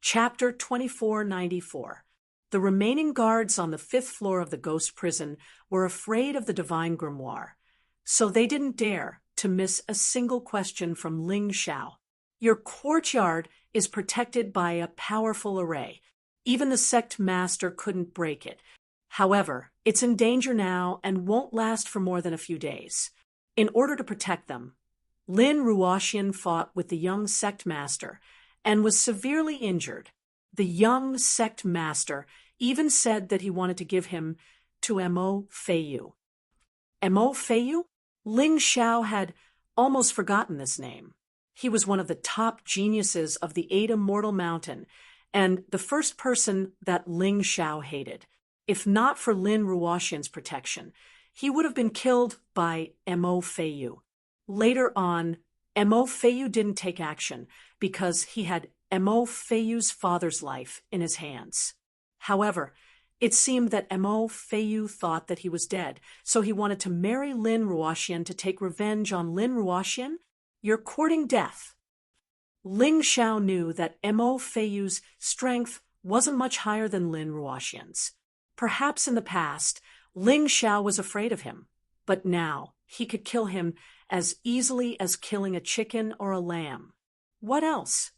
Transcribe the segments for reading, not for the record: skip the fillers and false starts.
Chapter 2494. The remaining guards on the 5th floor of the ghost prison were afraid of the divine grimoire, so they didn't dare to miss a single question from Ling Xiao. Your courtyard is protected by a powerful array. Even the sect master couldn't break it. However, it's in danger now and won't last for more than a few days. In order to protect them, Lin Ruoxian fought with the young sect master and was severely injured. The young sect master even said that he wanted to give him to Mo Feiyu. Mo Feiyu? Ling Xiao had almost forgotten this name. He was one of the top geniuses of the 8 Immortal Mountain and the first person that Ling Xiao hated. If not for Lin Ruoxian's protection, he would have been killed by Mo Feiyu. Later on, Mo Feiyu didn't take action because he had Mo Feiyu's father's life in his hands. However, it seemed that Mo Feiyu thought that he was dead, so he wanted to marry Lin Ruoxian to take revenge on Lin Ruoxian. You're courting death. Ling Xiao knew that Mo Feiyu's strength wasn't much higher than Lin Ruoxian's. Perhaps in the past, Ling Xiao was afraid of him, but now he could kill him as easily as killing a chicken or a lamb. What else?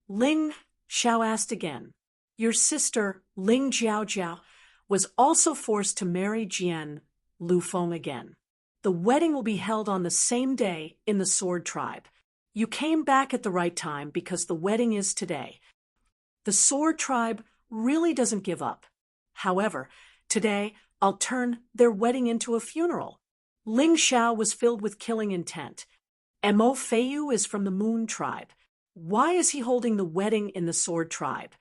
Ling Xiao asked again. Your sister, Ling Jiaojiao, was also forced to marry Jian Lufeng again. The wedding will be held on the same day in the Sword Tribe. You came back at the right time because the wedding is today. The Sword Tribe really doesn't give up. However, today I'll turn their wedding into a funeral. Ling Xiao was filled with killing intent. Mo Feiyu is from the Moon Tribe. Why is he holding the wedding in the Sword Tribe?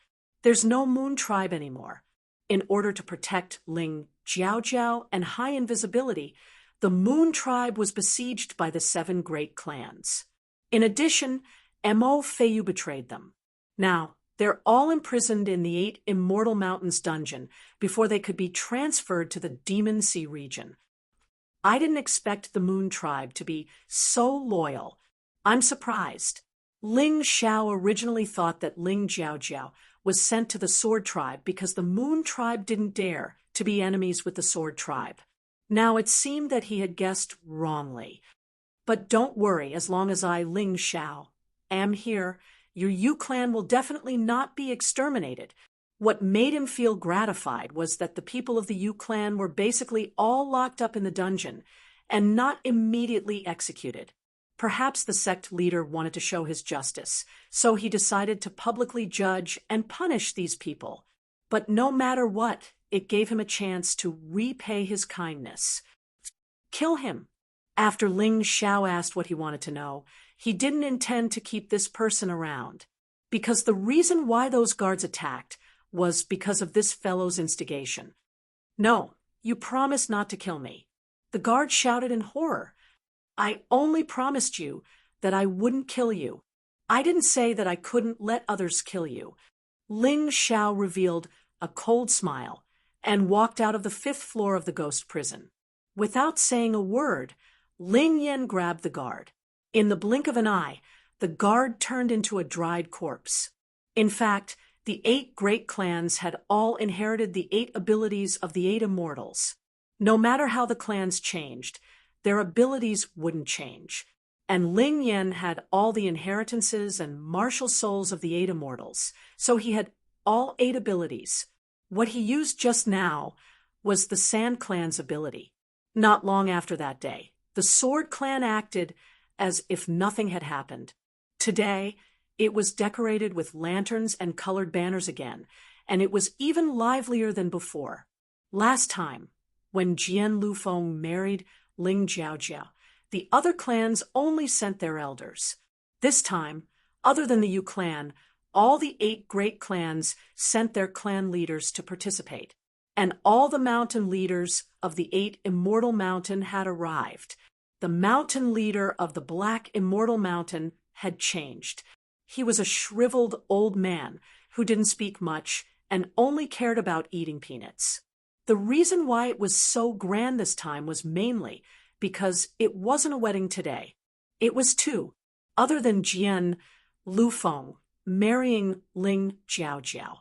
There's no Moon Tribe anymore. In order to protect Ling Jiaojiao and high invisibility, the Moon Tribe was besieged by the 7 great clans. In addition, Mo Feiyu betrayed them. Now, they're all imprisoned in the 8 Immortal Mountains dungeon before they could be transferred to the Demon Sea region. I didn't expect the Moon Tribe to be so loyal. I'm surprised. Ling Xiao originally thought that Ling Jiaojiao was sent to the Sword Tribe because the Moon Tribe didn't dare to be enemies with the Sword Tribe. Now it seemed that he had guessed wrongly. But don't worry, as long as I, Ling Xiao, am here, your Yu clan will definitely not be exterminated. What made him feel gratified was that the people of the Yu clan were basically all locked up in the dungeon and not immediately executed. Perhaps the sect leader wanted to show his justice, so he decided to publicly judge and punish these people. But no matter what, it gave him a chance to repay his kindness. Kill him. After Ling Xiao asked what he wanted to know, he didn't intend to keep this person around, because the reason why those guards attacked was because of this fellow's instigation. No, you promised not to kill me. The guard shouted in horror. I only promised you that I wouldn't kill you. I didn't say that I couldn't let others kill you. Ling Xiao revealed a cold smile and walked out of the 5th floor of the ghost prison. Without saying a word, Ling Yan grabbed the guard. In the blink of an eye, the guard turned into a dried corpse. In fact, the 8 great clans had all inherited the 8 abilities of the 8 immortals. No matter how the clans changed, their abilities wouldn't change. And Ling Yan had all the inheritances and martial souls of the 8 immortals, so he had all 8 abilities. What he used just now was the Sand Clan's ability. Not long after that day, the Sword Clan acted as if nothing had happened. Today, it was decorated with lanterns and colored banners again, and it was even livelier than before. Last time, when Jian Lufeng married Ling Jiaojiao, the other clans only sent their elders. This time, other than the Yu clan, all the 8 great clans sent their clan leaders to participate, and all the mountain leaders of the 8 Immortal Mountain had arrived. The mountain leader of the Black Immortal Mountain had changed. He was a shriveled old man who didn't speak much and only cared about eating peanuts. The reason why it was so grand this time was mainly because it wasn't a wedding today. It was 2, other than Jian Lufeng, marrying Ling Jiaojiao.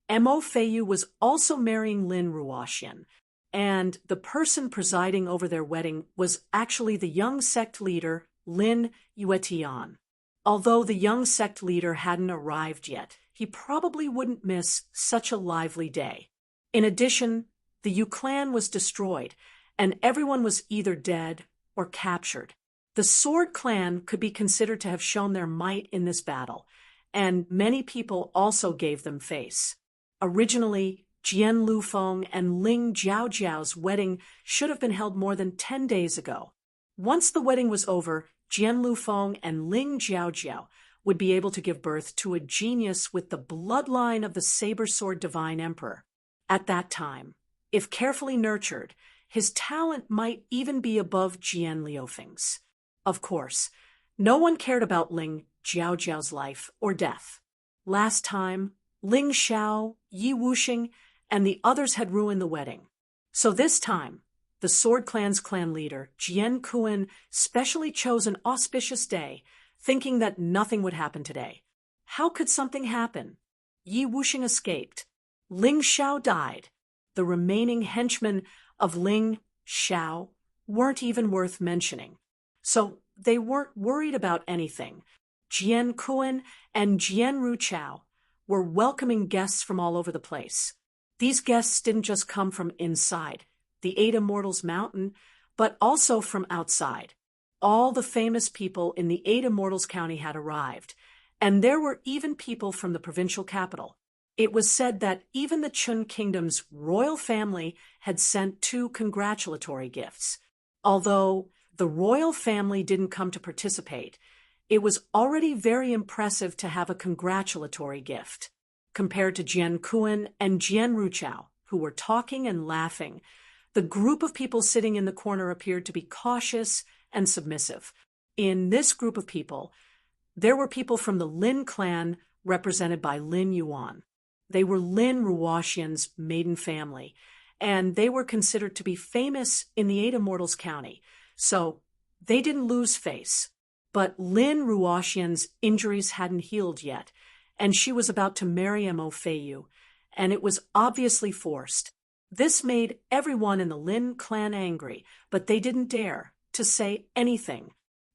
Mo Feiyu was also marrying Lin Ruoxian, and the person presiding over their wedding was actually the young sect leader, Lin Yuetian. Although the young sect leader hadn't arrived yet, he probably wouldn't miss such a lively day. In addition, the Yu clan was destroyed, and everyone was either dead or captured. The Sword Clan could be considered to have shown their might in this battle, and many people also gave them face. Originally, Jian Lufeng and Ling Jiaojiao's wedding should have been held more than 10 days ago. Once the wedding was over, Jian Lufeng and Ling Jiaojiao would be able to give birth to a genius with the bloodline of the saber-sword divine emperor. At that time, if carefully nurtured, his talent might even be above Jian Liufeng's. Of course, no one cared about Ling Jiaojiao's life or death. Last time, Ling Xiao, Yi Wuxing, and the others had ruined the wedding. So this time, the Sword Clan's clan leader, Jian Kuan, specially chose an auspicious day, thinking that nothing would happen today. How could something happen? Yi Wuxing escaped. Ling Xiao died. The remaining henchmen of Ling Xiao weren't even worth mentioning. So they weren't worried about anything. Jian Kuan and Jian Ruchao were welcoming guests from all over the place. These guests didn't just come from inside the Eight Immortals Mountain, but also from outside. All the famous people in the Eight Immortals County had arrived, and there were even people from the provincial capital. It was said that even the Chun Kingdom's royal family had sent 2 congratulatory gifts. Although the royal family didn't come to participate, it was already very impressive to have a congratulatory gift. Compared to Jian Kuan and Jian Ruchao, who were talking and laughing, the group of people sitting in the corner appeared to be cautious and submissive. In this group of people, there were people from the Lin clan represented by Lin Yuan. They were Lin Ruoxian's maiden family, and they were considered to be famous in the Eight Immortals County, so they didn't lose face. But Lin Ruoxian's injuries hadn't healed yet, and she was about to marry Mo Feiyu, and it was obviously forced. This made everyone in the Lin clan angry, but they didn't dare to say anything.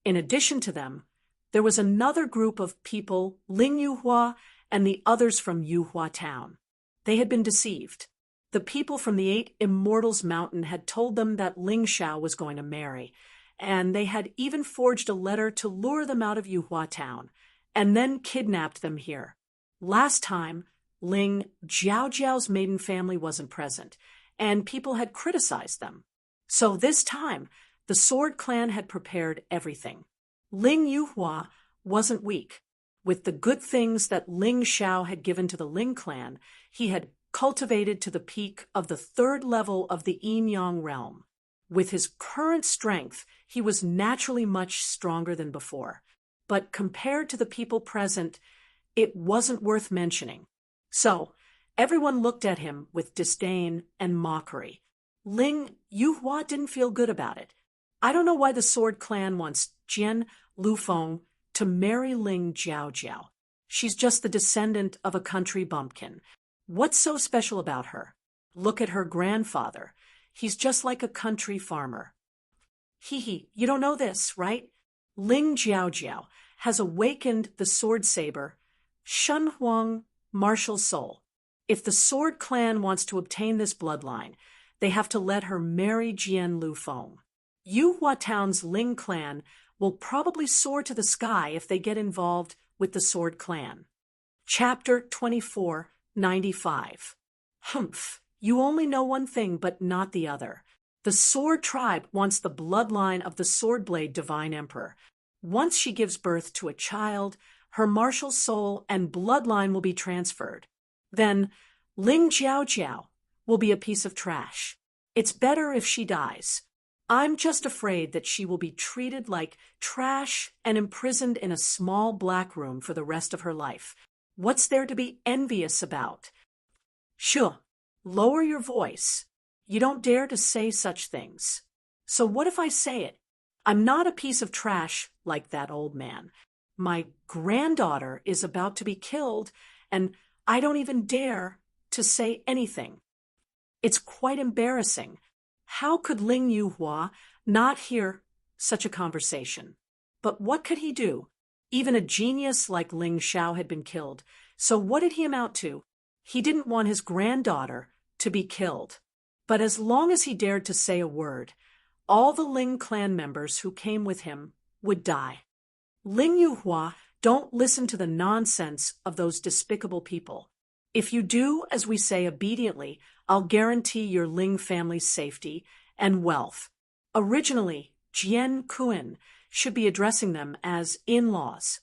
In addition to them, there was another group of people, Ling Yuhua and the others from Yuhua town. They had been deceived. The people from the Eight Immortals Mountain had told them that Ling Xiao was going to marry, and they had even forged a letter to lure them out of Yuhua town, and then kidnapped them here. Last time, Ling Jiaojiao's maiden family wasn't present, and people had criticized them. So this time, the Sword Clan had prepared everything. Ling Yuhua wasn't weak. With the good things that Ling Xiao had given to the Ling clan, he had cultivated to the peak of the 3rd level of the Yin-Yang realm. With his current strength, he was naturally much stronger than before. But compared to the people present, it wasn't worth mentioning. So, everyone looked at him with disdain and mockery. Ling Yuhua didn't feel good about it. I don't know why the Sword Clan wants Jian Lufeng to marry Ling Jiaojiao. She's just the descendant of a country bumpkin. What's so special about her? Look at her grandfather. He's just like a country farmer. Hee, you don't know this, right? Ling Jiaojiao has awakened the sword saber, Shen Huang martial soul. If the Sword Clan wants to obtain this bloodline, they have to let her marry Jian Lufeng. Yuhua Town's Ling clan will probably soar to the sky if they get involved with the Sword Clan. Chapter 2495. Humph, you only know one thing but not the other. The Sword Tribe wants the bloodline of the Swordblade Divine Emperor. Once she gives birth to a child, her martial soul and bloodline will be transferred. Then Ling Jiaojiao will be a piece of trash. It's better if she dies. I'm just afraid that she will be treated like trash and imprisoned in a small black room for the rest of her life. What's there to be envious about? Sure, lower your voice. You don't dare to say such things. So what if I say it? I'm not a piece of trash like that old man. My granddaughter is about to be killed, and I don't even dare to say anything. It's quite embarrassing. How could Ling Yuhua not hear such a conversation? But what could he do? Even a genius like Ling Xiao had been killed. So what did he amount to? He didn't want his granddaughter to be killed. But as long as he dared to say a word, all the Ling clan members who came with him would die. Ling Yuhua, don't listen to the nonsense of those despicable people. If you do, as we say, obediently, I'll guarantee your Ling family's safety and wealth. Originally, Jian Kuan should be addressing them as in-laws.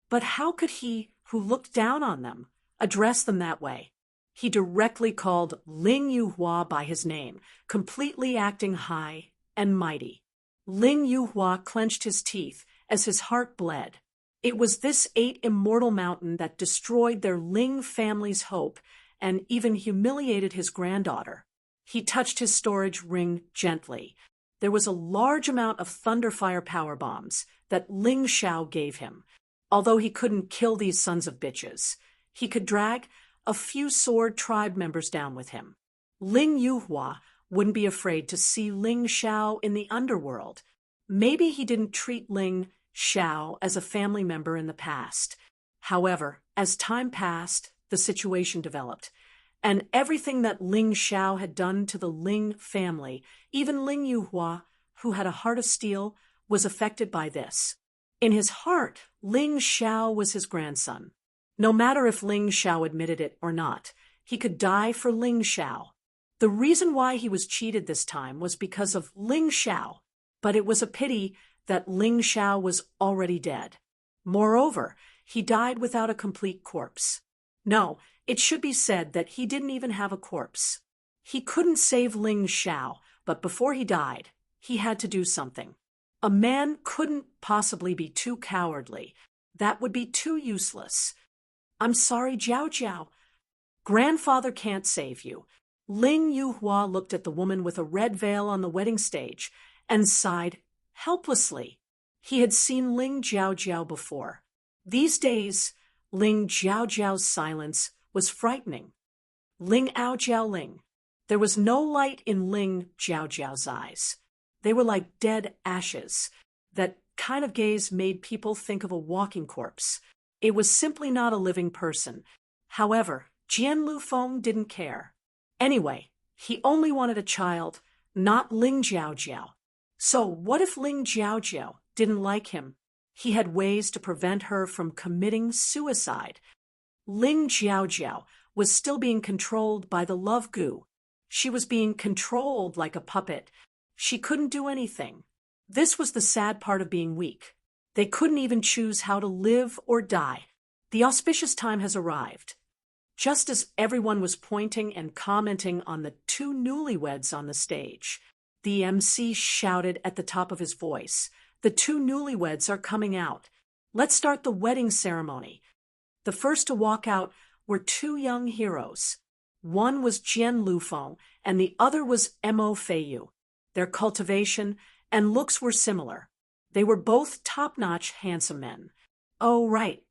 But how could he, who looked down on them, address them that way? He directly called Ling Yuhua by his name, completely acting high and mighty. Ling Yuhua clenched his teeth as his heart bled. It was this 8 immortal mountain that destroyed their Ling family's hope and even humiliated his granddaughter. He touched his storage ring gently. There was a large amount of thunderfire power bombs that Ling Xiao gave him. Although he couldn't kill these sons of bitches, he could drag a few sword tribe members down with him. Ling Yuhua wouldn't be afraid to see Ling Xiao in the underworld. Maybe he didn't treat Ling Xiao as a family member in the past. However, as time passed, the situation developed, and everything that Ling Xiao had done to the Ling family, even Ling Yuhua, who had a heart of steel, was affected by this. In his heart, Ling Xiao was his grandson. No matter if Ling Xiao admitted it or not, he could die for Ling Xiao. The reason why he was cheated this time was because of Ling Xiao, but it was a pity that Ling Xiao was already dead. Moreover, he died without a complete corpse. No, it should be said that he didn't even have a corpse. He couldn't save Ling Xiao, but before he died, he had to do something. A man couldn't possibly be too cowardly. That would be too useless. I'm sorry, Jiao Jiao. Grandfather can't save you. Ling Yuhua looked at the woman with a red veil on the wedding stage and sighed helplessly. He had seen Ling Jiao Jiao before. These days, Ling Jiao Jiao's silence was frightening. Ling Ao Jiao Ling. There was no light in Ling Jiao Jiao's eyes. They were like dead ashes. That kind of gaze made people think of a walking corpse. It was simply not a living person. However, Jian Lufeng didn't care. Anyway, he only wanted a child, not Ling Jiao Jiao. So what if Ling Jiao Jiao didn't like him? He had ways to prevent her from committing suicide. Ling Jiao Jiao was still being controlled by the love goo. She was being controlled like a puppet. She couldn't do anything. This was the sad part of being weak. They couldn't even choose how to live or die. The auspicious time has arrived. Just as everyone was pointing and commenting on the 2 newlyweds on the stage, the MC shouted at the top of his voice, "The 2 newlyweds are coming out. Let's start the wedding ceremony." The first to walk out were 2 young heroes. One was Jian Lufeng, and the other was Mo Feiyu. Their cultivation and looks were similar. They were both top-notch handsome men. Oh, right.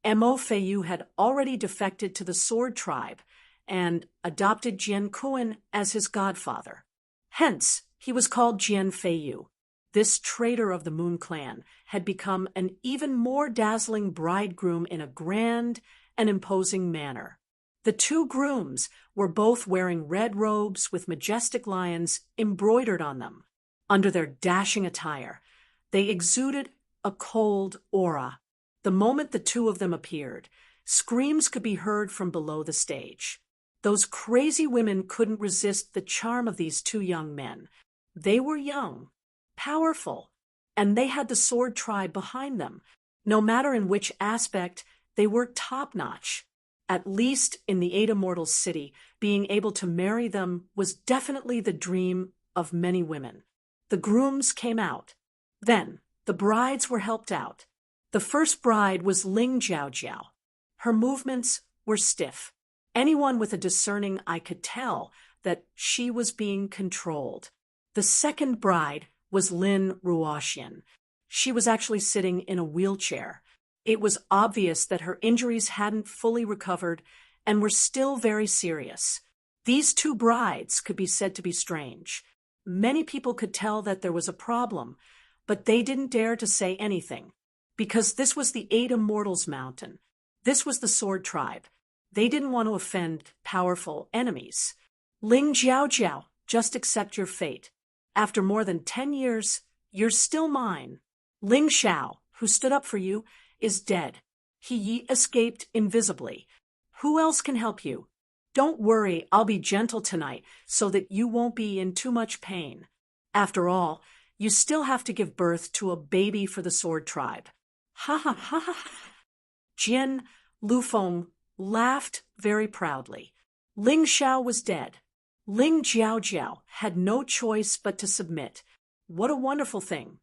Mo Feiyu had already defected to the Sword Tribe and adopted Jian Kuan as his godfather. Hence, he was called Jian Feiyu. This traitor of the Moon Clan had become an even more dazzling bridegroom in a grand and imposing manner. The 2 grooms were both wearing red robes with majestic lions embroidered on them. Under their dashing attire, they exuded a cold aura. The moment the 2 of them appeared, screams could be heard from below the stage. Those crazy women couldn't resist the charm of these 2 young men. They were young, powerful, and they had the Sword Tribe behind them. No matter in which aspect, they were top-notch. At least in the 8 Immortals city, being able to marry them was definitely the dream of many women. The grooms came out. Then, the brides were helped out. The first bride was Ling Jiao Jiao. Her movements were stiff. Anyone with a discerning eye could tell that she was being controlled. The second bride was Lin Ruoxian. She was actually sitting in a wheelchair. It was obvious that her injuries hadn't fully recovered and were still very serious. These two brides could be said to be strange. Many people could tell that there was a problem, but they didn't dare to say anything, because this was the Eight Immortals Mountain. This was the Sword Tribe. They didn't want to offend powerful enemies. Ling Jiaojiao, just accept your fate. After more than 10 years, you're still mine. Ling Xiao, who stood up for you, is dead. He escaped invisibly. Who else can help you? Don't worry, I'll be gentle tonight so that you won't be in too much pain. After all, you still have to give birth to a baby for the Sword Tribe. Ha ha ha ha. Jian Lufeng laughed very proudly. Ling Xiao was dead. Ling Jiaojiao had no choice but to submit. What a wonderful thing.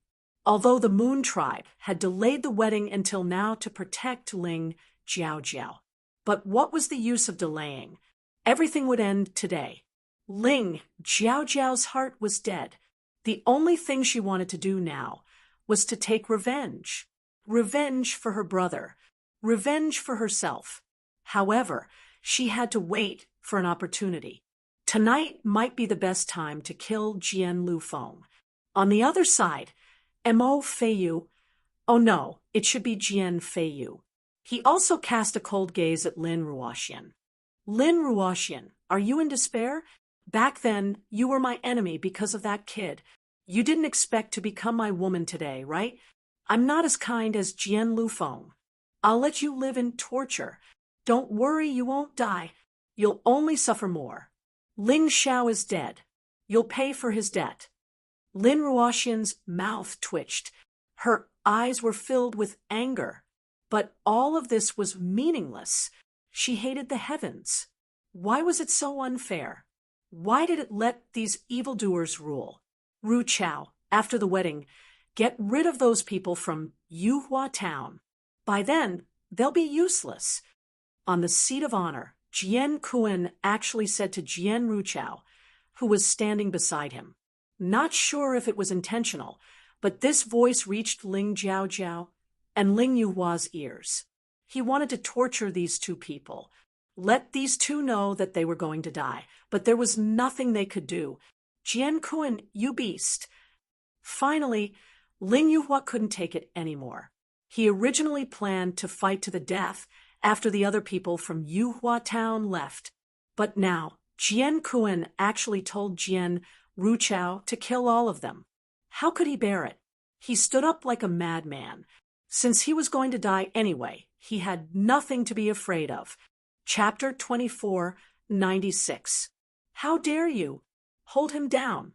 Although the Moon Tribe had delayed the wedding until now to protect Ling Jiaojiao. But what was the use of delaying? Everything would end today. Ling Jiaojiao's heart was dead. The only thing she wanted to do now was to take revenge. Revenge for her brother. Revenge for herself. However, she had to wait for an opportunity. Tonight might be the best time to kill Jian Lufeng. On the other side, Mo Feiyu. Oh no, it should be Jian Feiyu. He also cast a cold gaze at Lin Ruoxian. Lin Ruoxian, are you in despair? Back then, you were my enemy because of that kid. You didn't expect to become my woman today, right? I'm not as kind as Jian Lufeng. I'll let you live in torture. Don't worry, you won't die. You'll only suffer more. Ling Xiao is dead. You'll pay for his debt. Lin Ruoxian's mouth twitched. Her eyes were filled with anger. But all of this was meaningless. She hated the heavens. Why was it so unfair? Why did it let these evildoers rule? Ru Chao, after the wedding, get rid of those people from Yuhua town. By then, they'll be useless. On the seat of honor, Jian Kuan actually said to Jian Ruchao, who was standing beside him. Not sure if it was intentional, but this voice reached Ling Jiaojiao and Ling Yuhua's ears. He wanted to torture these two people, let these two know that they were going to die, but there was nothing they could do. Jian Kuan, you beast. Finally, Ling Yuhua couldn't take it anymore. He originally planned to fight to the death after the other people from Yuhua town left. But now, Jian Kuan actually told Jian Ruchao to kill all of them. How could he bear it? He stood up like a madman. Since he was going to die anyway, he had nothing to be afraid of. Chapter 24:96. How dare you? Hold him down.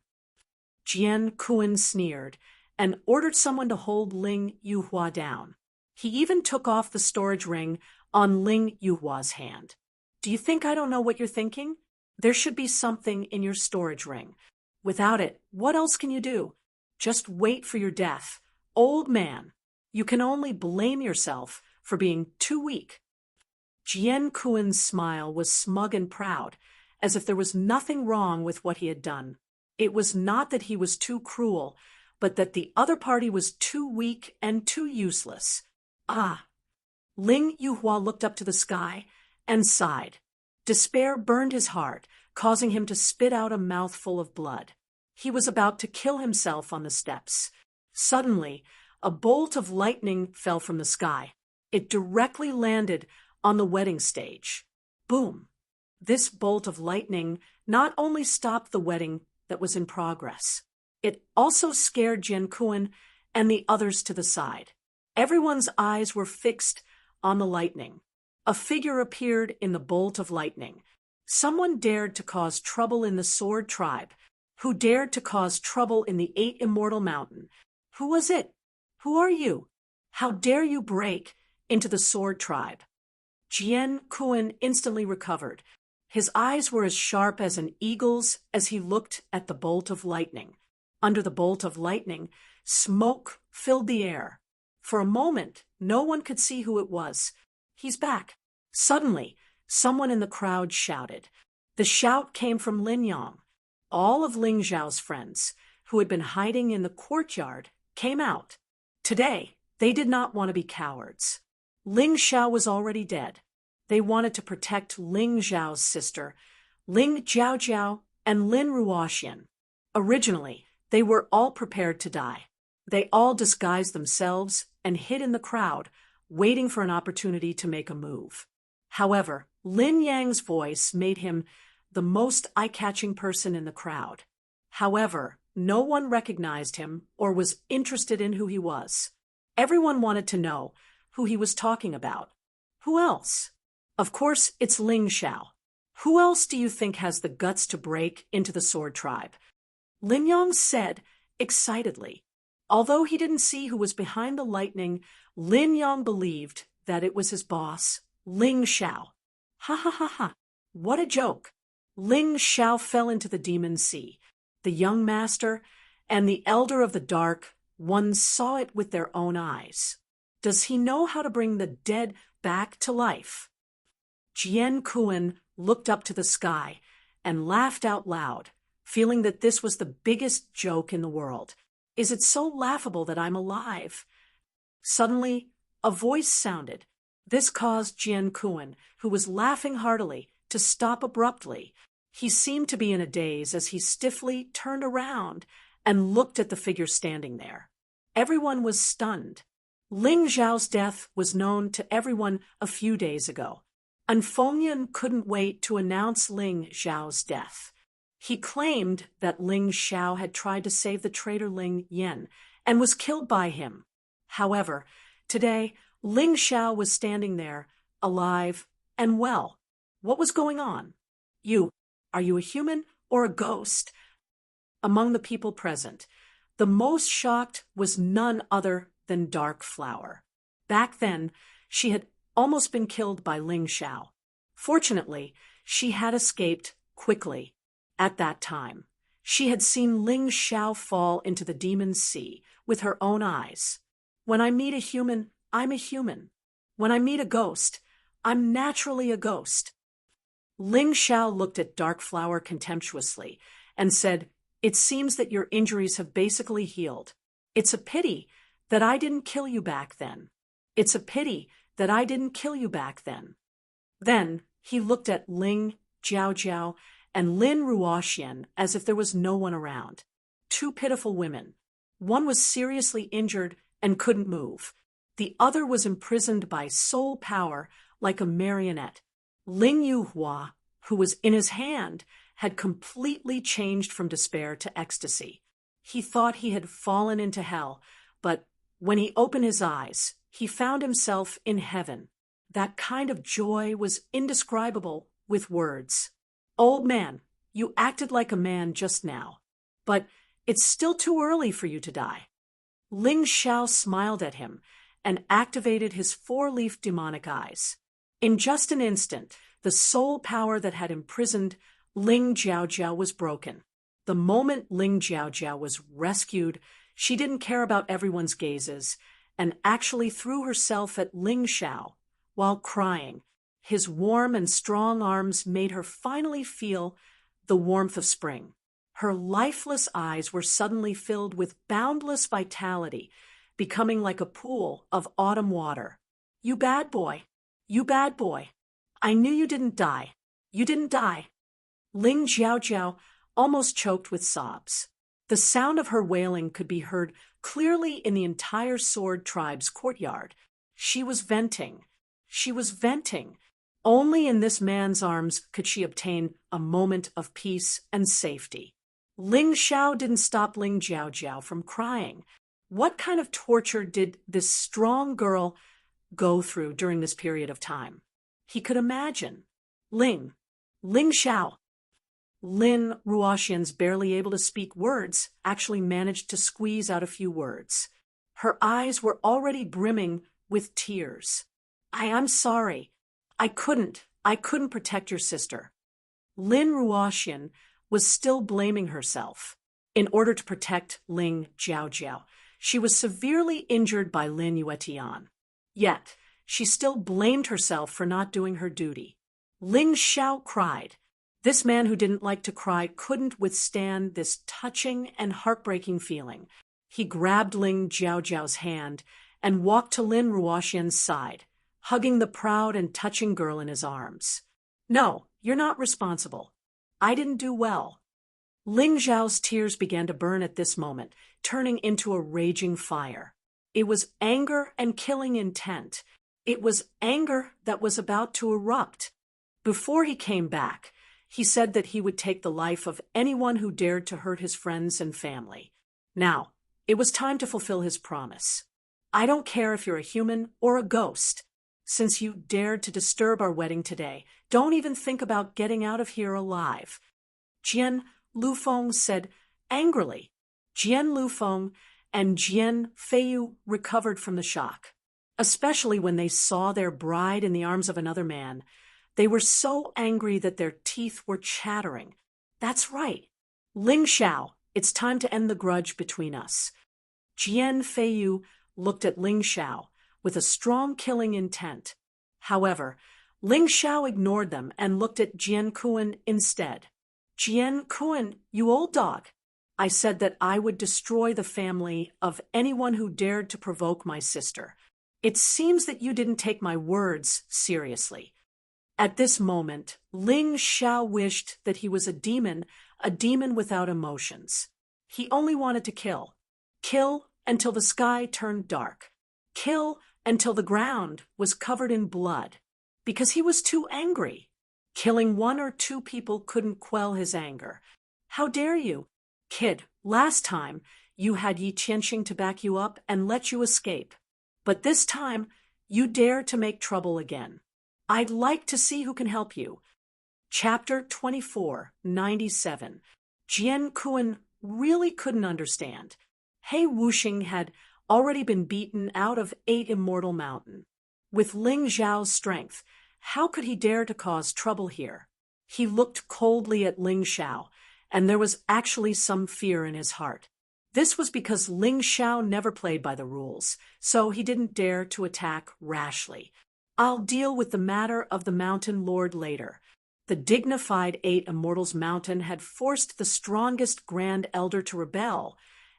Jian Kuan sneered and ordered someone to hold Ling Yuhua down. He even took off the storage ring on Ling Yuhua's hand. Do you think I don't know what you're thinking? There should be something in your storage ring. Without it, what else can you do? Just wait for your death. Old man, you can only blame yourself for being too weak. Jian Kuan's smile was smug and proud, as if there was nothing wrong with what he had done. It was not that he was too cruel, but that the other party was too weak and too useless. Ah! Ling Yuhua looked up to the sky and sighed. Despair burned his heart, causing him to spit out a mouthful of blood. He was about to kill himself on the steps. Suddenly, a bolt of lightning fell from the sky. It directly landed on the wedding stage. Boom! This bolt of lightning not only stopped the wedding that was in progress, it also scared Jian Kuan and the others to the side. Everyone's eyes were fixed on the lightning. A figure appeared in the bolt of lightning. Someone dared to cause trouble in the Sword Tribe. Who dared to cause trouble in the Eight Immortal Mountain? Who was it? Who are you? How dare you break into the Sword Tribe? Jian Kuan instantly recovered. His eyes were as sharp as an eagle's as he looked at the bolt of lightning. Under the bolt of lightning, smoke filled the air. For a moment, no one could see who it was. He's back. Suddenly, someone in the crowd shouted. The shout came from Lin Yang. All of Ling Zhao's friends, who had been hiding in the courtyard, came out. Today, they did not want to be cowards. Ling Xiao was already dead. They wanted to protect Ling Zhao's sister, Ling Jiaojiao, and Lin Ruoxian. Originally, they were all prepared to die. They all disguised themselves and hid in the crowd, waiting for an opportunity to make a move. However, Lin Yang's voice made him the most eye-catching person in the crowd. However, no one recognized him or was interested in who he was. Everyone wanted to know who he was talking about. Who else? Of course, it's Ling Xiao. Who else do you think has the guts to break into the Sword Tribe? Lin Yong said excitedly. Although he didn't see who was behind the lightning, Lin Yong believed that it was his boss, Ling Xiao. Ha ha ha ha. What a joke. Ling Xiao fell into the demon sea. The young master and the elder of the dark ones saw it with their own eyes. Does he know how to bring the dead back to life? Jian Kuan looked up to the sky and laughed out loud, feeling that this was the biggest joke in the world. Is it so laughable that I'm alive? Suddenly, a voice sounded. This caused Jian Kuan, who was laughing heartily, to stop abruptly. He seemed to be in a daze as he stiffly turned around and looked at the figure standing there. Everyone was stunned. Ling Zhao's death was known to everyone a few days ago, and Feng Yan couldn't wait to announce Ling Zhao's death. He claimed that Ling Xiao had tried to save the traitor Ling Yan and was killed by him. However, today, Ling Xiao was standing there, alive and well. What was going on? Are you a human or a ghost? Among the people present, the most shocked was none other than Dark Flower. Back then, she had almost been killed by Ling Xiao. Fortunately, she had escaped quickly. At that time, she had seen Ling Xiao fall into the demon's sea with her own eyes. When I meet a human, I'm a human. When I meet a ghost, I'm naturally a ghost. Ling Xiao looked at Dark Flower contemptuously and said, "It seems that your injuries have basically healed. It's a pity that I didn't kill you back then. It's a pity that I didn't kill you back then." Then he looked at Ling Jiaojiao and Lin Ruoxian as if there was no one around. Two pitiful women. One was seriously injured and couldn't move. The other was imprisoned by soul power like a marionette. Ling Yuhua, who was in his hand, had completely changed from despair to ecstasy. He thought he had fallen into hell, but when he opened his eyes, he found himself in heaven. That kind of joy was indescribable with words. "Old man, you acted like a man just now, but it's still too early for you to die." Ling Xiao smiled at him and activated his four-leaf demonic eyes. In just an instant, the soul power that had imprisoned Ling Jiaojiao was broken. The moment Ling Jiaojiao was rescued, she didn't care about everyone's gazes and actually threw herself at Ling Xiao while crying. His warm and strong arms made her finally feel the warmth of spring. Her lifeless eyes were suddenly filled with boundless vitality, becoming like a pool of autumn water. "You bad boy. You bad boy. I knew you didn't die. You didn't die." Ling Jiaojiao almost choked with sobs. The sound of her wailing could be heard clearly in the entire Sword Tribe's courtyard. She was venting. She was venting. Only in this man's arms could she obtain a moment of peace and safety. Ling Xiao didn't stop Ling Jiaojiao from crying. What kind of torture did this strong girl go through during this period of time? He could imagine. Ling Xiao. Lin Ruoxian's barely able to speak words actually managed to squeeze out a few words. Her eyes were already brimming with tears. I'm sorry. I couldn't protect your sister." Lin Ruoxian was still blaming herself. In order to protect Ling Jiaojiao, she was severely injured by Lin Yuetian. Yet, she still blamed herself for not doing her duty. Ling Xiao cried. This man who didn't like to cry couldn't withstand this touching and heartbreaking feeling. He grabbed Ling Jiaojiao's hand and walked to Lin Ruoxian's side, hugging the proud and touching girl in his arms. No, you're not responsible. I didn't do well. Ling Zhao's tears began to burn at this moment, turning into a raging fire. It was anger and killing intent. It was anger that was about to erupt. Before he came back, he said that he would take the life of anyone who dared to hurt his friends and family. Now, it was time to fulfill his promise. I don't care if you're a human or a ghost. Since you dared to disturb our wedding today, don't even think about getting out of here alive. Jian Lufeng said angrily. Jian Lufeng and Jian Feiyu recovered from the shock, especially when they saw their bride in the arms of another man. They were so angry that their teeth were chattering. That's right. Ling Xiao, it's time to end the grudge between us. Jian Feiyu looked at Ling Xiao with a strong killing intent. However, Ling Xiao ignored them and looked at Jian Kuan instead. Jian Kuan, you old dog. I said that I would destroy the family of anyone who dared to provoke my sister. It seems that you didn't take my words seriously. At this moment, Ling Xiao wished that he was a demon without emotions. He only wanted to kill. Kill until the sky turned dark. Kill until the ground was covered in blood. Because he was too angry. Killing one or two people couldn't quell his anger. How dare you? Kid, last time you had Yi Qianxing to back you up and let you escape. But this time, you dare to make trouble again. I'd like to see who can help you. Chapter 2497. Jian Kuan really couldn't understand. He Wuxing had already been beaten out of 8 Immortal Mountain. With Ling Zhao's strength, how could he dare to cause trouble here? He looked coldly at Ling Xiao, and there was actually some fear in his heart. This was because Ling Xiao never played by the rules, so he didn't dare to attack rashly. I'll deal with the matter of the Mountain Lord later. The dignified 8 Immortals Mountain had forced the strongest Grand Elder to rebel,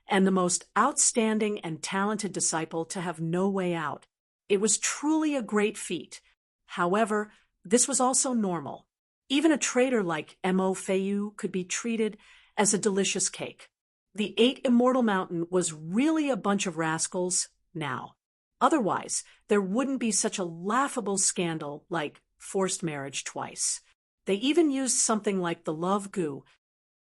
and the most outstanding and talented disciple to have no way out. It was truly a great feat. However, this was also normal. Even a traitor like Mo Feiyu could be treated as a delicious cake. The 8 Immortal Mountain was really a bunch of rascals now. Otherwise, there wouldn't be such a laughable scandal like forced marriage twice. They even used something like the love goo.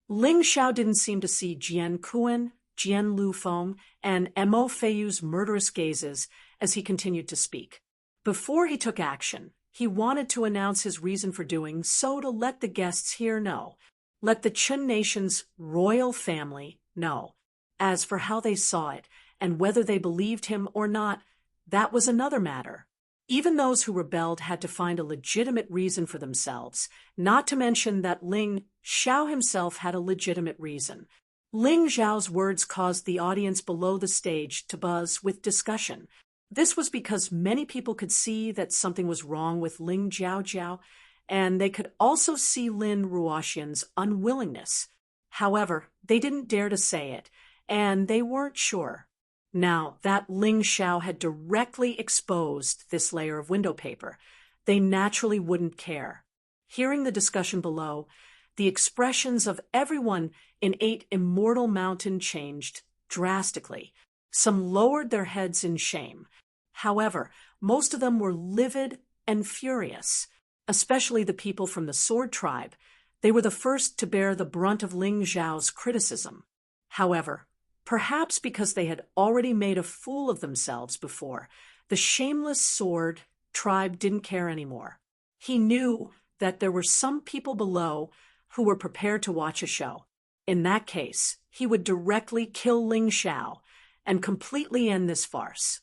Ling Xiao didn't seem to see Jian Kuan, Jian Lufeng, and Mo Feiyu's murderous gazes as he continued to speak. Before he took action, he wanted to announce his reason for doing so to let the guests here know. Let the Chun Nation's royal family know. As for how they saw it, and whether they believed him or not, that was another matter. Even those who rebelled had to find a legitimate reason for themselves, not to mention that Ling Xiao himself had a legitimate reason. Ling Zhao's words caused the audience below the stage to buzz with discussion. This was because many people could see that something was wrong with Ling Zhaojiao, and they could also see Lin Ruoxian's unwillingness. However, they didn't dare to say it, and they weren't sure. Now that Ling Xiao had directly exposed this layer of window paper, they naturally wouldn't care. Hearing the discussion below, the expressions of everyone in 8 Immortal Mountain changed drastically. Some lowered their heads in shame. However, most of them were livid and furious, especially the people from the Sword Tribe. They were the first to bear the brunt of Ling Zhao's criticism. However, perhaps because they had already made a fool of themselves before, the shameless Sword Tribe didn't care anymore. He knew that there were some people below who were prepared to watch a show. In that case, he would directly kill Ling Xiao and completely end this farce.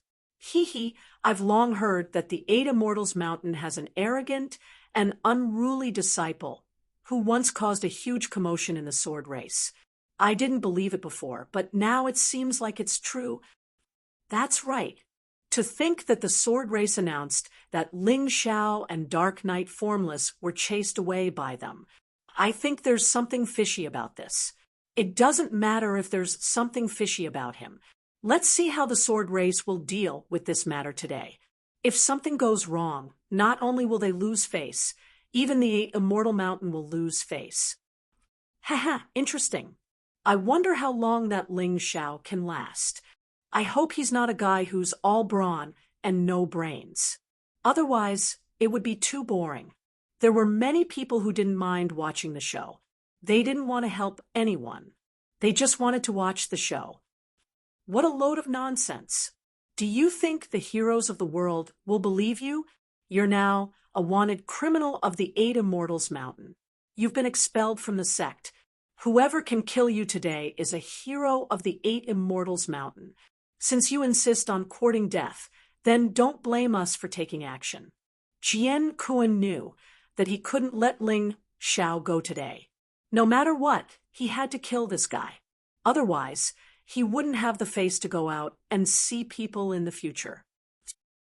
I've long heard that the 8 Immortals Mountain has an arrogant and unruly disciple who once caused a huge commotion in the sword race. I didn't believe it before, but now it seems like it's true. That's right. To think that the sword race announced that Ling Xiao and Dark Knight Formless were chased away by them. I think there's something fishy about this. It doesn't matter if there's something fishy about him. Let's see how the sword race will deal with this matter today. If something goes wrong, not only will they lose face, even the 8 immortal mountain will lose face. Haha, interesting. I wonder how long that Ling Xiao can last. I hope he's not a guy who's all brawn and no brains. Otherwise, it would be too boring. There were many people who didn't mind watching the show. They didn't want to help anyone. They just wanted to watch the show. What a load of nonsense. Do you think the heroes of the world will believe you? You're now a wanted criminal of the 8 Immortals Mountain. You've been expelled from the sect. Whoever can kill you today is a hero of the 8 Immortals Mountain. Since you insist on courting death, then don't blame us for taking action. Jian Kuan knew that he couldn't let Ling Xiao go today. No matter what, he had to kill this guy. Otherwise, he wouldn't have the face to go out and see people in the future.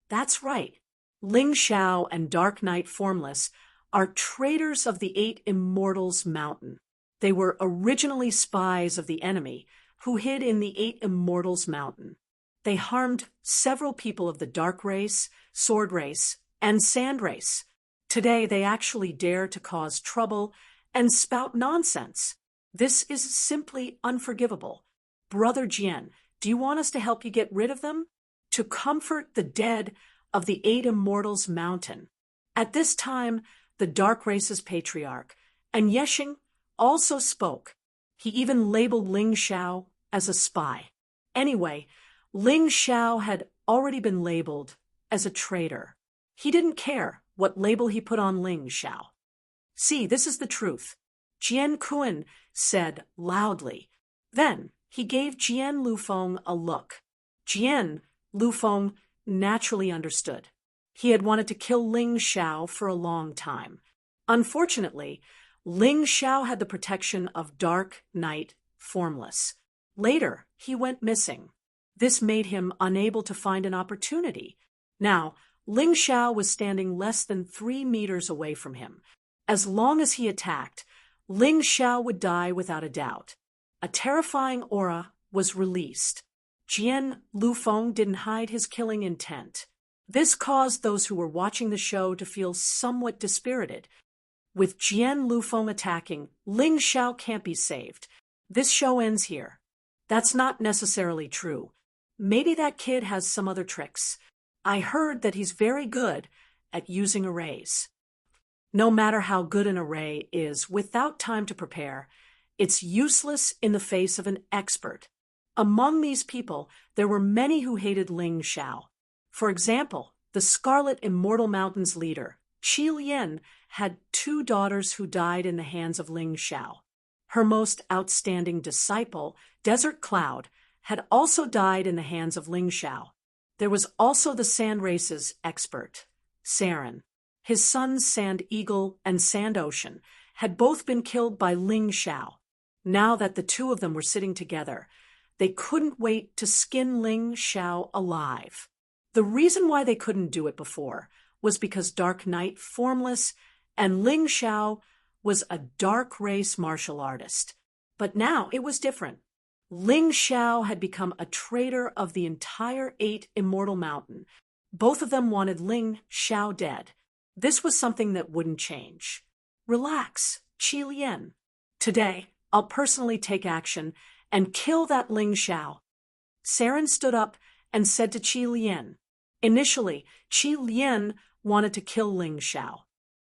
That's right. Ling Xiao and Dark Knight Formless are traitors of the 8 Immortals Mountain. They were originally spies of the enemy who hid in the 8 Immortals Mountain. They harmed several people of the Dark Race, Sword Race, and Sand Race. Today they actually dare to cause trouble and spout nonsense. This is simply unforgivable. Brother Jian, do you want us to help you get rid of them? To comfort the dead of the 8 Immortals Mountain. At this time, the Dark Race's patriarch, and Yeshing, also spoke. He even labeled Ling Xiao as a spy. Anyway, Ling Xiao had already been labeled as a traitor. He didn't care what label he put on Ling Xiao. See, this is the truth, Jian Kuan said loudly. Then he gave Jian Lufeng a look. Jian Lufeng naturally understood. He had wanted to kill Ling Xiao for a long time. Unfortunately, Ling Xiao had the protection of Dark Knight Formless. Later, he went missing. This made him unable to find an opportunity. Now, Ling Xiao was standing less than 3 meters away from him. As long as he attacked, Ling Xiao would die without a doubt. A terrifying aura was released. Jian Lufeng didn't hide his killing intent. This caused those who were watching the show to feel somewhat dispirited. With Jian Lufeng attacking, Ling Xiao can't be saved. This show ends here. That's not necessarily true. Maybe that kid has some other tricks. I heard that he's very good at using arrays. No matter how good an array is, without time to prepare, it's useless in the face of an expert. Among these people, there were many who hated Ling Xiao. For example, the Scarlet Immortal Mountain's leader, Qi Lian, had 2 daughters who died in the hands of Ling Xiao. Her most outstanding disciple, Desert Cloud, had also died in the hands of Ling Xiao. There was also the Sand Race's expert, Saren. His sons Sand Eagle and Sand Ocean had both been killed by Ling Xiao. Now that the 2 of them were sitting together, they couldn't wait to skin Ling Xiao alive. The reason why they couldn't do it before was because Dark Knight Formless and Ling Xiao was a Dark Race martial artist. But now it was different. Ling Xiao had become a traitor of the entire 8 Immortal Mountain. Both of them wanted Ling Xiao dead. This was something that wouldn't change. Relax, Qi Lian. Today, I'll personally take action and kill that Ling Xiao. Saren stood up and said to Qi Lian. Initially, Qi Lian wanted to kill Ling Xiao,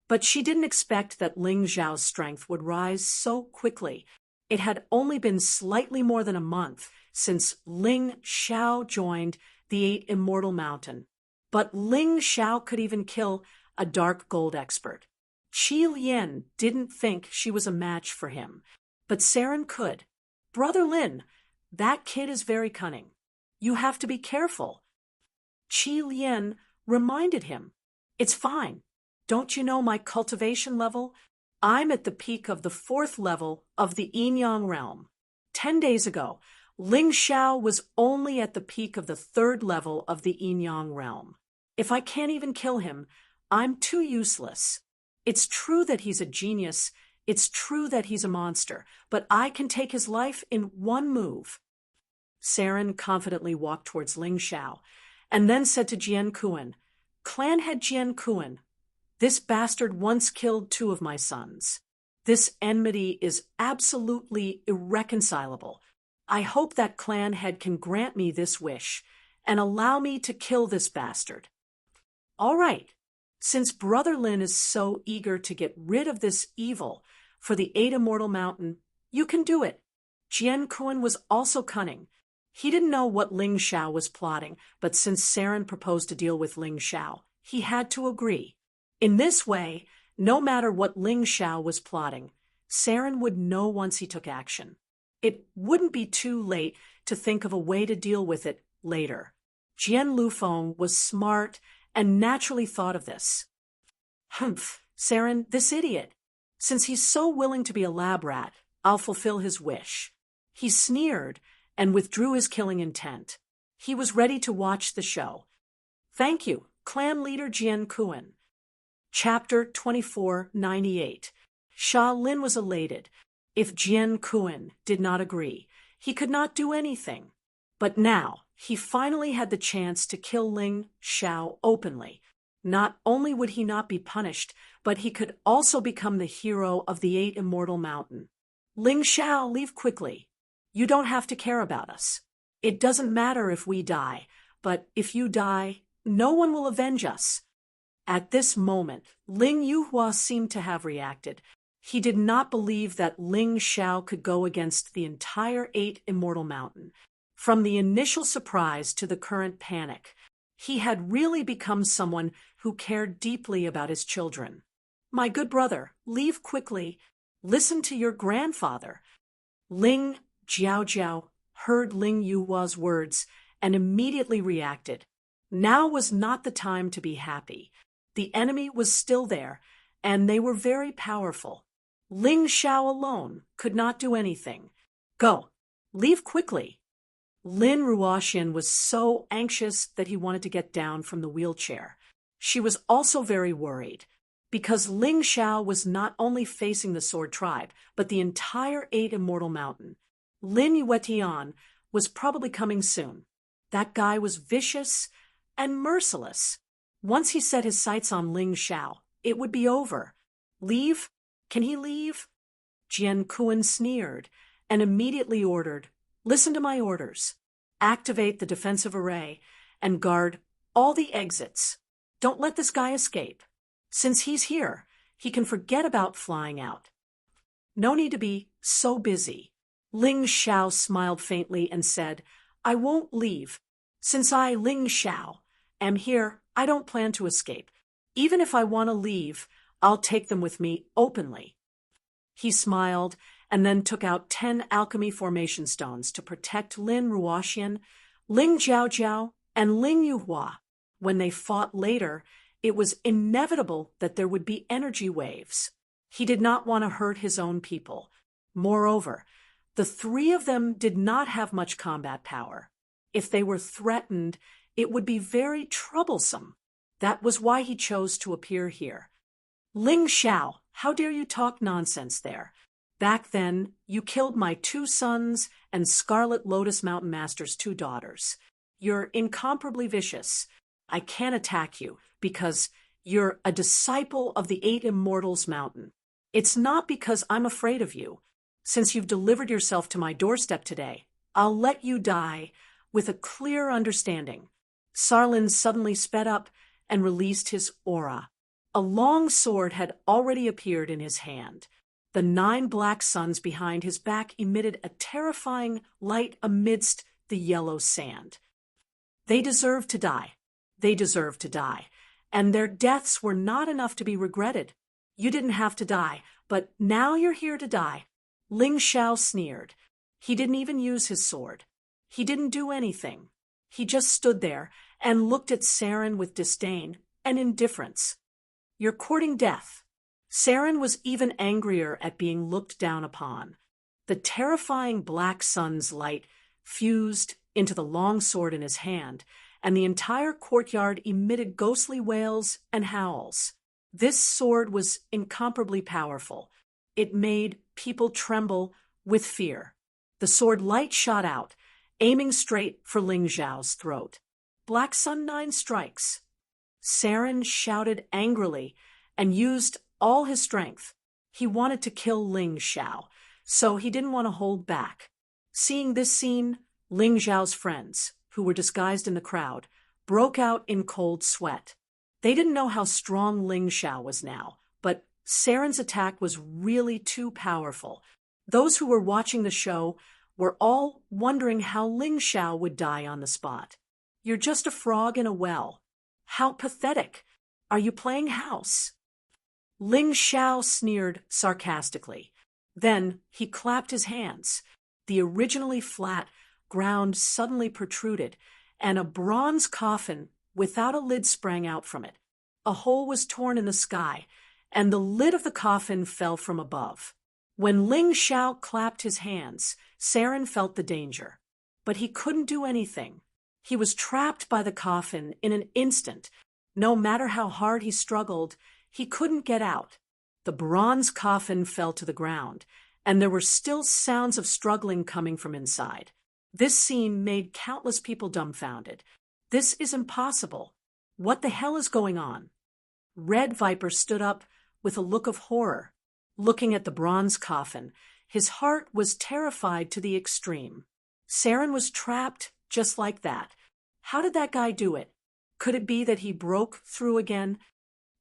but she didn't expect that Ling Xiao's strength would rise so quickly. It had only been slightly more than a month since Ling Xiao joined the 8 Immortal Mountain. But Ling Xiao could even kill a dark gold expert. Qi Lian didn't think she was a match for him, but Saren could. Brother Lin, that kid is very cunning. You have to be careful. Qi Lian reminded him. It's fine. Don't you know my cultivation level? I'm at the peak of the 4th level of the Yin-Yang realm. 10 days ago, Ling Xiao was only at the peak of the 3rd level of the Yin-Yang realm. If I can't even kill him, I'm too useless. It's true that he's a genius. It's true that he's a monster, but I can take his life in one move. Saren confidently walked towards Ling Xiao and then said to Jian Kuan, Clan head Jian Kuan, this bastard once killed 2 of my sons. This enmity is absolutely irreconcilable. I hope that clan head can grant me this wish and allow me to kill this bastard. All right, since Brother Lin is so eager to get rid of this evil for the 8 Immortal Mountain, you can do it. Jian Kuan was also cunning. He didn't know what Ling Xiao was plotting, but since Saren proposed to deal with Ling Xiao, he had to agree. In this way, no matter what Ling Xiao was plotting, Saren would know once he took action. It wouldn't be too late to think of a way to deal with it later. Jian Lufeng was smart and naturally thought of this. Humph, Saren, this idiot. Since he's so willing to be a lab rat, I'll fulfill his wish. He sneered and withdrew his killing intent. He was ready to watch the show. Thank you, clan leader Jian Kuan. Chapter 2498. Sha Lin was elated. If Jian Kuan did not agree, he could not do anything. But now, he finally had the chance to kill Ling Xiao openly. Not only would he not be punished, but he could also become the hero of the 8 Immortal Mountain. Ling Xiao, leave quickly. You don't have to care about us. It doesn't matter if we die, but if you die, no one will avenge us. At this moment, Ling Yuhua seemed to have reacted. He did not believe that Ling Xiao could go against the entire 8 Immortal Mountain. From the initial surprise to the current panic, he had really become someone who cared deeply about his children. My good brother, leave quickly. Listen to your grandfather. Ling Jiaojiao heard Ling Yuhua's words and immediately reacted. Now was not the time to be happy. The enemy was still there, and they were very powerful. Ling Xiao alone could not do anything. Go, leave quickly. Lin Ruoxian was so anxious that he wanted to get down from the wheelchair. She was also very worried, because Ling Xiao was not only facing the Sword Tribe, but the entire 8 Immortal Mountain. Lin Yuetian was probably coming soon. That guy was vicious and merciless. Once he set his sights on Ling Xiao, it would be over. Leave? Can he leave? Jian Kuan sneered and immediately ordered, listen to my orders. Activate the defensive array and guard all the exits. Don't let this guy escape. Since he's here, he can forget about flying out. No need to be so busy. Ling Xiao smiled faintly and said, I won't leave. Since I, Ling Xiao, am here, I don't plan to escape. Even if I want to leave, I'll take them with me openly. He smiled and then took out 10 alchemy formation stones to protect Lin Ruoxian, Ling Jiaojiao, and Ling Yuhua. When they fought later, it was inevitable that there would be energy waves. He did not want to hurt his own people. Moreover, the 3 of them did not have much combat power. If they were threatened, it would be very troublesome. That was why he chose to appear here. Ling Xiao, how dare you talk nonsense there? Back then, you killed my 2 sons and Scarlet Lotus Mountain Master's 2 daughters. You're incomparably vicious. I can't attack you because you're a disciple of the 8 Immortals Mountain. It's not because I'm afraid of you. Since you've delivered yourself to my doorstep today, I'll let you die with a clear understanding. Sarlin suddenly sped up and released his aura. A long sword had already appeared in his hand. The 9 black suns behind his back emitted a terrifying light amidst the yellow sand. They deserved to die. They deserved to die. And their deaths were not enough to be regretted. You didn't have to die, but now you're here to die. Ling Xiao sneered. He didn't even use his sword. He didn't do anything. He just stood there and looked at Saren with disdain and indifference. You're courting death. Saren was even angrier at being looked down upon. The terrifying black sun's light fused into the long sword in his hand, and the entire courtyard emitted ghostly wails and howls. This sword was incomparably powerful. It made people tremble with fear. The sword light shot out, aiming straight for Ling Xiao's throat. Black Sun 9 strikes. Saren shouted angrily and used all his strength. He wanted to kill Ling Xiao, so he didn't want to hold back. Seeing this scene, Ling Xiao's friends, who were disguised in the crowd, broke out in cold sweat. They didn't know how strong Ling Xiao was now, but Saren's attack was really too powerful. Those who were watching the show were all wondering how Ling Xiao would die on the spot. "You're just a frog in a well. How pathetic. Are you playing house?" Ling Xiao sneered sarcastically. Then he clapped his hands. The originally flat ground suddenly protruded, and a bronze coffin without a lid sprang out from it. A hole was torn in the sky, and the lid of the coffin fell from above. When Ling Xiao clapped his hands, Saren felt the danger. But he couldn't do anything. He was trapped by the coffin in an instant. No matter how hard he struggled, he couldn't get out. The bronze coffin fell to the ground, and there were still sounds of struggling coming from inside. This scene made countless people dumbfounded. This is impossible. What the hell is going on? Red Viper stood up with a look of horror. Looking at the bronze coffin, his heart was terrified to the extreme. Saren was trapped just like that. How did that guy do it? Could it be that he broke through again?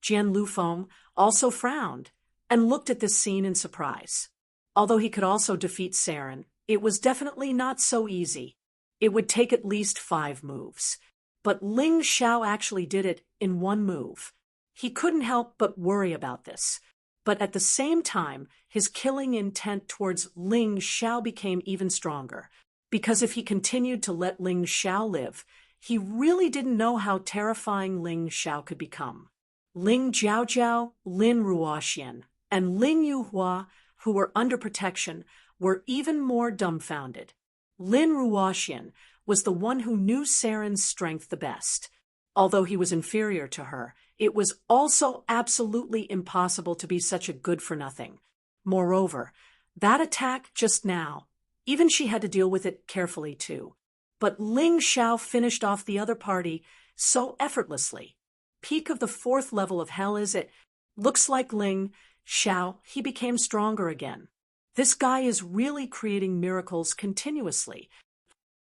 Jian Lufeng also frowned and looked at this scene in surprise. Although he could also defeat Saren, it was definitely not so easy. It would take at least 5 moves. But Ling Xiao actually did it in 1 move. He couldn't help but worry about this. But at the same time, his killing intent towards Ling Xiao became even stronger. Because if he continued to let Ling Xiao live, he really didn't know how terrifying Ling Xiao could become. Ling Jiaojiao, Lin Ruoxian, and Ling Yuhua, who were under protection, were even more dumbfounded. Lin Ruoxian was the one who knew Saren's strength the best. Although he was inferior to her, it was also absolutely impossible to be such a good-for-nothing. Moreover, that attack just now, even she had to deal with it carefully too. But Ling Xiao finished off the other party so effortlessly. Peak of the 4th level of hell is it? Looks like Ling Xiao, he became stronger again. This guy is really creating miracles continuously.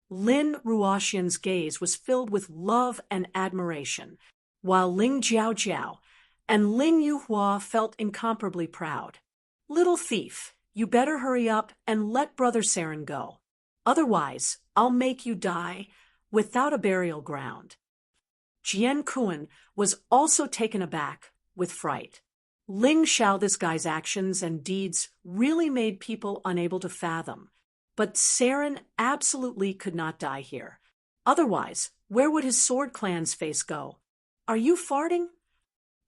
Lin Ruoxian's gaze was filled with love and admiration, while Ling Jiaojiao and Ling Yuhua felt incomparably proud. "Little thief, you better hurry up and let Brother Saren go. Otherwise, I'll make you die without a burial ground." Jian Kuan was also taken aback with fright. Ling Xiao, this guy's actions and deeds really made people unable to fathom. But Saren absolutely could not die here. Otherwise, where would his Sword Clan's face go? "Are you farting?"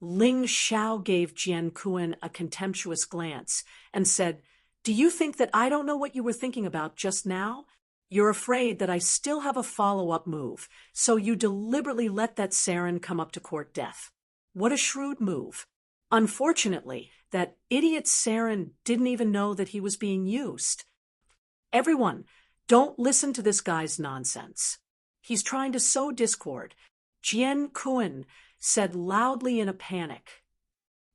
Ling Xiao gave Jian Kuan a contemptuous glance and said, "Do you think that I don't know what you were thinking about just now? You're afraid that I still have a follow-up move, so you deliberately let that Saren come up to court death. What a shrewd move. Unfortunately, that idiot Saren didn't even know that he was being used. Everyone, don't listen to this guy's nonsense. He's trying to sow discord," Jian Kuan said loudly in a panic.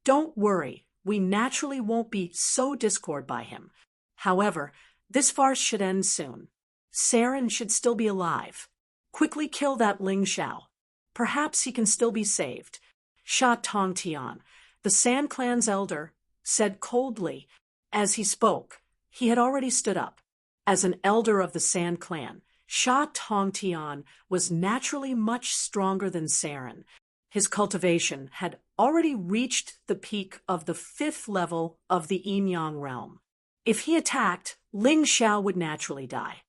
"Don't worry, we naturally won't be so discord by him. However, this farce should end soon. Saren should still be alive. Quickly kill that Ling Xiao. Perhaps he can still be saved." Sha Tongtian, the Sand Clan's elder, said coldly as he spoke. He had already stood up. As an elder of the Sand Clan, Sha Tongtian was naturally much stronger than Saren. His cultivation had already reached the peak of the 5th level of the Yin-Yang realm. If he attacked, Ling Xiao would naturally die.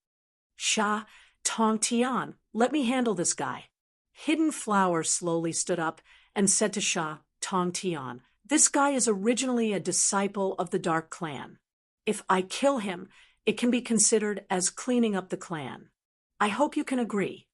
"Sha Tongtian, let me handle this guy." Hidden Flower slowly stood up and said to Sha Tongtian, "This guy is originally a disciple of the Dark Clan. If I kill him, it can be considered as cleaning up the clan. I hope you can agree."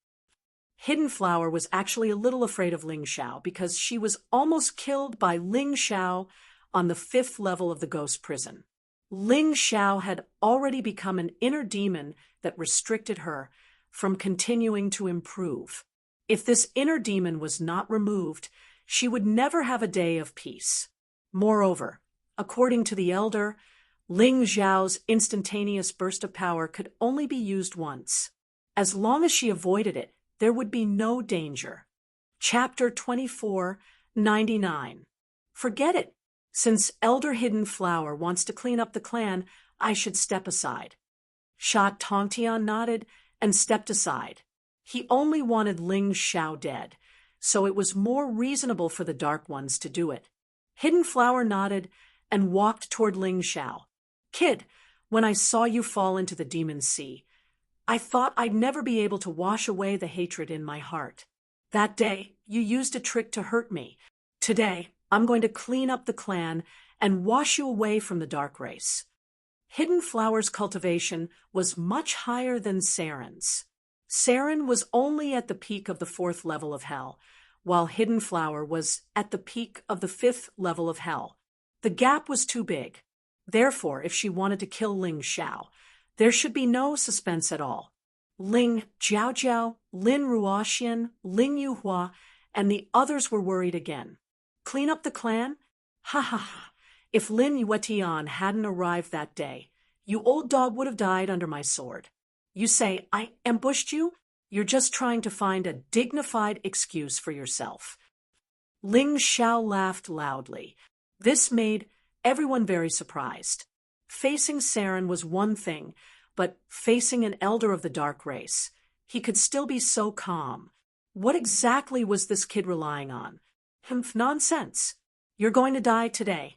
Hidden Flower was actually a little afraid of Ling Xiao because she was almost killed by Ling Xiao on the 5th level of the ghost prison. Ling Xiao had already become an inner demon that restricted her from continuing to improve. If this inner demon was not removed, she would never have a day of peace. Moreover, according to the elder, Ling Xiao's instantaneous burst of power could only be used once. As long as she avoided it, there would be no danger. Chapter 24:99. Forget it. Since Elder Hidden Flower wants to clean up the clan, I should step aside. Sha Tongtian nodded and stepped aside. He only wanted Ling Xiao dead, so it was more reasonable for the Dark Ones to do it. Hidden Flower nodded and walked toward Ling Xiao. Kid, when I saw you fall into the demon sea, I thought I'd never be able to wash away the hatred in my heart. That day, you used a trick to hurt me. Today, I'm going to clean up the clan and wash you away from the dark race. Hidden Flower's cultivation was much higher than Saren's. Saren was only at the peak of the 4th level of hell, while Hidden Flower was at the peak of the 5th level of hell. The gap was too big. Therefore, if she wanted to kill Ling Xiao, there should be no suspense at all. Ling Jiaojiao, Lin Ruoxian, Ling Yuhua, and the others were worried again. Clean up the clan? Ha ha ha. If Lin Yuetian hadn't arrived that day, you old dog would have died under my sword. You say, I ambushed you? You're just trying to find a dignified excuse for yourself. Ling Xiao laughed loudly. This made everyone very surprised. Facing Saren was one thing, but facing an elder of the dark race, he could still be so calm. What exactly was this kid relying on? Nonsense. You're going to die today.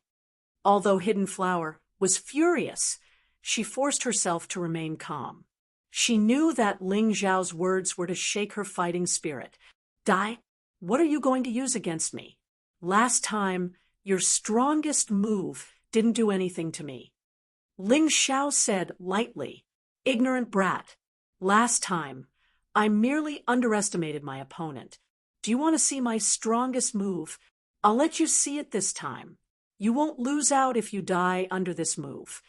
Although Hidden Flower was furious, she forced herself to remain calm. She knew that Ling Xiao's words were to shake her fighting spirit. Die? What are you going to use against me? Last time, your strongest move didn't do anything to me. Ling Xiao said lightly, Ignorant brat. Last time, I merely underestimated my opponent. Do you want to see my strongest move? I'll let you see it this time. You won't lose out if you die under this move.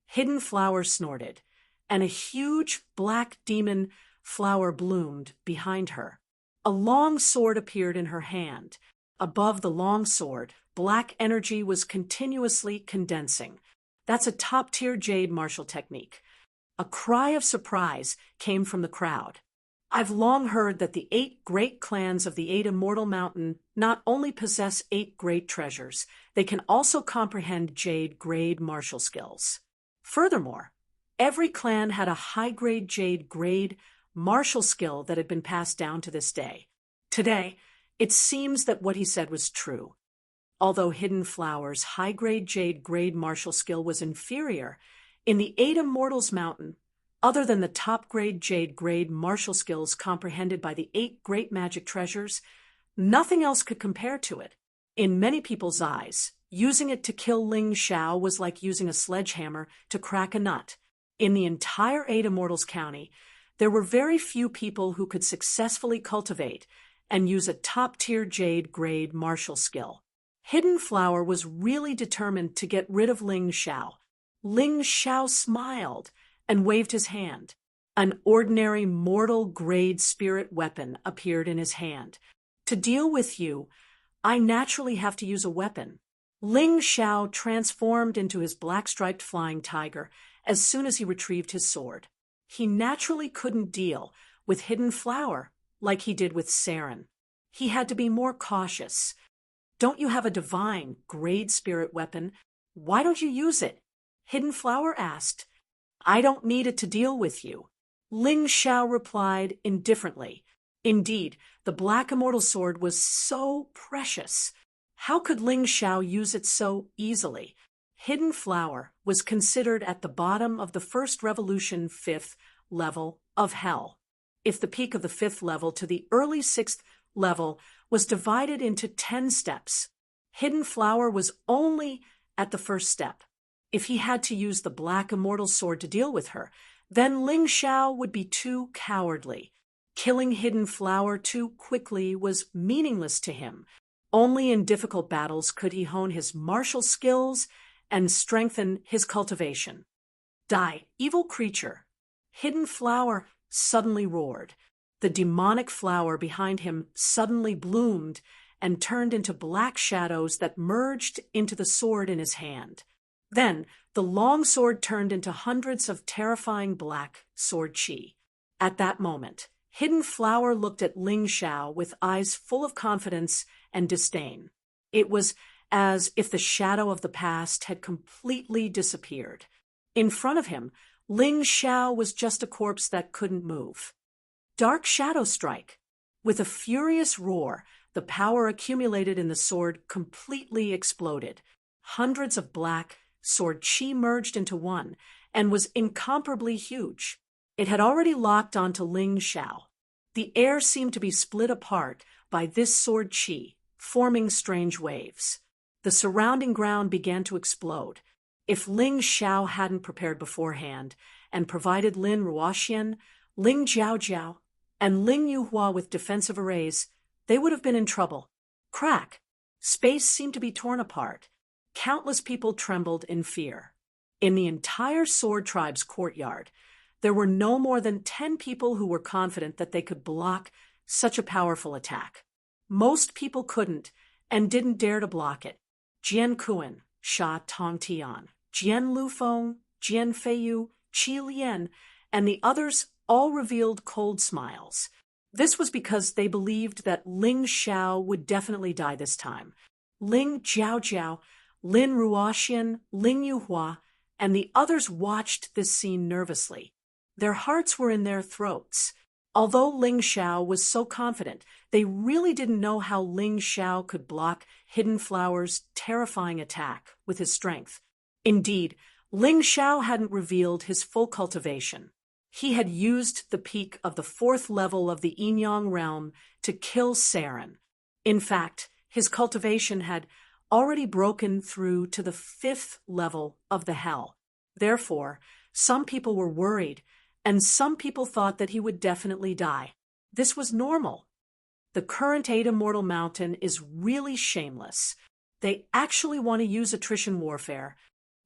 Hidden Flower snorted, and a huge black demon flower bloomed behind her. A long sword appeared in her hand. Above the long sword, black energy was continuously condensing. That's a top-tier jade martial technique. A cry of surprise came from the crowd. I've long heard that the 8 great clans of the 8 Immortal Mountain not only possess 8 great treasures, they can also comprehend jade grade martial skills. Furthermore, every clan had a high-grade jade grade martial skill that had been passed down to this day. Today, it seems that what he said was true. Although Hidden Flower's high-grade jade grade martial skill was inferior, in the 8 Immortals Mountain, other than the top-grade jade grade martial skills comprehended by the 8 great magic treasures, nothing else could compare to it. In many people's eyes, using it to kill Ling Xiao was like using a sledgehammer to crack a nut. In the entire 8 Immortals County, there were very few people who could successfully cultivate and use a top-tier jade grade martial skill. Hidden Flower was really determined to get rid of Ling Xiao. Ling Xiao smiled and waved his hand. An ordinary mortal grade spirit weapon appeared in his hand. To deal with you, I naturally have to use a weapon. Ling Xiao transformed into his black-striped flying tiger as soon as he retrieved his sword. He naturally couldn't deal with Hidden Flower like he did with Saren. He had to be more cautious. Don't you have a divine grade spirit weapon? Why don't you use it? Hidden Flower asked. I don't need it to deal with you. Ling Xiao replied indifferently. Indeed, the Black Immortal Sword was so precious. How could Ling Xiao use it so easily? Hidden Flower was considered at the bottom of the first revolution 5th level of hell. If the peak of the 5th level to the early 6th level was divided into 10 steps, Hidden Flower was only at the first step. If he had to use the Black Immortal Sword to deal with her, then Ling Xiao would be too cowardly. Killing Hidden Flower too quickly was meaningless to him. Only in difficult battles could he hone his martial skills and strengthen his cultivation. Die, evil creature! Hidden Flower suddenly roared. The demonic flower behind him suddenly bloomed and turned into black shadows that merged into the sword in his hand. Then, the long sword turned into hundreds of terrifying black sword chi. At that moment, Hidden Flower looked at Ling Xiao with eyes full of confidence and disdain. It was as if the shadow of the past had completely disappeared. In front of him, Ling Xiao was just a corpse that couldn't move. Dark Shadow Strike. With a furious roar, the power accumulated in the sword completely exploded. Hundreds of black sword chi merged into one and was incomparably huge. It had already locked onto Ling Xiao. The air seemed to be split apart by this sword chi, forming strange waves. The surrounding ground began to explode. If Ling Xiao hadn't prepared beforehand and provided Lin Ruoxian, Ling Jiaojiao, and Ling Yuhua with defensive arrays, they would have been in trouble. Crack! Space seemed to be torn apart. Countless people trembled in fear. In the entire Sword Tribe's courtyard, there were no more than 10 people who were confident that they could block such a powerful attack. Most people couldn't and didn't dare to block it. Jian Kuan, Sha Tongtian, Jian Lufeng, Jian Feiyu, Qi Lian, and the others all revealed cold smiles. This was because they believed that Ling Xiao would definitely die this time. Ling Jiaojiao, Lin Ruoxian, Ling Yuhua, and the others watched this scene nervously. Their hearts were in their throats. Although Ling Xiao was so confident, they really didn't know how Ling Xiao could block Hidden Flower's terrifying attack with his strength. Indeed, Ling Xiao hadn't revealed his full cultivation. He had used the peak of the 4th level of the Yin-Yang realm to kill Saren. In fact, his cultivation had already broken through to the 5th level of the Hell. Therefore, some people were worried, and some people thought that he would definitely die. This was normal. The current 8 Immortal Mountain is really shameless. They actually want to use attrition warfare.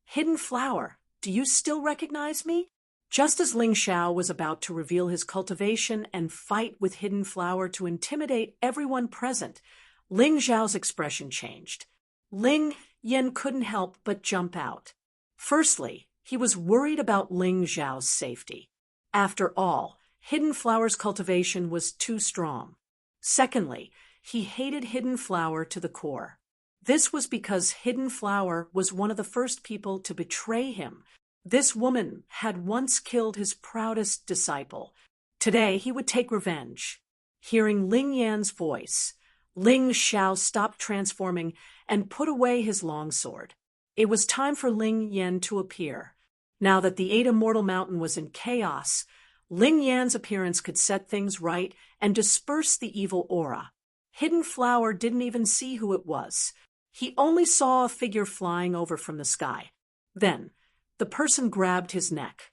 Hidden Flower, do you still recognize me? Just as Ling Xiao was about to reveal his cultivation and fight with Hidden Flower to intimidate everyone present, Ling Xiao's expression changed. Ling Yan couldn't help but jump out. Firstly, he was worried about Ling Xiao's safety. After all, Hidden Flower's cultivation was too strong. Secondly, he hated Hidden Flower to the core. This was because Hidden Flower was one of the first people to betray him. This woman had once killed his proudest disciple. Today he would take revenge. Hearing Ling Yan's voice, Ling Xiao stopped transforming and put away his longsword. It was time for Ling Yan to appear. Now that the 8 Immortal Mountain was in chaos, Ling Yan's appearance could set things right and disperse the evil aura. Hidden Flower didn't even see who it was. He only saw a figure flying over from the sky. Then, the person grabbed his neck.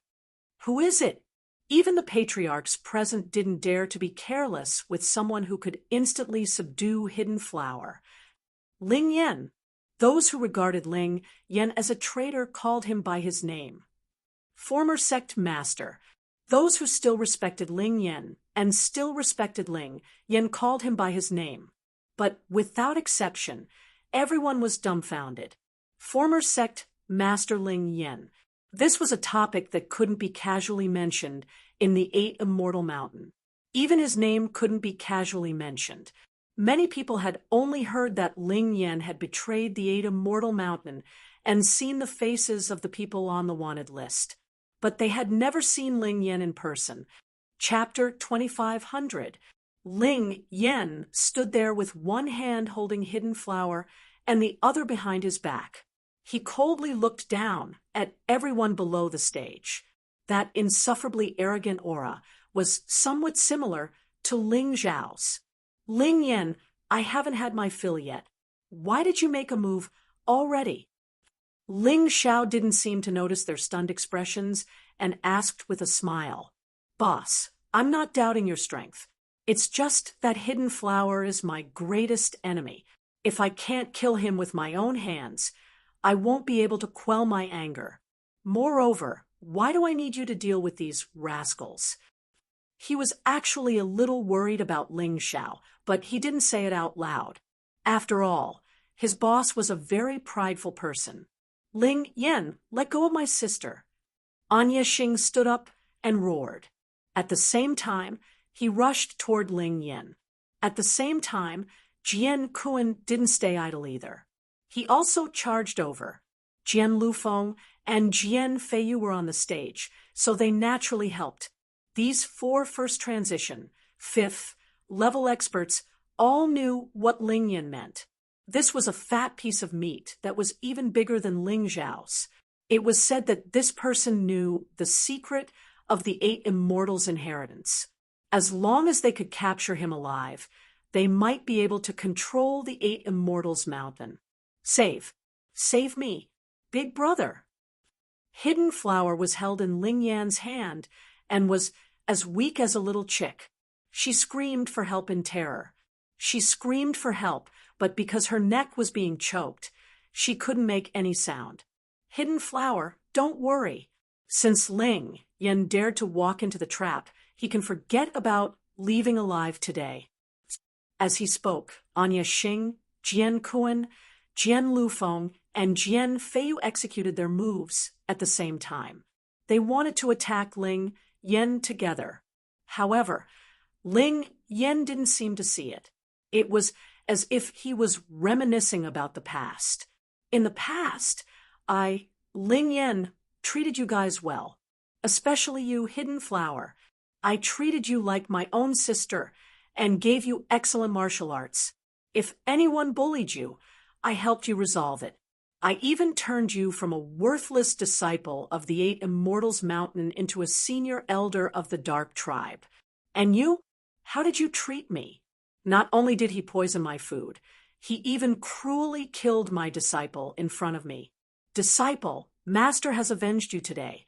Who is it? Even the patriarchs present didn't dare to be careless with someone who could instantly subdue Hidden Flower. Ling Yan. Those who regarded Ling Yan as a traitor called him by his name. Former sect master. Those who still respected Ling Yan and still respected Ling Yan called him by his name. But without exception, everyone was dumbfounded. Former sect Master Ling Yan. This was a topic that couldn't be casually mentioned in the 8 Immortal Mountain. Even his name couldn't be casually mentioned. Many people had only heard that Ling Yan had betrayed the 8 Immortal Mountain and seen the faces of the people on the wanted list. But they had never seen Ling Yan in person. Chapter 2500. Ling Yan stood there with one hand holding Hidden Flower and the other behind his back. He coldly looked down at everyone below the stage. That insufferably arrogant aura was somewhat similar to Ling Zhao's. Ling Yan, I haven't had my fill yet. Why did you make a move already? Ling Xiao didn't seem to notice their stunned expressions and asked with a smile. Boss, I'm not doubting your strength. It's just that Hidden Flower is my greatest enemy. If I can't kill him with my own hands, I won't be able to quell my anger. Moreover, why do I need you to deal with these rascals? He was actually a little worried about Ling Xiao, but he didn't say it out loud. After all, his boss was a very prideful person. Ling Yan, let go of my sister. Anya Xing stood up and roared. At the same time, he rushed toward Ling Yan. At the same time, Jian Kuan didn't stay idle either. He also charged over. Jian Lufeng and Jian Feiyu were on the stage, so they naturally helped. These four first transition, fifth level experts all knew what Ling Yan meant. This was a fat piece of meat that was even bigger than Ling Zhao's. It was said that this person knew the secret of the 8 Immortals' inheritance. As long as they could capture him alive, they might be able to control the 8 Immortals' mountain. Save me, big brother. Hidden Flower was held in Ling Yan's hand and was as weak as a little chick. She screamed for help in terror. She screamed for help, but because her neck was being choked, she couldn't make any sound. Hidden Flower, don't worry. Since Ling Yan dared to walk into the trap, he can forget about leaving alive today. As he spoke, Anya Xing, Jian Kuan, Jian Lufeng, and Jian Feiyu executed their moves at the same time. They wanted to attack Ling Yan together. However, Ling Yan didn't seem to see it. It was as if he was reminiscing about the past. In the past, Ling Yan, treated you guys well. Especially you, Hidden Flower. I treated you like my own sister and gave you excellent martial arts. If anyone bullied you, I helped you resolve it. I even turned you from a worthless disciple of the 8 Immortals' Mountain into a senior elder of the Dark Tribe. And you? How did you treat me? Not only did he poison my food, he even cruelly killed my disciple in front of me. Disciple, Master has avenged you today.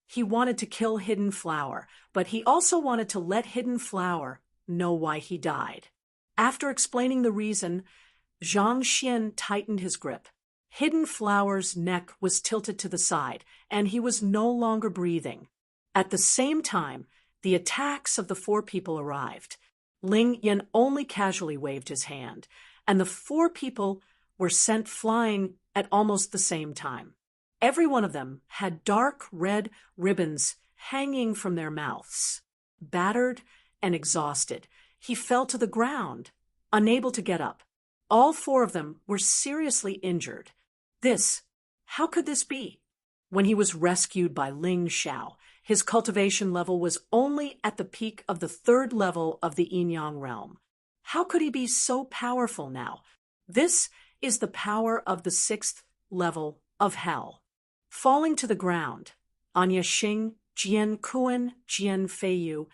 He wanted to kill Hidden Flower, but he also wanted to let Hidden Flower know why he died. After explaining the reason, Zhang Xian tightened his grip. Hidden Flower's neck was tilted to the side, and he was no longer breathing. At the same time, the attacks of the 4 people arrived. Ling Yan only casually waved his hand, and the 4 people were sent flying at almost the same time. Every one of them had dark red ribbons hanging from their mouths. Battered and exhausted, he fell to the ground, unable to get up. All 4 of them were seriously injured. How could this be? When he was rescued by Ling Xiao, his cultivation level was only at the peak of the 3rd level of the Yin-Yang realm. How could he be so powerful now? This is the power of the 6th level of hell. Falling to the ground, Anya Xing, Jian Kuan, Jian Feiyu,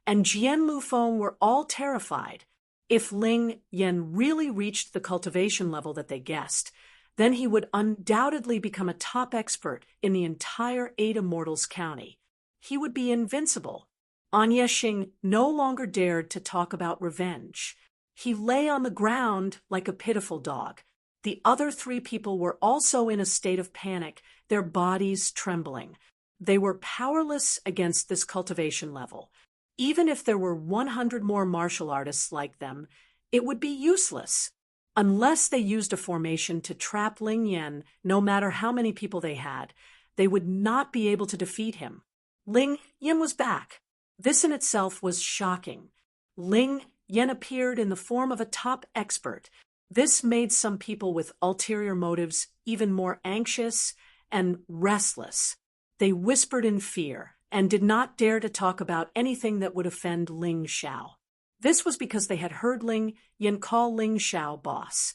and Jian Lufeng were all terrified. If Ling Yan really reached the cultivation level that they guessed, then he would undoubtedly become a top expert in the entire 8 Immortals County. He would be invincible. Anya Xing no longer dared to talk about revenge. He lay on the ground like a pitiful dog. The other 3 people were also in a state of panic, their bodies trembling. They were powerless against this cultivation level. Even if there were 100 more martial artists like them, it would be useless. Unless they used a formation to trap Ling Yan, no matter how many people they had, they would not be able to defeat him. Ling Yan was back. This in itself was shocking. Ling Yan appeared in the form of a top expert. This made some people with ulterior motives even more anxious and restless. They whispered in fear and did not dare to talk about anything that would offend Ling Xiao. This was because they had heard Ling Yan call Ling Xiao boss.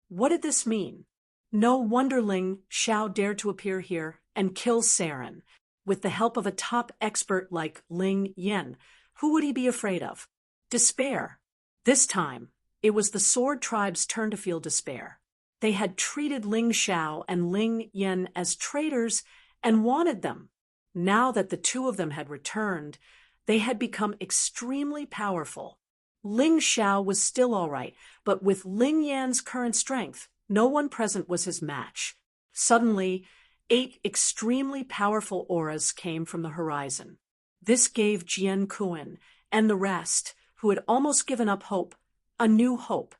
What did this mean? No wonder Ling Xiao dared to appear here and kill Saren. With the help of a top expert like Ling Yan, who would he be afraid of? Despair. This time, it was the Sword Tribe's turn to feel despair. They had treated Ling Xiao and Ling Yan as traitors and wanted them. Now that the 2 of them had returned, they had become extremely powerful. Ling Xiao was still all right, but with Ling Yan's current strength, no one present was his match. Suddenly, 8 extremely powerful auras came from the horizon. This gave Jian Kuan and the rest, who had almost given up hope, a new hope.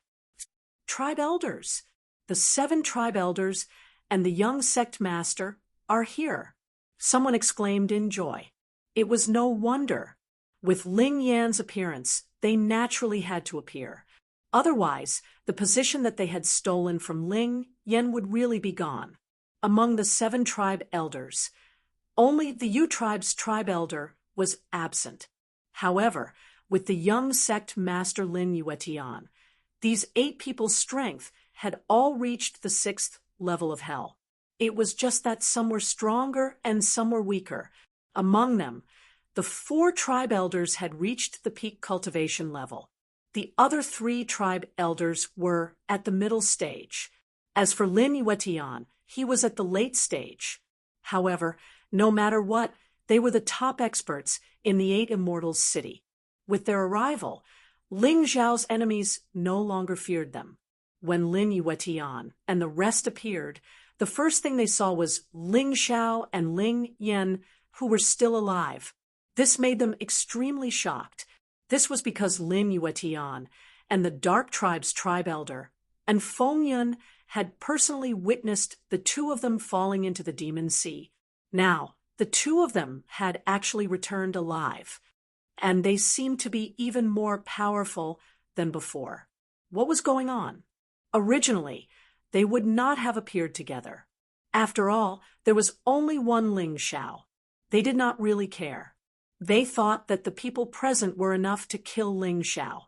Tribe elders, the 7 tribe elders and the young sect master are here. Someone exclaimed in joy. It was no wonder. With Ling Yan's appearance, they naturally had to appear. Otherwise, the position that they had stolen from Ling Yan would really be gone. Among the 7 tribe elders, only the Yu tribe's tribe elder was absent. However, with the young sect master Lin Yuetian, these 8 people's strength had all reached the 6th level of hell. It was just that some were stronger and some were weaker. Among them, the 4 tribe elders had reached the peak cultivation level. The other 3 tribe elders were at the middle stage. As for Lin Yuetian, he was at the late stage. However, no matter what, they were the top experts in the 8 Immortals city. With their arrival, Ling Zhao's enemies no longer feared them. When Lin Yuetian and the rest appeared, the first thing they saw was Ling Zhao and Ling Yan, who were still alive. This made them extremely shocked. This was because Lin Yuetian and the Dark Tribe's tribe elder and Feng Yun had personally witnessed the 2 of them falling into the Demon Sea. Now, the 2 of them had actually returned alive, and they seemed to be even more powerful than before. What was going on? Originally, they would not have appeared together. After all, there was only one Ling Zhao. They did not really care. They thought that the people present were enough to kill Ling Zhao.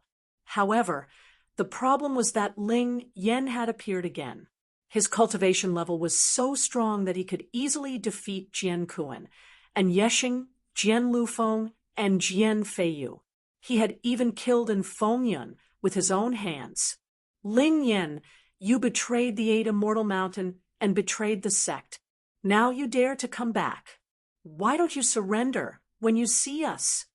However, the problem was that Ling Yan had appeared again. His cultivation level was so strong that he could easily defeat Jian Kuan and Yexing, Jian Lufeng, and Jian Feiyu. He had even killed Feng Yun with his own hands. Ling Yan, you betrayed the 8 Immortal Mountain and betrayed the sect. Now you dare to come back. Why don't you surrender when you see us?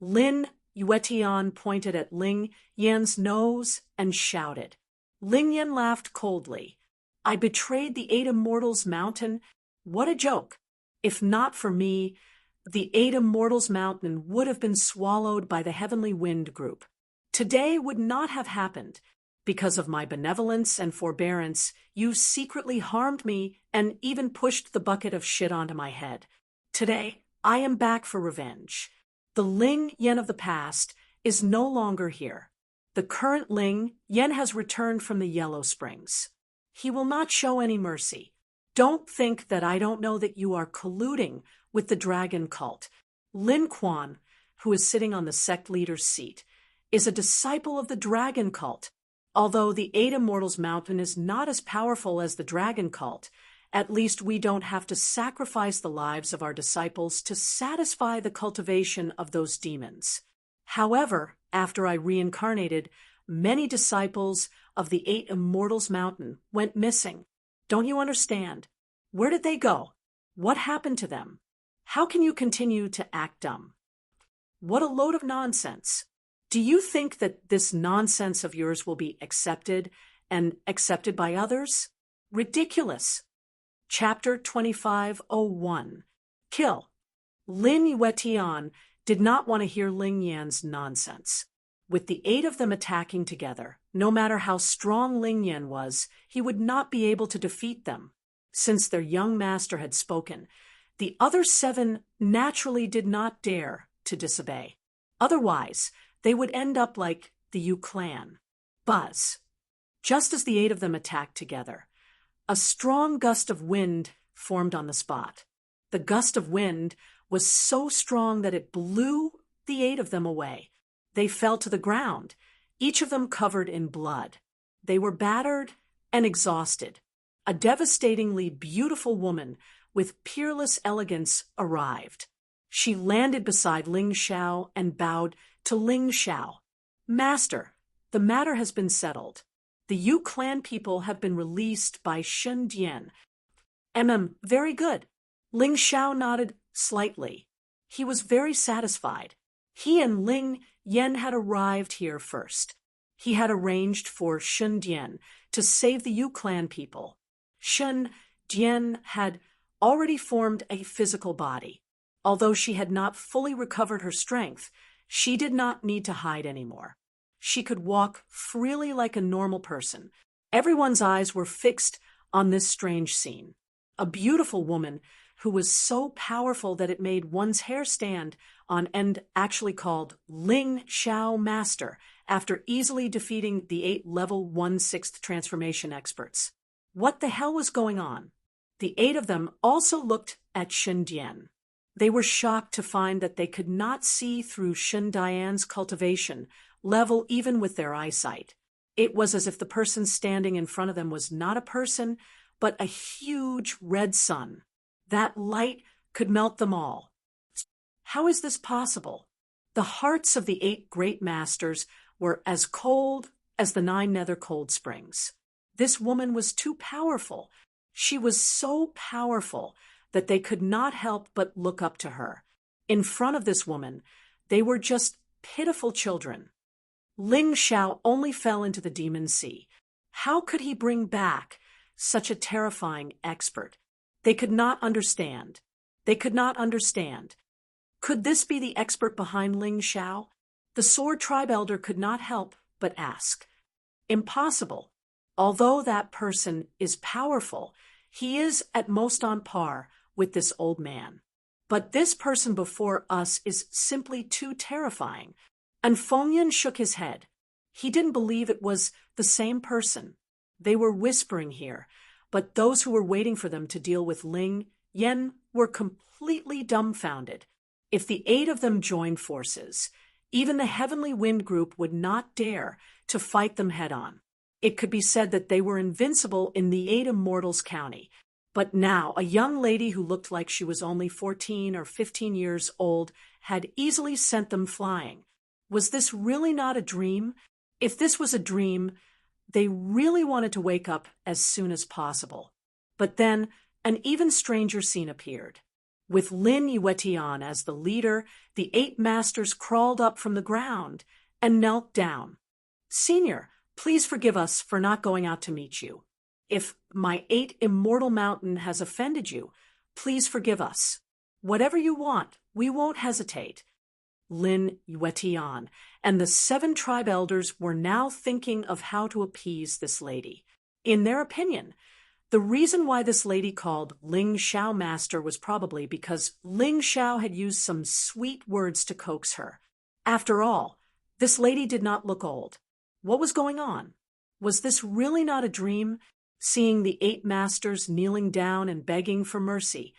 Lin Yuetian pointed at Ling Yan's nose and shouted. Ling Yan laughed coldly. I betrayed the 8 Immortals Mountain? What a joke! If not for me, the 8 Immortals Mountain would have been swallowed by the Heavenly Wind group. Today would not have happened. Because of my benevolence and forbearance, you secretly harmed me and even pushed the bucket of shit onto my head. Today, I am back for revenge. The Ling Yan of the past is no longer here. The current Ling Yan has returned from the Yellow Springs. He will not show any mercy. Don't think that I don't know that you are colluding with the dragon cult. Lin Quan, who is sitting on the sect leader's seat, is a disciple of the dragon cult. Although the 8 Immortals Mountain is not as powerful as the dragon cult, at least we don't have to sacrifice the lives of our disciples to satisfy the cultivation of those demons. However, after I reincarnated, many disciples of the 8 Immortals Mountain went missing. Don't you understand? Where did they go? What happened to them? How can you continue to act dumb? What a load of nonsense. Do you think that this nonsense of yours will be accepted and accepted by others? Ridiculous. Chapter 2501. Kill. Lin Yuetian did not want to hear Ling Yan's nonsense. With the 8 of them attacking together, no matter how strong Ling Yan was, he would not be able to defeat them. Since their young master had spoken, the other 7 naturally did not dare to disobey. Otherwise, they would end up like the Yu clan. Buzz. Just as the 8 of them attacked together, a strong gust of wind formed on the spot. The gust of wind was so strong that it blew the 8 of them away. They fell to the ground, each of them covered in blood. They were battered and exhausted. A devastatingly beautiful woman with peerless elegance arrived. She landed beside Ling Zhao and bowed to Ling Zhao. Master, the matter has been settled. The Yu clan people have been released by Shun Dian. Very good. Ling Zhao nodded slightly. He was very satisfied. He and Ling Yan had arrived here first. He had arranged for Shun Dian to save the Yu clan people. Shun Dian had already formed a physical body. Although she had not fully recovered her strength, She did not need to hide anymore. She could walk freely like a normal person. Everyone's eyes were fixed on this strange scene. A beautiful woman who was so powerful that it made one's hair stand on end, actually called Ling Xiao Master, after easily defeating the 8 level 1/6 transformation experts. What the hell was going on? The 8 of them also looked at Shen Dian. They were shocked to find that they could not see through Shen Dian's cultivation level even with their eyesight. It was as if the person standing in front of them was not a person, but a huge red sun. That light could melt them all. How is this possible? The hearts of the 8 great masters were as cold as the 9 nether cold springs. This woman was too powerful. She was so powerful that they could not help but look up to her. In front of this woman, they were just pitiful children. Ling Xiao only fell into the demon sea. How could he bring back such a terrifying expert? They could not understand. They could not understand. Could this be the expert behind Ling Xiao? The Sword Tribe Elder could not help but ask. Impossible. Although that person is powerful, he is at most on par with this old man. But this person before us is simply too terrifying. And Feng Yan shook his head. He didn't believe it was the same person. They were whispering here, but those who were waiting for them to deal with Ling Yan were completely dumbfounded. If the 8 of them joined forces, even the Heavenly Wind Group would not dare to fight them head-on. It could be said that they were invincible in the 8 Immortals County. But now a young lady who looked like she was only 14 or 15 years old had easily sent them flying. Was this really not a dream? If this was a dream, they really wanted to wake up as soon as possible. But then an even stranger scene appeared. With Lin Yuetian as the leader, the 8 masters crawled up from the ground and knelt down. "Senior, please forgive us for not going out to meet you. If my 8 immortal mountain has offended you, please forgive us. Whatever you want, we won't hesitate." Lin Yuetian and the 7 tribe elders were now thinking of how to appease this lady. In their opinion, the reason why this lady called Ling Xiao Master was probably because Ling Xiao had used some sweet words to coax her. After all, this lady did not look old. What was going on? Was this really not a dream? Seeing the 8 masters kneeling down and begging for mercy,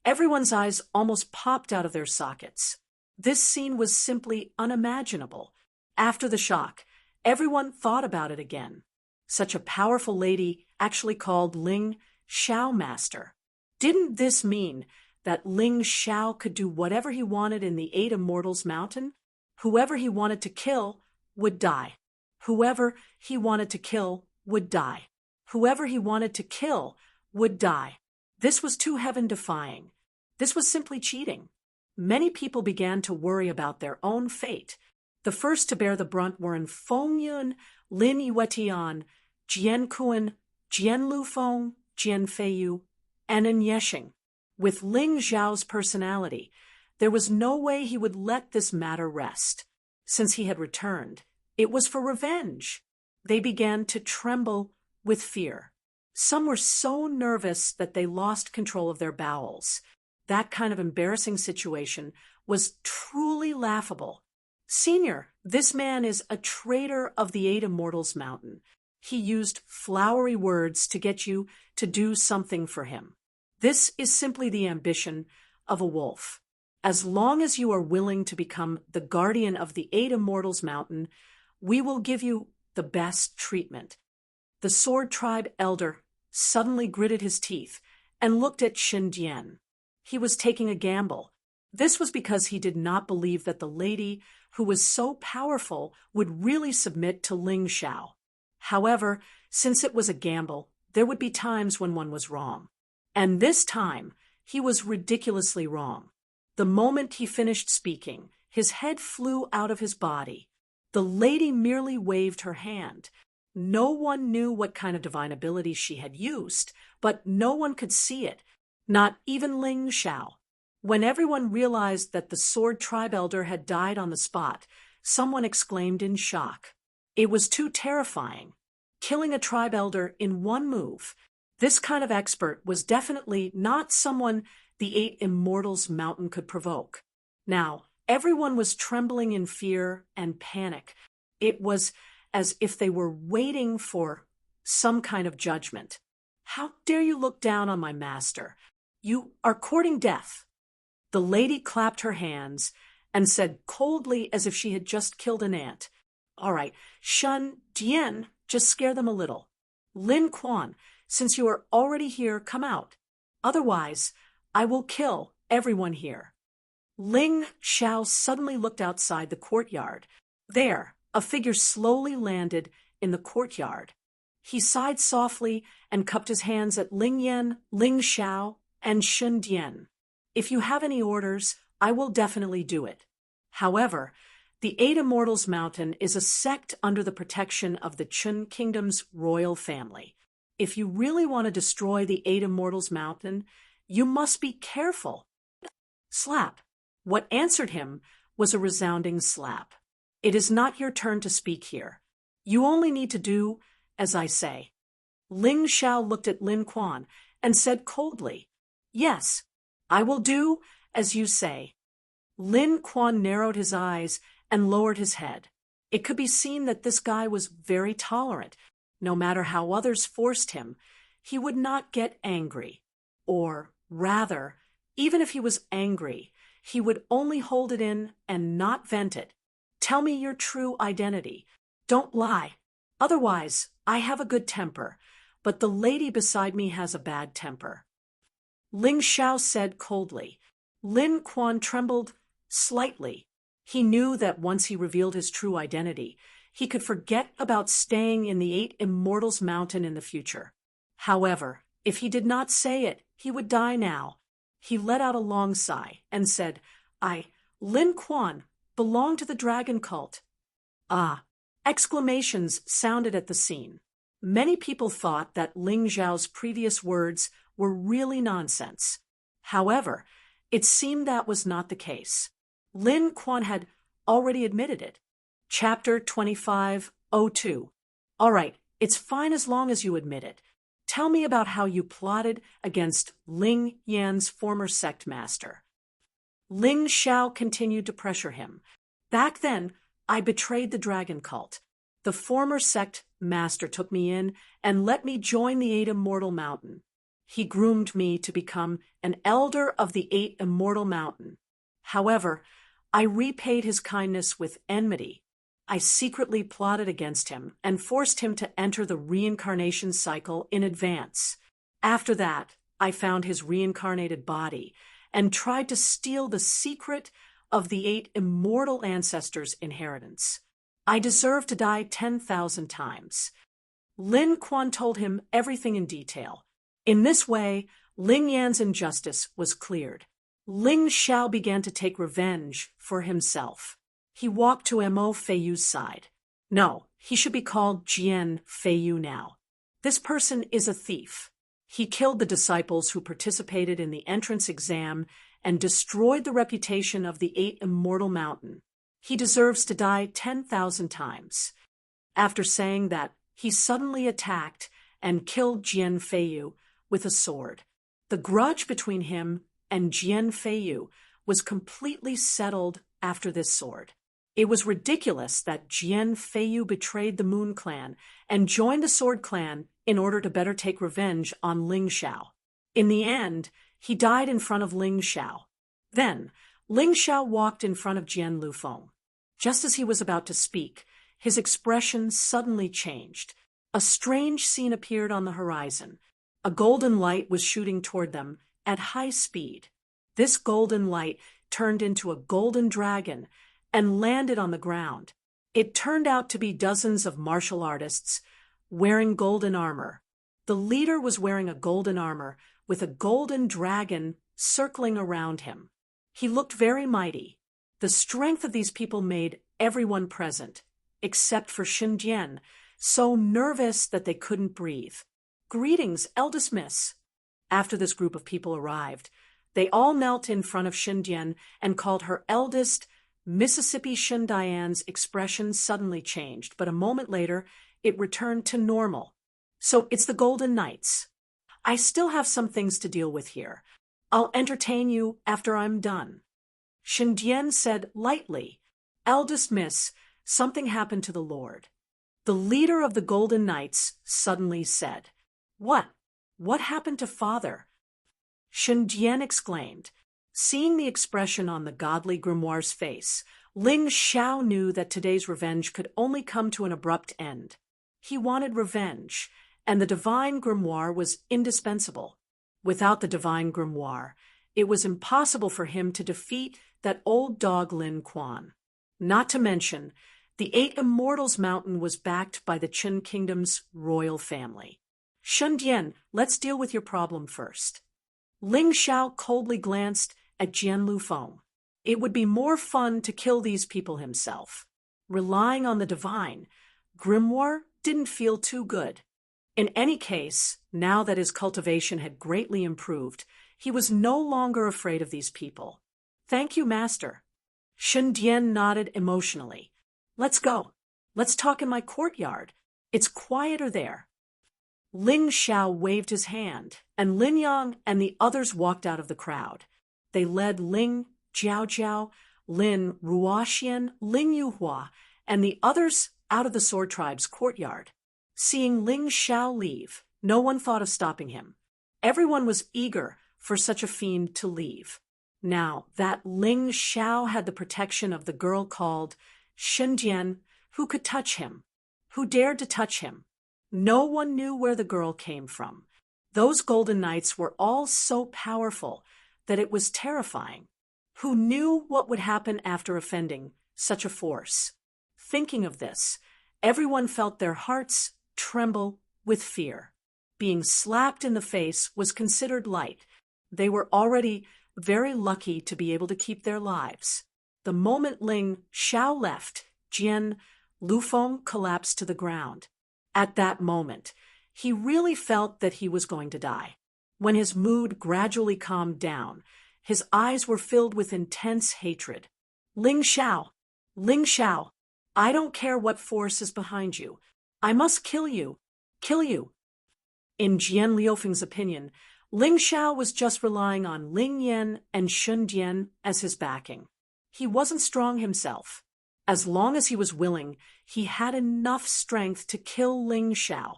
everyone's eyes almost popped out of their sockets. This scene was simply unimaginable. After the shock, everyone thought about it again. Such a powerful lady actually called Ling Xiao Master. Didn't this mean that Ling Xiao could do whatever he wanted in the 8 Immortals Mountain? Whoever he wanted to kill would die. Whoever he wanted to kill would die. Whoever he wanted to kill would die. This was too heaven-defying. This was simply cheating. Many people began to worry about their own fate. The first to bear the brunt were in Feng Yun, Lin Yuetian, Jian Kuan, Jian Lufeng, Jian Feiyu, and in Yeshing. With Ling Zhao's personality, there was no way he would let this matter rest. Since he had returned, it was for revenge. They began to tremble with fear. Some were so nervous that they lost control of their bowels. That kind of embarrassing situation was truly laughable. "Senior, this man is a traitor of the 8 Immortals Mountain. He used flowery words to get you to do something for him. This is simply the ambition of a wolf. As long as you are willing to become the guardian of the 8 Immortals Mountain, we will give you the best treatment." The Sword Tribe Elder suddenly gritted his teeth and looked at Shen Dian. He was taking a gamble. This was because he did not believe that the lady who was so powerful would really submit to Ling Xiao. However, since it was a gamble, there would be times when one was wrong. And this time, he was ridiculously wrong. The moment he finished speaking, his head flew out of his body. The lady merely waved her hand. No one knew what kind of divine ability she had used, but no one could see it, not even Ling Xiao. When everyone realized that the sword tribe elder had died on the spot, someone exclaimed in shock. It was too terrifying. Killing a tribe elder in one move. This kind of expert was definitely not someone the 8 Immortals Mountain could provoke. Now, everyone was trembling in fear and panic. It was as if they were waiting for some kind of judgment. How dare you look down on my master? You are courting death. The lady clapped her hands and said coldly as if she had just killed an ant. All right, Shun Dian, just scare them a little. Lin Quan, since you are already here, come out. Otherwise, I will kill everyone here. Ling Xiao suddenly looked outside the courtyard. There, a figure slowly landed in the courtyard. He sighed softly and cupped his hands at Ling Yan, Ling Xiao, and Shun Dian. If you have any orders, I will definitely do it. However, the 8 Immortals Mountain is a sect under the protection of the Chun Kingdom's royal family. If you really want to destroy the 8 Immortals Mountain, you must be careful. Slap. What answered him was a resounding slap. It is not your turn to speak here. You only need to do as I say. Ling Xiao looked at Lin Quan and said coldly, Yes, I will do as you say. Lin Quan narrowed his eyes and lowered his head. It could be seen that this guy was very tolerant. No matter how others forced him, he would not get angry. Or, rather, even if he was angry, he would only hold it in and not vent it. Tell me your true identity. Don't lie. Otherwise, I have a good temper, but the lady beside me has a bad temper. Ling Xiao said coldly. Lin Quan trembled slightly. He knew that once he revealed his true identity, he could forget about staying in the 8 Immortals Mountain in the future. However, if he did not say it, he would die now. He let out a long sigh and said, Lin Quan, belong to the dragon cult. Ah! Exclamations sounded at the scene. Many people thought that Ling Xiao's previous words were really nonsense. However, it seemed that was not the case. Lin Quan had already admitted it. Chapter 25:02. All right, it's fine as long as you admit it. Tell me about how you plotted against Ling Yan's former sect master. Ling Xiao continued to pressure him. Back then, I betrayed the dragon cult. The former sect master took me in and let me join the 8 Immortal Mountain. He groomed me to become an elder of the 8 Immortal Mountain. However, I repaid his kindness with enmity. I secretly plotted against him and forced him to enter the reincarnation cycle in advance. After that, I found his reincarnated body and tried to steal the secret of the 8 immortal ancestors' inheritance. I deserve to die 10,000 times. Lin Quan told him everything in detail. In this way, Ling Yan's injustice was cleared. Ling Xiao began to take revenge for himself. He walked to Mo Feiyu's side. No, he should be called Jian Feiyu now. This person is a thief. He killed the disciples who participated in the entrance exam and destroyed the reputation of the 8 Immortal Mountain. He deserves to die 10,000 times. After saying that, he suddenly attacked and killed Jian Feiyu with a sword. The grudge between him and Jian Feiyu was completely settled after this sword. It was ridiculous that Jian Feiyu betrayed the Moon Clan and joined the Sword Clan in order to better take revenge on Ling Xiao. In the end, he died in front of Ling Xiao. Then, Ling Xiao walked in front of Jian Lufeng. Just as he was about to speak, his expression suddenly changed. A strange scene appeared on the horizon. A golden light was shooting toward them at high speed. This golden light turned into a golden dragon and landed on the ground. It turned out to be dozens of martial artists wearing golden armor. The leader was wearing a golden armor with a golden dragon circling around him. He looked very mighty. The strength of these people made everyone present, except for Xinjian, so nervous that they couldn't breathe. Greetings, eldest miss. After this group of people arrived, They all knelt in front of Shindian and called her eldest Mississippi. Shindian's expression suddenly changed, but a moment later, it returned to normal. So it's the Golden Knights. I still have some things to deal with here. I'll entertain you after I'm done. Shindian said lightly, Eldest Miss, something happened to the Lord. The leader of the Golden Knights suddenly said, What? What happened to Father? Shindian exclaimed. Seeing the expression on the godly grimoire's face, Ling Xiao knew that today's revenge could only come to an abrupt end. He wanted revenge, and the divine grimoire was indispensable. Without the divine grimoire, it was impossible for him to defeat that old dog Lin Quan. Not to mention, the 8 Immortals Mountain was backed by the Qin Kingdom's royal family. Shindian, let's deal with your problem first. Ling Xiao coldly glanced at Jian Lufeng. It would be more fun to kill these people himself. Relying on the divine, grimoire didn't feel too good. In any case, now that his cultivation had greatly improved, he was no longer afraid of these people. Thank you, Master. Shindian nodded emotionally. Let's go. Let's talk in my courtyard. It's quieter there. Ling Xiao waved his hand, and Lin Yang and the others walked out of the crowd. They led Ling Jiaojiao, Lin Ruoxian, Ling Yuhua, and the others out of the Sword Tribe's courtyard. Seeing Ling Xiao leave, no one thought of stopping him. Everyone was eager for such a fiend to leave. Now that Ling Xiao had the protection of the girl called Shindian, who could touch him? Who dared to touch him? No one knew where the girl came from. Those Golden Knights were all so powerful that it was terrifying. Who knew what would happen after offending such a force? Thinking of this, everyone felt their hearts tremble with fear. Being slapped in the face was considered light. They were already very lucky to be able to keep their lives. The moment Ling Xiao left, Jian Lufeng collapsed to the ground. At that moment, he really felt that he was going to die. When his mood gradually calmed down, his eyes were filled with intense hatred. Ling Xiao, I don't care what force is behind you. I must kill you. Kill you. In Jian Liufeng's opinion, Ling Xiao was just relying on Ling Yan and Shindian as his backing. He wasn't strong himself. As long as he was willing, he had enough strength to kill Ling Xiao.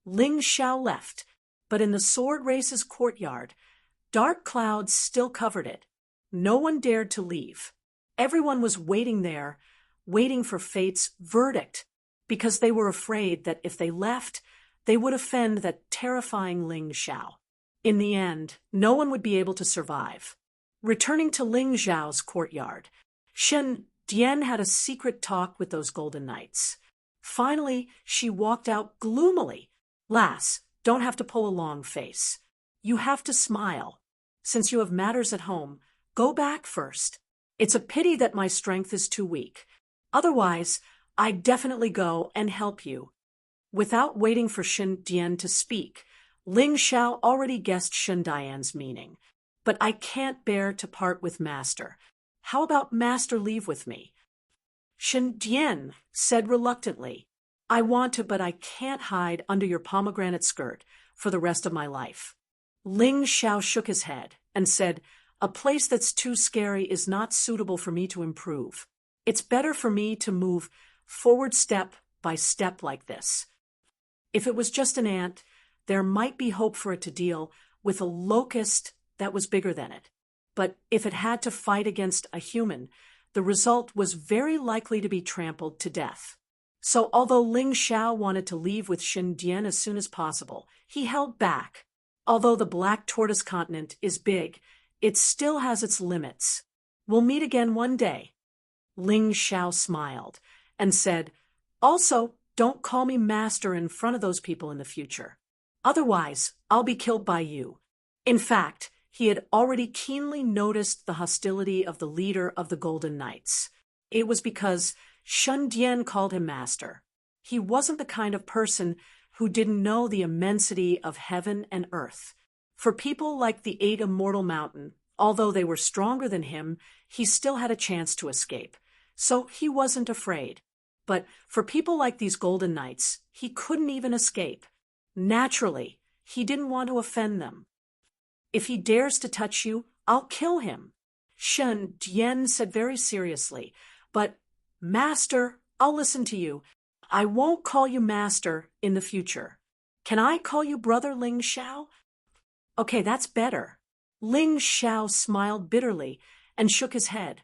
Ling Xiao left, but in the sword race's courtyard, dark clouds still covered it. No one dared to leave. Everyone was waiting there, waiting for fate's verdict, because they were afraid that if they left, they would offend that terrifying Ling Xiao. In the end, no one would be able to survive. Returning to Ling Xiao's courtyard, Dian had a secret talk with those Golden Knights. Finally, she walked out gloomily. Lass, don't have to pull a long face. You have to smile. Since you have matters at home, go back first. It's a pity that my strength is too weak. Otherwise, I'd definitely go and help you. Without waiting for Dian to speak, Ling Xiao already guessed Dian's meaning. But I can't bear to part with Master. How about Master leave with me? Dian said reluctantly, I want to, but I can't hide under your pomegranate skirt for the rest of my life. Ling Xiao shook his head and said, a place that's too scary is not suitable for me to improve. It's better for me to move forward step by step like this. If it was just an ant, there might be hope for it to deal with a locust that was bigger than it. But if it had to fight against a human, the result was very likely to be trampled to death. So although Ling Xiao wanted to leave with Dian as soon as possible, he held back. Although the Black Tortoise continent is big, it still has its limits. We'll meet again one day. Ling Xiao smiled and said, also, don't call me Master in front of those people in the future. Otherwise, I'll be killed by you. In fact, he had already keenly noticed the hostility of the leader of the Golden Knights. It was because Dian called him Master. He wasn't the kind of person who didn't know the immensity of heaven and earth. For people like the 8 Immortal Mountain, Although they were stronger than him, he still had a chance to escape. So he wasn't afraid. But for people like these Golden Knights, he couldn't even escape. Naturally, he didn't want to offend them. If he dares to touch you, I'll kill him, Shen Dian said very seriously. But, Master, I'll listen to you. I won't call you Master in the future. Can I call you Brother Ling Xiao? Okay, that's better. Ling Xiao smiled bitterly and shook his head.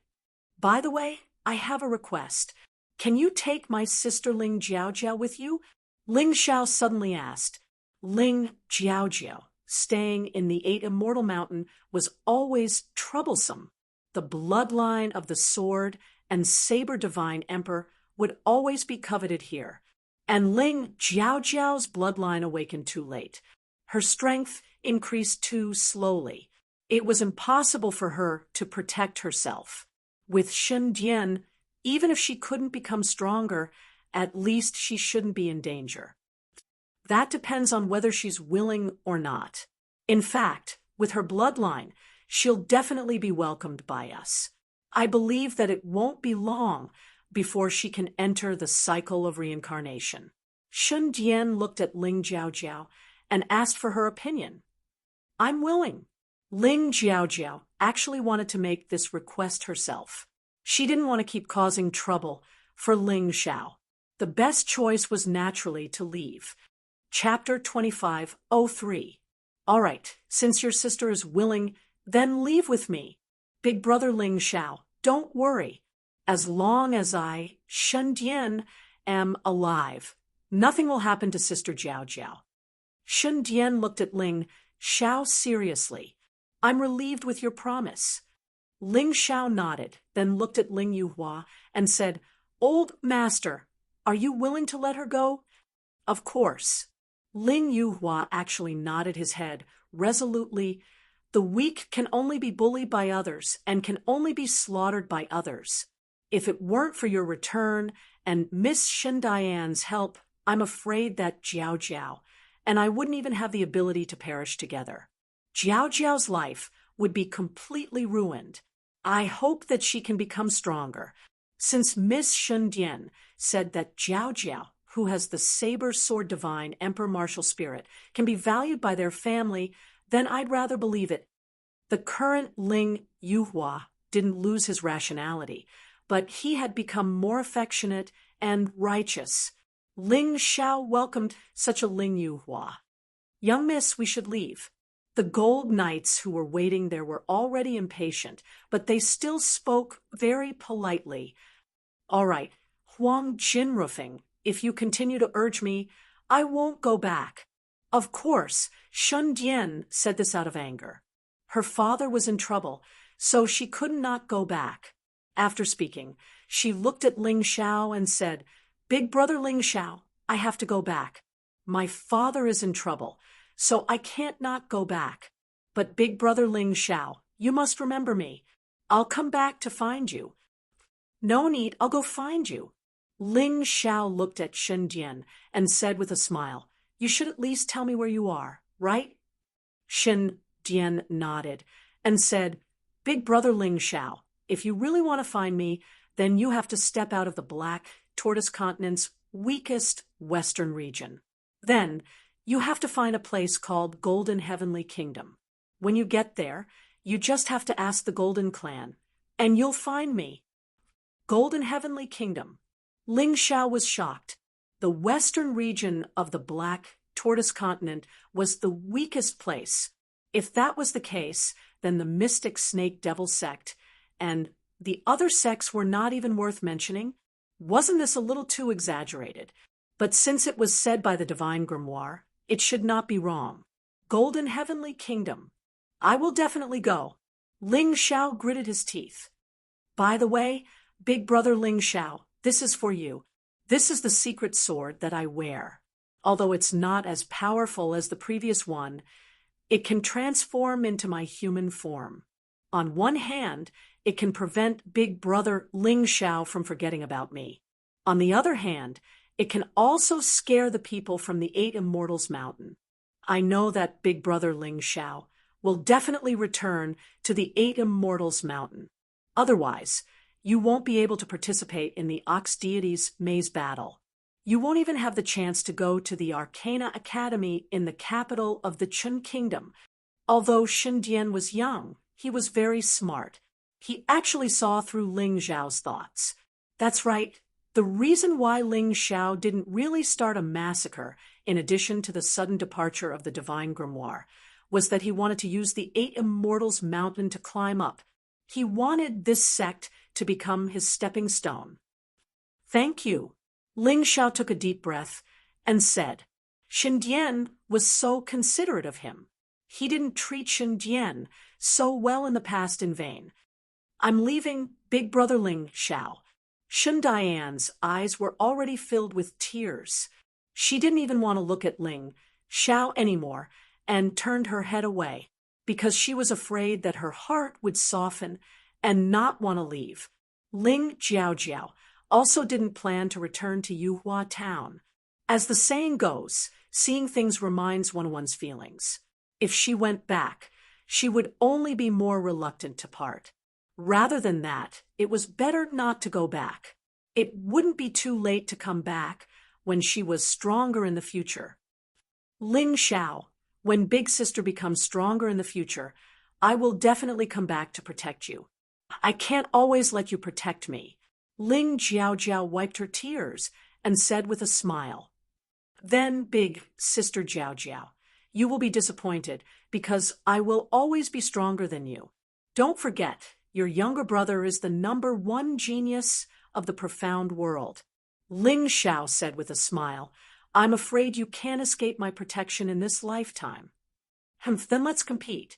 By the way, I have a request. Can you take my sister Ling Jiaojiao with you? Ling Xiao suddenly asked. Ling Jiaojiao, staying in the Eight Immortal Mountain, was always troublesome. The bloodline of the Sword and Saber Divine Emperor would always be coveted here, and Ling Jiaojiao's bloodline awakened too late. Her strength increased too slowly. It was impossible for her to protect herself. With Shen Dian, even if she couldn't become stronger, at least she shouldn't be in danger. That depends on whether she's willing or not. In fact, with her bloodline, she'll definitely be welcomed by us. I believe that it won't be long before she can enter the cycle of reincarnation. Shen Dian looked at Ling Jiaojiao and asked for her opinion. I'm willing. Ling Jiaojiao actually wanted to make this request herself. She didn't want to keep causing trouble for Ling Xiao. The best choice was naturally to leave. Chapter 25:03. All right, since your sister is willing, then leave with me. Big brother Ling Xiao, don't worry. As long as I, Shen Dian, am alive, nothing will happen to Sister Jiaojiao. Shen Dian looked at Ling Xiao seriously. I'm relieved with your promise. Ling Xiao nodded, then looked at Ling Yuhua and said, Old master, are you willing to let her go? Of course. Ling Yuhua actually nodded his head resolutely. The weak can only be bullied by others and can only be slaughtered by others. If it weren't for your return and Miss Shen Dian's help, I'm afraid that Jiaojiao and I wouldn't even have the ability to perish together. Jiaojiao's life would be completely ruined. I hope that she can become stronger. Since Miss Shen Dian said that Jiaojiao, who has the Saber Sword Divine Emperor Martial Spirit, can be valued by their family, then I'd rather believe it. The current Ling Yuhua didn't lose his rationality, but he had become more affectionate and righteous. Ling Xiao welcomed such a Ling Yuhua. Young miss, we should leave. The Gold Knights who were waiting there were already impatient, but they still spoke very politely. All right, Huang Jinrufeng, if you continue to urge me, I won't go back. Of course, Shen Dian said this out of anger. Her father was in trouble, so she could not go back. After speaking, she looked at Ling Xiao and said, Big brother Ling Xiao, I have to go back. My father is in trouble, so I can't not go back. But big brother Ling Xiao, you must remember me. I'll come back to find you. No need, I'll go find you. Ling Xiao looked at Shen Dian and said with a smile, You should at least tell me where you are, right? Shen Dian nodded and said, Big brother Ling Xiao, if you really want to find me, then you have to step out of the Black Tortoise Continent's weakest western region. Then, you have to find a place called Golden Heavenly Kingdom. When you get there, you just have to ask the Golden Clan, and you'll find me. Golden Heavenly Kingdom. Ling Xiao was shocked. The western region of the Black Tortoise Continent was the weakest place. If that was the case, then the Mystic Snake Devil sect and the other sects were not even worth mentioning. Wasn't this a little too exaggerated? But since it was said by the Divine Grimoire, it should not be wrong. Golden Heavenly Kingdom. I will definitely go. Ling Xiao gritted his teeth. By the way, big brother Ling Xiao, this is for you. This is the secret sword that I wear. Although it's not as powerful as the previous one, it can transform into my human form. On one hand, it can prevent big brother Ling Xiao from forgetting about me. On the other hand, it can also scare the people from the Eight Immortals Mountain. I know that big brother Ling Xiao will definitely return to the Eight Immortals Mountain. Otherwise, you won't be able to participate in the Ox Deity's maze battle. You won't even have the chance to go to the Arcana Academy in the capital of the Chun Kingdom. Although Shindian was young, he was very smart. He actually saw through Ling Xiao's thoughts. That's right. The reason why Ling Xiao didn't really start a massacre, in addition to the sudden departure of the Divine Grimoire, was that he wanted to use the Eight Immortals Mountain to climb up. He wanted this sect to become his stepping stone. Thank you. Ling Xiao took a deep breath and said, Shindian was so considerate of him. He didn't treat Shindian so well in the past in vain. I'm leaving Big Brother Ling Xiao. Shun Diane's eyes were already filled with tears. She didn't even want to look at Ling Xiao anymore and turned her head away because she was afraid that her heart would soften and not want to leave. Ling Jiaojiao also didn't plan to return to Yuhua town. As the saying goes, seeing things reminds one's feelings. If she went back, she would only be more reluctant to part. Rather than that, it was better not to go back. It wouldn't be too late to come back when she was stronger in the future. Ling Xiao, when Big Sister becomes stronger in the future, I will definitely come back to protect you. I can't always let you protect me. Ling Jiaojiao wiped her tears and said with a smile. Then, Big Sister Jiaojiao, you will be disappointed because I will always be stronger than you. Don't forget, your younger brother is the _1 genius of the profound world. Ling Xiao said with a smile, I'm afraid you can't escape my protection in this lifetime. Then let's compete.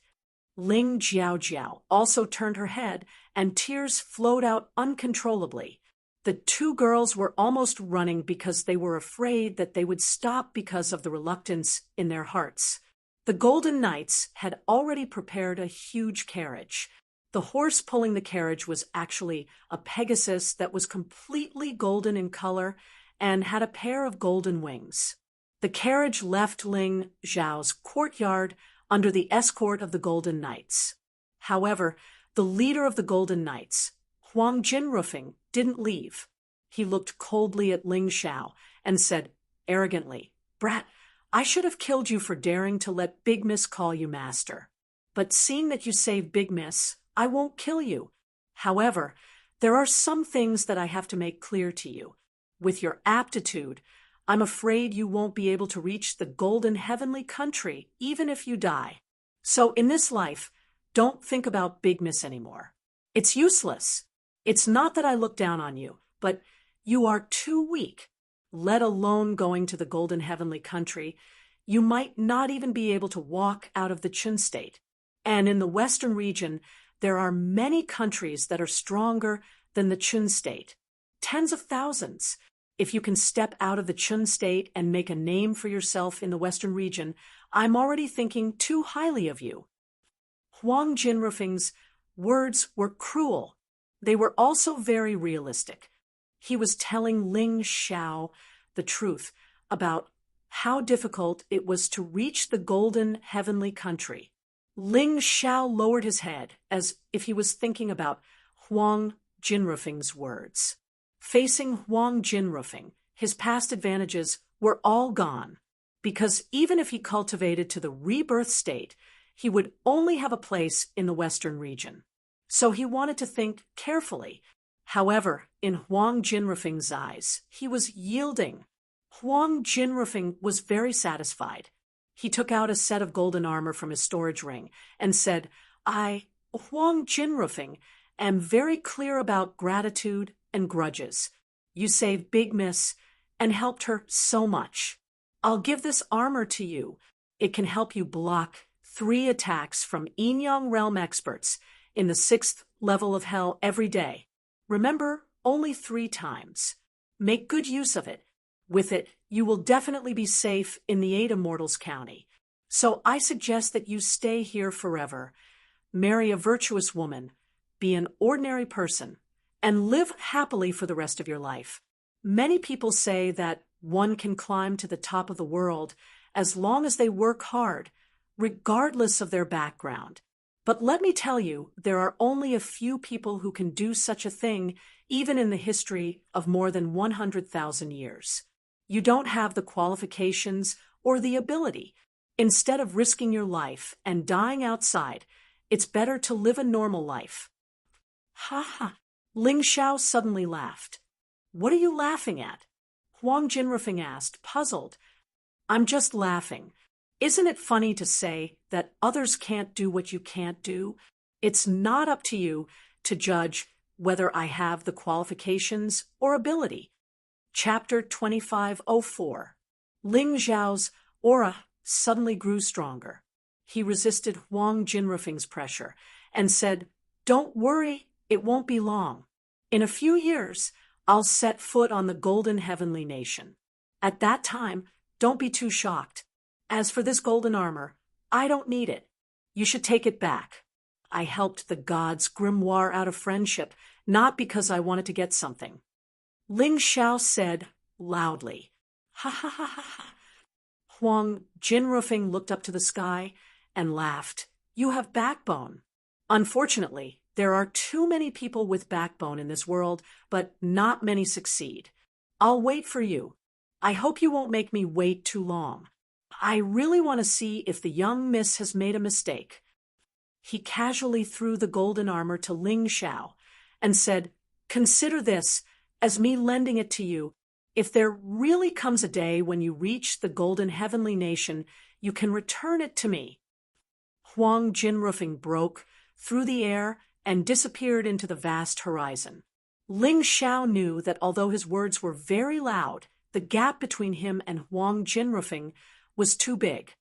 Ling Jiaojiao also turned her head and tears flowed out uncontrollably. The two girls were almost running because they were afraid that they would stop because of the reluctance in their hearts. The Golden Knights had already prepared a huge carriage. The horse pulling the carriage was actually a Pegasus that was completely golden in color and had a pair of golden wings. The carriage left Ling Xiao's courtyard under the escort of the Golden Knights. However, the leader of the Golden Knights, Huang Jinrufeng, didn't leave. He looked coldly at Ling Xiao and said arrogantly, Brat, I should have killed you for daring to let Big Miss call you master. But seeing that you saved Big Miss, I won't kill you. However, there are some things that I have to make clear to you. With your aptitude, I'm afraid you won't be able to reach the golden heavenly country, even if you die. So in this life, don't think about Big Miss anymore. It's useless. It's not that I look down on you, but you are too weak. Let alone going to the golden heavenly country, you might not even be able to walk out of the Chun state. And in the western region, there are many countries that are stronger than the Chun state. Tens of thousands. If you can step out of the Chun state and make a name for yourself in the western region, I'm already thinking too highly of you. Huang Jinrufeng's words were cruel. They were also very realistic. He was telling Ling Xiao the truth about how difficult it was to reach the golden heavenly country. Ling Xiao lowered his head as if he was thinking about Huang Jinrufeng's words. Facing Huang Jinrufeng, his past advantages were all gone, because even if he cultivated to the rebirth state, he would only have a place in the western region. So he wanted to think carefully. However, in Huang Jinrufeng's eyes, he was yielding. Huang Jinrufeng was very satisfied. He took out a set of golden armor from his storage ring and said, I, Huang Jinrufeng, am very clear about gratitude and grudges. You saved Big Miss and helped her so much. I'll give this armor to you. It can help you block 3 attacks from Yin Yang Realm experts in the 6th level of hell every day. Remember, only 3 times. Make good use of it. With it, you will definitely be safe in the 8 Immortals County. So I suggest that you stay here forever. Marry a virtuous woman, be an ordinary person, and live happily for the rest of your life. Many people say that one can climb to the top of the world as long as they work hard, regardless of their background. But let me tell you, there are only a few people who can do such a thing, even in the history of more than 100,000 years. You don't have the qualifications or the ability. Instead of risking your life and dying outside, it's better to live a normal life. Ha ha! Ling Xiao suddenly laughed. What are you laughing at? Huang Jinrufeng asked, puzzled. I'm just laughing. Isn't it funny to say that others can't do what you can't do? It's not up to you to judge whether I have the qualifications or ability. Chapter 2504. Ling Xiao's aura suddenly grew stronger. He resisted Huang Jinrufeng's pressure and said, Don't worry, it won't be long. In a few years, I'll set foot on the golden heavenly nation. At that time, don't be too shocked. As for this golden armor, I don't need it. You should take it back. I helped the gods' grimoire out of friendship, not because I wanted to get something. Ling Xiao said loudly, Ha ha ha ha ha. Huang Jinrufeng looked up to the sky and laughed. You have backbone. Unfortunately, there are too many people with backbone in this world, but not many succeed. I'll wait for you. I hope you won't make me wait too long. I really want to see if the young miss has made a mistake. He casually threw the golden armor to Ling Xiao and said, Consider this as me lending it to you. If there really comes a day when you reach the golden heavenly nation, you can return it to me. Huang Jinrufeng broke through the air and disappeared into the vast horizon. Ling Xiao knew that although his words were very loud, the gap between him and Huang Jinrufeng was too big.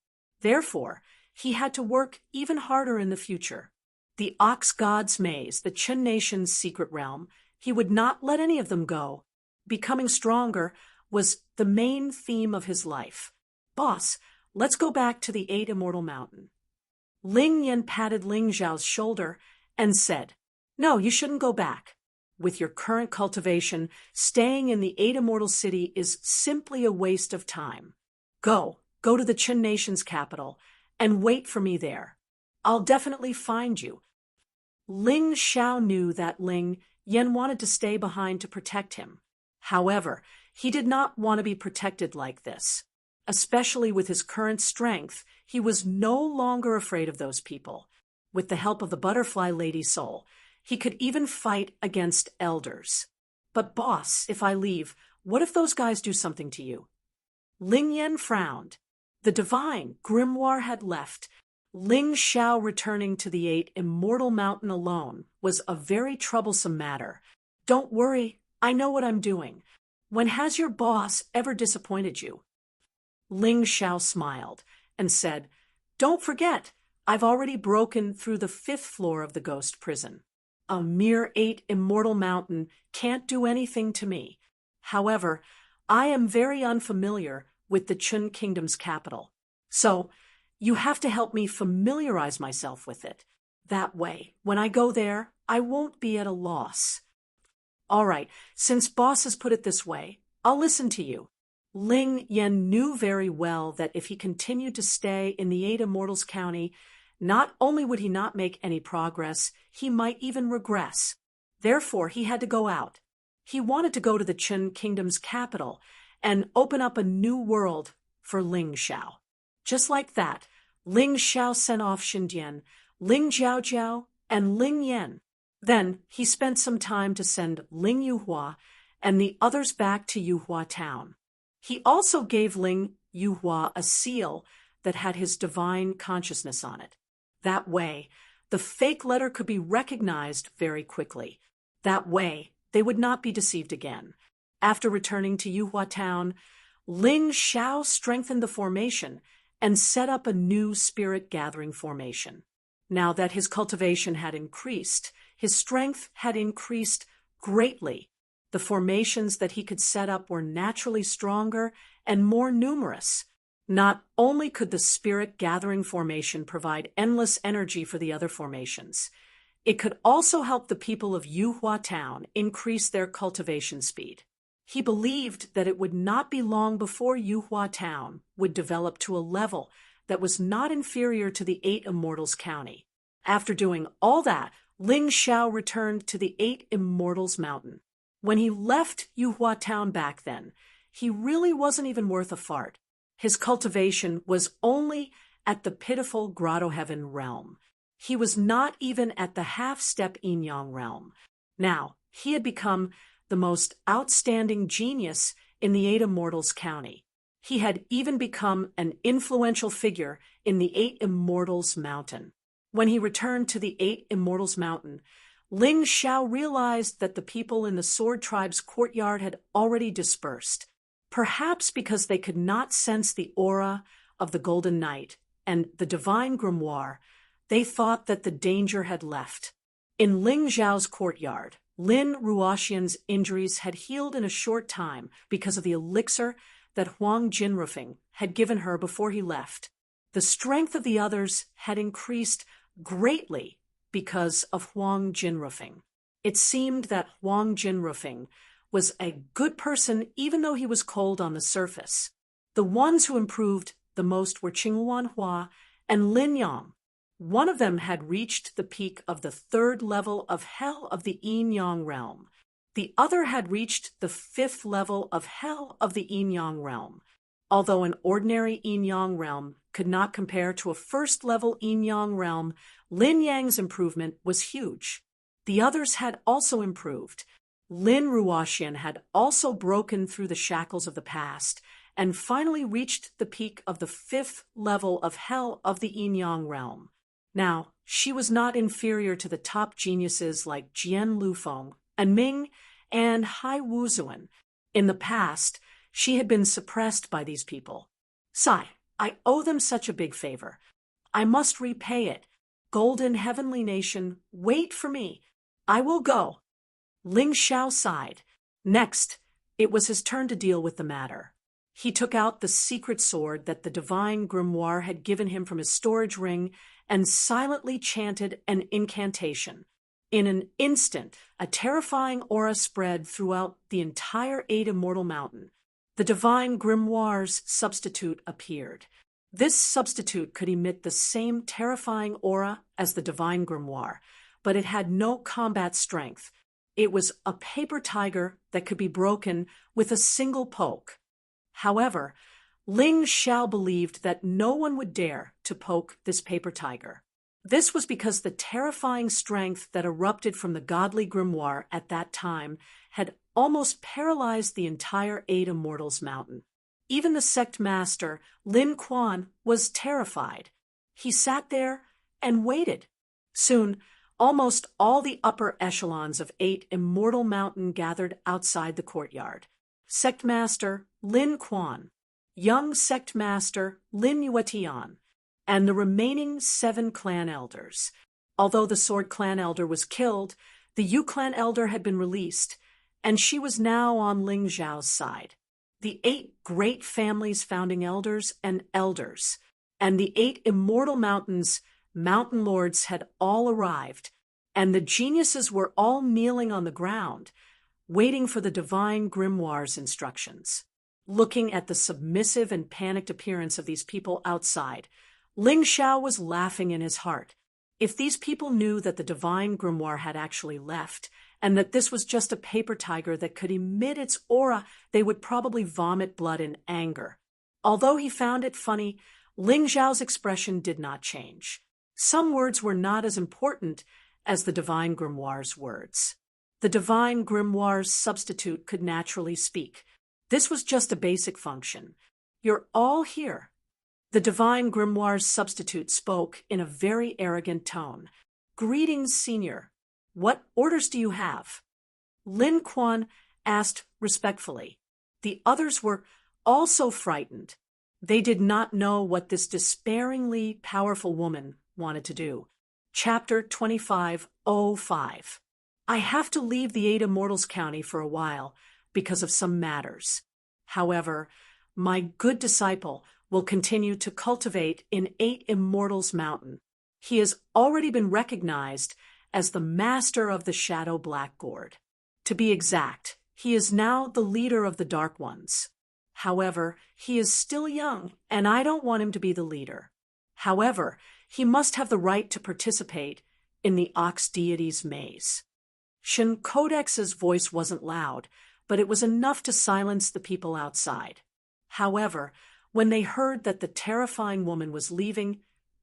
Therefore, he had to work even harder in the future. The Ox God's maze, the Qin nation's secret realm, he would not let any of them go. Becoming stronger was the main theme of his life. Boss, let's go back to the 8 Immortal Mountain. Ling Yan patted Ling Xiao's shoulder and said, No, you shouldn't go back. With your current cultivation, staying in the 8 Immortal City is simply a waste of time. Go to the Qin nation's capital and wait for me there. I'll definitely find you. Ling Xiao knew that Ling Yan wanted to stay behind to protect him. However, he did not want to be protected like this. Especially with his current strength, he was no longer afraid of those people. With the help of the butterfly lady soul, he could even fight against elders. But boss, if I leave, what if those guys do something to you? Ling Yan frowned. The divine grimoire had left. Ling Xiao returning to the 8 Immortal Mountain alone was a very troublesome matter. Don't worry, I know what I'm doing. When has your boss ever disappointed you? Ling Xiao smiled and said, Don't forget, I've already broken through the 5th floor of the ghost prison. A mere 8 Immortal Mountain can't do anything to me. However, I am very unfamiliar with the Qin Kingdom's capital. So, you have to help me familiarize myself with it. That way, when I go there, I won't be at a loss. All right, since boss has put it this way, I'll listen to you. Ling Yan knew very well that if he continued to stay in the 8 Immortals County, not only would he not make any progress, he might even regress. Therefore, he had to go out. He wanted to go to the Qin Kingdom's capital and open up a new world for Ling Xiao. Just like that, Ling Xiao sent off Xindian, Ling Jiaojiao, and Ling Yan. Then he spent some time to send Ling Yuhua and the others back to Yuhua town. He also gave Ling Yuhua a seal that had his divine consciousness on it. That way, the fake letter could be recognized very quickly. That way, they would not be deceived again. After returning to Yuhua town, Ling Xiao strengthened the formation and set up a new spirit gathering formation. Now that his cultivation had increased, his strength had increased greatly. The formations that he could set up were naturally stronger and more numerous. Not only could the spirit gathering formation provide endless energy for the other formations, it could also help the people of Yuhua town increase their cultivation speed. He believed that it would not be long before Yuhua town would develop to a level that was not inferior to the 8 Immortals County. After doing all that, Ling Xiao returned to the 8 Immortals Mountain. When he left Yuhua Town back then, he really wasn't even worth a fart. His cultivation was only at the pitiful Grotto Heaven realm. He was not even at the half-step Yin-Yang realm. Now, he had become the most outstanding genius in the 8 Immortals County. He had even become an influential figure in the 8 Immortals Mountain. When he returned to the 8 Immortals Mountain, Ling Xiao realized that the people in the Sword Tribe's courtyard had already dispersed, perhaps because they could not sense the aura of the Golden Knight and the Divine Grimoire. They thought that the danger had left. In Ling Xiao's courtyard, Lin Ruoxian's injuries had healed in a short time because of the elixir that Huang Jinrufeng had given her before he left. The strength of the others had increased greatly because of Huang Jinrufeng. It seemed that Huang Jinrufeng was a good person even though he was cold on the surface. The ones who improved the most were Qinghuan Hua and Lin Yang. One of them had reached the peak of the 3rd level of Hell of the Yin-Yang realm. The other had reached the 5th level of Hell of the Yin-Yang realm. Although an ordinary Yin-Yang realm could not compare to a 1st-level Yin-Yang realm, Lin Yang's improvement was huge. The others had also improved. Lin Ruoxian had also broken through the shackles of the past and finally reached the peak of the 5th level of Hell of the Yin-Yang realm. Now, she was not inferior to the top geniuses like Jian Lufeng and Ming and Hai Wuzuan. In the past, she had been suppressed by these people. Sai, I owe them such a big favor. I must repay it. Golden Heavenly Nation, wait for me. I will go. Ling Xiao sighed. Next, it was his turn to deal with the matter. He took out the secret sword that the Divine Grimoire had given him from his storage ring and silently chanted an incantation. In an instant, a terrifying aura spread throughout the entire 8 Immortal Mountain. The Divine Grimoire's substitute appeared. This substitute could emit the same terrifying aura as the Divine Grimoire, but it had no combat strength. It was a paper tiger that could be broken with a single poke. However, Ling Xiao believed that no one would dare to poke this paper tiger. This was because the terrifying strength that erupted from the godly grimoire at that time had almost paralyzed the entire 8 Immortals Mountain. Even the sect master, Lin Quan, was terrified. He sat there and waited. Soon, almost all the upper echelons of 8 Immortal Mountain gathered outside the courtyard. Sect master Lin Quan, young sect master Lin Yuetian, and the remaining 7 clan elders. Although the Sword Clan elder was killed, the Yu Clan elder had been released, and she was now on Ling Xiao's side. The 8 great families' founding elders and elders, and the 8 Immortal Mountains' mountain lords had all arrived, and the geniuses were all kneeling on the ground, waiting for the Divine Grimoire's instructions. Looking at the submissive and panicked appearance of these people outside, Ling Xiao was laughing in his heart. If these people knew that the Divine Grimoire had actually left, and that this was just a paper tiger that could emit its aura, they would probably vomit blood in anger. Although he found it funny, Ling Xiao's expression did not change. Some words were not as important as the Divine Grimoire's words. The Divine Grimoire's substitute could naturally speak. This was just a basic function. You're all here. The Divine Grimoire's substitute spoke in a very arrogant tone. Greetings, Senior. What orders do you have? Lin Quan asked respectfully. The others were also frightened. They did not know what this despairingly powerful woman wanted to do. Chapter 25:05. I have to leave the 8 Immortals County for a while because of some matters. However, my good disciple will continue to cultivate in 8 Immortals Mountain. He has already been recognized as the master of the Shadow Black Gourd. To be exact, he is now the leader of the Dark Ones. However, he is still young, and I don't want him to be the leader. However, he must have the right to participate in the ox deity's maze. Shin Kodex's voice wasn't loud, but it was enough to silence the people outside. However, when they heard that the terrifying woman was leaving,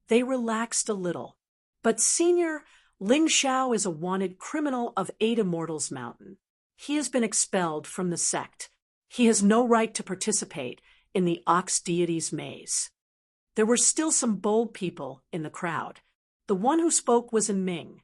they relaxed a little. But Senior, Ling Xiao is a wanted criminal of Ada Mortal's Mountain. He has been expelled from the sect. He has no right to participate in the ox deity's maze. There were still some bold people in the crowd. The one who spoke was En Ming.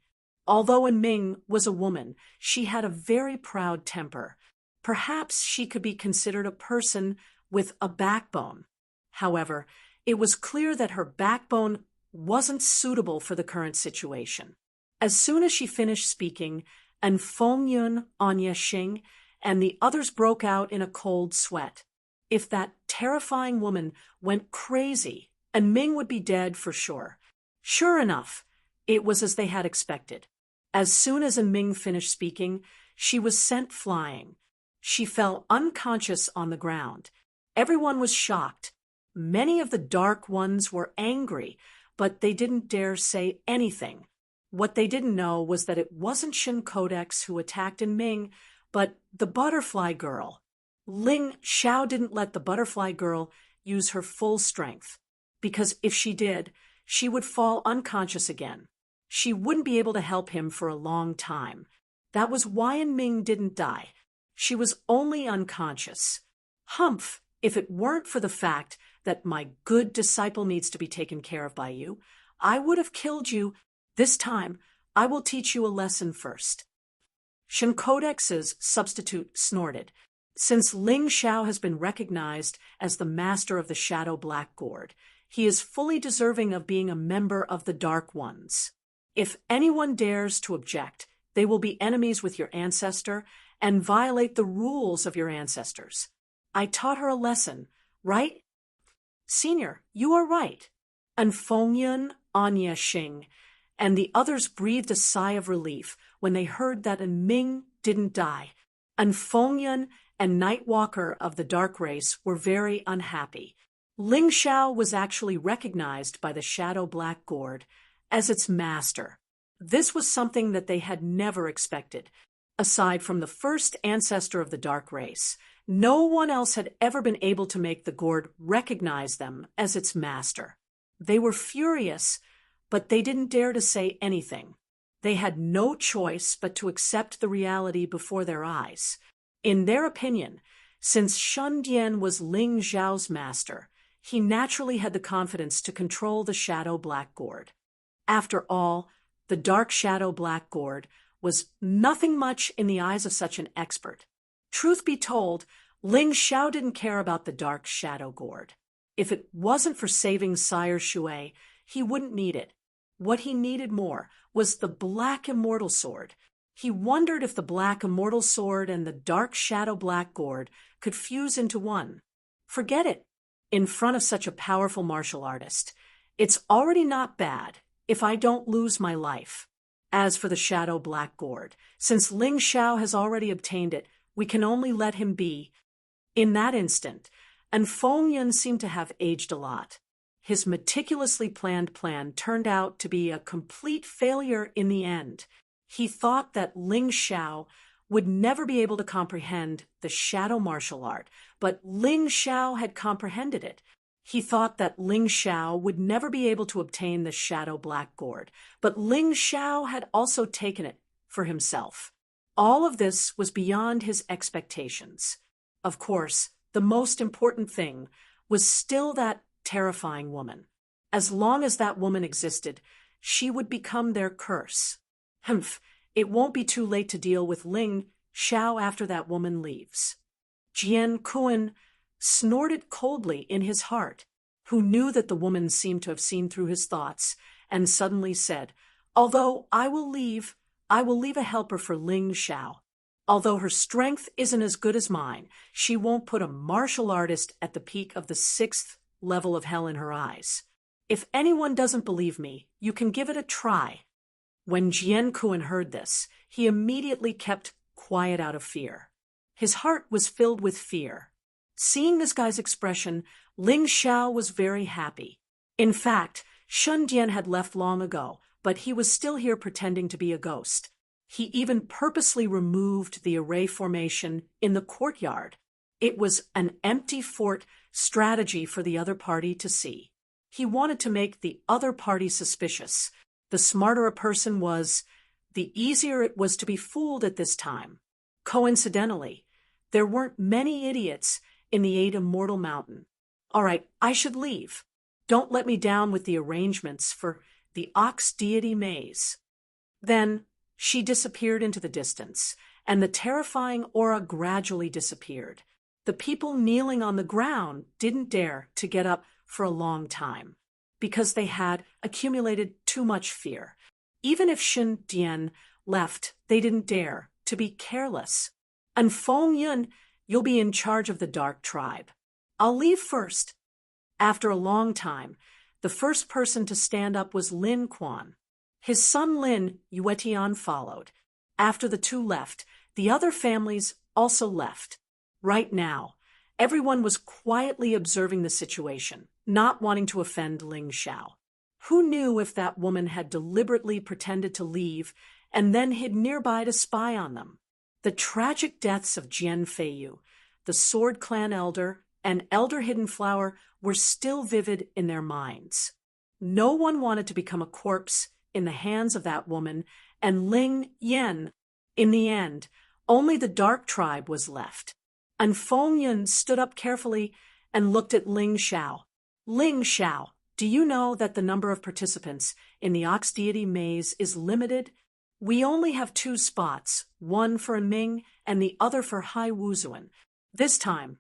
Although En Ming was a woman, she had a very proud temper. Perhaps she could be considered a person with a backbone. However, it was clear that her backbone wasn't suitable for the current situation. As soon as she finished speaking, and Feng Yun, Anya Xing, and the others broke out in a cold sweat. If that terrifying woman went crazy, and Ming would be dead for sure. Sure enough, it was as they had expected. As soon as Ming finished speaking, she was sent flying. She fell unconscious on the ground. Everyone was shocked. Many of the Dark Ones were angry, but they didn't dare say anything. What they didn't know was that it wasn't Shin Codex who attacked Ming, but the Butterfly Girl. Ling Xiao didn't let the Butterfly Girl use her full strength, because if she did, she would fall unconscious again. She wouldn't be able to help him for a long time. That was why Ming didn't die. She was only unconscious. Humph, if it weren't for the fact that my good disciple needs to be taken care of by you, I would have killed you. This time, I will teach you a lesson first. Shin Codex's substitute snorted. Since Ling Xiao has been recognized as the master of the Shadow Black Gourd, he is fully deserving of being a member of the Dark Ones. If anyone dares to object, they will be enemies with your ancestor and violate the rules of your ancestors. I taught her a lesson, right? Senior, you are right. And Feng Yun, Anya Xing, and the others breathed a sigh of relief when they heard that Ming didn't die. And Feng Yun and Nightwalker of the Dark Race were very unhappy. Ling Xiao was actually recognized by the Shadow Black Gourd as its master. This was something that they had never expected. Aside from the first ancestor of the Dark Race, no one else had ever been able to make the gourd recognize them as its master. They were furious, but they didn't dare to say anything. They had no choice but to accept the reality before their eyes. In their opinion, since Shun Dian was Ling Xiao's master, he naturally had the confidence to control the Shadow Black Gourd. After all, the Dark Shadow Black Gourd was nothing much in the eyes of such an expert. Truth be told, Ling Xiao didn't care about the Dark Shadow Gourd. If it wasn't for saving Sire Shui, he wouldn't need it. What he needed more was the Black Immortal Sword. He wondered if the Black Immortal Sword and the Dark Shadow Black Gourd could fuse into one. Forget it. In front of such a powerful martial artist, it's already not bad if I don't lose my life. As for the Shadow Black Gourd, since Ling Xiao has already obtained it, we can only let him be. In that instant, and Feng Yun seemed to have aged a lot. His meticulously planned plan turned out to be a complete failure in the end. He thought that Ling Xiao would never be able to comprehend the shadow martial art, but Ling Xiao had comprehended it. He thought that Ling Xiao would never be able to obtain the Shadow Black Gourd, but Ling Xiao had also taken it for himself. All of this was beyond his expectations. Of course, the most important thing was still that terrifying woman. As long as that woman existed, she would become their curse. Humph, it won't be too late to deal with Ling Xiao after that woman leaves. Jian Kuan snorted coldly in his heart, who knew that the woman seemed to have seen through his thoughts, and suddenly said, "Although I will leave a helper for Ling Xiao. Although her strength isn't as good as mine, she won't put a martial artist at the peak of the 6th level of hell in her eyes. If anyone doesn't believe me, you can give it a try." When Jian Kuan heard this, he immediately kept quiet out of fear. His heart was filled with fear. Seeing this guy's expression, Ling Xiao was very happy. In fact, Shun Dian had left long ago, but he was still here pretending to be a ghost. He even purposely removed the array formation in the courtyard. It was an empty fort strategy for the other party to see. He wanted to make the other party suspicious. The smarter a person was, the easier it was to be fooled at this time. Coincidentally, there weren't many idiots in the Eight Immortal Mountain. All right, I should leave. Don't let me down with the arrangements for the Ox Deity Maze. Then she disappeared into the distance, and the terrifying aura gradually disappeared. The people kneeling on the ground didn't dare to get up for a long time, because they had accumulated too much fear. Even if Shun Dian left, they didn't dare to be careless. And Feng Yun, you'll be in charge of the Dark Tribe. I'll leave first. After a long time, the first person to stand up was Lin Quan. His son Lin Yuetian followed. After the two left, the other families also left. Right now, everyone was quietly observing the situation, not wanting to offend Ling Xiao. Who knew if that woman had deliberately pretended to leave and then hid nearby to spy on them? The tragic deaths of Jian Feiyu, the Sword Clan elder, and Elder Hidden Flower were still vivid in their minds. No one wanted to become a corpse in the hands of that woman and Ling Yan. In the end, only the Dark Tribe was left. And Feng Yun stood up carefully and looked at Ling Xiao. Ling Xiao, do you know that the number of participants in the Ox Deity Maze is limited? We only have 2 spots, one for Ming and the other for Hai Wuzuan. This time,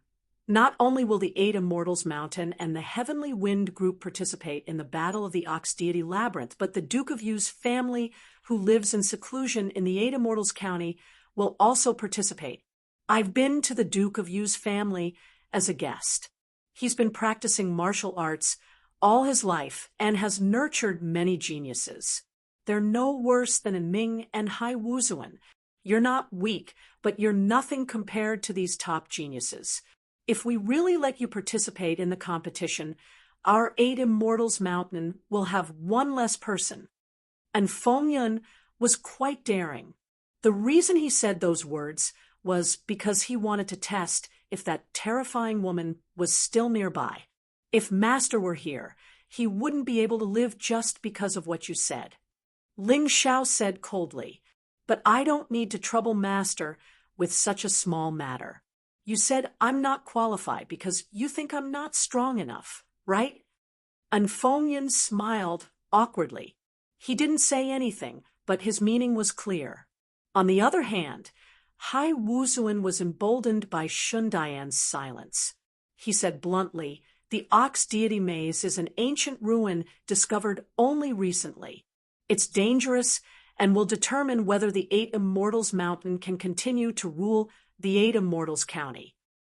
not only will the 8 Immortals Mountain and the Heavenly Wind group participate in the Battle of the Ox Deity Labyrinth, but the Duke of Yu's family, who lives in seclusion in the 8 Immortals County, will also participate. I've been to the Duke of Yu's family as a guest. He's been practicing martial arts all his life and has nurtured many geniuses. They're no worse than Ming and Hai Wuzuan. You're not weak, but you're nothing compared to these top geniuses. If we really let you participate in the competition, our 8 Immortals Mountain will have 1 less person. And Feng Yun was quite daring. The reason he said those words was because he wanted to test if that terrifying woman was still nearby. If Master were here, he wouldn't be able to live just because of what you said. Ling Xiao said coldly, but I don't need to trouble Master with such a small matter. You said I'm not qualified because you think I'm not strong enough, right? And Feng Yun smiled awkwardly. He didn't say anything, but his meaning was clear. On the other hand, Hai Wuzuan was emboldened by Shun Dian's silence. He said bluntly, the Ox Deity Maze is an ancient ruin discovered only recently. It's dangerous and will determine whether the 8 Immortals Mountain can continue to rule the 8 Immortals County.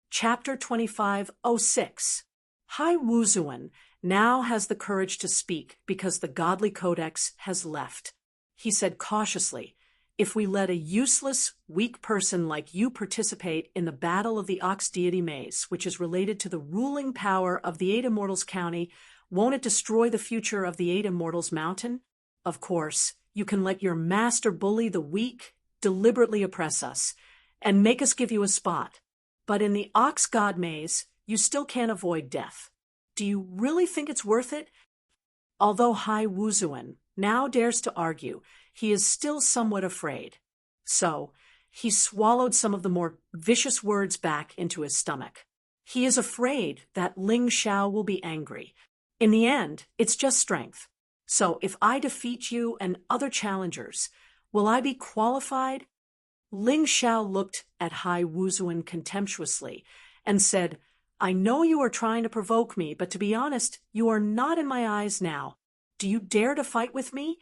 Chapter 2506. Hai Wuzuan now has the courage to speak because the Godly Codex has left. He said cautiously, if we let a useless, weak person like you participate in the Battle of the Ox Deity Maze, which is related to the ruling power of the 8 Immortals County, won't it destroy the future of the 8 Immortals Mountain? Of course, you can let your master bully the weak, deliberately oppress us, and make us give you a spot. But in the Ox God Maze, you still can't avoid death. Do you really think it's worth it? Although Hai Wuzuan now dares to argue, he is still somewhat afraid. So, he swallowed some of the more vicious words back into his stomach. He is afraid that Ling Xiao will be angry. In the end, it's just strength. So, if I defeat you and other challengers, will I be qualified? Ling Xiao looked at Hai Wuzuan contemptuously and said, I know you are trying to provoke me, but to be honest, you are not in my eyes now. Do you dare to fight with me?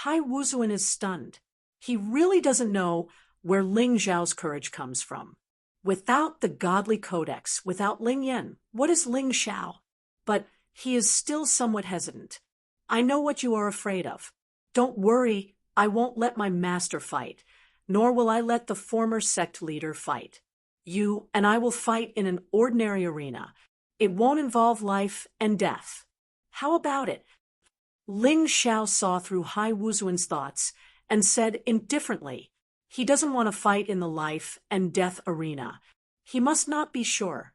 Hai Wuzuan is stunned. He really doesn't know where Ling Xiao's courage comes from. Without the Godly Codex, without Ling Yan, what is Ling Xiao? But he is still somewhat hesitant. I know what you are afraid of. Don't worry, I won't let my master fight, nor will I let the former sect leader fight. You and I will fight in an ordinary arena. It won't involve life and death. How about it? Ling Xiao saw through Hai Wuzuan's thoughts and said indifferently, "He doesn't want to fight in the life and death arena. He must not be sure."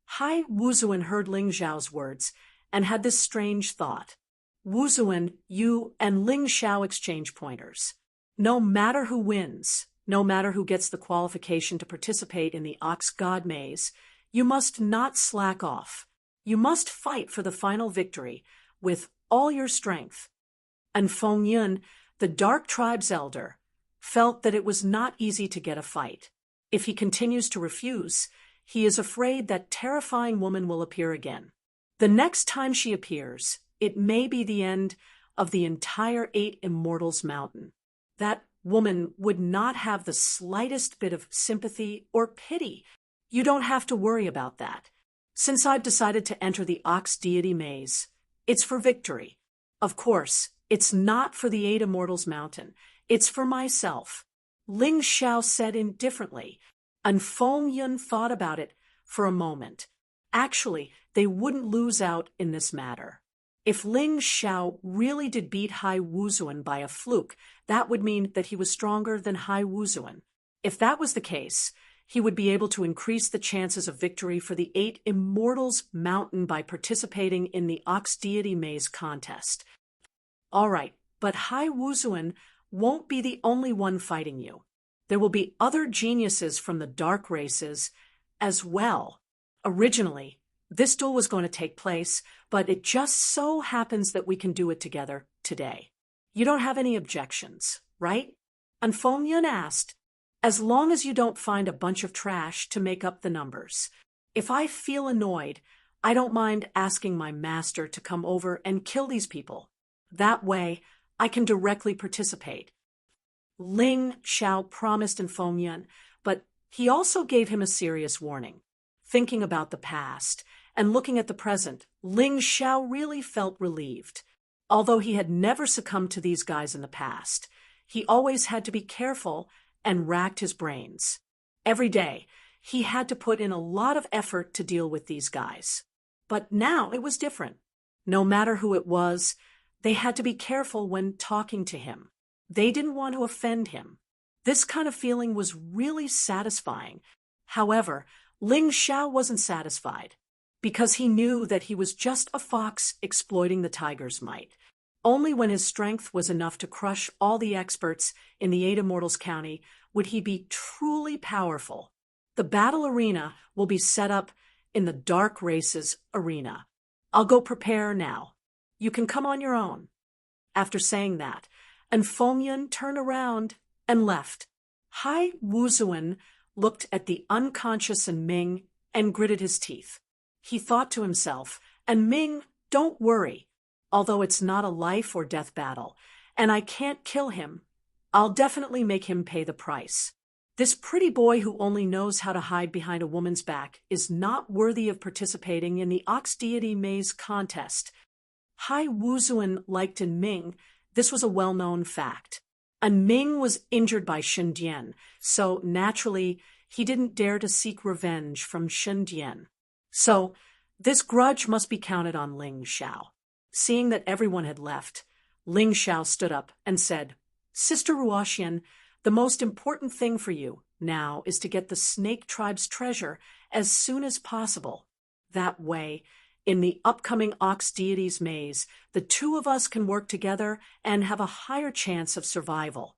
Hai Wuzuan heard Ling Xiao's words and had this strange thought. Wuzuan, you and Ling Xiao exchange pointers. No matter who wins, no matter who gets the qualification to participate in the Ox God Maze, you must not slack off. You must fight for the final victory with all your strength. And Feng Yun, the Dark Tribe's elder, felt that it was not easy to get a fight. If he continues to refuse, he is afraid that terrifying woman will appear again. The next time she appears, it may be the end of the entire 8 Immortals Mountain. That woman would not have the slightest bit of sympathy or pity. You don't have to worry about that. Since I've decided to enter the Ox Deity Maze, it's for victory. Of course, it's not for the 8 Immortals Mountain. It's for myself. Ling Xiao said indifferently, and Feng Yun thought about it for a moment. Actually, they wouldn't lose out in this matter. If Ling Xiao really did beat Hai Wuzuan by a fluke, that would mean that he was stronger than Hai Wuzuan. If that was the case, he would be able to increase the chances of victory for the 8 Immortals Mountain by participating in the Ox Deity Maze contest. All right, but Hai Wuzuan won't be the only one fighting you. There will be other geniuses from the dark races as well. Originally, this duel was going to take place, but it just so happens that we can do it together today. You don't have any objections, right? And Feng Yun asked, as long as you don't find a bunch of trash to make up the numbers. If I feel annoyed, I don't mind asking my master to come over and kill these people. That way, I can directly participate. Ling Xiao promised in Feng Yun, but he also gave him a serious warning. Thinking about the past and looking at the present, Ling Xiao really felt relieved. Although he had never succumbed to these guys in the past, he always had to be careful and racked his brains. Every day, he had to put in a lot of effort to deal with these guys. But now it was different. No matter who it was, they had to be careful when talking to him. They didn't want to offend him. This kind of feeling was really satisfying. However, Ling Xiao wasn't satisfied, because he knew that he was just a fox exploiting the tiger's might. Only when his strength was enough to crush all the experts in the 8 Immortals County would he be truly powerful. The battle arena will be set up in the Dark Races arena. I'll go prepare now. You can come on your own. After saying that, and Feng Yun turned around and left. Hai Wuzuan looked at the unconscious Ming and gritted his teeth. He thought to himself, and Ming, don't worry. Although it's not a life or death battle, and I can't kill him, I'll definitely make him pay the price. This pretty boy who only knows how to hide behind a woman's back is not worthy of participating in the Ox Deity Maze contest. Hai Wuzuan liked in Ming. This was a well-known fact. And Ming was injured by Shen Dian, so naturally he didn't dare to seek revenge from Shen Dian. So this grudge must be counted on Ling Xiao. Seeing that everyone had left, Ling Xiao stood up and said, Sister Ruoxian, the most important thing for you now is to get the Snake Tribe's treasure as soon as possible. That way, in the upcoming Ox Deity's Maze, the two of us can work together and have a higher chance of survival.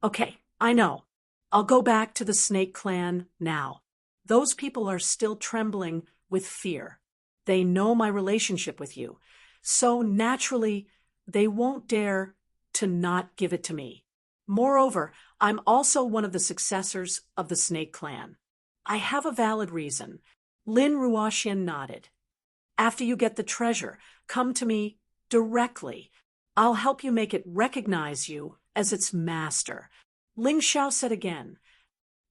Okay, I know. I'll go back to the Snake Clan now. Those people are still trembling with fear. They know my relationship with you, so naturally they won't dare to not give it to me. Moreover, I'm also one of the successors of the Snake Clan. I have a valid reason. Lin Ruoxian nodded. After you get the treasure, come to me directly. I'll help you make it recognize you as its master. Ling Xiao said again.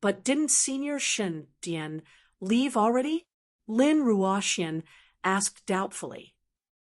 But didn't Senior Shen Dian leave already? Lin Ruoxian asked doubtfully.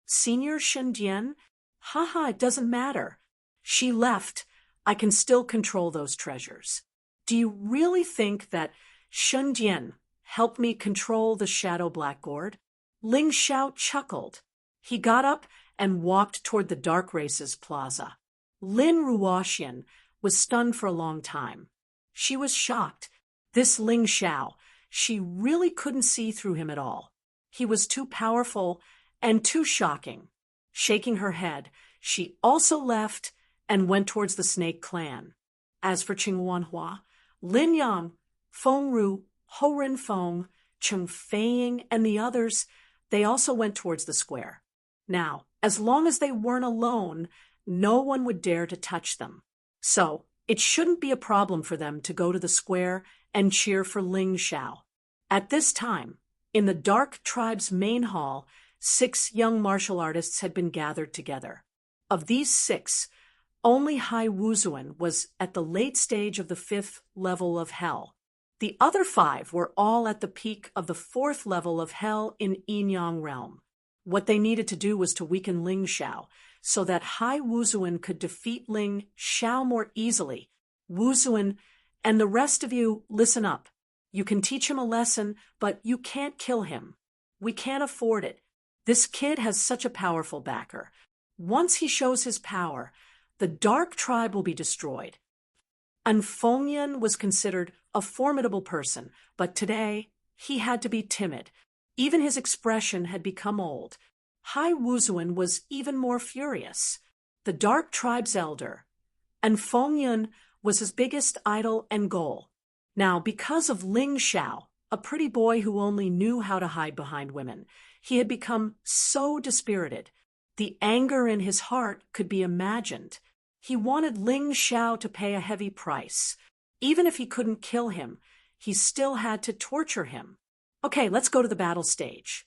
Senior Shen Dian? Haha, it doesn't matter. She left. I can still control those treasures. Do you really think that Shen Dian helped me control the Shadow Black Gourd? Ling Xiao chuckled. He got up and walked toward the dark races plaza. Lin Ruoxian was stunned for a long time. She was shocked. This Ling Xiao, she really couldn't see through him at all. He was too powerful and too shocking. Shaking her head, she also left and went towards the Snake Clan. As for Qing Wanhua, Lin Yang, Feng Ru, Ho Rin Feng, Cheng Feiying, and the others, they also went towards the square. Now, as long as they weren't alone, no one would dare to touch them. So, it shouldn't be a problem for them to go to the square and cheer for Ling Xiao. At this time, in the Dark Tribe's main hall, 6 young martial artists had been gathered together. Of these 6, only Hai Wuzuan was at the late stage of the 5th level of hell. The other 5 were all at the peak of the 4th level of hell in Yin Yang realm. What they needed to do was to weaken Ling Xiao, so that Hai Wuzuan could defeat Ling Xiao more easily. Wuzuan, and the rest of you, listen up. You can teach him a lesson, but you can't kill him. We can't afford it. This kid has such a powerful backer. Once he shows his power, the Dark Tribe will be destroyed. And Fengyan was considered a formidable person, but today he had to be timid. Even his expression had become old. Hai Wuzuan was even more furious. The Dark Tribe's elder, and Fengyan was his biggest idol and goal. Now, because of Ling Xiao, a pretty boy who only knew how to hide behind women, he had become so dispirited. The anger in his heart could be imagined. He wanted Ling Xiao to pay a heavy price. Even if he couldn't kill him, he still had to torture him. Okay, let's go to the battle stage.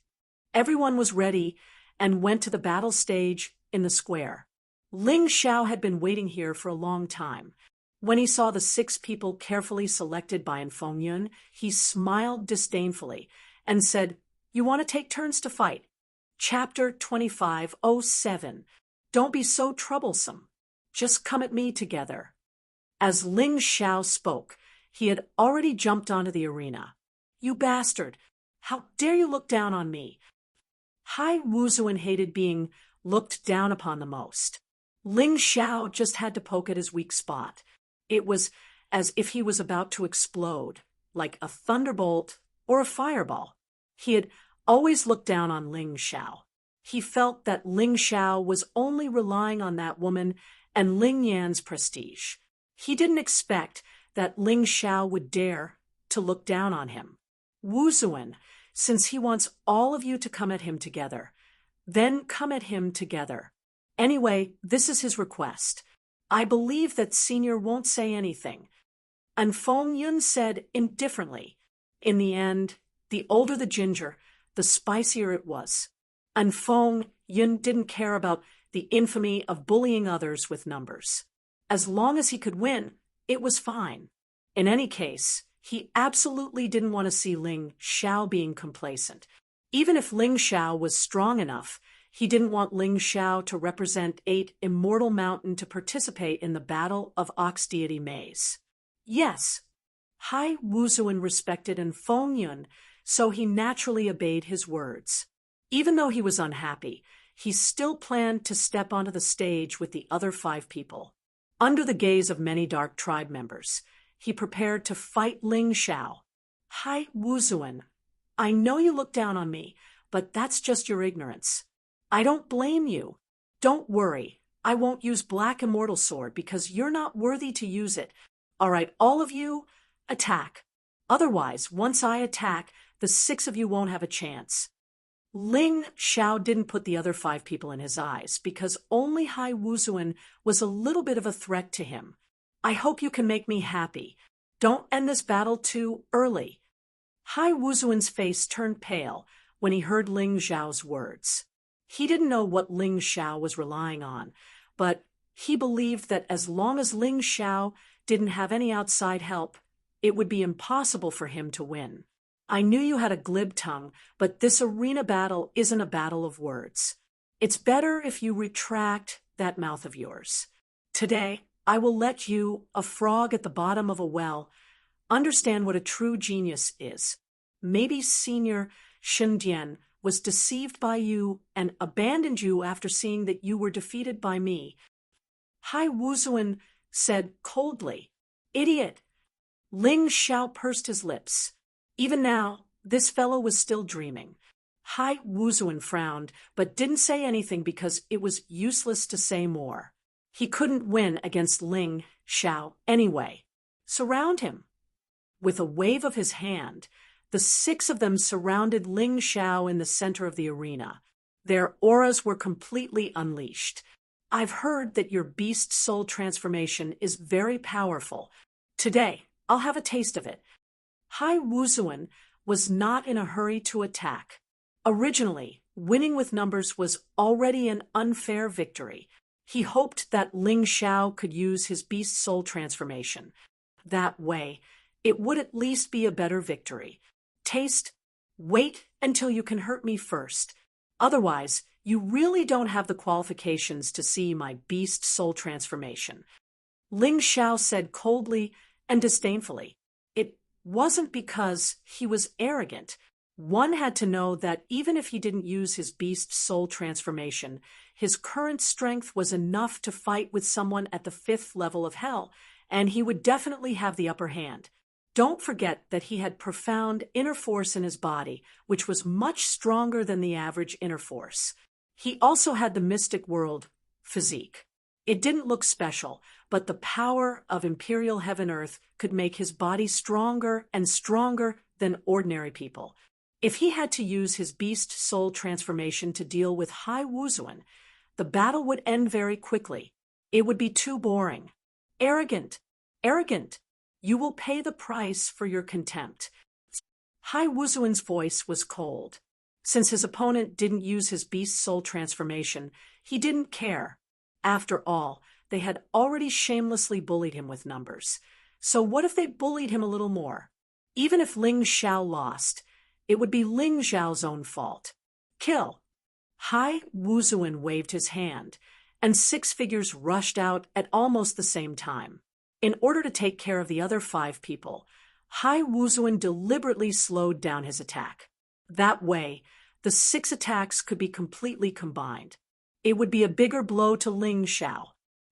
Everyone was ready and went to the battle stage in the square. Ling Xiao had been waiting here for a long time. When he saw the 6 people carefully selected by Fengyan, he smiled disdainfully and said, "You want to take turns to fight?" Chapter 25:07. Don't be so troublesome. Just come at me together. As Ling Xiao spoke, he had already jumped onto the arena. "You bastard! How dare you look down on me?" Hai Wuzuan hated being looked down upon the most. Ling Xiao just had to poke at his weak spot. It was as if he was about to explode, like a thunderbolt or a fireball. He had always looked down on Ling Xiao. He felt that Ling Xiao was only relying on that woman and Ling Yan's prestige. He didn't expect that Ling Xiao would dare to look down on him. Wuzuan, since he wants all of you to come at him together, then come at him together. Anyway, this is his request. I believe that Senior won't say anything. And Fengyan said indifferently. In the end, the older the ginger, the spicier it was. And Fengyan didn't care about the infamy of bullying others with numbers. As long as he could win, it was fine. In any case, he absolutely didn't want to see Ling Xiao being complacent. Even if Ling Xiao was strong enough, he didn't want Ling Xiao to represent 8 Immortal Mountain to participate in the Battle of Ox Deity Maze. Yes, Hai Wuzuan respected Fengyan, so he naturally obeyed his words. Even though he was unhappy, he still planned to step onto the stage with the other 5 people. Under the gaze of many Dark Tribe members, he prepared to fight Ling Xiao. Hai Wuzuan, I know you look down on me, but that's just your ignorance. I don't blame you. Don't worry, I won't use Black Immortal Sword because you're not worthy to use it. All right, all of you, attack. Otherwise, once I attack, the 6 of you won't have a chance. Ling Xiao didn't put the other 5 people in his eyes because only Hai Wuzuan was a little bit of a threat to him. I hope you can make me happy. Don't end this battle too early. Hai Wuzuan's face turned pale when he heard Ling Xiao's words. He didn't know what Ling Xiao was relying on, but he believed that as long as Ling Xiao didn't have any outside help, it would be impossible for him to win. I knew you had a glib tongue, but this arena battle isn't a battle of words. It's better if you retract that mouth of yours. Today, I will let you, a frog at the bottom of a well, understand what a true genius is. Maybe Senior Shindian was deceived by you and abandoned you after seeing that you were defeated by me. Hai Wuzuan said coldly. Idiot! Ling Xiao pursed his lips. Even now, this fellow was still dreaming. Hai Wuzuan frowned, but didn't say anything because it was useless to say more. He couldn't win against Ling Xiao anyway. Surround him. With a wave of his hand, the 6 of them surrounded Ling Xiao in the center of the arena. Their auras were completely unleashed. I've heard that your beast soul transformation is very powerful. Today, I'll have a taste of it. Hai Wuzuan was not in a hurry to attack. Originally, winning with numbers was already an unfair victory. He hoped that Ling Xiao could use his beast soul transformation. That way, it would at least be a better victory. Taste, wait until you can hurt me first. Otherwise, you really don't have the qualifications to see my beast soul transformation. Ling Xiao said coldly and disdainfully. It wasn't because he was arrogant. One had to know that even if he didn't use his beast soul transformation, his current strength was enough to fight with someone at the 5th level of hell, and he would definitely have the upper hand. Don't forget that he had profound inner force in his body, which was much stronger than the average inner force. He also had the mystic world physique. It didn't look special, but the power of Imperial Heaven Earth could make his body stronger and stronger than ordinary people. If he had to use his beast soul transformation to deal with Hai Wuzuan, the battle would end very quickly. It would be too boring. Arrogant! Arrogant! You will pay the price for your contempt. Hai Wuzuan's voice was cold. Since his opponent didn't use his beast soul transformation, he didn't care. After all, they had already shamelessly bullied him with numbers. So what if they bullied him a little more? Even if Ling Xiao lost, it would be Ling Xiao's own fault. Kill! Hai Wuzuan waved his hand, and 6 figures rushed out at almost the same time. In order to take care of the other 5 people, Hai Wuzuan deliberately slowed down his attack. That way, the 6 attacks could be completely combined. It would be a bigger blow to Ling Xiao.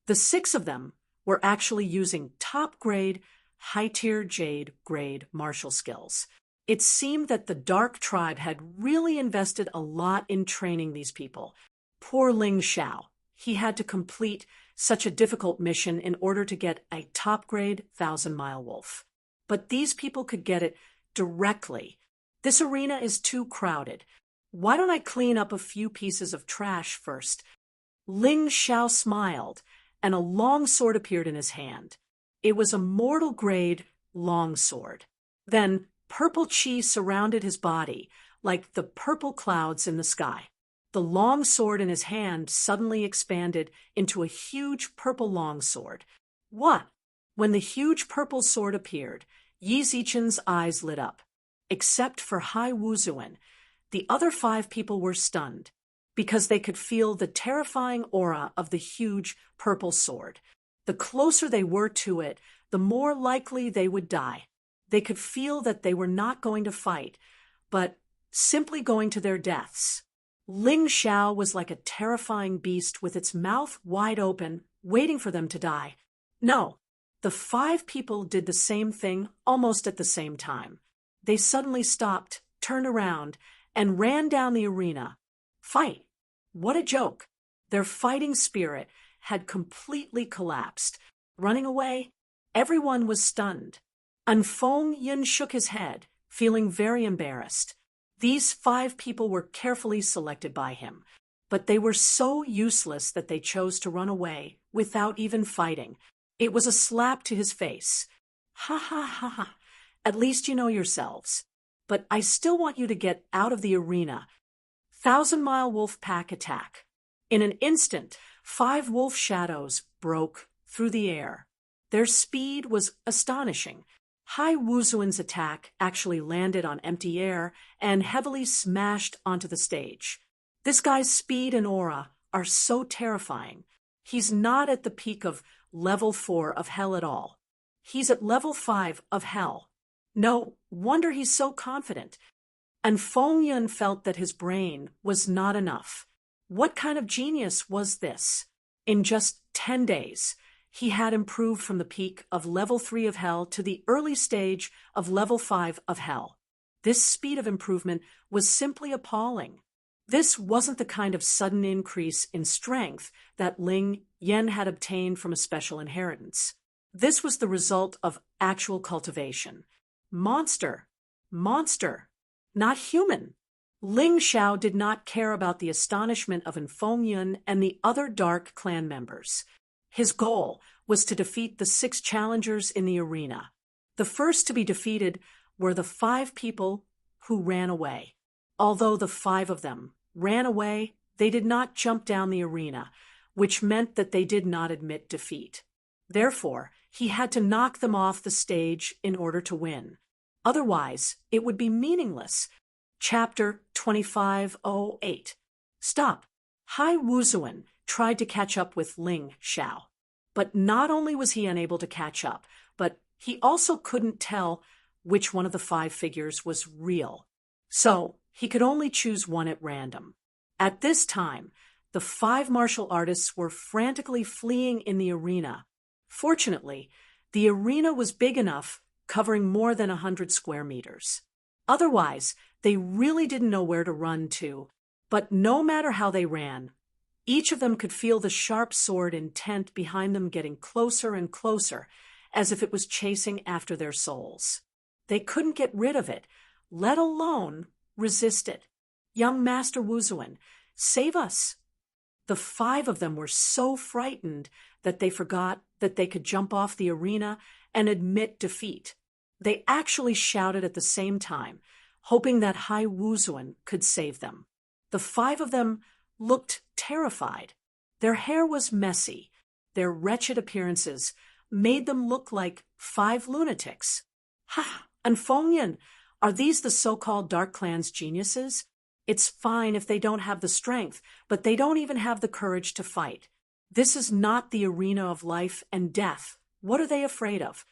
The 6 of them were actually using top-grade, high-tier Jade grade martial skills. It seemed that the Dark Tribe had really invested a lot in training these people. Poor Ling Xiao. He had to complete such a difficult mission in order to get a top-grade 1,000-mile wolf. But these people could get it directly. This arena is too crowded. Why don't I clean up a few pieces of trash first? Ling Xiao smiled, and a long sword appeared in his hand. It was a mortal-grade long sword. Then purple chi surrounded his body, like the purple clouds in the sky. The long sword in his hand suddenly expanded into a huge purple longsword. What? When the huge purple sword appeared, Yi Zichen's eyes lit up. Except for Hai Wuzuan, the other 5 people were stunned, because they could feel the terrifying aura of the huge purple sword. The closer they were to it, the more likely they would die. They could feel that they were not going to fight, but simply going to their deaths. Ling Xiao was like a terrifying beast with its mouth wide open, waiting for them to die. No, the 5 people did the same thing almost at the same time. They suddenly stopped, turned around, and ran down the arena. Fight! What a joke! Their fighting spirit had completely collapsed. Running away, everyone was stunned. Feng Yin shook his head, feeling very embarrassed. These 5 people were carefully selected by him, but they were so useless that they chose to run away without even fighting. It was a slap to his face. Ha ha ha ha. At least you know yourselves. But I still want you to get out of the arena. 1,000-mile wolf pack attack. In an instant, 5 wolf shadows broke through the air. Their speed was astonishing. Hai Wuzuan's attack actually landed on empty air and heavily smashed onto the stage. This guy's speed and aura are so terrifying. He's not at the peak of level 4 of hell at all. He's at level 5 of hell. No wonder he's so confident. And Feng Yun felt that his brain was not enough. What kind of genius was this? In just 10 days, he had improved from the peak of level 3 of hell to the early stage of level 5 of hell. This speed of improvement was simply appalling. This wasn't the kind of sudden increase in strength that Ling Yen had obtained from a special inheritance. This was the result of actual cultivation. Monster, not human. Ling Xiao did not care about the astonishment of Feng Yun and the other Dark Clan members. His goal was to defeat the 6 challengers in the arena. The first to be defeated were the 5 people who ran away. Although the 5 of them ran away, they did not jump down the arena, which meant that they did not admit defeat. Therefore, he had to knock them off the stage in order to win. Otherwise, it would be meaningless. Chapter 2508. Stop. Hai Wuzuan tried to catch up with Ling Xiao. But not only was he unable to catch up, but he also couldn't tell which one of the 5 figures was real. So, he could only choose one at random. At this time, the 5 martial artists were frantically fleeing in the arena. Fortunately, the arena was big enough, covering more than 100 square meters. Otherwise, they really didn't know where to run to. But no matter how they ran, each of them could feel the sharp sword intent behind them getting closer and closer, as if it was chasing after their souls. They couldn't get rid of it, let alone resist it. Young Master Wuzuan, save us! The 5 of them were so frightened that they forgot that they could jump off the arena and admit defeat. They actually shouted at the same time, hoping that Hai Wuzuan could save them. The 5 of them looked terrified. Their hair was messy. Their wretched appearances made them look like 5 lunatics. Ha! And Feng Yun, are these the so-called Dark Clan's geniuses? It's fine if they don't have the strength, but they don't even have the courage to fight. This is not the arena of life and death. What are they afraid of?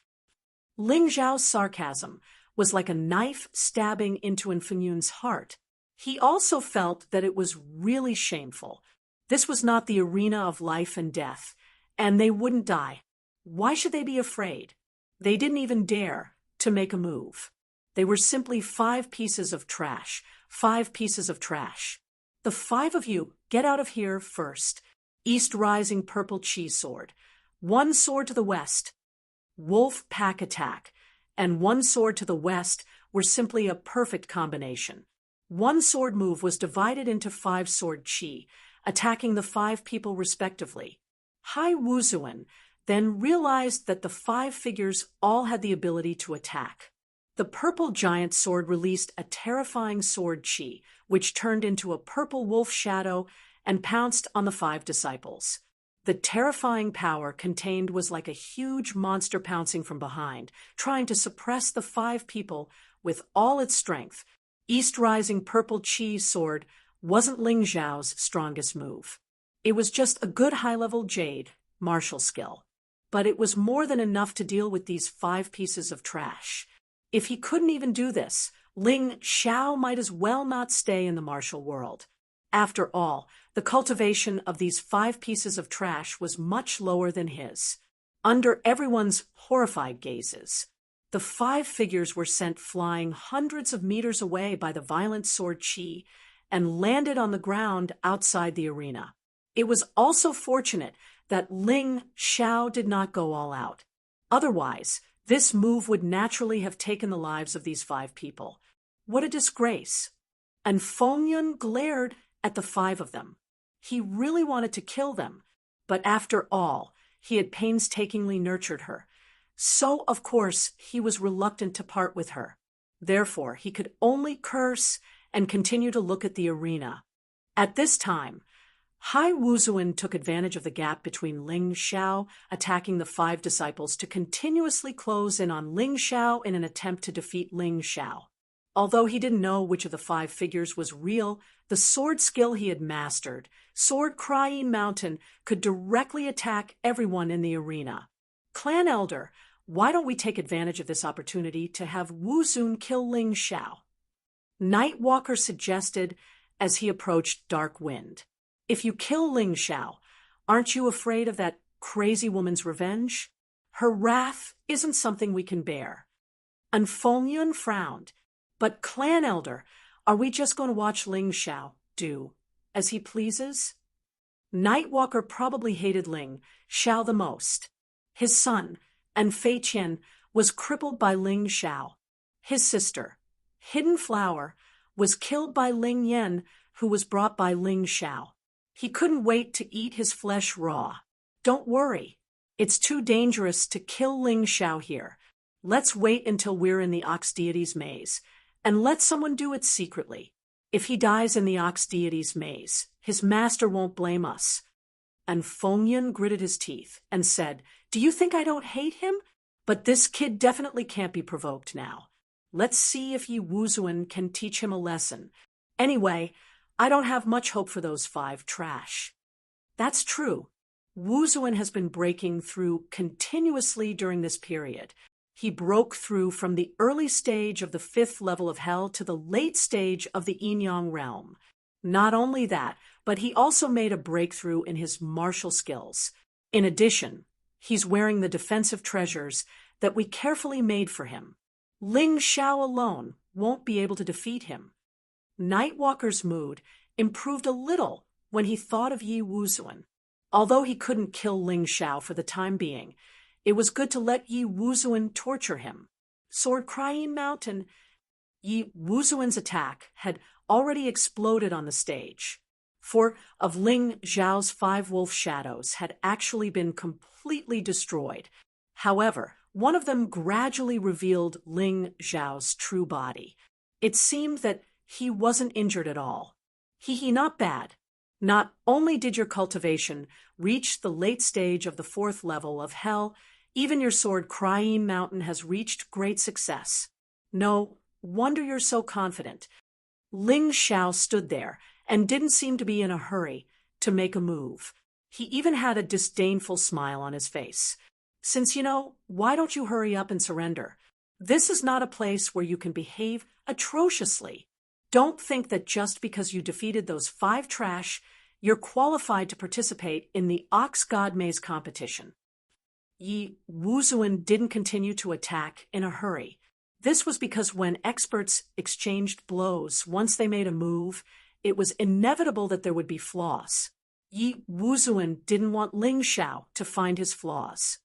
Ling Zhao's sarcasm was like a knife stabbing into Feng Yun's heart. He also felt that it was really shameful. This was not the arena of life and death, and they wouldn't die. Why should they be afraid? They didn't even dare to make a move. They were simply 5 pieces of trash. 5 pieces of trash. The 5 of you, get out of here first. East Rising Purple Chi Sword. 1 sword to the west. Wolf Pack Attack. And 1 sword to the west were simply a perfect combination. 1 sword move was divided into 5 sword chi, attacking the 5 people respectively. Hai Wuzuan then realized that the 5 figures all had the ability to attack. The purple giant sword released a terrifying sword chi, which turned into a purple wolf shadow and pounced on the 5 disciples. The terrifying power contained was like a huge monster pouncing from behind, trying to suppress the 5 people with all its strength. East Rising Purple Chi Sword wasn't Ling Zhao's strongest move. It was just a good high-level jade, martial skill. But it was more than enough to deal with these 5 pieces of trash. If he couldn't even do this, Ling Xiao might as well not stay in the martial world. After all, the cultivation of these 5 pieces of trash was much lower than his. Under everyone's horrified gazes, the 5 figures were sent flying hundreds of meters away by the violent sword chi and landed on the ground outside the arena. It was also fortunate that Ling Xiao did not go all out. Otherwise, this move would naturally have taken the lives of these 5 people. What a disgrace! And Feng Yun glared at the 5 of them. He really wanted to kill them, but after all, he had painstakingly nurtured her. So, of course, he was reluctant to part with her. Therefore, he could only curse and continue to look at the arena. At this time, Hai Wuzuan took advantage of the gap between Ling Xiao attacking the 5 disciples to continuously close in on Ling Xiao in an attempt to defeat Ling Xiao. Although he didn't know which of the 5 figures was real, the sword skill he had mastered, Sword Crying Mountain, could directly attack everyone in the arena. Clan Elder, why don't we take advantage of this opportunity to have Wu Zun kill Ling Xiao? Nightwalker suggested as he approached Dark Wind. If you kill Ling Xiao, aren't you afraid of that crazy woman's revenge? Her wrath isn't something we can bear. And Feng Yun frowned. But clan elder, are we just going to watch Ling Xiao do as he pleases? Nightwalker probably hated Ling Xiao the most. His son, and Fei Qian, was crippled by Ling Xiao. His sister, Hidden Flower, was killed by Ling Yan, who was brought by Ling Xiao. He couldn't wait to eat his flesh raw. Don't worry. It's too dangerous to kill Ling Xiao here. Let's wait until we're in the Ox Deity's maze, and let someone do it secretly. If he dies in the Ox Deity's maze, his master won't blame us. And Feng Yun gritted his teeth and said, Do you think I don't hate him? But this kid definitely can't be provoked now. Let's see if Yi Wuzuan can teach him a lesson. Anyway, I don't have much hope for those 5 trash. That's true. Wuzuan has been breaking through continuously during this period. He broke through from the early stage of the 5th level of hell to the late stage of the Yin-Yang realm. Not only that, but he also made a breakthrough in his martial skills. In addition, he's wearing the defensive treasures that we carefully made for him. Ling Xiao alone won't be able to defeat him. Nightwalker's mood improved a little when he thought of Yi Wuzuan. Although he couldn't kill Ling Xiao for the time being, it was good to let Yi Wuzuan torture him. Sword Crying Mountain. Yi Wuzuan's attack had already exploded on the stage. 4 of Ling Xiao's 5 wolf shadows had actually been completely destroyed. However, one of them gradually revealed Ling Xiao's true body. It seemed that he wasn't injured at all. Not bad. Not only did your cultivation reach the late stage of the 4th level of hell, even your sword Crying Mountain has reached great success. No wonder you're so confident. Ling Xiao stood there and didn't seem to be in a hurry to make a move. He even had a disdainful smile on his face. Since you know, why don't you hurry up and surrender? This is not a place where you can behave atrociously. Don't think that just because you defeated those 5 trash, you're qualified to participate in the Ox God Maze competition. Yi Wuzuan didn't continue to attack in a hurry. This was because when experts exchanged blows, once they made a move, it was inevitable that there would be flaws. Yi Wuzuan didn't want Ling Xiao to find his flaws.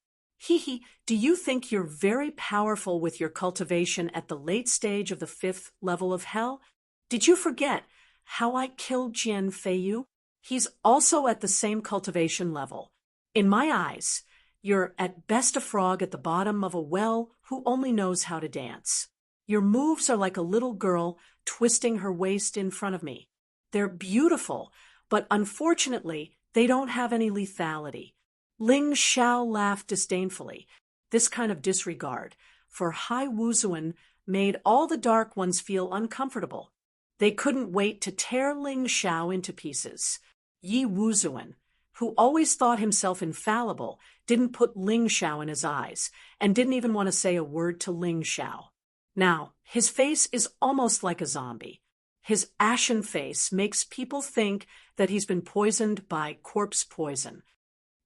Do you think you're very powerful with your cultivation at the late stage of the 5th level of hell? Did you forget how I killed Jian Feiyu? He's also at the same cultivation level. In my eyes, you're at best a frog at the bottom of a well who only knows how to dance. Your moves are like a little girl twisting her waist in front of me. They're beautiful, but unfortunately, they don't have any lethality. Ling Xiao laughed disdainfully. This kind of disregard for Hai Wuzuan made all the Dark Ones feel uncomfortable. They couldn't wait to tear Ling Xiao into pieces. Yi Wuzuan, who always thought himself infallible, didn't put Ling Xiao in his eyes and didn't even want to say a word to Ling Xiao. Now, his face is almost like a zombie. His ashen face makes people think that he's been poisoned by corpse poison.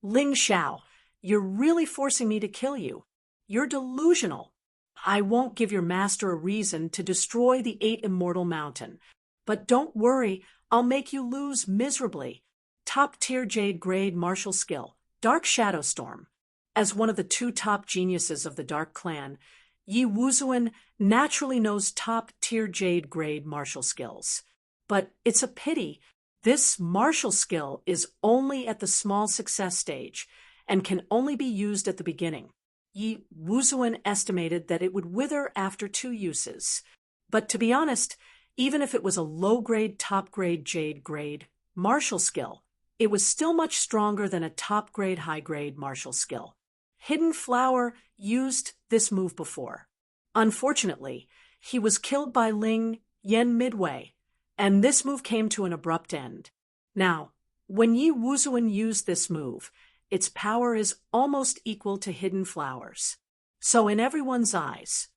Ling Xiao, you're really forcing me to kill you. You're delusional. I won't give your master a reason to destroy the 8 Immortal Mountain. But don't worry, I'll make you lose miserably. Top-tier Jade grade martial skill, Dark Shadow Storm. As one of the 2 top geniuses of the Dark Clan, Yi Wuzuan naturally knows top-tier Jade grade martial skills. But it's a pity. This martial skill is only at the small success stage and can only be used at the beginning. Yi Wuzuan estimated that it would wither after 2 uses. But to be honest, even if it was a low-grade, top-grade, Jade grade martial skill, it was still much stronger than a top-grade, high-grade martial skill. Hidden Flower used this move before. Unfortunately, he was killed by Ling Yan midway, and this move came to an abrupt end. Now, when Yi Wuzuan used this move, its power is almost equal to Hidden Flower's. So in everyone's eyes,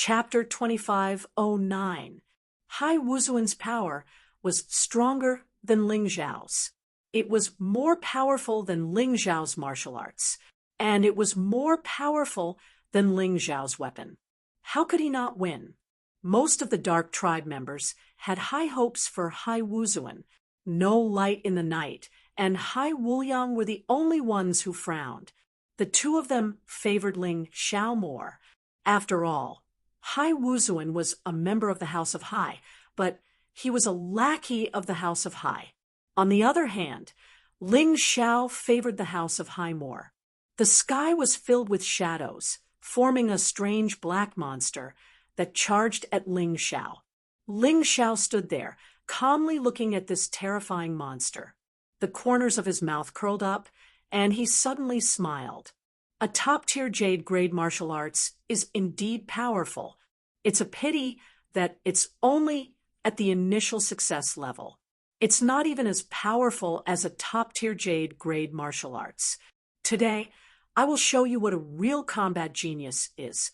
Chapter 2509, Hai Wuzuan's power was stronger than Ling Zhao's. It was more powerful than Ling Zhao's martial arts, and it was more powerful than Ling Zhao's weapon. How could he not win? Most of the Dark Tribe members had high hopes for Hai Wuzuan. No light in the night, and Hai Wuliang were the only ones who frowned. The two of them favored Ling Xiao more. After all, Hai Wuzuan was a member of the House of Hai, but he was a lackey of the House of Hai. On the other hand, Ling Xiao favored the House of Hai more. The sky was filled with shadows, forming a strange black monster that charged at Ling Xiao. Ling Xiao stood there, calmly looking at this terrifying monster. The corners of his mouth curled up, and he suddenly smiled. A top-tier jade-grade martial arts is indeed powerful. It's a pity that it's only at the initial success level. It's not even as powerful as a top-tier jade-grade martial arts. Today, I will show you what a real combat genius is.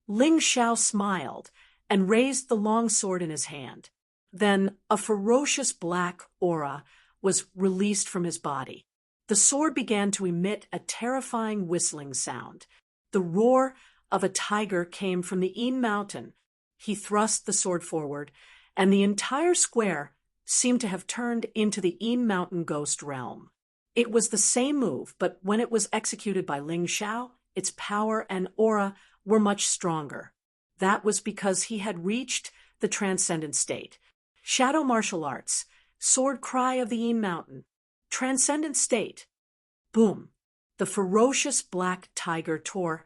Ling Xiao smiled and raised the long sword in his hand. Then a ferocious black aura was released from his body. The sword began to emit a terrifying whistling sound. The roar of a tiger came from the Yin Mountain. He thrust the sword forward, and the entire square seemed to have turned into the Yin Mountain ghost realm. It was the same move, but when it was executed by Ling Xiao, its power and aura were much stronger. That was because he had reached the transcendent state. Shadow martial arts, sword cry of the Yin Mountain, transcendent state. Boom! The ferocious black tiger tore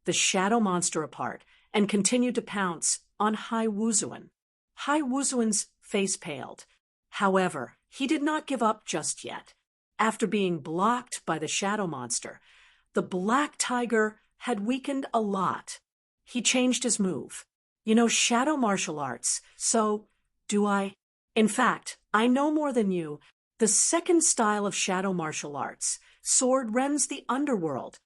the shadow monster apart and continued to pounce on Hai Wuzuan. Hai Wuzuan's face paled. However, he did not give up just yet. After being blocked by the shadow monster, the black tiger had weakened a lot. He changed his move. You know shadow martial arts, so do I. In fact, I know more than you. The second style of shadow martial arts, sword rends the underworld.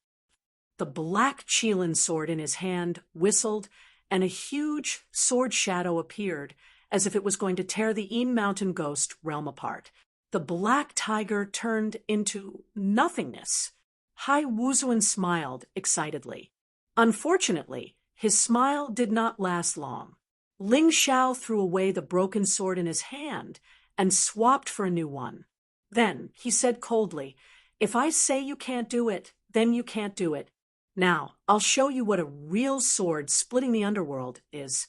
The black Qilin sword in his hand whistled, and a huge sword shadow appeared, as if it was going to tear the Yin Mountain ghost realm apart. The black tiger turned into nothingness. Hai Wuzuan smiled excitedly. Unfortunately, his smile did not last long. Ling Xiao threw away the broken sword in his hand and swapped for a new one. Then he said coldly, "If I say you can't do it, then you can't do it. Now, I'll show you what a real sword splitting the underworld is."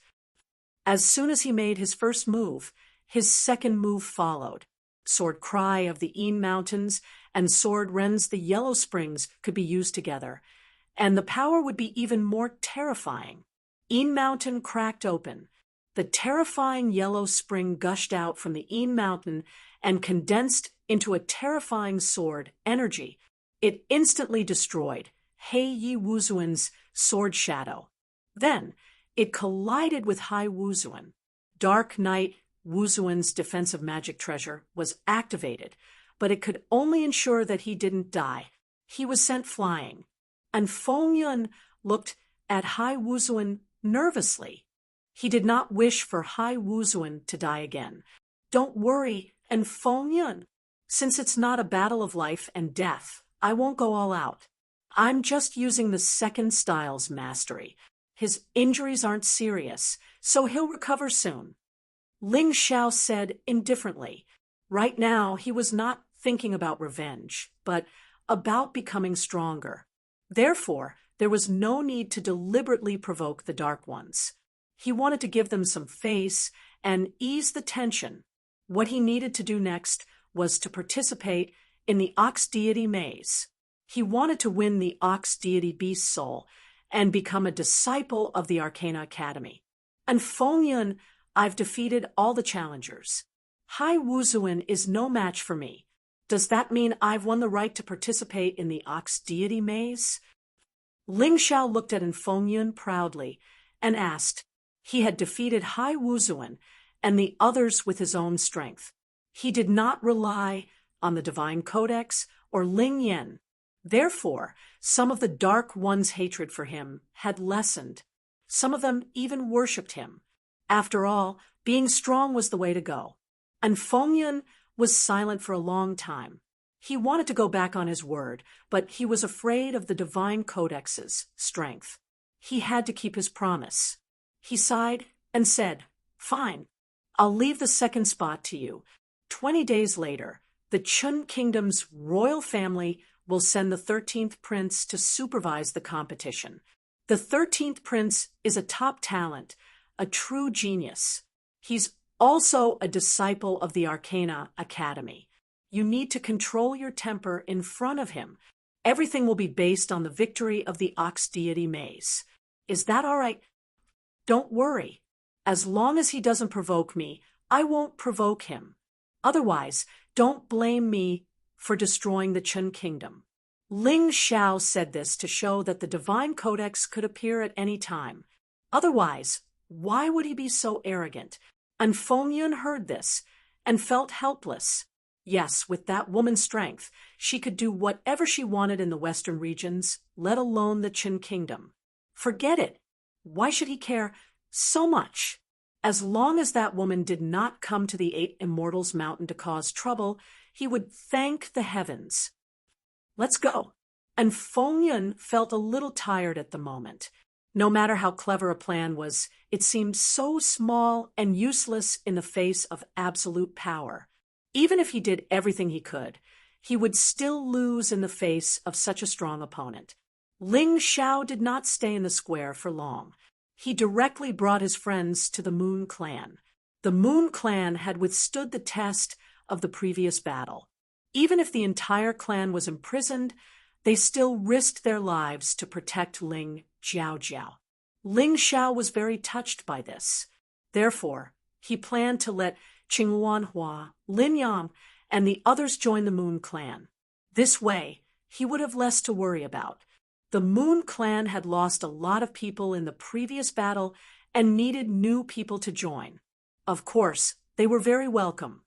As soon as he made his first move, his second move followed. Sword cry of the Yin Mountains and sword rends the Yellow Springs could be used together, and the power would be even more terrifying. Yin Mountain cracked open. The terrifying yellow spring gushed out from the Yin Mountain and condensed into a terrifying sword energy. It instantly destroyed Hai Wuzuan's sword shadow. Then it collided with Hai Wuzuan. Dark Night Wuzuan's defensive magic treasure was activated, but it could only ensure that he didn't die. He was sent flying. And Feng Yun looked at Hai Wuzuan nervously. He did not wish for Hai Wuzuan to die again. "Don't worry, and Feng Yun. Since it's not a battle of life and death, I won't go all out. I'm just using the second style's mastery. His injuries aren't serious, so he'll recover soon." Ling Xiao said indifferently. Right now, he was not thinking about revenge, but about becoming stronger. Therefore, there was no need to deliberately provoke the Dark Ones. He wanted to give them some face and ease the tension. What he needed to do next was to participate in the Ox Deity Maze. He wanted to win the Ox Deity Beast Soul and become a disciple of the Arcana Academy. And Feng Yun, I've defeated all the challengers. Hai Wuzuan is no match for me. Does that mean I've won the right to participate in the Ox Deity Maze? Ling Xiao looked at Feng Yun proudly and asked. He had defeated Hai Wuzuan and the others with his own strength. He did not rely on the Divine Codex or Ling Yen. Therefore, some of the Dark One's hatred for him had lessened. Some of them even worshipped him. After all, being strong was the way to go. And Feng Yun was silent for a long time. He wanted to go back on his word, but he was afraid of the divine codex's strength. He had to keep his promise. He sighed and said, "Fine, I'll leave the second spot to you. 20 days later, the Chun Kingdom's royal family will send the 13th prince to supervise the competition. The 13th prince is a top talent, a true genius. He's also a disciple of the Arcana Academy. You need to control your temper in front of him. Everything will be based on the victory of the ox deity Maze. Is that all right? Don't worry. As long as he doesn't provoke me, I won't provoke him. Otherwise, don't blame me for destroying the Chun Kingdom." Ling Xiao said this to show that the divine codex could appear at any time. Otherwise, why would he be so arrogant? And Feng Yun heard this and felt helpless. Yes, with that woman's strength, she could do whatever she wanted in the western regions, let alone the Qin Kingdom. Forget it. Why should he care so much? As long as that woman did not come to the Eight Immortals Mountain to cause trouble, he would thank the heavens. Let's go. And Feng Yun felt a little tired at the moment. No matter how clever a plan was, it seemed so small and useless in the face of absolute power. Even if he did everything he could, he would still lose in the face of such a strong opponent. Ling Xiao did not stay in the square for long. He directly brought his friends to the Moon Clan. The Moon Clan had withstood the test of the previous battle. Even if the entire clan was imprisoned, they still risked their lives to protect Ling Jiaojiao. Ling Xiao was very touched by this. Therefore, he planned to let Qing Wanhua, Lin Yang, and the others join the Moon Clan. This way, he would have less to worry about. The Moon Clan had lost a lot of people in the previous battle and needed new people to join. Of course, they were very welcome.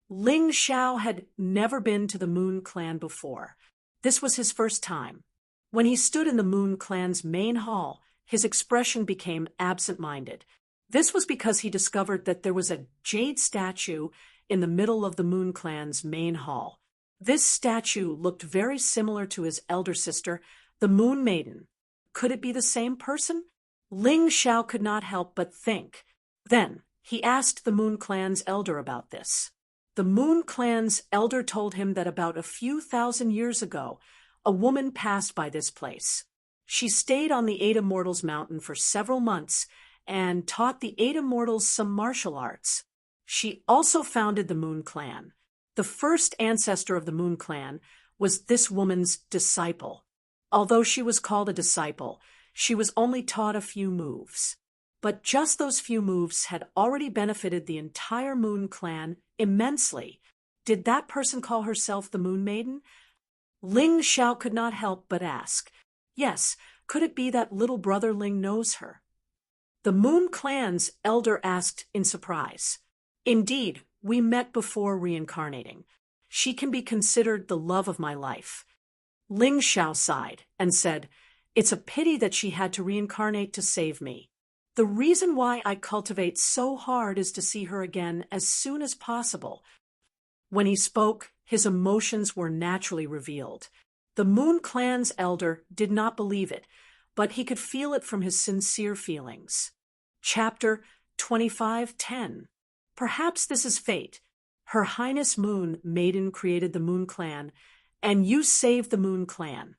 Ling Xiao had never been to the Moon Clan before. This was his first time. When he stood in the Moon Clan's main hall, his expression became absent-minded. This was because he discovered that there was a jade statue in the middle of the Moon Clan's main hall. This statue looked very similar to his elder sister, the Moon Maiden. Could it be the same person? Ling Xiao could not help but think. Then he asked the Moon Clan's elder about this. The Moon Clan's elder told him that about a few thousand years ago, a woman passed by this place. She stayed on the Eight Immortals Mountain for several months and taught the Eight Immortals some martial arts. She also founded the Moon Clan. The first ancestor of the Moon Clan was this woman's disciple. Although she was called a disciple, she was only taught a few moves. But just those few moves had already benefited the entire Moon Clan immensely. Did that person call herself the Moon Maiden? Ling Xiao could not help but ask. Yes, could it be that little brother Ling knows her? The Moon Clan's elder asked in surprise. Indeed, we met before reincarnating. She can be considered the love of my life. Ling Xiao sighed and said, "It's a pity that she had to reincarnate to save me. The reason why I cultivate so hard is to see her again as soon as possible." When he spoke, his emotions were naturally revealed. The Moon Clan's elder did not believe it, but he could feel it from his sincere feelings. Chapter 25:10. Perhaps this is fate. Her Highness Moon Maiden created the Moon Clan, and you saved the Moon Clan.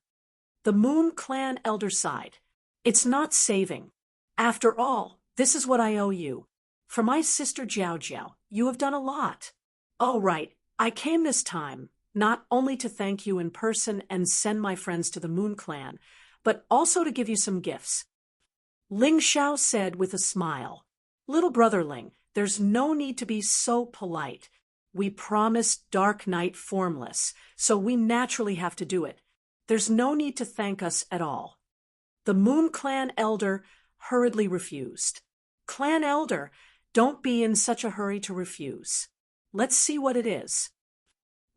The Moon Clan elder sighed. It's not saving. After all, this is what I owe you. For my sister Jiao Jiao, you have done a lot. All right, I came this time, not only to thank you in person and send my friends to the Moon Clan, but also to give you some gifts. Ling Xiao said with a smile, "Little brother Ling, there's no need to be so polite. We promised Dark Night formless, so we naturally have to do it. There's no need to thank us at all." The Moon Clan elder hurriedly refused. Clan elder, don't be in such a hurry to refuse. Let's see what it is.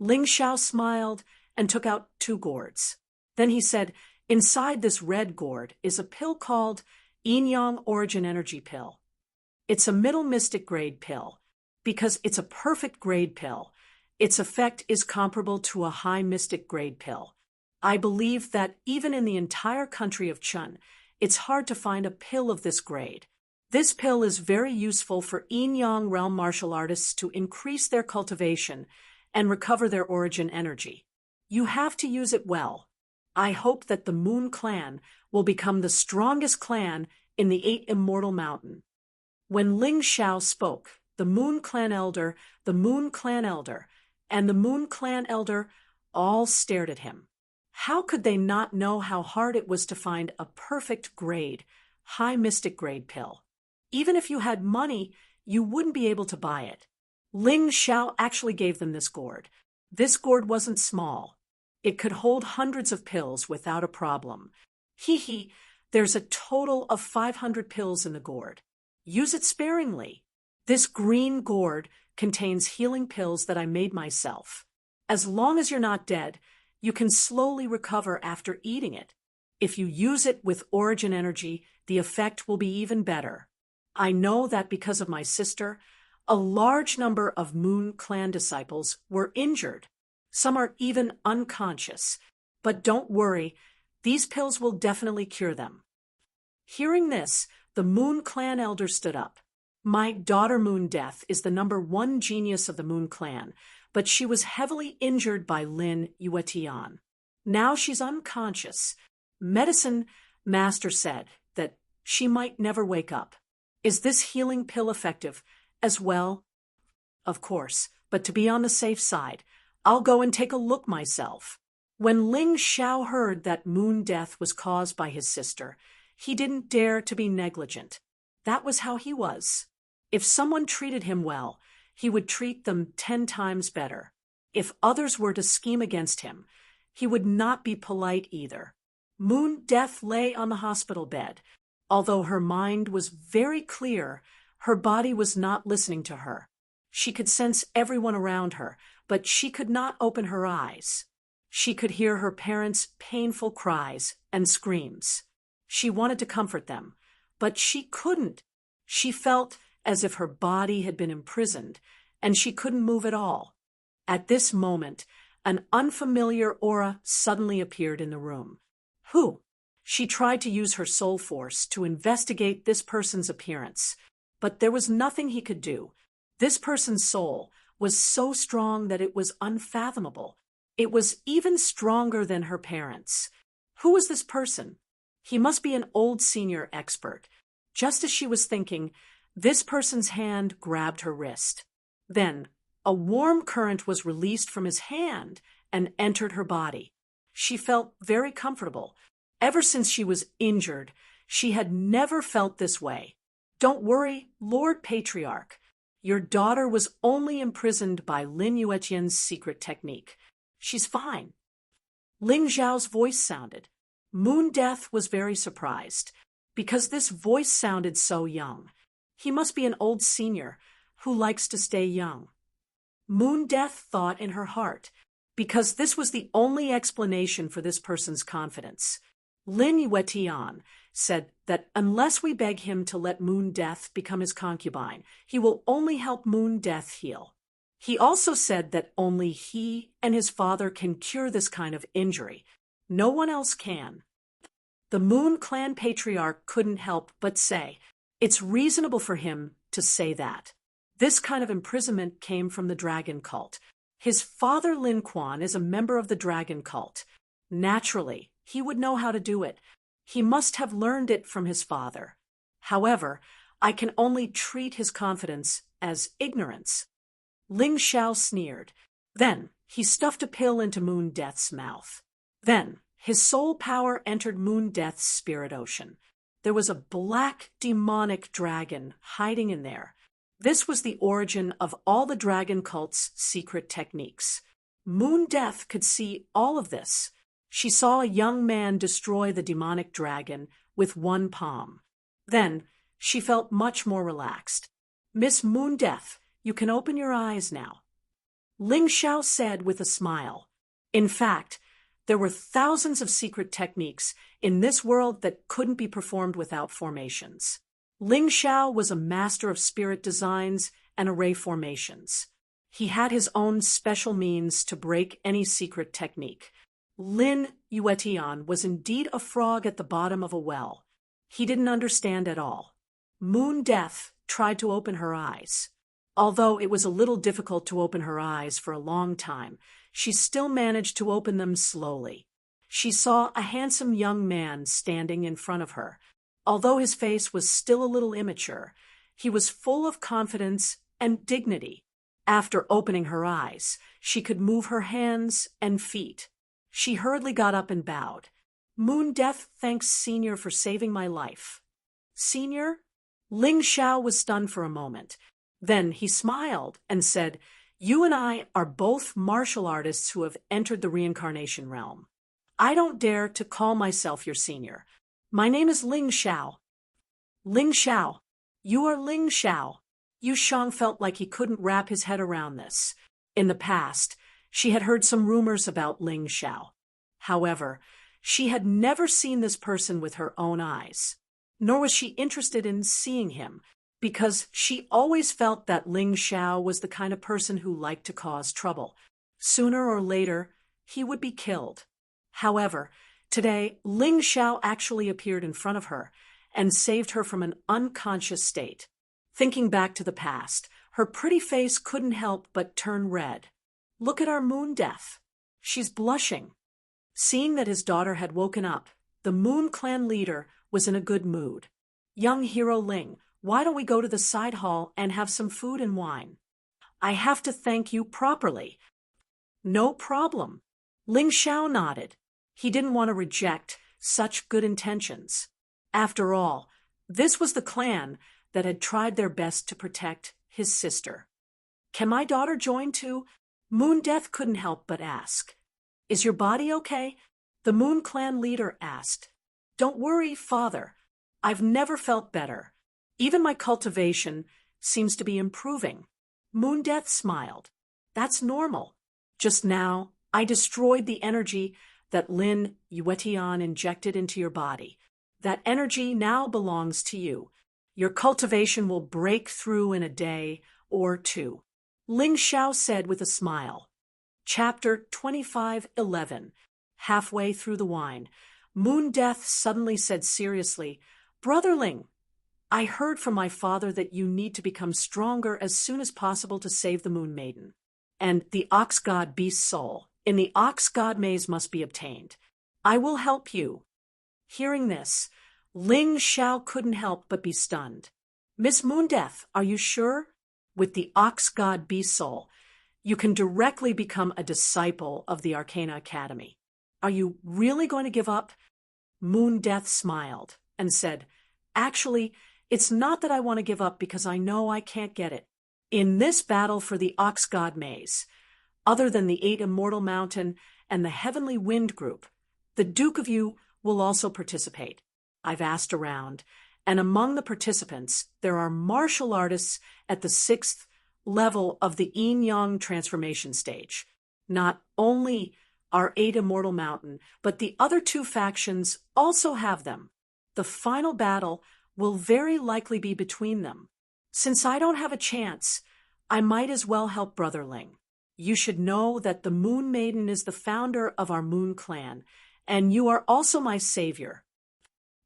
Ling Xiao smiled and took out 2 gourds. Then he said, inside this red gourd is a pill called Yin Yang Origin Energy Pill. It's a middle mystic grade pill. Because it's a perfect grade pill, its effect is comparable to a high mystic grade pill. I believe that even in the entire country of Chun, it's hard to find a pill of this grade. This pill is very useful for yin-yang realm martial artists to increase their cultivation and recover their origin energy. You have to use it well. I hope that the Moon Clan will become the strongest clan in the 8 Immortal Mountain. When Ling Xiao spoke, the Moon Clan Elder, and the Moon Clan Elder all stared at him. How could they not know how hard it was to find a perfect grade, high mystic grade pill? Even if you had money, you wouldn't be able to buy it. Ling Xiao actually gave them this gourd. This gourd wasn't small. It could hold hundreds of pills without a problem. There's a total of 500 pills in the gourd. Use it sparingly. This green gourd contains healing pills that I made myself. As long as you're not dead, you can slowly recover after eating it. If you use it with origin energy, the effect will be even better. I know that because of my sister, a large number of Moon Clan disciples were injured. Some are even unconscious. But don't worry, these pills will definitely cure them. Hearing this, the Moon Clan Elder stood up. My daughter Moon Death is the #1 genius of the Moon Clan, but she was heavily injured by Lin Yuetian. Now she's unconscious. Medicine Master said that she might never wake up. Is this healing pill effective as well? Of course, but to be on the safe side, I'll go and take a look myself. When Ling Xiao heard that Moon Death was caused by his sister, he didn't dare to be negligent. That was how he was. If someone treated him well, he would treat them 10 times better. If others were to scheme against him, he would not be polite either. Moon Death lay on the hospital bed. Although her mind was very clear, her body was not listening to her. She could sense everyone around her, but she could not open her eyes. She could hear her parents' painful cries and screams. She wanted to comfort them, but she couldn't. She felt as if her body had been imprisoned, and she couldn't move at all. At this moment, an unfamiliar aura suddenly appeared in the room. Who? She tried to use her soul force to investigate this person's appearance, but there was nothing he could do. This person's soul was so strong that it was unfathomable. It was even stronger than her parents. Who was this person? He must be an old senior expert. Just as she was thinking, this person's hand grabbed her wrist. Then, a warm current was released from his hand and entered her body. She felt very comfortable. Ever since she was injured, she had never felt this way. Don't worry, Lord Patriarch. Your daughter was only imprisoned by Lin Yuetian's secret technique. She's fine. Ling Zhao's voice sounded. Moon Death was very surprised, because this voice sounded so young. He must be an old senior who likes to stay young. Moon Death thought in her heart, because this was the only explanation for this person's confidence. Lin Yuetian said that unless we beg him to let Moon Death become his concubine, he will only help Moon Death heal. He also said that only he and his father can cure this kind of injury. No one else can. The Moon Clan Patriarch couldn't help but say, it's reasonable for him to say that. This kind of imprisonment came from the dragon cult. His father Lin Quan is a member of the dragon cult. Naturally, he would know how to do it. He must have learned it from his father. However, I can only treat his confidence as ignorance. Ling Xiao sneered. Then he stuffed a pill into Moon Death's mouth. Then his soul power entered Moon Death's spirit ocean. There was a black demonic dragon hiding in there. This was the origin of all the dragon cult's secret techniques. Moon Death could see all of this. She saw a young man destroy the demonic dragon with one palm. Then she felt much more relaxed. Miss Moon Death, you can open your eyes now. Ling Xiao said with a smile. In fact, there were thousands of secret techniques in this world that couldn't be performed without formations. Ling Xiao was a master of spirit designs and array formations. He had his own special means to break any secret technique. Lin Yuetian was indeed a frog at the bottom of a well. He didn't understand at all. Moon Death tried to open her eyes. Although it was a little difficult to open her eyes for a long time, she still managed to open them slowly. She saw a handsome young man standing in front of her. Although his face was still a little immature, he was full of confidence and dignity. After opening her eyes, she could move her hands and feet. She hurriedly got up and bowed. Moon Death thanks Senior for saving my life. Senior? Ling Xiao was stunned for a moment. Then he smiled and said, "You and I are both martial artists who have entered the reincarnation realm. I don't dare to call myself your senior. My name is Ling Xiao." Ling Xiao. You are Ling Xiao. Yu Shang felt like he couldn't wrap his head around this. In the past, she had heard some rumors about Ling Xiao. However, she had never seen this person with her own eyes, nor was she interested in seeing him, because she always felt that Ling Xiao was the kind of person who liked to cause trouble. Sooner or later, he would be killed. However, today, Ling Xiao actually appeared in front of her and saved her from an unconscious state. Thinking back to the past, her pretty face couldn't help but turn red. Look at our Moon Death. She's blushing. Seeing that his daughter had woken up, the Moon Clan leader was in a good mood. Young hero Ling, why don't we go to the side hall and have some food and wine? I have to thank you properly. No problem. Ling Xiao nodded. He didn't want to reject such good intentions. After all, this was the clan that had tried their best to protect his sister. Can my daughter join too? Moon Death couldn't help but ask. Is your body okay? The Moon Clan leader asked. Don't worry, father. I've never felt better. Even my cultivation seems to be improving. Moon Death smiled. That's normal. Just now, I destroyed the energy that Lin Yuetian injected into your body. That energy now belongs to you. Your cultivation will break through in a day or two. Ling Xiao said with a smile. Chapter 25:11. Halfway through the wine, Moon Death suddenly said seriously, Brother Ling, I heard from my father that you need to become stronger as soon as possible to save the Moon Maiden. And the Ox God Beast's soul in the Ox God Maze must be obtained. I will help you. Hearing this, Ling Xiao couldn't help but be stunned. Miss Moon Death, are you sure? With the Ox God Beast soul, you can directly become a disciple of the Arcana Academy. Are you really going to give up? Moon Death smiled and said, Actually, it's not that I want to give up because I know I can't get it. In this battle for the Ox God Maze, other than the 8 Immortal Mountain and the Heavenly Wind group, the Duke of Yu will also participate. I've asked around, and among the participants, there are martial artists at the 6th level of the Yin-Yang transformation stage. Not only our 8 Immortal Mountain, but the other 2 factions also have them. The final battle will very likely be between them. Since I don't have a chance, I might as well help Brother Ling. You should know that the Moon Maiden is the founder of our Moon Clan, and you are also my savior.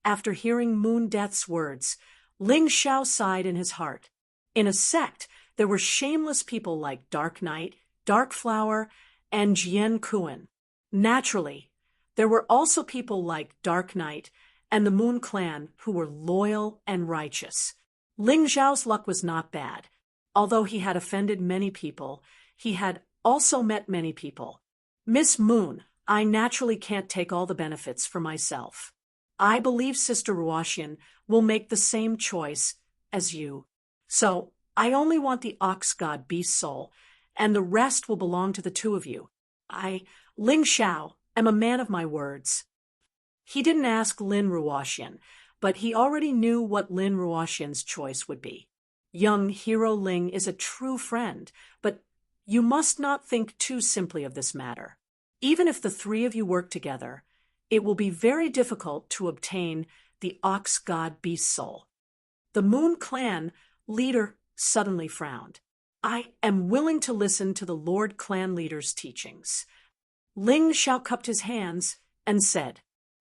After hearing Moon Death's words, Ling Xiao sighed in his heart. In a sect, there were shameless people like Dark Knight, Dark Flower, and Jian Kuan. Naturally, there were also people like Dark Knight and the Moon Clan who were loyal and righteous. Ling Xiao's luck was not bad. Although he had offended many people, he had also met many people. Miss Moon, I naturally can't take all the benefits for myself. I believe Sister Ruoxian will make the same choice as you. So, I only want the Ox God Beast soul, and the rest will belong to the 2 of you. Ling Xiao, am a man of my words. He didn't ask Lin Ruoxian, but he already knew what Lin Ruoxian's choice would be. Young hero Ling is a true friend, but you must not think too simply of this matter. Even if the 3 of you work together, it will be very difficult to obtain the Ox God Beast soul. The Moon Clan leader suddenly frowned. I am willing to listen to the Lord Clan leader's teachings. Ling Xiao cupped his hands and said,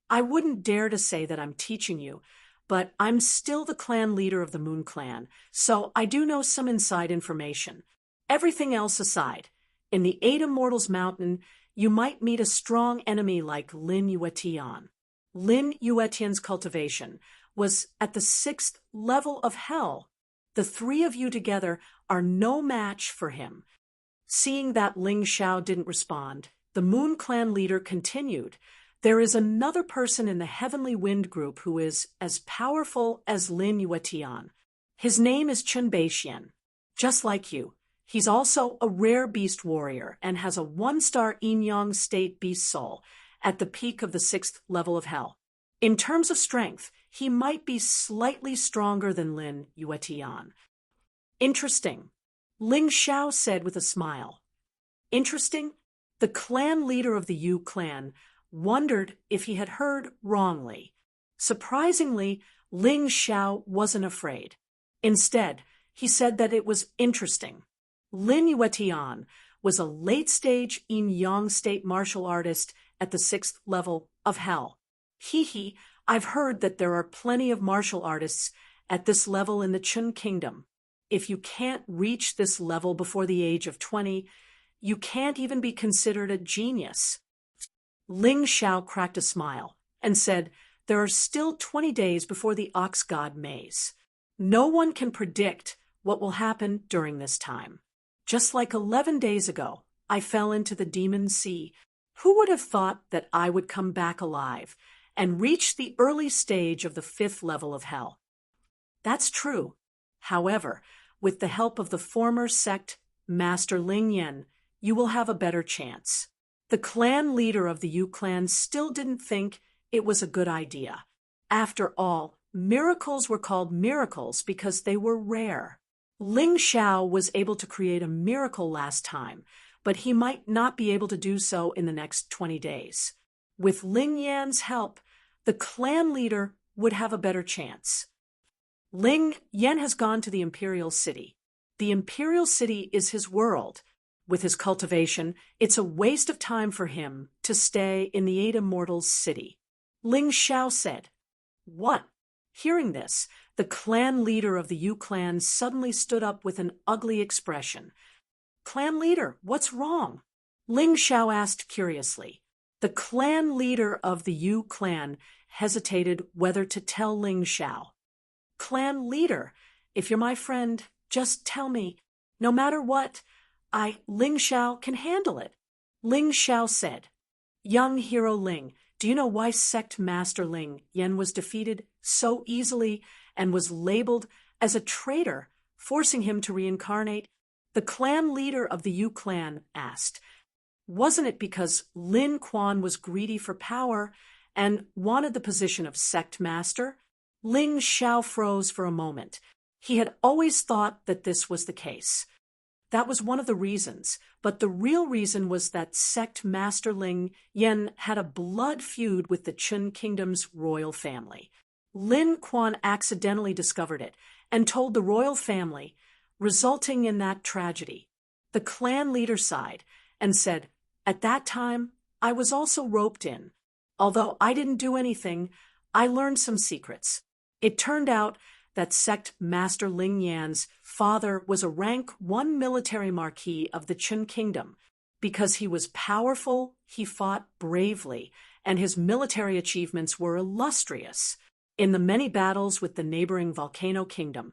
I wouldn't dare to say that I'm teaching you, but I'm still the clan leader of the Moon Clan, so I do know some inside information. Everything else aside, in the Eight Immortals Mountain, you might meet a strong enemy like Lin Yuetian. Lin Yuetian's cultivation was at the 6th level of hell. The three of you together are no match for him. Seeing that Ling Xiao didn't respond, the Moon Clan leader continued, There is another person in the Heavenly Wind group who is as powerful as Lin Yuetian. His name is Chun Beixian. Just like you, he's also a rare beast warrior and has a 1-star yin-yang state beast soul at the peak of the 6th level of hell. In terms of strength, he might be slightly stronger than Lin Yuetian. Interesting, Ling Xiao said with a smile. Interesting? The clan leader of the Yu clan wondered if he had heard wrongly. Surprisingly, Ling Xiao wasn't afraid. Instead, he said that it was interesting. Lin Yuetian was a late-stage yin-yang state martial artist at the 6th level of hell. Hee, I've heard that there are plenty of martial artists at this level in the Chun Kingdom. If you can't reach this level before the age of 20, you can't even be considered a genius. Ling Xiao cracked a smile and said, There are still 20 days before the Ox God Maze. No one can predict what will happen during this time. Just like 11 days ago, I fell into the Demon Sea. Who would have thought that I would come back alive and reach the early stage of the 5th level of hell? That's true. However, with the help of the former sect Master Ling Yan, you will have a better chance. The clan leader of the Yu clan still didn't think it was a good idea. After all, miracles were called miracles because they were rare. Ling Xiao was able to create a miracle last time, but he might not be able to do so in the next 20 days. With Ling Yan's help, the clan leader would have a better chance. Ling Yan has gone to the Imperial City. The Imperial City is his world. With his cultivation, it's a waste of time for him to stay in the Eight Immortals City. Ling Xiao said, What? Hearing this, the clan leader of the Yu clan suddenly stood up with an ugly expression. Clan leader, what's wrong? Ling Xiao asked curiously. The clan leader of the Yu clan hesitated whether to tell Ling Xiao. Clan leader, if you're my friend, just tell me. No matter what, Ling Xiao can handle it. Ling Xiao said, Young hero Ling, do you know why Sect Master Ling Yan was defeated so easily and was labeled as a traitor, forcing him to reincarnate? The clan leader of the Yu clan asked. Wasn't it because Lin Quan was greedy for power and wanted the position of Sect Master? Ling Xiao froze for a moment. He had always thought that this was the case. That was one of the reasons, but the real reason was that Sect Master Ling Yan had a blood feud with the Chun Kingdom's royal family. Lin Quan accidentally discovered it and told the royal family, resulting in that tragedy. The clan leader sighed and said, At that time, I was also roped in. Although I didn't do anything, I learned some secrets. It turned out that Sect Master Ling Yan's father was a rank 1 military marquis of the Chun Kingdom. Because he was powerful, he fought bravely, and his military achievements were illustrious. In the many battles with the neighboring Volcano Kingdom,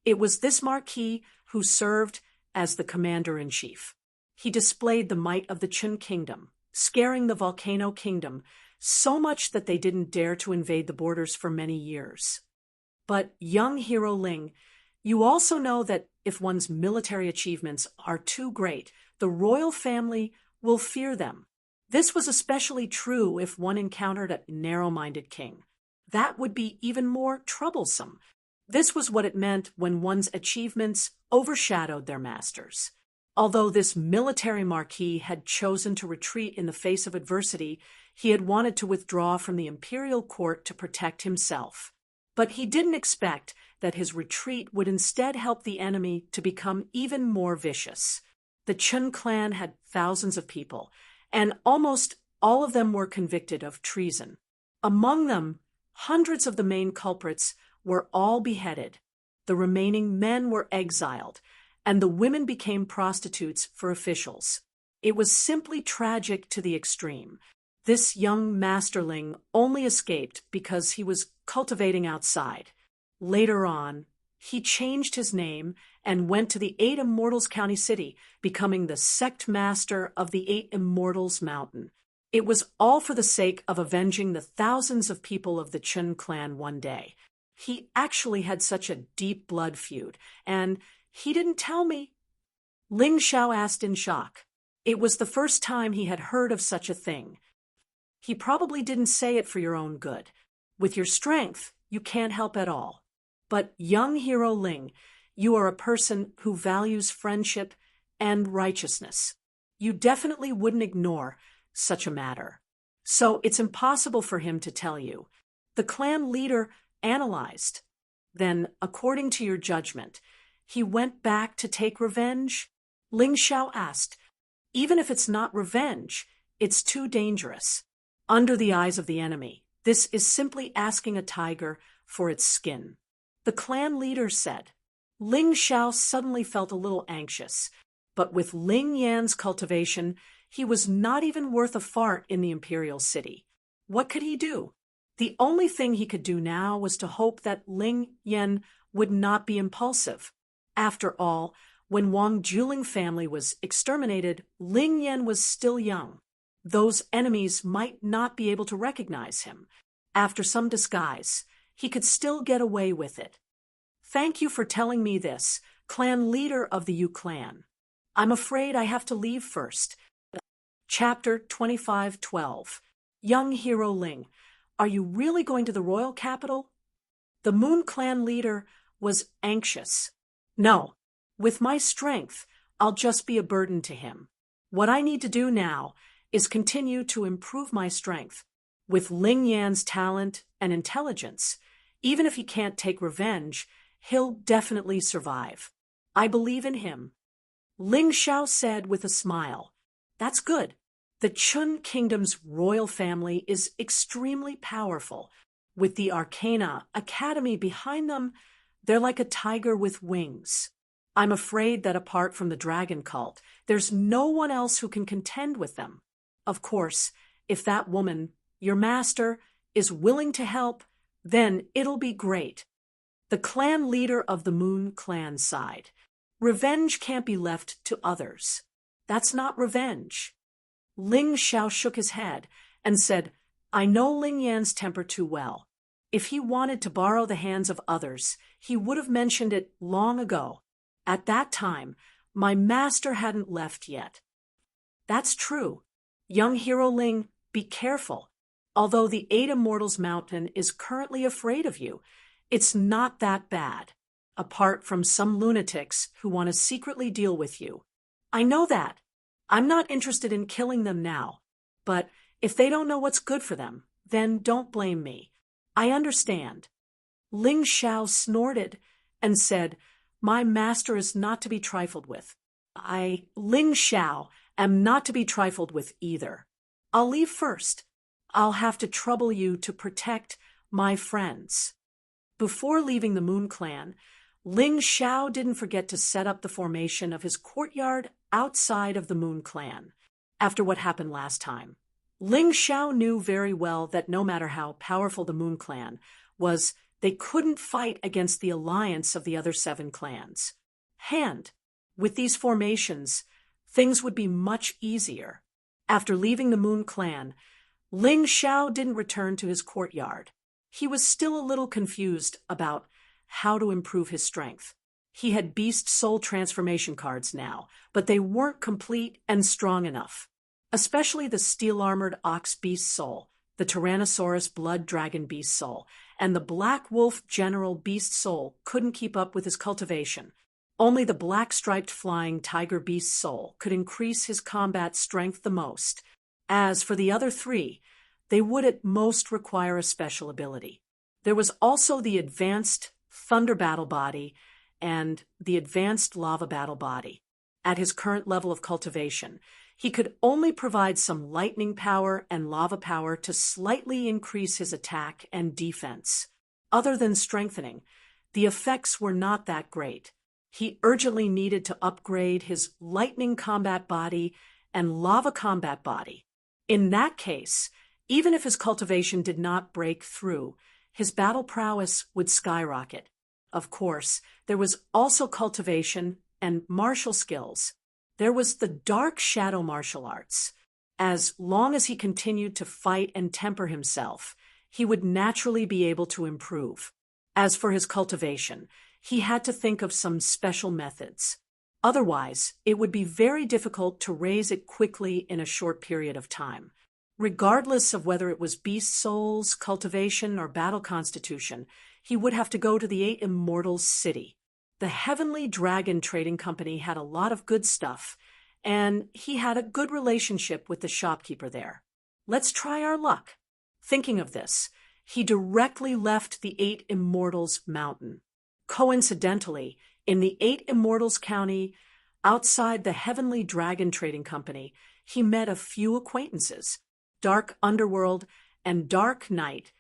it was this marquis who served as the commander-in-chief. He displayed the might of the Chun Kingdom, scaring the Volcano Kingdom so much that they didn't dare to invade the borders for many years. But, young hero Ling, you also know that if one's military achievements are too great, the royal family will fear them. This was especially true if one encountered a narrow-minded king. That would be even more troublesome. This was what it meant when one's achievements overshadowed their masters. Although this military marquis had chosen to retreat in the face of adversity, he had wanted to withdraw from the imperial court to protect himself. But he didn't expect that his retreat would instead help the enemy to become even more vicious. The Chun clan had thousands of people, and almost all of them were convicted of treason. Among them, hundreds of the main culprits were all beheaded. The remaining men were exiled, and the women became prostitutes for officials. It was simply tragic to the extreme. This young masterling only escaped because he was cultivating outside. Later on, he changed his name and went to the Eight Immortals County City, becoming the sect master of the Eight Immortals Mountain. It was all for the sake of avenging the thousands of people of the Chun clan one day. He actually had such a deep blood feud, and he didn't tell me. Ling Xiao asked in shock. It was the first time he had heard of such a thing. He probably didn't say it for your own good. With your strength, you can't help at all. But young hero Ling, you are a person who values friendship and righteousness. You definitely wouldn't ignore such a matter. So it's impossible for him to tell you. The clan leader analyzed. Then, according to your judgment, he went back to take revenge? Ling Xiao asked. Even if it's not revenge, it's too dangerous. Under the eyes of the enemy, this is simply asking a tiger for its skin. The clan leader said. Ling Xiao suddenly felt a little anxious, but with Ling Yan's cultivation, he was not even worth a fart in the imperial city. What could he do? The only thing he could do now was to hope that Ling Yan would not be impulsive. After all, when Wang Juling family was exterminated, Ling Yan was still young. Those enemies might not be able to recognize him. After some disguise, he could still get away with it. Thank you for telling me this, clan leader of the Yu clan. I'm afraid I have to leave first. Chapter 25:12. Young hero Ling, are you really going to the royal capital? The Moon clan leader was anxious. No, with my strength, I'll just be a burden to him. What I need to do now is continue to improve my strength. With Ling Yan's talent and intelligence, even if he can't take revenge, he'll definitely survive. I believe in him. Ling Xiao said with a smile. That's good. The Chun Kingdom's royal family is extremely powerful. With the Arcana Academy behind them, they're like a tiger with wings. I'm afraid that apart from the dragon cult, there's no one else who can contend with them. Of course, if that woman, your master, is willing to help, then it'll be great. The clan leader of the Moon clan sighed. Revenge can't be left to others. That's not revenge. Ling Xiao shook his head and said, I know Ling Yan's temper too well. If he wanted to borrow the hands of others, he would have mentioned it long ago. At that time, my master hadn't left yet. That's true. Young hero Ling, be careful. Although the Eight Immortals Mountain is currently afraid of you, it's not that bad, apart from some lunatics who want to secretly deal with you. I know that. I'm not interested in killing them now, but if they don't know what's good for them, then don't blame me. I understand. Ling Xiao snorted and said, My master is not to be trifled with. Ling Xiao, am not to be trifled with either. I'll leave first. I'll have to trouble you to protect my friends. Before leaving the Moon Clan, Ling Xiao didn't forget to set up the formation of his courtyard outside of the Moon Clan. After what happened last time, Ling Xiao knew very well that no matter how powerful the Moon Clan was, they couldn't fight against the alliance of the other 7 clans. With these formations, things would be much easier. After leaving the Moon Clan, Ling Xiao didn't return to his courtyard. He was still a little confused about how to improve his strength. He had beast soul transformation cards now, but they weren't complete and strong enough. Especially the steel-armored ox beast soul, the Tyrannosaurus blood dragon beast soul, and the black wolf general beast soul couldn't keep up with his cultivation. Only the black-striped flying tiger beast soul could increase his combat strength the most. As for the other 3, they would at most require a special ability. There was also the advanced thunder battle body, and the advanced lava battle body. At his current level of cultivation, he could only provide some lightning power and lava power to slightly increase his attack and defense. Other than strengthening, the effects were not that great. He urgently needed to upgrade his lightning combat body and lava combat body. In that case, even if his cultivation did not break through, his battle prowess would skyrocket. Of course, there was also cultivation and martial skills. There was the dark shadow martial arts. As long as he continued to fight and temper himself, he would naturally be able to improve. As for his cultivation, he had to think of some special methods. Otherwise, it would be very difficult to raise it quickly in a short period of time. Regardless of whether it was beast souls, cultivation, or battle constitution, he would have to go to the 8 Immortals city. The Heavenly Dragon Trading Company had a lot of good stuff, and he had a good relationship with the shopkeeper there. Let's try our luck. Thinking of this, he directly left the 8 Immortals mountain. Coincidentally, in the 8 Immortals county, outside the Heavenly Dragon Trading Company, he met a few acquaintances. Dark Underworld and Dark Knight,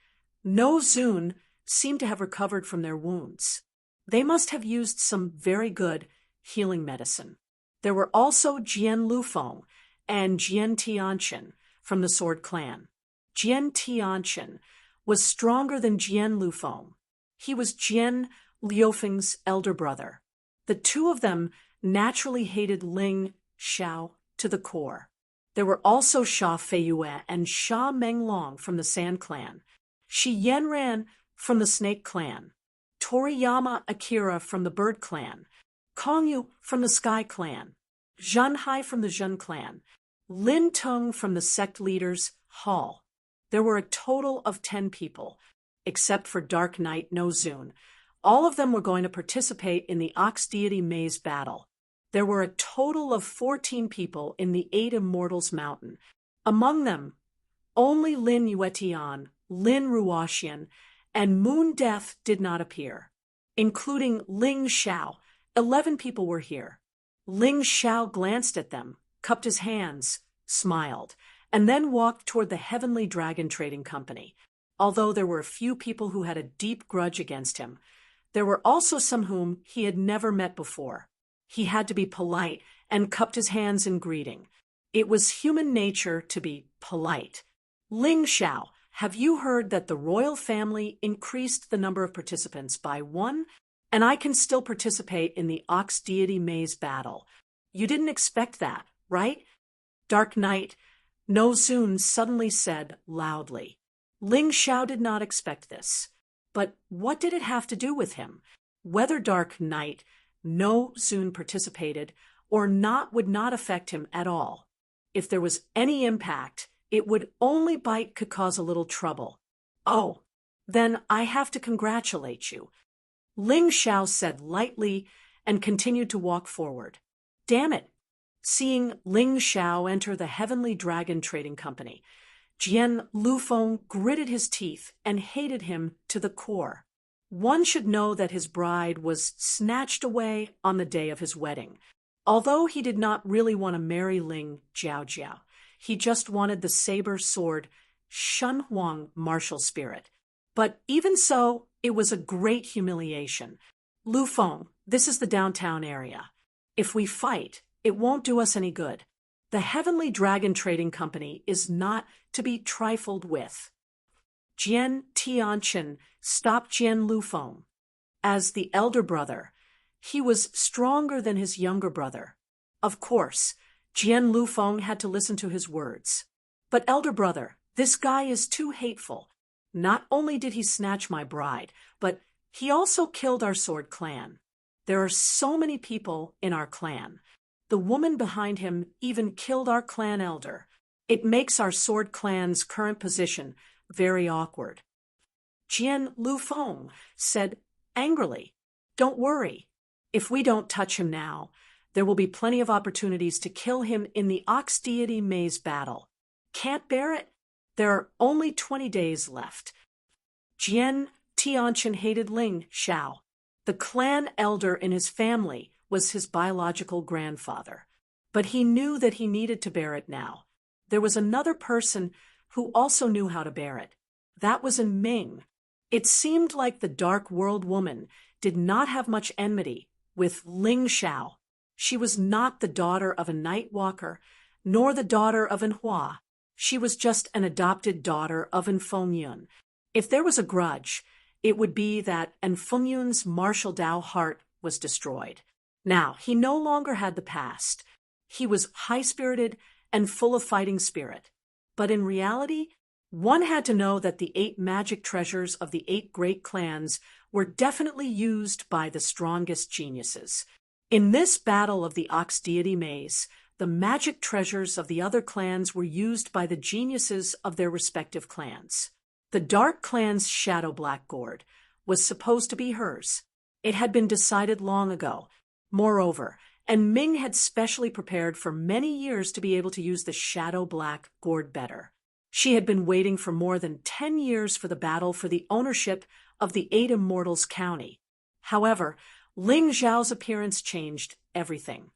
No Zun, seemed to have recovered from their wounds. They must have used some very good healing medicine. There were also Jian Lufeng and Jian Tianchen from the Sword Clan. Jian Tianchen was stronger than Jian Lufeng. He was Jian Liufeng's elder brother. The two of them naturally hated Ling Xiao to the core. There were also Sha Feiyue and Sha Menglong from the Sand Clan, Shi Yanran from the Snake Clan, Toriyama Akira from the Bird Clan, Kongyu from the Sky Clan, Zhanhai from the Zhen Clan, Lin Tung from the Sect Leaders Hall. There were a total of 10 people, except for Dark Knight No Zun. All of them were going to participate in the Ox Deity Maze battle. There were a total of 14 people in the 8 Immortals Mountain. Among them, only Lin Yuetian, Lin Ruoxian, and Moon Death did not appear. Including Ling Xiao, 11 people were here. Ling Xiao glanced at them, cupped his hands, smiled, and then walked toward the Heavenly Dragon Trading Company. Although there were a few people who had a deep grudge against him, there were also some whom he had never met before. He had to be polite and cupped his hands in greeting. It was human nature to be polite. Ling Xiao, have you heard that the royal family increased the number of participants by 1, and I can still participate in the Ox Deity Maze battle? You didn't expect that, right? Dark Knight No Zun suddenly said loudly. Ling Xiao did not expect this. But what did it have to do with him? Whether Dark Knight No Zun participated or not would not affect him at all. If there was any impact, it would only bite could cause a little trouble. Oh, then I have to congratulate you. Ling Xiao said lightly and continued to walk forward. Damn it! Seeing Ling Xiao enter the Heavenly Dragon Trading Company, Jian Lufeng gritted his teeth and hated him to the core. One should know that his bride was snatched away on the day of his wedding. Although he did not really want to marry Ling Jiaojiao, he just wanted the saber sword Shunhuang martial spirit. But even so, it was a great humiliation. Lufeng, this is the downtown area. If we fight, it won't do us any good. The Heavenly Dragon Trading Company is not to be trifled with. Jian Tianchen stopped Jian Lufeng. As the elder brother, he was stronger than his younger brother. Of course, Jian Lufeng had to listen to his words. But elder brother, this guy is too hateful. Not only did he snatch my bride, but he also killed our sword clan. There are so many people in our clan. The woman behind him even killed our clan elder. It makes our sword clan's current position very awkward. Jian Lufeng said angrily, "Don't worry. If we don't touch him now, there will be plenty of opportunities to kill him in the Ox Deity Maze battle. Can't bear it? There are only 20 days left." Jian Tianqian hated Ling Xiao. The clan elder in his family was his biological grandfather. But he knew that he needed to bear it now. There was another person who also knew how to bear it. That was in Ming. It seemed like the Dark World woman did not have much enmity with Ling Xiao. She was not the daughter of a night walker, nor the daughter of an Hua. She was just an adopted daughter of an Fengyun. If there was a grudge, it would be that an Fengyun's martial Dao heart was destroyed. Now, he no longer had the past. He was high-spirited and full of fighting spirit. But in reality, one had to know that the 8 magic treasures of the 8 great clans were definitely used by the strongest geniuses. In this battle of the Ox Deity Maze, the magic treasures of the other clans were used by the geniuses of their respective clans. The Dark Clan's Shadow Black Gourd was supposed to be hers. It had been decided long ago. Moreover, and Ming had specially prepared for many years to be able to use the Shadow Black Gourd better. She had been waiting for more than 10 years for the battle for the ownership of the 8 Immortals County. However, Ling Xiao's appearance changed everything.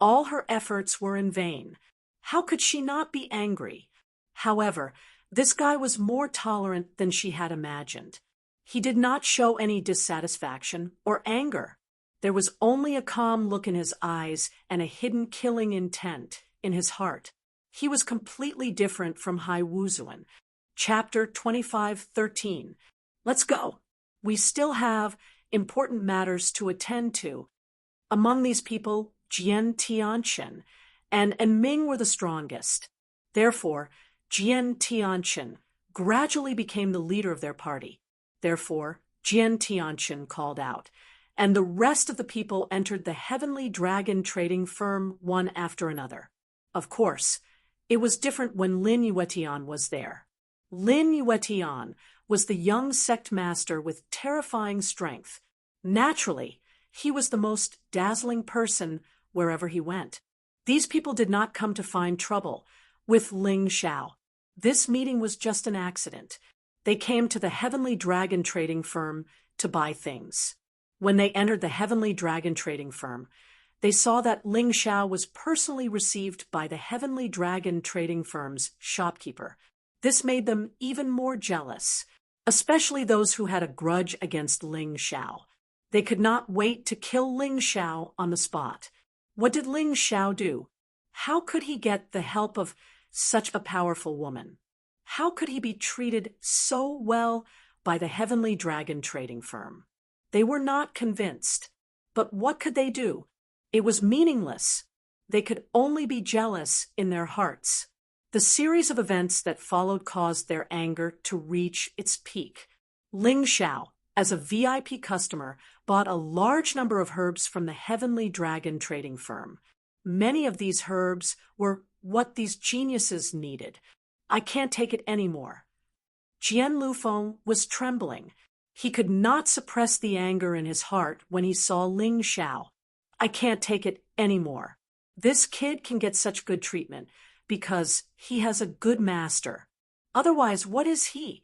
All her efforts were in vain. How could she not be angry? However, this guy was more tolerant than she had imagined. He did not show any dissatisfaction or anger. There was only a calm look in his eyes and a hidden killing intent in his heart. He was completely different from Hai Wuzuan. Chapter 25:13. Let's go. We still have important matters to attend to. Among these people, Jian Tianqian and Ming were the strongest. Therefore, Jian Tianqian gradually became the leader of their party. Therefore, Jian Tianqian called out, and the rest of the people entered the Heavenly Dragon trading firm one after another. Of course, it was different when Lin Yuetian was there. Lin Yuetian was the young sect master with terrifying strength. Naturally, he was the most dazzling person wherever he went. These people did not come to find trouble with Ling Xiao. This meeting was just an accident. They came to the Heavenly Dragon trading firm to buy things. When they entered the Heavenly Dragon trading firm, they saw that Ling Xiao was personally received by the Heavenly Dragon trading firm's shopkeeper. This made them even more jealous, especially those who had a grudge against Ling Xiao. They could not wait to kill Ling Xiao on the spot. What did Ling Xiao do? How could he get the help of such a powerful woman? How could he be treated so well by the Heavenly Dragon trading firm? They were not convinced. But what could they do? It was meaningless. They could only be jealous in their hearts. The series of events that followed caused their anger to reach its peak. Ling Xiao, as a VIP customer, bought a large number of herbs from the Heavenly Dragon trading firm. Many of these herbs were what these geniuses needed. I can't take it anymore. Jian Lufeng was trembling. He could not suppress the anger in his heart when he saw Ling Xiao. I can't take it anymore. This kid can get such good treatment because he has a good master. Otherwise, what is he?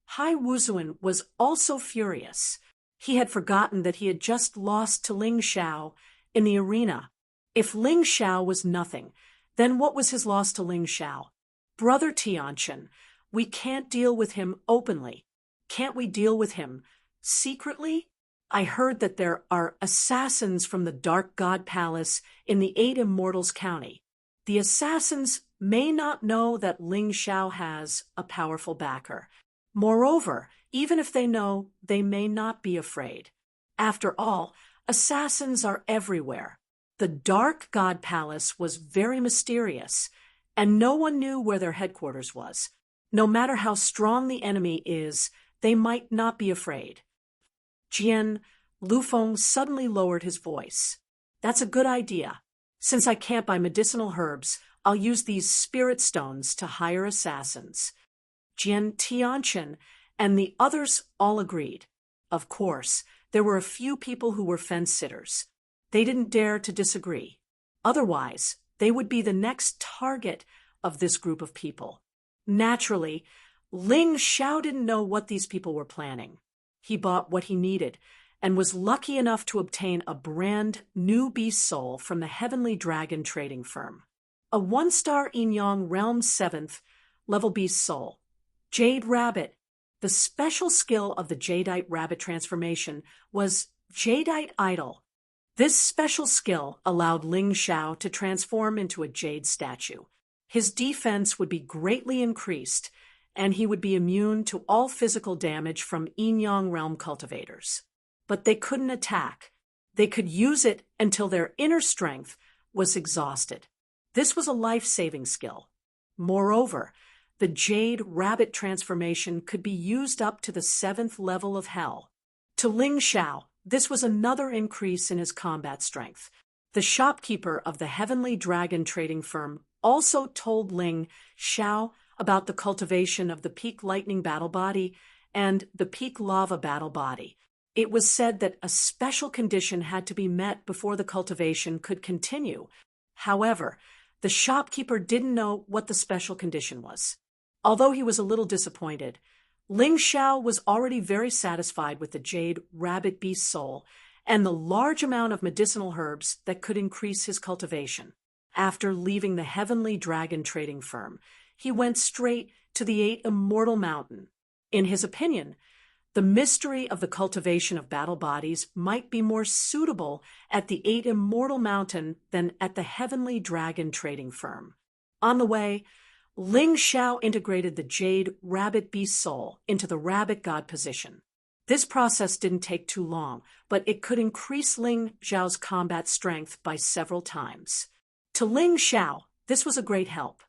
Hai Wuzuan was also furious. He had forgotten that he had just lost to Ling Xiao in the arena. If Ling Xiao was nothing, then what was his loss to Ling Xiao? Brother Tianqian, we can't deal with him openly. Can't we deal with him secretly? I heard that there are assassins from the Dark God Palace in the 8 Immortals County. The assassins may not know that Ling Xiao has a powerful backer. Moreover, even if they know, they may not be afraid. After all, assassins are everywhere. The Dark God Palace was very mysterious, and no one knew where their headquarters was. No matter how strong the enemy is, they might not be afraid. Jian Lufeng suddenly lowered his voice. That's a good idea. Since I can't buy medicinal herbs, I'll use these spirit stones to hire assassins. Jian Tianqian and the others all agreed. Of course, there were a few people who were fence-sitters. They didn't dare to disagree. Otherwise, they would be the next target of this group of people. Naturally, Ling Xiao didn't know what these people were planning. he bought what he needed and was lucky enough to obtain a brand new beast soul from the Heavenly Dragon trading firm. A 1-star Inyang Realm 7th level beast soul. Jade Rabbit. The special skill of the Jadeite Rabbit transformation was Jadeite Idol. This special skill allowed Ling Xiao to transform into a jade statue. His defense would be greatly increased, and he would be immune to all physical damage from Inyang Realm cultivators. But they couldn't attack. They could use it until their inner strength was exhausted. This was a life-saving skill. Moreover, the Jade Rabbit transformation could be used up to the 7th level of Hell. To Ling Xiao, this was another increase in his combat strength. The shopkeeper of the Heavenly Dragon trading firm also told Ling Xiao about the cultivation of the Peak Lightning battle body and the Peak Lava battle body. It was said that a special condition had to be met before the cultivation could continue. However, the shopkeeper didn't know what the special condition was. Although he was a little disappointed, Ling Xiao was already very satisfied with the Jade Rabbit Beast Soul and the large amount of medicinal herbs that could increase his cultivation. After leaving the Heavenly Dragon trading firm, he went straight to the 8 Immortal Mountain. In his opinion, the mystery of the cultivation of battle bodies might be more suitable at the 8 Immortal Mountain than at the Heavenly Dragon trading firm. On the way, Ling Xiao integrated the Jade Rabbit Beast Soul into the Rabbit God position. This process didn't take too long, but it could increase Ling Xiao's combat strength by several times. To Ling Xiao, this was a great help.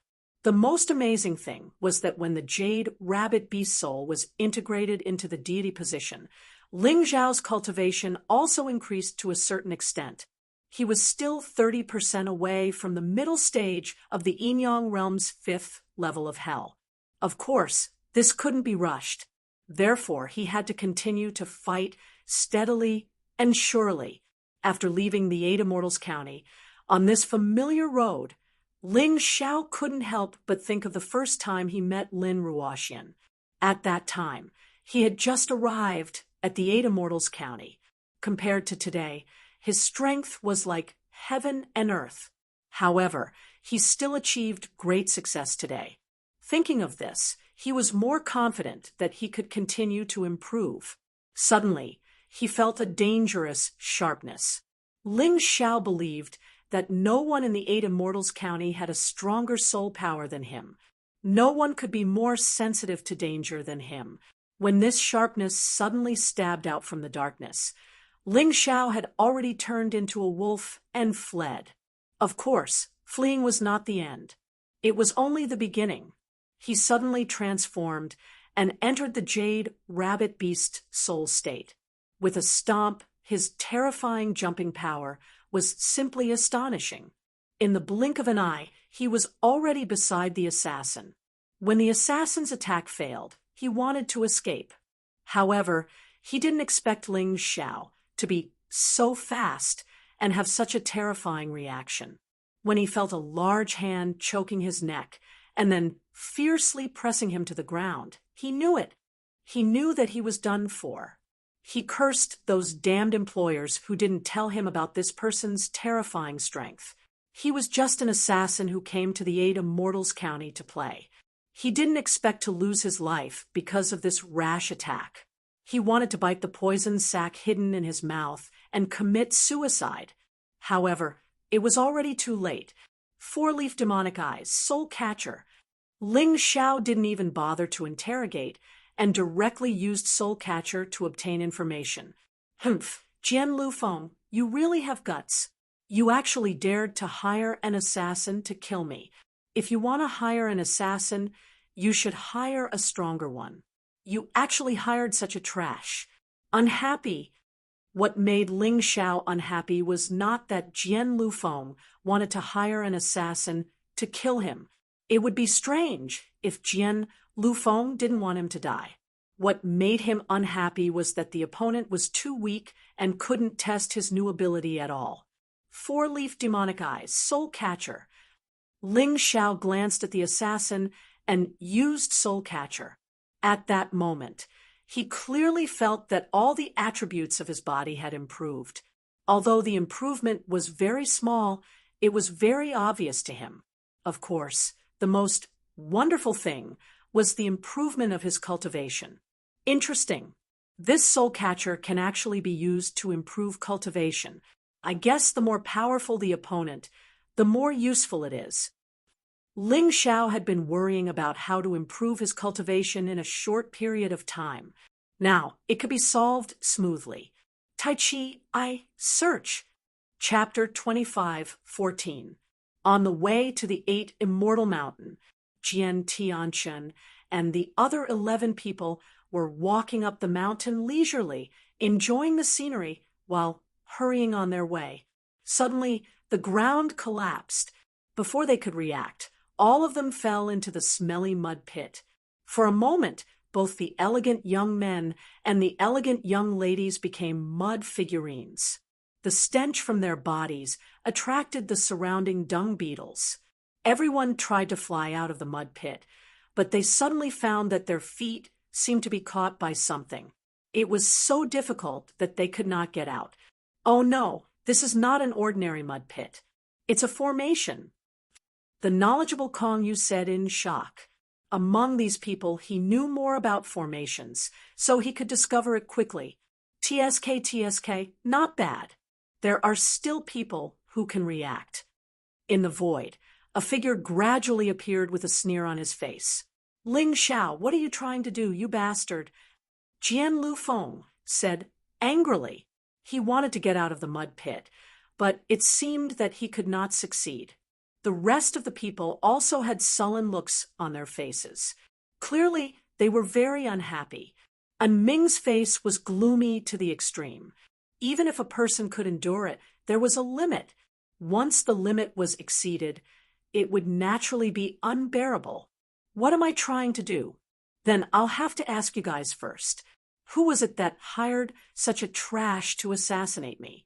The most amazing thing was that when the Jade Rabbit Beast Soul was integrated into the deity position, Ling Xiao's cultivation also increased to a certain extent. He was still 30% away from the middle stage of the Inyang Realm's 5th level of Hell. Of course, this couldn't be rushed. Therefore, he had to continue to fight steadily and surely. After leaving the 8 Immortals County, on this familiar road, Ling Xiao couldn't help but think of the first time he met Lin Ruoxian. At that time, he had just arrived at the 8 Immortals County. Compared to today, his strength was like heaven and earth. However, he still achieved great success today. Thinking of this, he was more confident that he could continue to improve. Suddenly, he felt a dangerous sharpness. Ling Xiao believed that no one in the 8 Immortals County had a stronger soul power than him. No one could be more sensitive to danger than him. When this sharpness suddenly stabbed out from the darkness, Ling Xiao had already turned into a wolf and fled. Of course, fleeing was not the end. It was only the beginning. He suddenly transformed and entered the Jade Rabbit Beast soul state. With a stomp, his terrifying jumping power was simply astonishing. In the blink of an eye, he was already beside the assassin. When the assassin's attack failed, he wanted to escape. However, he didn't expect Ling Xiao to be so fast and have such a terrifying reaction. When he felt a large hand choking his neck and then fiercely pressing him to the ground, he knew it. He knew that he was done for. He cursed those damned employers who didn't tell him about this person's terrifying strength. He was just an assassin who came to the 8 Immortals County to play. He didn't expect to lose his life because of this rash attack. He wanted to bite the poison sac hidden in his mouth and commit suicide. However, it was already too late. 4-leaf demonic eyes, soul catcher. Ling Xiao didn't even bother to interrogate and directly used soul catcher to obtain information. Humph, Jian Lufeng, you really have guts. You actually dared to hire an assassin to kill me. If you want to hire an assassin, you should hire a stronger one. You actually hired such a trash. Unhappy. What made Ling Xiao unhappy was not that Jian Lufeng wanted to hire an assassin to kill him. It would be strange if Jian Lufeng didn't want him to die. What made him unhappy was that the opponent was too weak and couldn't test his new ability at all. 4-leaf demonic eyes, soul catcher. Ling Xiao glanced at the assassin and used soul catcher. At that moment, He clearly felt that all the attributes of his body had improved. Although the improvement was very small, it was very obvious to him. Of course, the most wonderful thing was the improvement of his cultivation. Interesting. This soul catcher can actually be used to improve cultivation. I guess the more powerful the opponent, the more useful it is. Ling Xiao had been worrying about how to improve his cultivation in a short period of time. Now, it could be solved smoothly. Tai Chi, I search. Chapter 25:14. On the way to the 8 Immortal Mountain, Jian Tianchen and the other 11 people were walking up the mountain leisurely, enjoying the scenery while hurrying on their way. Suddenly, the ground collapsed. Before they could react, all of them fell into the smelly mud pit. For a moment, both the elegant young men and the elegant young ladies became mud figurines. The stench from their bodies attracted the surrounding dung beetles. Everyone tried to fly out of the mud pit, but they suddenly found that their feet seemed to be caught by something. It was so difficult that they could not get out. Oh no, this is not an ordinary mud pit. It's a formation. The knowledgeable Kong Yu said in shock. Among these people, he knew more about formations, so he could discover it quickly. TSK, not bad. There are still people who can react. In the void, a figure gradually appeared with a sneer on his face. Ling Xiao, what are you trying to do, you bastard? Jian Lufeng said angrily. He wanted to get out of the mud pit, but it seemed that he could not succeed. The rest of the people also had sullen looks on their faces. Clearly, they were very unhappy. And Ming's face was gloomy to the extreme. Even if a person could endure it, there was a limit. Once the limit was exceeded, it would naturally be unbearable. What am I trying to do? Then I'll have to ask you guys first. Who was it that hired such a trash to assassinate me?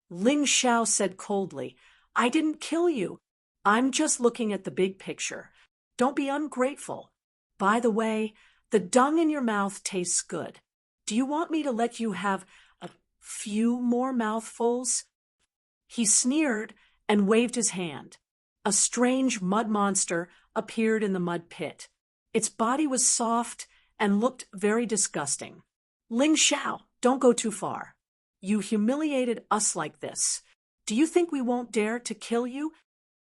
Ling Xiao said coldly, I didn't kill you. I'm just looking at the big picture. Don't be ungrateful. By the way, the dung in your mouth tastes good. Do you want me to let you have a few more mouthfuls? He sneered and waved his hand. A strange mud monster appeared in the mud pit. Its body was soft and looked very disgusting. Ling Xiao, don't go too far. You humiliated us like this. Do you think we won't dare to kill you?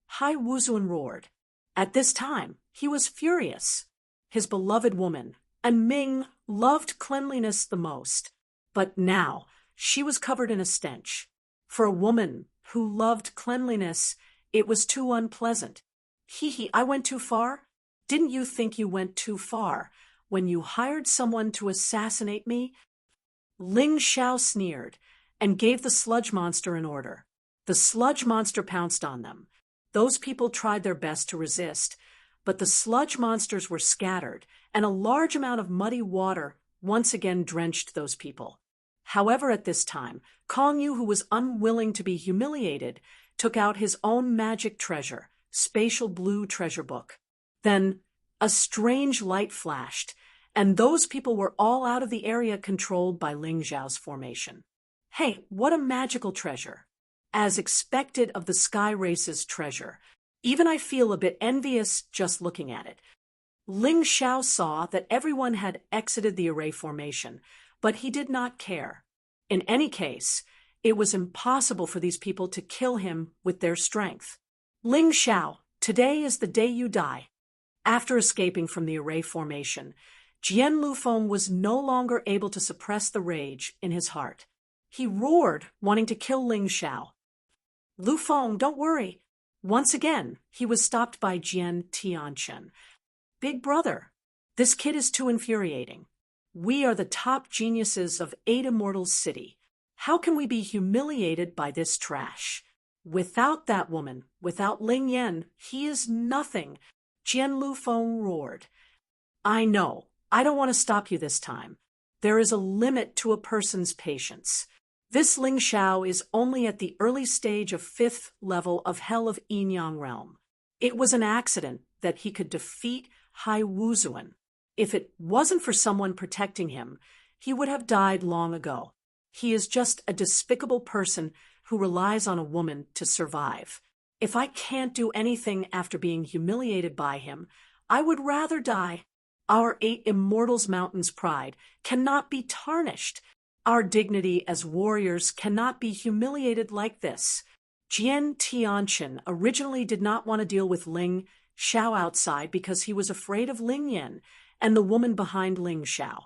Hai Wuzuan roared. At this time, he was furious. His beloved woman, and Ming loved cleanliness the most. But now, she was covered in a stench. For a woman who loved cleanliness, it was too unpleasant. Hee, I went too far? Didn't you think you went too far when you hired someone to assassinate me? Ling Xiao sneered and gave the sludge monster an order. The sludge monster pounced on them. Those people tried their best to resist, but the sludge monsters were scattered, and a large amount of muddy water once again drenched those people. However, at this time, Kong Yu, who was unwilling to be humiliated, took out his own magic treasure, spatial blue treasure book. Then a strange light flashed, and those people were all out of the area controlled by Ling Xiao's formation. Hey, what a magical treasure! As expected of the Sky Race's treasure, even I feel a bit envious just looking at it. Ling Xiao saw that everyone had exited the array formation, but he did not care. In any case, it was impossible for these people to kill him with their strength. Ling Xiao, today is the day you die. After escaping from the array formation, Jian Lufeng was no longer able to suppress the rage in his heart. He roared, wanting to kill Ling Xiao. Lufeng, don't worry. Once again, he was stopped by Jian Tianchen. Big brother, this kid is too infuriating. We are the top geniuses of 8 Immortals City. How can we be humiliated by this trash? Without that woman, without Ling Yan, he is nothing. Jian Lufeng roared. I know. I don't want to stop you this time. There is a limit to a person's patience. This Ling Xiao is only at the early stage of 5th level of Hell of Yin Yang Realm. It was an accident that he could defeat Hai Wuzuan. If it wasn't for someone protecting him, he would have died long ago. He is just a despicable person who relies on a woman to survive. If I can't do anything after being humiliated by him, I would rather die. Our 8 Immortals Mountain's pride cannot be tarnished. Our dignity as warriors cannot be humiliated like this. Jian Tianqian originally did not want to deal with Ling Xiao outside because he was afraid of Ling Yan and the woman behind Ling Xiao.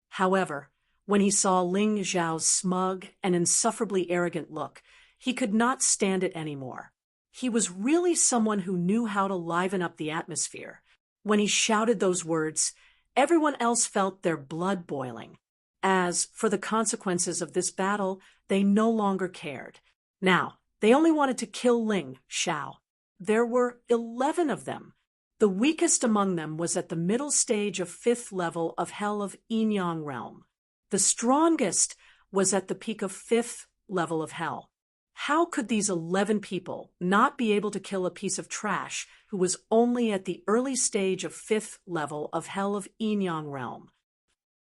However, when he saw Ling Xiao's smug and insufferably arrogant look, he could not stand it anymore. He was really someone who knew how to liven up the atmosphere. When he shouted those words, everyone else felt their blood boiling. As for the consequences of this battle, they no longer cared. Now, they only wanted to kill Ling Xiao. There were 11 of them. The weakest among them was at the middle stage of 5th level of Hell of Yinyang Realm. The strongest was at the peak of 5th level of Hell. How could these 11 people not be able to kill a piece of trash who was only at the early stage of 5th level of Hell of Yinyang Realm?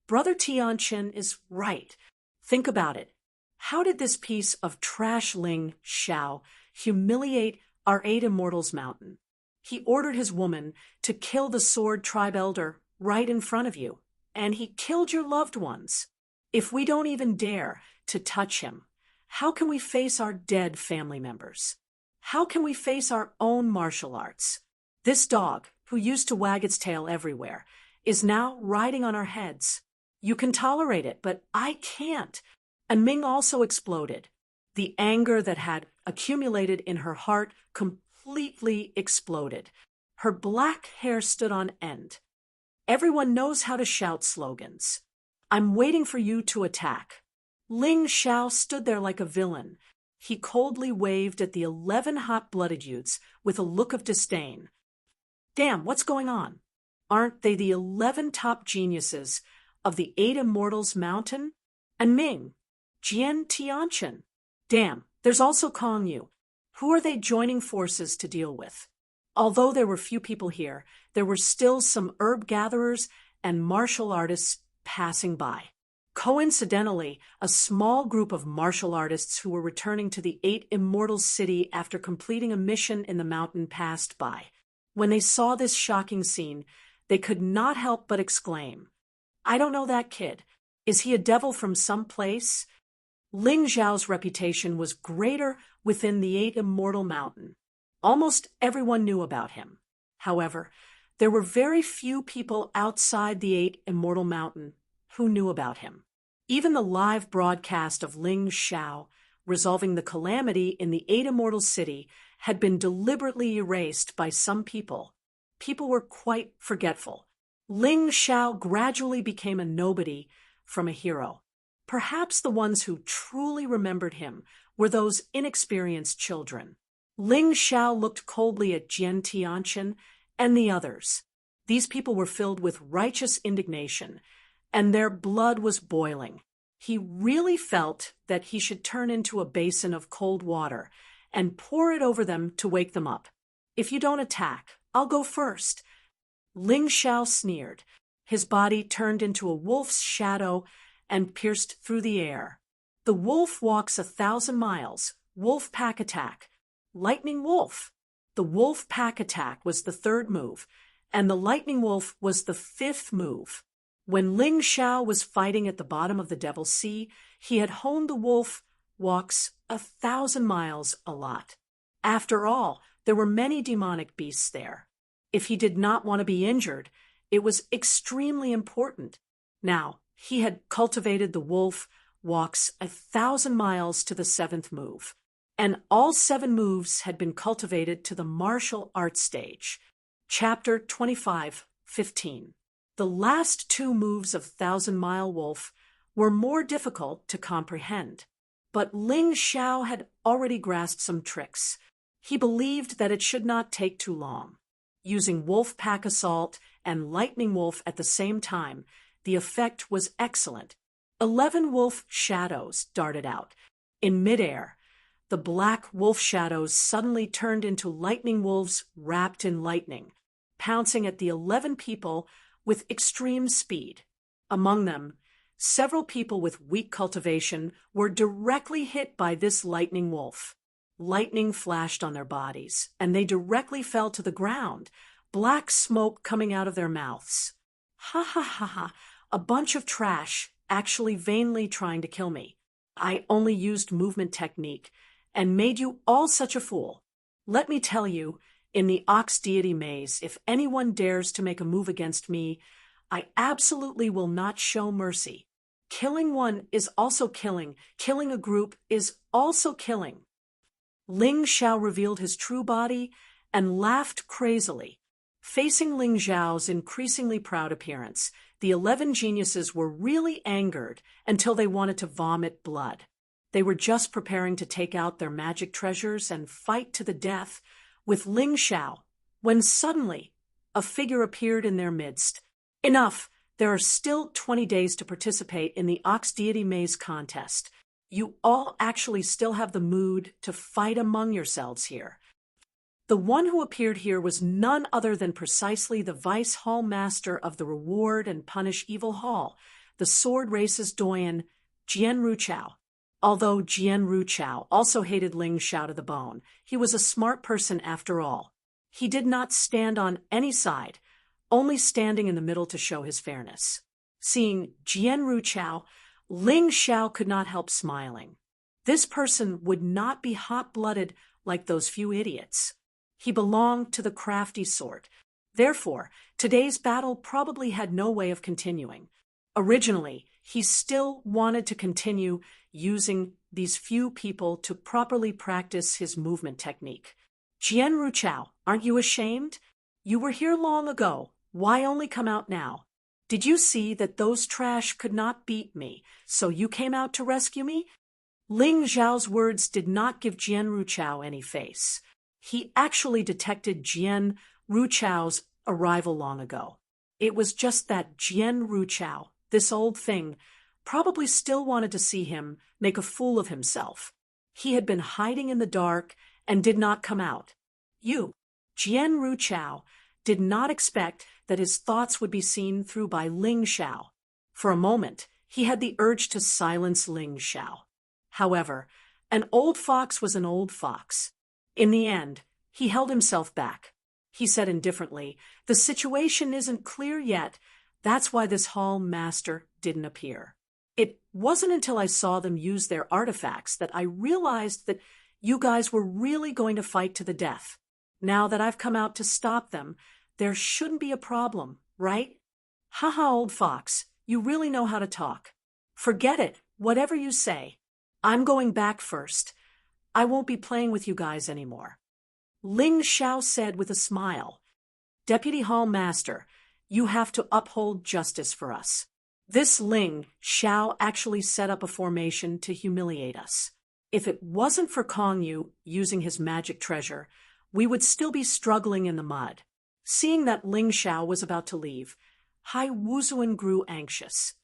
Brother Tianqian is right. Think about it. How did this piece of trash Ling Xiao humiliate our 8 Immortals Mountain? He ordered his woman to kill the Sword Tribe Elder right in front of you, and he killed your loved ones. If we don't even dare to touch him, how can we face our dead family members? How can we face our own martial arts? This dog, who used to wag its tail everywhere, is now riding on our heads. You can tolerate it, but I can't. And Ming also exploded. The anger that had accumulated in her heart completely exploded. Her black hair stood on end. Everyone knows how to shout slogans. I'm waiting for you to attack. Ling Xiao stood there like a villain. He coldly waved at the 11 hot-blooded youths with a look of disdain. Damn, what's going on? Aren't they the 11 top geniuses of the 8 Immortals Mountain? And Ming, Jian Tianqian. Damn, there's also Kong Yu. Who are they joining forces to deal with? Although there were few people here, there were still some herb gatherers and martial artists passing by. Coincidentally, a small group of martial artists who were returning to the 8 Immortals City after completing a mission in the mountain passed by. When they saw this shocking scene, they could not help but exclaim, I don't know that kid. Is he a devil from some place? Ling Xiao's reputation was greater within the 8 Immortal Mountain. Almost everyone knew about him. However, there were very few people outside the 8 Immortal Mountain who knew about him. Even the live broadcast of Ling Xiao resolving the calamity in the 8 Immortal City had been deliberately erased by some people. People were quite forgetful. Ling Xiao gradually became a nobody from a hero. Perhaps the ones who truly remembered him were those inexperienced children. Ling Xiao looked coldly at Jian Tianqian and the others. These people were filled with righteous indignation, and their blood was boiling. He really felt that he should turn into a basin of cold water and pour it over them to wake them up. If you don't attack, I'll go first. Ling Xiao sneered. His body turned into a wolf's shadow and pierced through the air. The wolf walks 1,000 miles. Wolf pack attack. Lightning wolf. The wolf pack attack was the 3rd move, and the lightning wolf was the 5th move. When Ling Xiao was fighting at the bottom of the Devil's Sea, he had honed the wolf walks 1,000 miles a lot. After all, there were many demonic beasts there. If he did not want to be injured, it was extremely important. Now, he had cultivated the wolf walks 1,000 miles to the 7th move, and all 7 moves had been cultivated to the martial arts stage. Chapter 25:15. The last 2 moves of 1,000-Mile Wolf were more difficult to comprehend, but Ling Xiao had already grasped some tricks. He believed that it should not take too long. Using Wolf Pack Assault and Lightning Wolf at the same time, the effect was excellent. 11 wolf shadows darted out. In midair, the black wolf shadows suddenly turned into lightning wolves wrapped in lightning, pouncing at the 11 people with extreme speed. Among them, several people with weak cultivation were directly hit by this lightning wolf. Lightning flashed on their bodies, and they directly fell to the ground, black smoke coming out of their mouths. Ha ha ha ha, a bunch of trash, actually vainly trying to kill me. I only used movement technique, and made you all such a fool. Let me tell you, in the Ox deity maze, if anyone dares to make a move against me, I absolutely will not show mercy. Killing one is also killing. Killing a group is also killing. Ling Xiao revealed his true body and laughed crazily. Facing Ling Xiao's increasingly proud appearance, the 11 geniuses were really angered until they wanted to vomit blood. They were just preparing to take out their magic treasures and fight to the death with Ling Xiao, when suddenly a figure appeared in their midst. Enough! There are still 20 days to participate in the Ox Deity Maze contest. You all actually still have the mood to fight among yourselves here. The one who appeared here was none other than precisely the Vice Hall Master of the Reward and Punish Evil Hall, the Sword Race's doyen, Jian Ruchao. Although Jian Ruchao also hated Ling Xiao to the bone, he was a smart person after all. He did not stand on any side, only standing in the middle to show his fairness. Seeing Jian Ruchao, Ling Xiao could not help smiling. This person would not be hot-blooded like those few idiots. He belonged to the crafty sort. Therefore, today's battle probably had no way of continuing. Originally, he still wanted to continue using these few people to properly practice his movement technique. Jian Ruchao, aren't you ashamed? You were here long ago. Why only come out now? Did you see that those trash could not beat me, so you came out to rescue me? Ling Xiao's words did not give Jian Ruchao any face. He actually detected Jian Ruchao's arrival long ago. It was just that Jian Ruchao, this old thing, probably still wanted to see him make a fool of himself. He had been hiding in the dark and did not come out. Jian Ruchao, did not expect that his thoughts would be seen through by Ling Xiao. For a moment, he had the urge to silence Ling Xiao. However, an old fox was an old fox. In the end, he held himself back. He said indifferently, "The situation isn't clear yet. That's why this hall master didn't appear. It wasn't until I saw them use their artifacts that I realized that you guys were really going to fight to the death. Now that I've come out to stop them, there shouldn't be a problem, right? Haha, old fox, you really know how to talk. Forget it, whatever you say. I'm going back first. I won't be playing with you guys anymore." Ling Xiao said with a smile, "Deputy Hall Master, you have to uphold justice for us. This Ling Xiao actually set up a formation to humiliate us. If it wasn't for Kong Yu using his magic treasure, we would still be struggling in the mud." Seeing that Ling Xiao was about to leave, Hai Wuzuan grew anxious.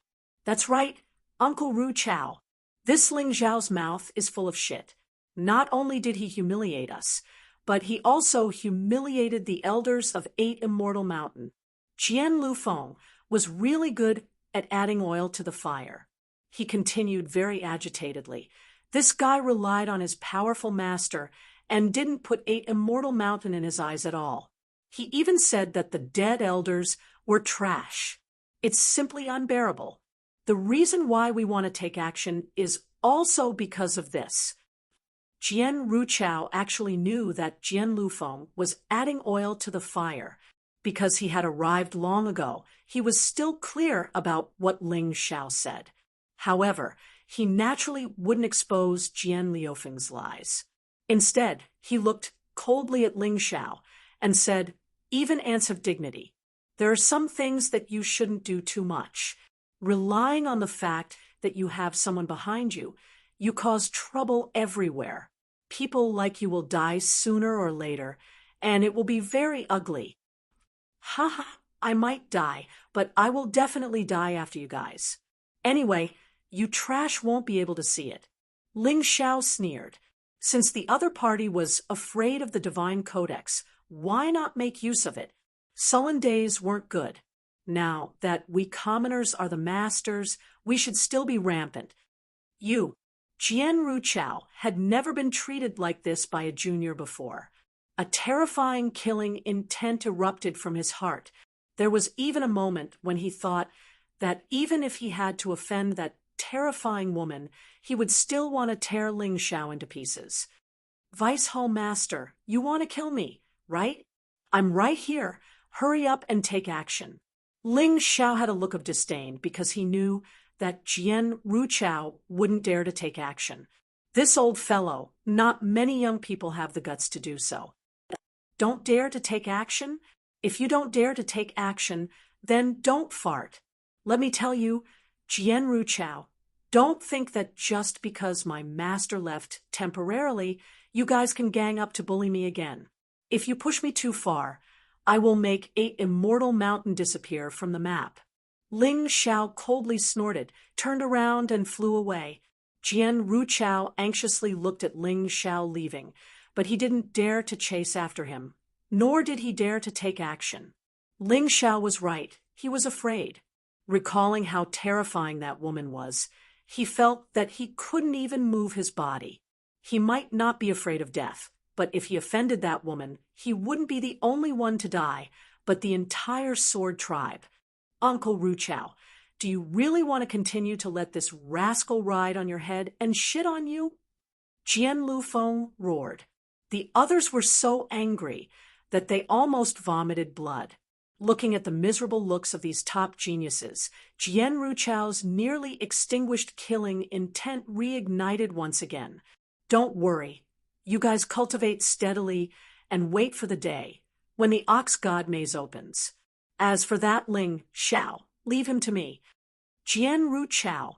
"That's right, Uncle Ru Chao. This Ling Xiao's mouth is full of shit. Not only did he humiliate us, but he also humiliated the elders of 8 Immortal Mountain. Jian Lufeng was really good at adding oil to the fire." He continued very agitatedly. "This guy relied on his powerful master and didn't put 8 Immortal Mountain in his eyes at all. He even said that the dead elders were trash. It's simply unbearable. The reason why we want to take action is also because of this." Jian Ruchao actually knew that Jian Lufeng was adding oil to the fire. Because he had arrived long ago, he was still clear about what Ling Xiao said. However, he naturally wouldn't expose Jian Liufeng's lies. Instead, he looked coldly at Ling Xiao and said, "Even ants have dignity. There are some things that you shouldn't do too much. Relying on the fact that you have someone behind you, you cause trouble everywhere. People like you will die sooner or later, and it will be very ugly." "Haha, I might die, but I will definitely die after you guys. Anyway, you trash won't be able to see it." Ling Xiao sneered. Since the other party was afraid of the divine codex, why not make use of it? Sullen days weren't good. Now that we commoners are the masters, we should still be rampant. You, Jian Ruchao, had never been treated like this by a junior before. A terrifying killing intent erupted from his heart. There was even a moment when he thought that even if he had to offend that terrifying woman, he would still want to tear Ling Xiao into pieces. Vice Hall Master, you want to kill me, right? I'm right here. Hurry up and take action. Ling Xiao had a look of disdain because he knew that Jian Ruchao wouldn't dare to take action. This old fellow, not many young people have the guts to do so. Don't dare to take action? If you don't dare to take action, then don't fart. Let me tell you, Jian Ruchao, don't think that just because my master left temporarily, you guys can gang up to bully me again. If you push me too far, I will make 8 Immortal Mountain disappear from the map. Ling Xiao coldly snorted, turned around and flew away. Jian Ruchao anxiously looked at Ling Xiao leaving, but he didn't dare to chase after him, nor did he dare to take action. Ling Xiao was right. He was afraid. Recalling how terrifying that woman was, he felt that he couldn't even move his body. He might not be afraid of death, but if he offended that woman, he wouldn't be the only one to die, but the entire Sword Tribe. Uncle Ruchao, do you really want to continue to let this rascal ride on your head and shit on you? Jian Lufeng roared. The others were so angry that they almost vomited blood. Looking at the miserable looks of these top geniuses, Jian Ruchao's nearly extinguished killing intent reignited once again. Don't worry. You guys cultivate steadily and wait for the day when the Ox God Maze opens. As for that Ling Xiao, leave him to me. Jian Ruchao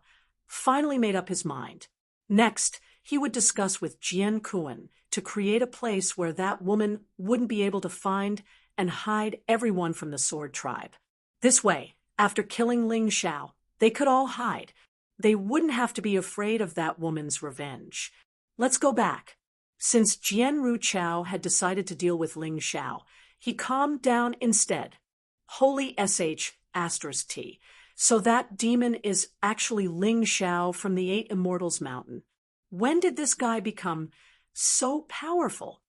finally made up his mind. Next, he would discuss with Jian Kuan to create a place where that woman wouldn't be able to find and hide everyone from the Sword Tribe. This way, after killing Ling Xiao, they could all hide. They wouldn't have to be afraid of that woman's revenge. Let's go back. Since Jian Ruchao had decided to deal with Ling Xiao, he calmed down instead. Holy *T. So that demon is actually Ling Xiao from the 8 Immortals Mountain. When did this guy become so powerful?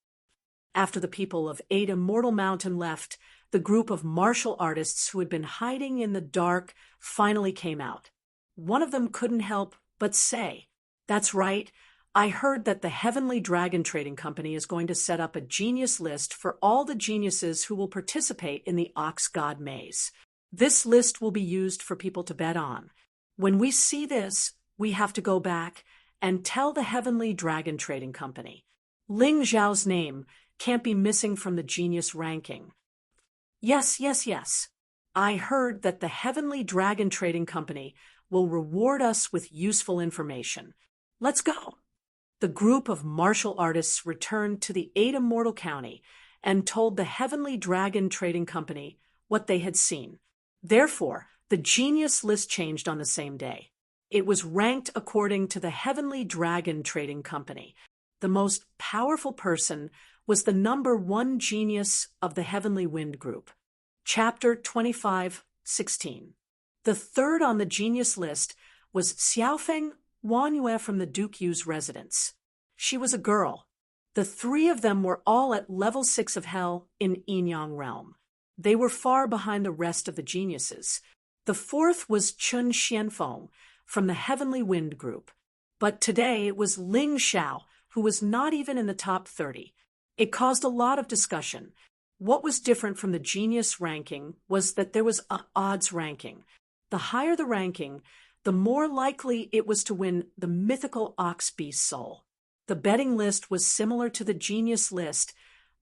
After the people of 8 Immortal Mountain left, the group of martial artists who had been hiding in the dark finally came out. One of them couldn't help but say, "That's right. I heard that the Heavenly Dragon Trading Company is going to set up a genius list for all the geniuses who will participate in the Ox God Maze. This list will be used for people to bet on. When we see this, we have to go back and tell the Heavenly Dragon Trading Company. Ling Xiao's name can't be missing from the genius ranking." Yes. I heard that the Heavenly Dragon Trading Company will reward us with useful information. Let's go. The group of martial artists returned to the 8 Immortal County and told the Heavenly Dragon Trading Company what they had seen. Therefore, the genius list changed on the same day. It was ranked according to the Heavenly Dragon Trading Company. The most powerful person was the number 1 genius of the Heavenly Wind Group. Chapter 25:16. The third on the genius list was Xiaofeng Wanyue from the Duke Yu's residence. She was a girl. The 3 of them were all at level 6 of Hell in Yinyang Realm. They were far behind the rest of the geniuses. The 4th was Chun Xianfeng from the Heavenly Wind Group. But today it was Ling Xiao, who was not even in the top 30. It caused a lot of discussion. What was different from the genius ranking was that there was an odds ranking. The higher the ranking, the more likely it was to win the mythical ox beast soul. The betting list was similar to the genius list,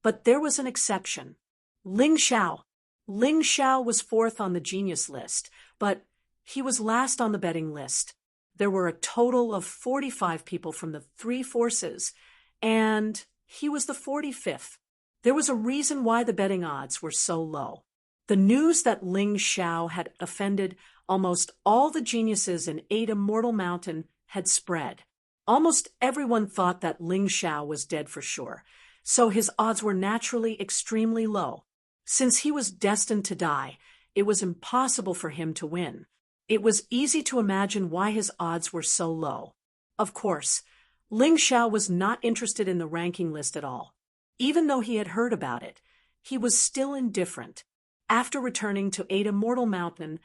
but there was an exception. Ling Xiao. Ling Xiao was 4th on the genius list, but he was last on the betting list. There were a total of 45 people from the 3 forces, and he was the 45th. There was a reason why the betting odds were so low. The news that Ling Xiao had offended almost all the geniuses in 8 Immortal Mountain had spread. Almost everyone thought that Ling Xiao was dead for sure, so his odds were naturally extremely low. Since he was destined to die, it was impossible for him to win. It was easy to imagine why his odds were so low. Of course, Ling Xiao was not interested in the ranking list at all. Even though he had heard about it, he was still indifferent. After returning to Ada Mortal Mountain,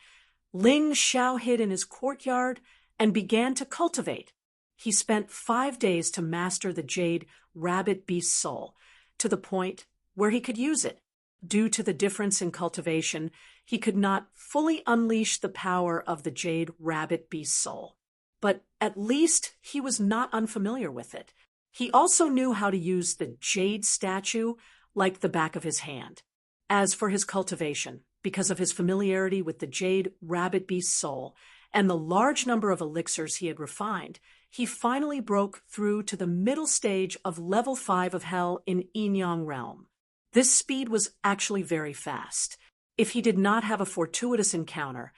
Ling Xiao hid in his courtyard and began to cultivate. He spent 5 days to master the jade rabbit beast soul, to the point where he could use it. Due to the difference in cultivation, he could not fully unleash the power of the jade rabbit beast soul. But at least he was not unfamiliar with it. He also knew how to use the jade statue like the back of his hand. As for his cultivation, because of his familiarity with the jade rabbit beast soul and the large number of elixirs he had refined, he finally broke through to the middle stage of level 5 of Hell in Yinyang Realm. This speed was actually very fast. If he did not have a fortuitous encounter,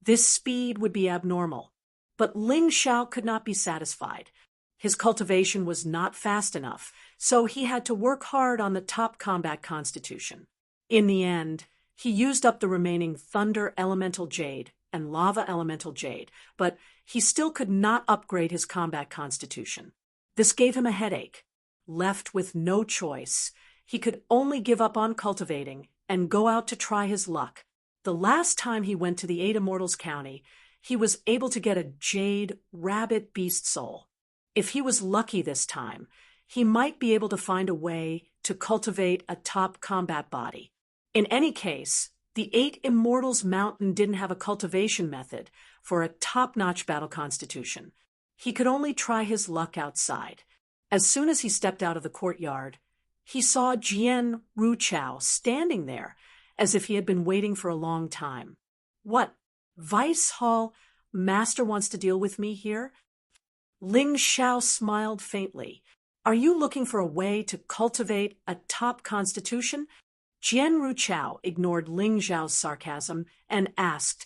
this speed would be abnormal. But Ling Xiao could not be satisfied. His cultivation was not fast enough, so he had to work hard on the top combat constitution. In the end, he used up the remaining Thunder Elemental Jade and Lava Elemental Jade, but he still could not upgrade his combat constitution. This gave him a headache. Left with no choice, he could only give up on cultivating and go out to try his luck. The last time he went to the Eight Immortals County, he was able to get a jade rabbit beast soul. If he was lucky this time, he might be able to find a way to cultivate a top combat body. In any case, the Eight Immortals Mountain didn't have a cultivation method for a top-notch battle constitution. He could only try his luck outside. As soon as he stepped out of the courtyard, he saw Jian Ruchao standing there, as if he had been waiting for a long time. "What, Vice Hall Master wants to deal with me here?" Ling Xiao smiled faintly. "Are you looking for a way to cultivate a top constitution?" Jian Ruchao ignored Ling Xiao's sarcasm and asked,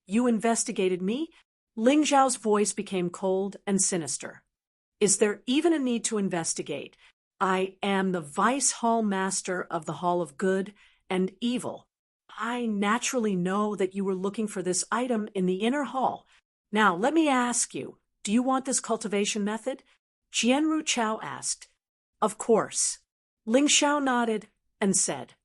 "You investigated me?" Ling Xiao's voice became cold and sinister. "Is there even a need to investigate? I am the Vice Hall Master of the Hall of Good and Evil. I naturally know that you were looking for this item in the inner hall. Now, let me ask you, do you want this cultivation method?" Jian Ruchao asked. "Of course." Ling Xiao nodded and said,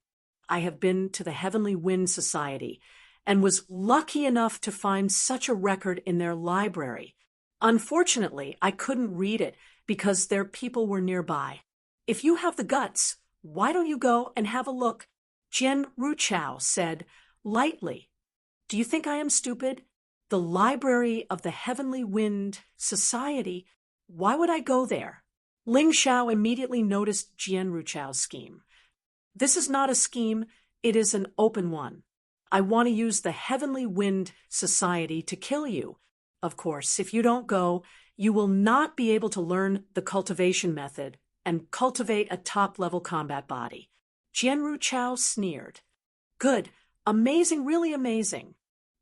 "I have been to the Heavenly Wind Society and was lucky enough to find such a record in their library. Unfortunately, I couldn't read it because their people were nearby. If you have the guts, why don't you go and have a look?" Jian Ruchao said lightly, "Do you think I am stupid? The library of the Heavenly Wind Society, why would I go there?" Ling Xiao immediately noticed Jian Ruchao's scheme. "This is not a scheme, it is an open one. I want to use the Heavenly Wind Society to kill you. Of course, if you don't go, you will not be able to learn the cultivation method and cultivate a top-level combat body." Jian Ruchao sneered. "Good, amazing, really amazing."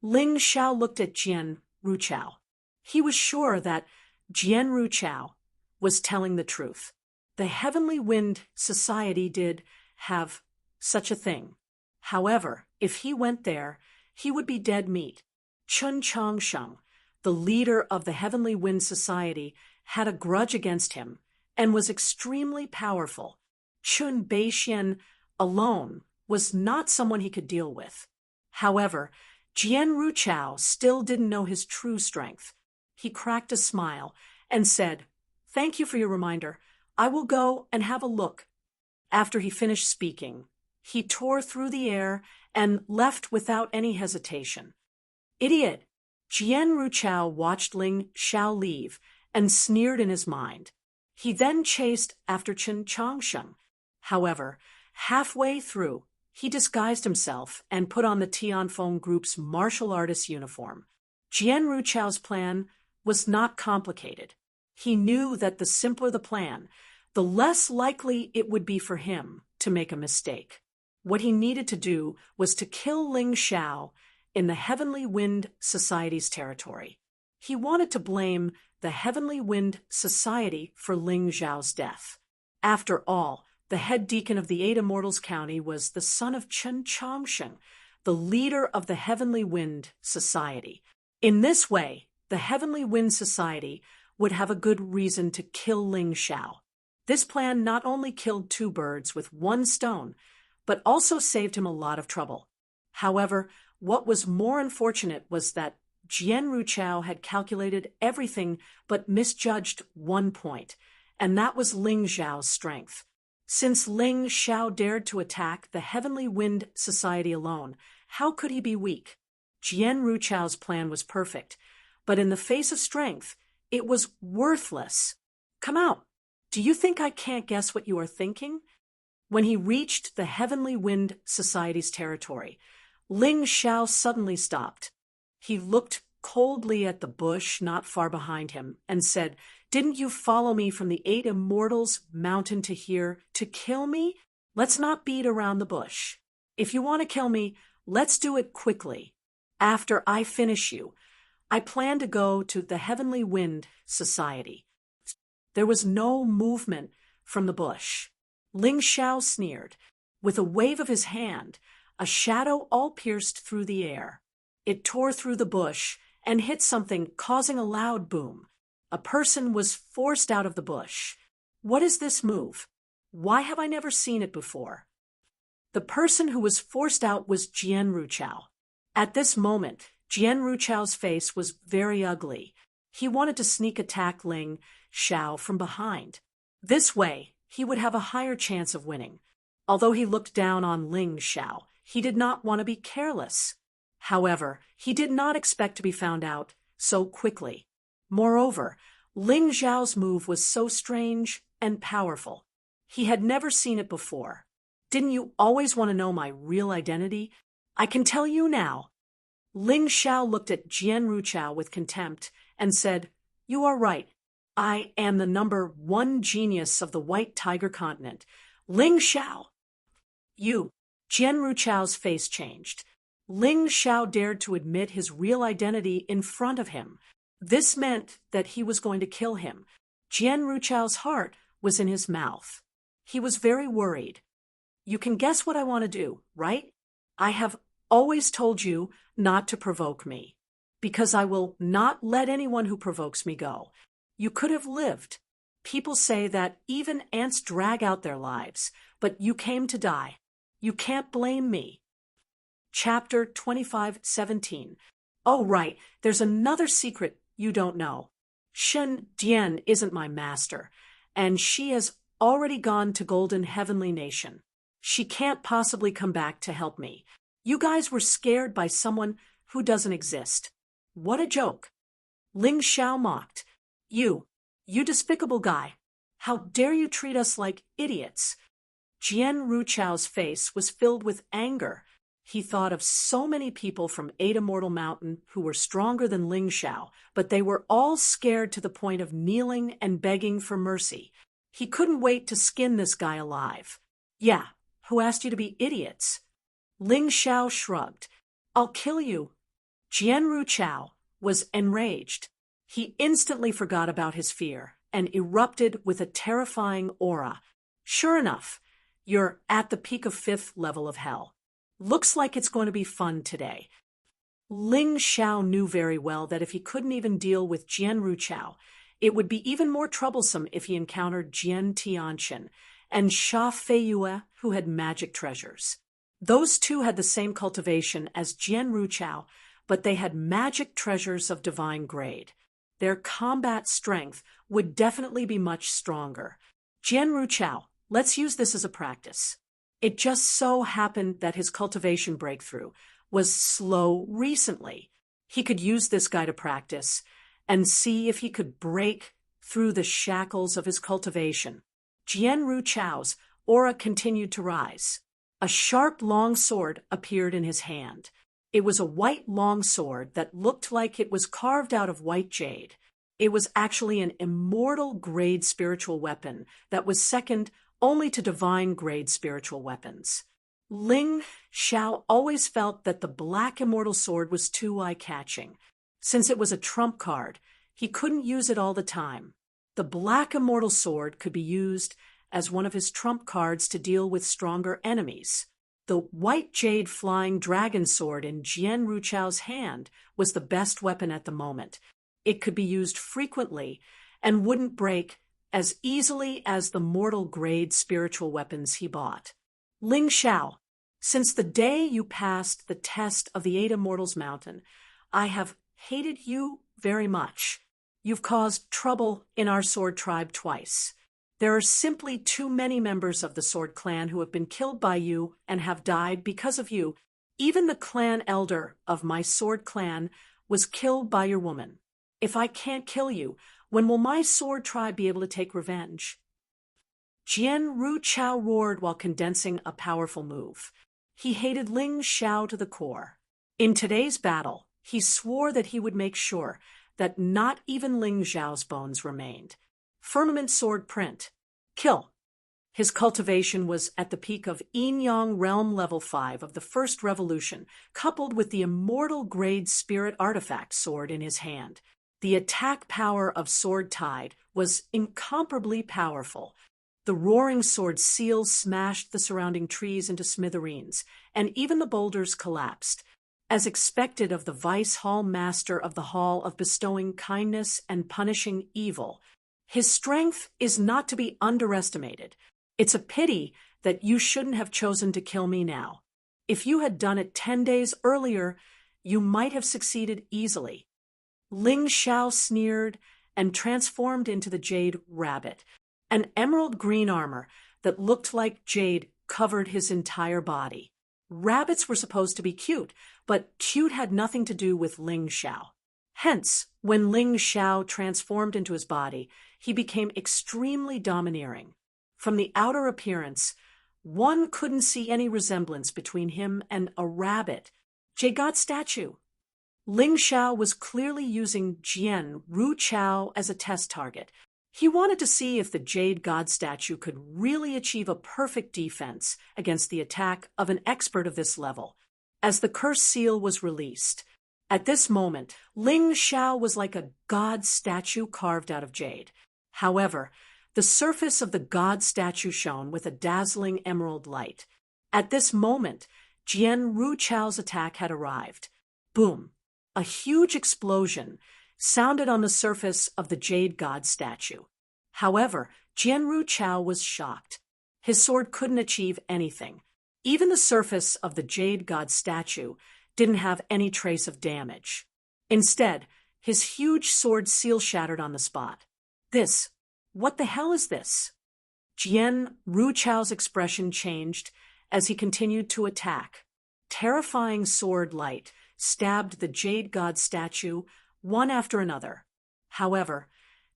Ling Xiao looked at Jian Ruchao. He was sure that Jian Ruchao was telling the truth. The Heavenly Wind Society did have such a thing. However, if he went there, he would be dead meat. Chun Changsheng, the leader of the Heavenly Wind Society, had a grudge against him and was extremely powerful. Chun Beixian alone was not someone he could deal with. However, Jian Ruchao still didn't know his true strength. He cracked a smile and said, "Thank you for your reminder. I will go and have a look." After he finished speaking, he tore through the air and left without any hesitation. "Idiot!" Jian Ruchao watched Ling Xiao leave and sneered in his mind. He then chased after Chen Changsheng. However, halfway through, he disguised himself and put on the Tianfeng Group's martial artist uniform. Jian Ruchao's plan was not complicated. He knew that the simpler the plan, the less likely it would be for him to make a mistake. What he needed to do was to kill Ling Xiao in the Heavenly Wind Society's territory. He wanted to blame the Heavenly Wind Society for Ling Xiao's death. After all, the head deacon of the Eight Immortals County was the son of Chen Changsheng, the leader of the Heavenly Wind Society. In this way, the Heavenly Wind Society would have a good reason to kill Ling Xiao. This plan not only killed two birds with one stone, but also saved him a lot of trouble. However, what was more unfortunate was that Jian Ruchao had calculated everything but misjudged one point, and that was Ling Xiao's strength. Since Ling Xiao dared to attack the Heavenly Wind Society alone, how could he be weak? Jian Ruchao's plan was perfect, but in the face of strength, it was worthless. Come out. Do you think I can't guess what you are thinking? When he reached the Heavenly Wind Society's territory, Ling Xiao suddenly stopped. He looked coldly at the bush not far behind him and said, "Didn't you follow me from the 8 Immortals mountain to here to kill me? Let's not beat around the bush. If you want to kill me, let's do it quickly. After I finish you, I plan to go to the Heavenly Wind Society." There was no movement from the bush. Ling Xiao sneered. With a wave of his hand, a shadow all pierced through the air. It tore through the bush and hit something, causing a loud boom. A person was forced out of the bush. What is this move? Why have I never seen it before? The person who was forced out was Jian Ruchao. At this moment, Jian Ruchao's face was very ugly. He wanted to sneak attack Ling Xiao from behind. This way, he would have a higher chance of winning. Although he looked down on Ling Xiao, he did not want to be careless. However, he did not expect to be found out so quickly. Moreover, Ling Xiao's move was so strange and powerful. He had never seen it before. Didn't you always want to know my real identity? I can tell you now. Ling Xiao looked at Jian Ruchao with contempt and said, "You are right. I am the #1 genius of the White Tiger continent. Ling Xiao." "You." Jian Ruchao's face changed. Ling Xiao dared to admit his real identity in front of him. This meant that he was going to kill him. Jian Ruchao's heart was in his mouth. He was very worried. "You can guess what I want to do, right? I have always told you not to provoke me, because I will not let anyone who provokes me go. You could have lived. People say that even ants drag out their lives, but you came to die. You can't blame me." Chapter 25:17. Oh, right, there's another secret you don't know. Shen Dian isn't my master, and she has already gone to Golden Heavenly Nation. She can't possibly come back to help me. You guys were scared by someone who doesn't exist. What a joke. Ling Xiao mocked. You despicable guy. How dare you treat us like idiots? Jian Ruchao's face was filled with anger. He thought of so many people from 8 Immortal Mountain who were stronger than Ling Xiao, but they were all scared to the point of kneeling and begging for mercy. He couldn't wait to skin this guy alive. "Yeah, who asked you to be idiots?" Ling Xiao shrugged. "I'll kill you." Jian Ruchao was enraged. He instantly forgot about his fear and erupted with a terrifying aura. "Sure enough, you're at the peak of 5th level of hell. Looks like it's going to be fun today." Ling Xiao knew very well that if he couldn't even deal with Jian Ruchao, it would be even more troublesome if he encountered Jian Tianchen and Sha Feiyue, who had magic treasures. Those two had the same cultivation as Jian Ruchao, but they had magic treasures of divine grade. Their combat strength would definitely be much stronger. "Jian Ruchao, let's use this as a practice." It just so happened that his cultivation breakthrough was slow recently. He could use this guy to practice and see if he could break through the shackles of his cultivation. Jian Ruchao's aura continued to rise. A sharp long sword appeared in his hand. It was a white long sword that looked like it was carved out of white jade. It was actually an immortal grade spiritual weapon that was second only to divine grade spiritual weapons. Ling Xiao always felt that the black immortal sword was too eye-catching. Since it was a trump card, he couldn't use it all the time. The black immortal sword could be used as one of his trump cards to deal with stronger enemies. The white jade flying dragon sword in Jian Ruchao's hand was the best weapon at the moment. It could be used frequently and wouldn't break as easily as the mortal-grade spiritual weapons he bought. Ling Xiao, since the day you passed the test of the 8 Immortals Mountain, I have hated you very much. You've caused trouble in our sword tribe twice. There are simply too many members of the sword clan who have been killed by you and have died because of you. Even the clan elder of my sword clan was killed by your woman. If I can't kill you, when will my sword tribe be able to take revenge? Jian Ruchao roared while condensing a powerful move. He hated Ling Xiao to the core. In today's battle, he swore that he would make sure that not even Ling Xiao's bones remained. Firmament sword print. Kill. His cultivation was at the peak of Yin-Yang Realm Level 5 of the First Revolution, coupled with the immortal-grade spirit artifact sword in his hand. The attack power of Sword Tide was incomparably powerful. The roaring sword seal smashed the surrounding trees into smithereens, and even the boulders collapsed. As expected of the Vice Hall Master of the Hall of bestowing kindness and punishing evil, his strength is not to be underestimated. It's a pity that you shouldn't have chosen to kill me now. If you had done it 10 days earlier, you might have succeeded easily. Ling Xiao sneered and transformed into the Jade Rabbit. An emerald green armor that looked like jade covered his entire body. Rabbits were supposed to be cute, but cute had nothing to do with Ling Xiao. Hence, when Ling Xiao transformed into his body, he became extremely domineering. From the outer appearance, one couldn't see any resemblance between him and a rabbit. Jade God statue. Ling Xiao was clearly using Jian Ruchao as a test target. He wanted to see if the Jade God statue could really achieve a perfect defense against the attack of an expert of this level. As the curse seal was released, at this moment, Ling Xiao was like a god statue carved out of jade. However, the surface of the god statue shone with a dazzling emerald light. At this moment, Jian Ruchao's attack had arrived. Boom! A huge explosion sounded on the surface of the jade god statue. However, Jian Ruchao was shocked. His sword couldn't achieve anything. Even the surface of the jade god statue didn't have any trace of damage. Instead, his huge sword seal shattered on the spot. What the hell is this? Jian Ruchao's expression changed as he continued to attack. Terrifying sword light stabbed the jade god statue one after another. However,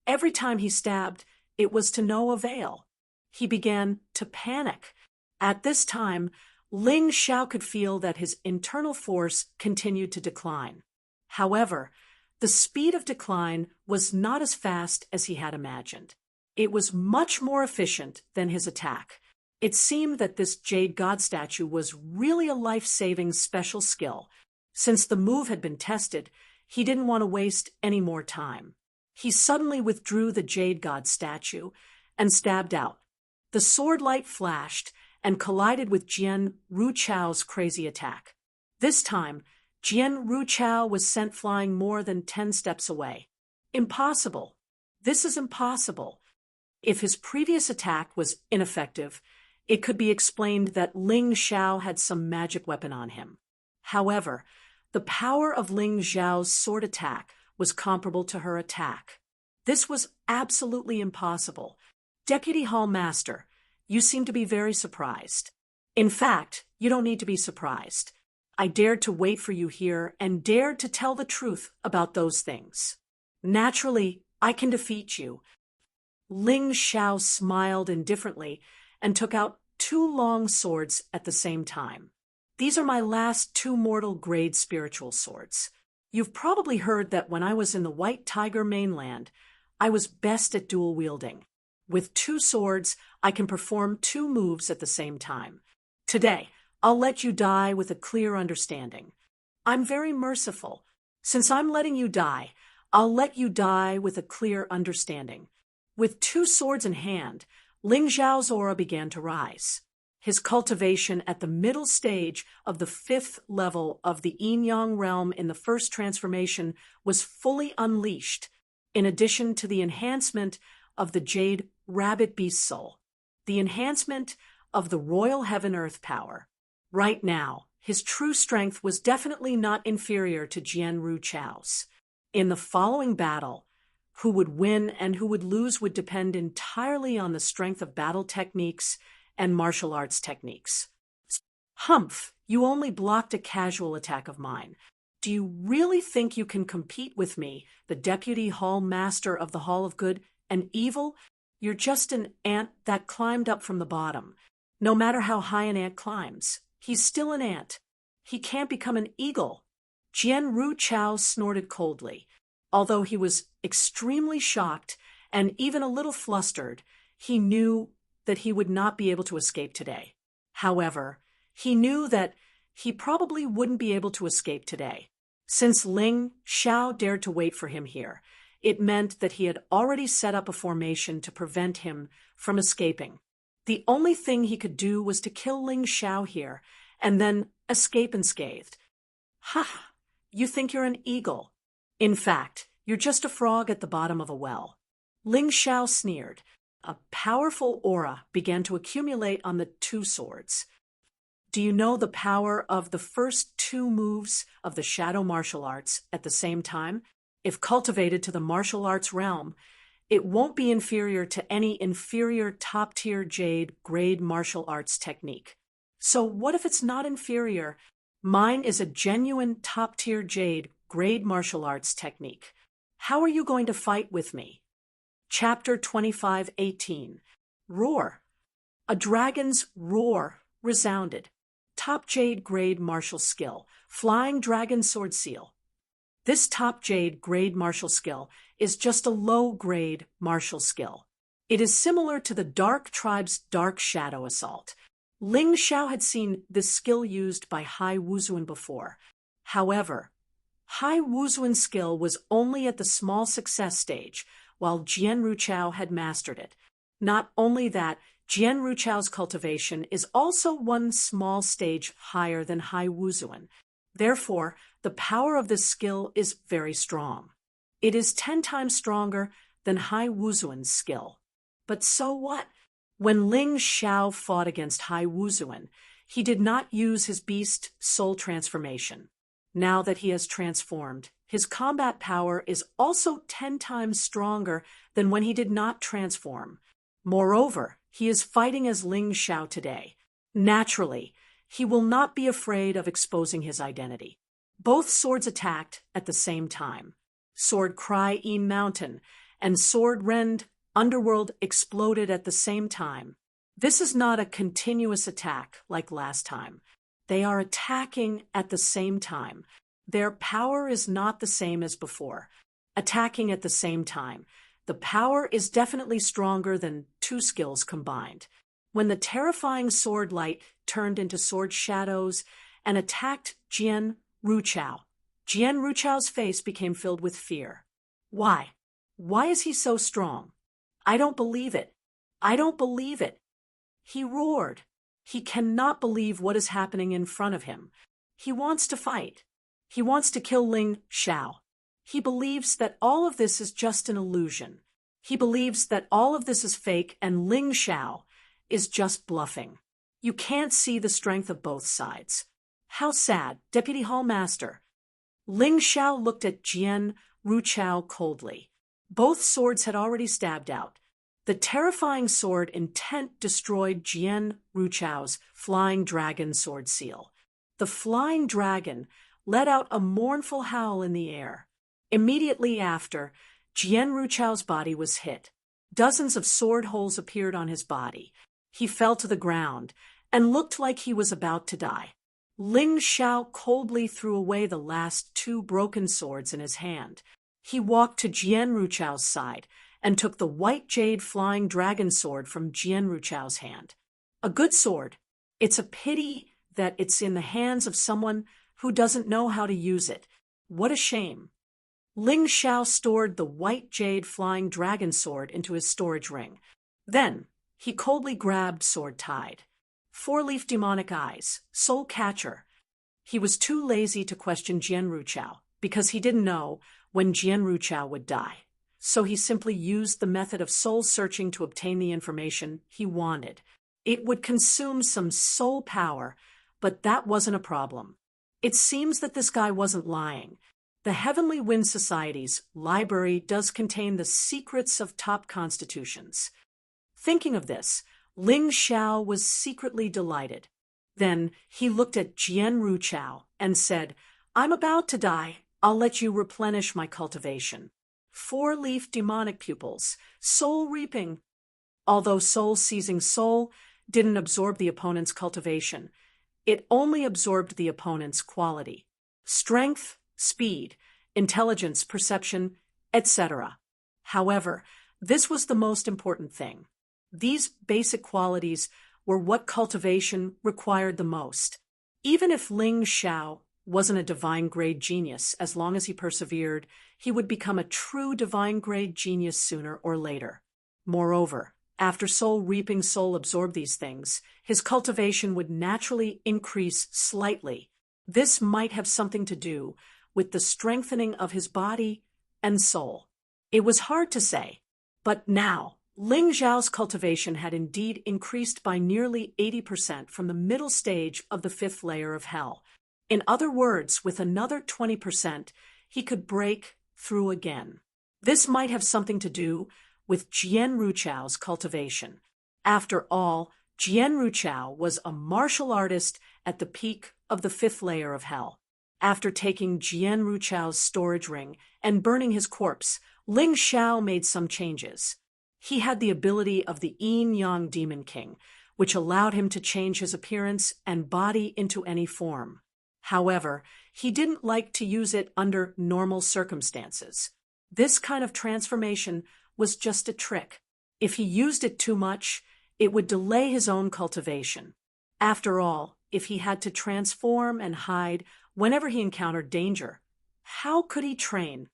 every time he stabbed, it was to no avail. He began to panic. At this time, Ling Xiao could feel that his internal force continued to decline. However, the speed of decline was not as fast as he had imagined. It was much more efficient than his attack. It seemed that this jade god statue was really a life-saving special skill. Since the move had been tested, he didn't want to waste any more time. He suddenly withdrew the jade god statue and stabbed out. The sword light flashed and collided with Jian Ruchao's crazy attack. This time, Jian Ruchao was sent flying more than 10 steps away. Impossible. This is impossible. If his previous attack was ineffective, it could be explained that Ling Xiao had some magic weapon on him. However, the power of Ling Xiao's sword attack was comparable to her attack. This was absolutely impossible. Deputy Hall Master, you seem to be very surprised. In fact, you don't need to be surprised. I dared to wait for you here and dared to tell the truth about those things. Naturally, I can defeat you. Ling Xiao smiled indifferently and took out 2 long swords at the same time. These are my last 2 mortal-grade spiritual swords. You've probably heard that when I was in the White Tiger mainland, I was best at dual wielding. With 2 swords, I can perform 2 moves at the same time. Today, I'll let you die with a clear understanding. I'm very merciful. Since I'm letting you die, I'll let you die with a clear understanding. With 2 swords in hand, Ling Xiao's aura began to rise. his cultivation at the middle stage of the fifth level of the yin-yang realm in the first transformation was fully unleashed, in addition to the enhancement of the jade rabbit beast soul, the enhancement of the royal heaven-earth power. Right now, his true strength was definitely not inferior to Jian Ruchao's. In the following battle, who would win and who would lose would depend entirely on the strength of battle techniques and martial arts techniques. Humph, you only blocked a casual attack of mine. Do you really think you can compete with me, the Deputy Hall Master of the Hall of Good and Evil? You're just an ant that climbed up from the bottom. No matter how high an ant climbs, he's still an ant. He can't become an eagle. Jian Ruchao snorted coldly. Although he was extremely shocked and even a little flustered, he knew that he would not be able to escape today. However, he knew that he probably wouldn't be able to escape today. Since Ling Xiao dared to wait for him here, it meant that he had already set up a formation to prevent him from escaping. The only thing he could do was to kill Ling Xiao here and then escape unscathed. Ha! You think you're an eagle. In fact, you're just a frog at the bottom of a well. Ling Xiao sneered. A powerful aura began to accumulate on the two swords. Do you know the power of the first two moves of the shadow martial arts at the same time? If cultivated to the martial arts realm, it won't be inferior to any inferior top-tier jade grade martial arts technique. So what if it's not inferior? Mine is a genuine top-tier jade grade martial arts technique. How are you going to fight with me? Chapter 25:18. Roar. A dragon's roar resounded. Top jade grade martial skill. Flying dragon sword seal. This top jade grade martial skill is just a low grade martial skill. It is similar to the Dark Tribe's Dark Shadow Assault. Ling Xiao had seen this skill used by Hai Wuzuan before. However, Hai Wuzuan's skill was only at the small success stage, while Jian Ruchao had mastered it. Not only that, Jian Ruchao's cultivation is also one small stage higher than Hai Wuzuan. Therefore, the power of this skill is very strong. It is 10 times stronger than Hai Wuzuan's skill. But so what? When Ling Xiao fought against Hai Wuzuan, he did not use his beast soul transformation. Now that he has transformed, his combat power is also 10 times stronger than when he did not transform. Moreover, he is fighting as Ling Xiao today. Naturally, he will not be afraid of exposing his identity. Both swords attacked at the same time. Sword Cry E Mountain and Sword Rend Underworld exploded at the same time. This is not a continuous attack like last time. They are attacking at the same time. Their power is not the same as before. Attacking at the same time. The power is definitely stronger than two skills combined. When the terrifying sword light turned into sword shadows and attacked Jian Ruchao, Jian Ruchao's face became filled with fear. Why? Why is he so strong? I don't believe it. I don't believe it. He roared. He cannot believe what is happening in front of him. He wants to fight. He wants to kill Ling Xiao. He believes that all of this is just an illusion. He believes that all of this is fake and Ling Xiao is just bluffing. You can't see the strength of both sides. How sad, Deputy Hall Master. Ling Xiao looked at Jian Ruchao coldly. Both swords had already stabbed out. The terrifying sword intent destroyed Jian Ruchao's flying dragon sword seal. The flying dragon let out a mournful howl in the air. Immediately after, Jian Ruchao's body was hit. Dozens of sword holes appeared on his body. He fell to the ground and looked like he was about to die. Ling Xiao coldly threw away the last two broken swords in his hand. He walked to Jian Ruchao's side and took the white jade flying dragon sword from Jian Ruchao's hand. A good sword. It's a pity that it's in the hands of someone who doesn't know how to use it. What a shame. Ling Xiao stored the white jade flying dragon sword into his storage ring. Then, he coldly grabbed Sword Tide. 4-leaf demonic eyes, soul catcher. He was too lazy to question Jian Ruchao because he didn't know when Jian Ruchao would die. So he simply used the method of soul searching to obtain the information he wanted. It would consume some soul power, but that wasn't a problem. It seems that this guy wasn't lying. The Heavenly Wind Society's library does contain the secrets of top constitutions. Thinking of this, Ling Xiao was secretly delighted. Then he looked at Jian Ruchao and said, "I'm about to die. I'll let you replenish my cultivation." 4-leaf demonic pupils, soul reaping. Although soul-seizing soul didn't absorb the opponent's cultivation, it only absorbed the opponent's quality. Strength, speed, intelligence, perception, etc. However, this was the most important thing. These basic qualities were what cultivation required the most. Even if Ling Xiao wasn't a divine-grade genius, as long as he persevered, he would become a true divine-grade genius sooner or later. Moreover, after soul-reaping soul absorbed these things, his cultivation would naturally increase slightly. This might have something to do with the strengthening of his body and soul. It was hard to say, but now, Ling Xiao's cultivation had indeed increased by nearly 80% from the middle stage of the 5th layer of hell. In other words, with another 20%, he could break through again. This might have something to do with Jian Ruchao's cultivation. After all, Jian Ruchao was a martial artist at the peak of the 5th layer of hell. After taking Jian Ruchao's storage ring and burning his corpse, Ling Xiao made some changes. He had the ability of the Yin-Yang Demon King, which allowed him to change his appearance and body into any form. However, he didn't like to use it under normal circumstances. This kind of transformation was just a trick. If he used it too much, it would delay his own cultivation. After all, if he had to transform and hide whenever he encountered danger, how could he train?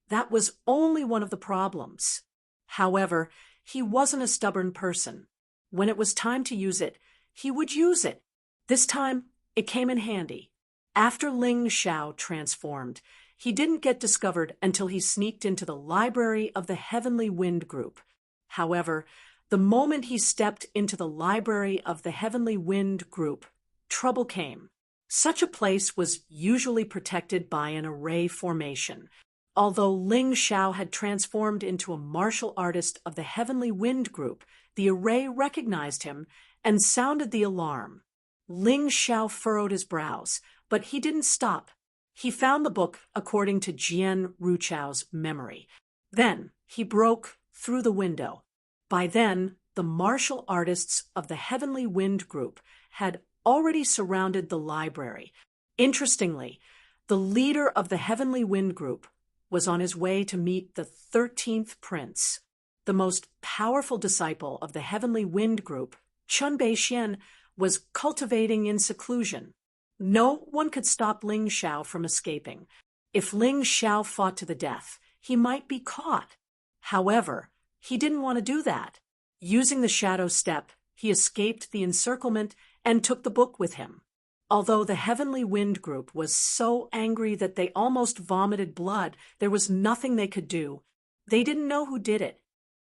That was only one of the problems. However, he wasn't a stubborn person. When it was time to use it, he would use it. This time, it came in handy. After Ling Xiao transformed, he didn't get discovered until he sneaked into the library of the Heavenly Wind Group. However, the moment he stepped into the library of the Heavenly Wind Group, trouble came. Such a place was usually protected by an array formation. Although Ling Xiao had transformed into a martial artist of the Heavenly Wind Group, the array recognized him and sounded the alarm. Ling Xiao furrowed his brows, but he didn't stop. He found the book according to Jian Ruchao's memory. Then he broke through the window. By then, the martial artists of the Heavenly Wind Group had already surrounded the library. Interestingly, the leader of the Heavenly Wind Group was on his way to meet the 13th prince. The most powerful disciple of the Heavenly Wind Group, Chun Beixian, was cultivating in seclusion. No one could stop Ling Xiao from escaping. If Ling Xiao fought to the death, he might be caught. However, he didn't want to do that. Using the shadow step, he escaped the encirclement and took the book with him. Although the Heavenly Wind Group was so angry that they almost vomited blood, there was nothing they could do. They didn't know who did it.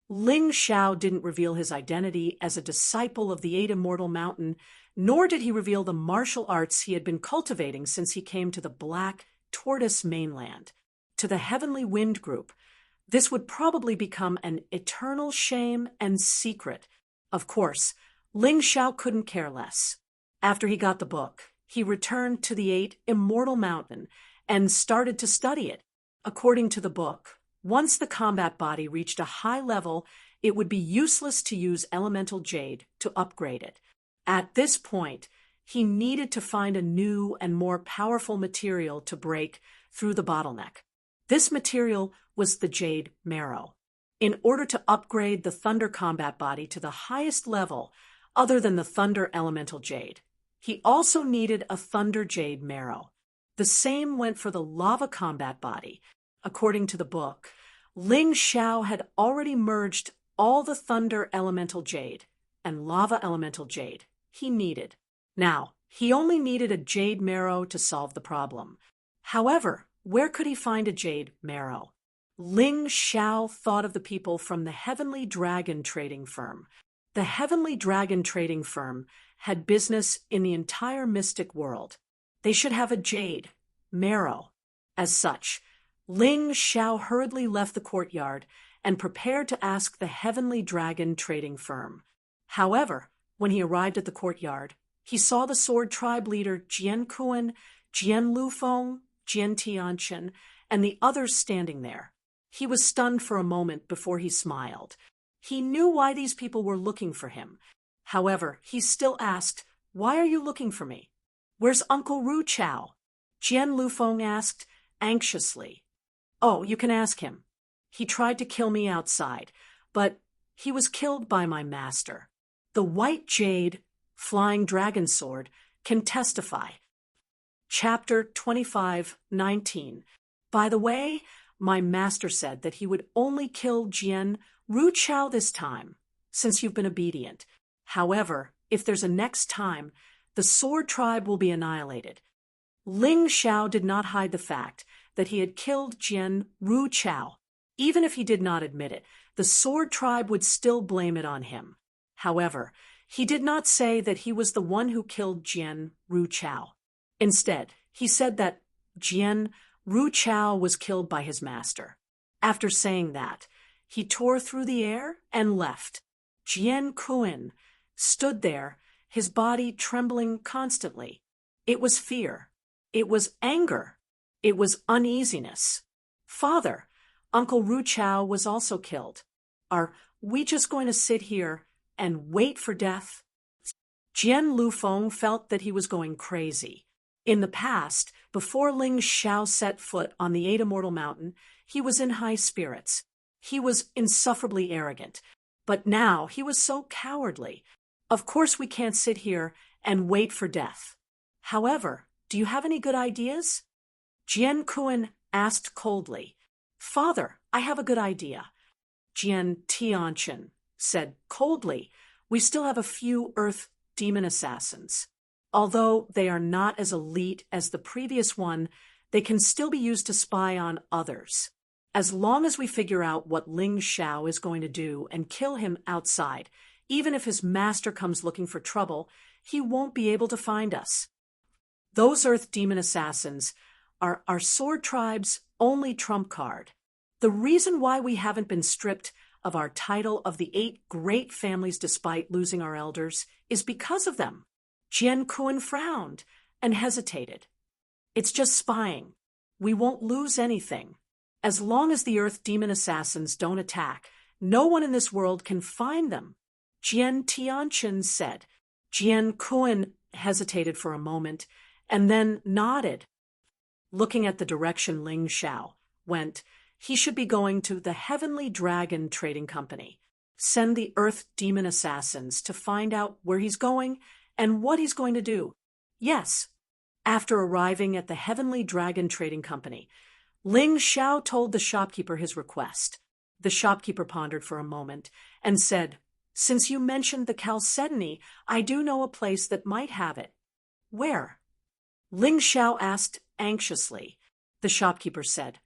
Ling Xiao didn't reveal his identity as a disciple of the 8 Immortal Mountain, nor did he reveal the martial arts he had been cultivating since he came to the Black Tortoise mainland. To the Heavenly Wind Group, this would probably become an eternal shame and secret. Of course, Ling Xiao couldn't care less. After he got the book, he returned to the 8 Immortal Mountain and started to study it. According to the book, once the combat body reached a high level, it would be useless to use elemental jade to upgrade it. At this point, he needed to find a new and more powerful material to break through the bottleneck. This material was the jade marrow. In order to upgrade the thunder combat body to the highest level, other than the thunder elemental jade, he also needed a thunder jade marrow. The same went for the lava combat body. According to the book, Ling Xiao had already merged all the thunder elemental jade, and lava elemental jade he needed. Now, he only needed a jade marrow to solve the problem. However, where could he find a jade marrow? Ling Xiao thought of the people from the Heavenly Dragon trading firm. The Heavenly Dragon trading firm had business in the entire mystic world. They should have a jade marrow. As such, Ling Xiao hurriedly left the courtyard and prepared to ask the Heavenly Dragon trading firm. However, when he arrived at the courtyard, he saw the sword tribe leader Jian Kuan, Jian Lufeng, Jian Tianchen, and the others standing there. He was stunned for a moment before he smiled. He knew why these people were looking for him. However, he still asked, "Why are you looking for me? Where's Uncle Ru Chao?" Jian Lufeng asked, anxiously. "Oh, you can ask him. He tried to kill me outside, but he was killed by my master. The white jade, flying dragon sword, can testify." Chapter 25:19. By the way, my master said that he would only kill Jian Ru Chao this time, since you've been obedient. However, if there's a next time, the sword tribe will be annihilated. Ling Xiao did not hide the fact that he had killed Jian Ru Chao. Even if he did not admit it, the sword tribe would still blame it on him. However, he did not say that he was the one who killed Jian Ru Chao. Instead, he said that Jian Ru Chao was killed by his master. After saying that, he tore through the air and left. Jian Kuan stood there, his body trembling constantly. It was fear. It was anger. It was uneasiness. "Father, Uncle Ru Chao was also killed. Are we just going to sit here and wait for death?" Jian Lufeng felt that he was going crazy. In the past, before Ling Xiao set foot on the Eight Immortal Mountain, he was in high spirits. He was insufferably arrogant. But now he was so cowardly. "Of course we can't sit here and wait for death. However, do you have any good ideas?" Jian Kuan asked coldly. "Father, I have a good idea." Jian Tianchen said coldly, "We still have a few Earth demon assassins. Although they are not as elite as the previous one, they can still be used to spy on others. As long as we figure out what Ling Xiao is going to do and kill him outside, even if his master comes looking for trouble, he won't be able to find us. Those Earth demon assassins are our sword tribe's only trump card. The reason why we haven't been stripped of our title of the 8 great families despite losing our elders is because of them." Jian Kuan frowned and hesitated. "It's just spying. We won't lose anything. As long as the Earth demon assassins don't attack, no one in this world can find them," Jian Tianchen said. Jian Kuan hesitated for a moment and then nodded. Looking at the direction Ling Xiao went, he should be going to the Heavenly Dragon Trading Company. Send the Earth demon assassins to find out where he's going and what he's going to do. Yes. After arriving at the Heavenly Dragon Trading Company, Ling Xiao told the shopkeeper his request. The shopkeeper pondered for a moment and said, "Since you mentioned the chalcedony, I do know a place that might have it." "Where?" Ling Xiao asked anxiously. The shopkeeper said,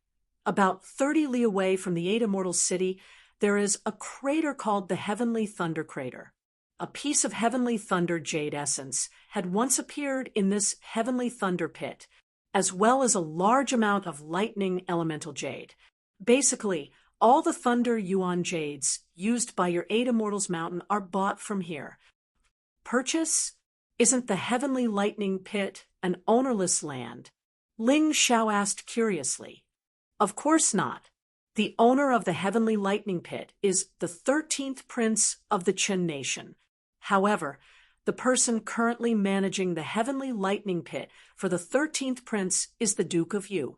"About 30 li away from the 8 Immortal City, there is a crater called the Heavenly Thunder Crater. A piece of Heavenly Thunder jade essence had once appeared in this Heavenly Thunder pit, as well as a large amount of lightning elemental jade. Basically, all the Thunder Yuan jades used by your 8 Immortals Mountain are bought from here. Purchase? Isn't the Heavenly Lightning Pit an ownerless land?" Ling Xiao asked curiously. "Of course not. The owner of the Heavenly Lightning Pit is the 13th Prince of the Qin Nation. However, the person currently managing the Heavenly Lightning Pit for the 13th Prince is the Duke of Yu."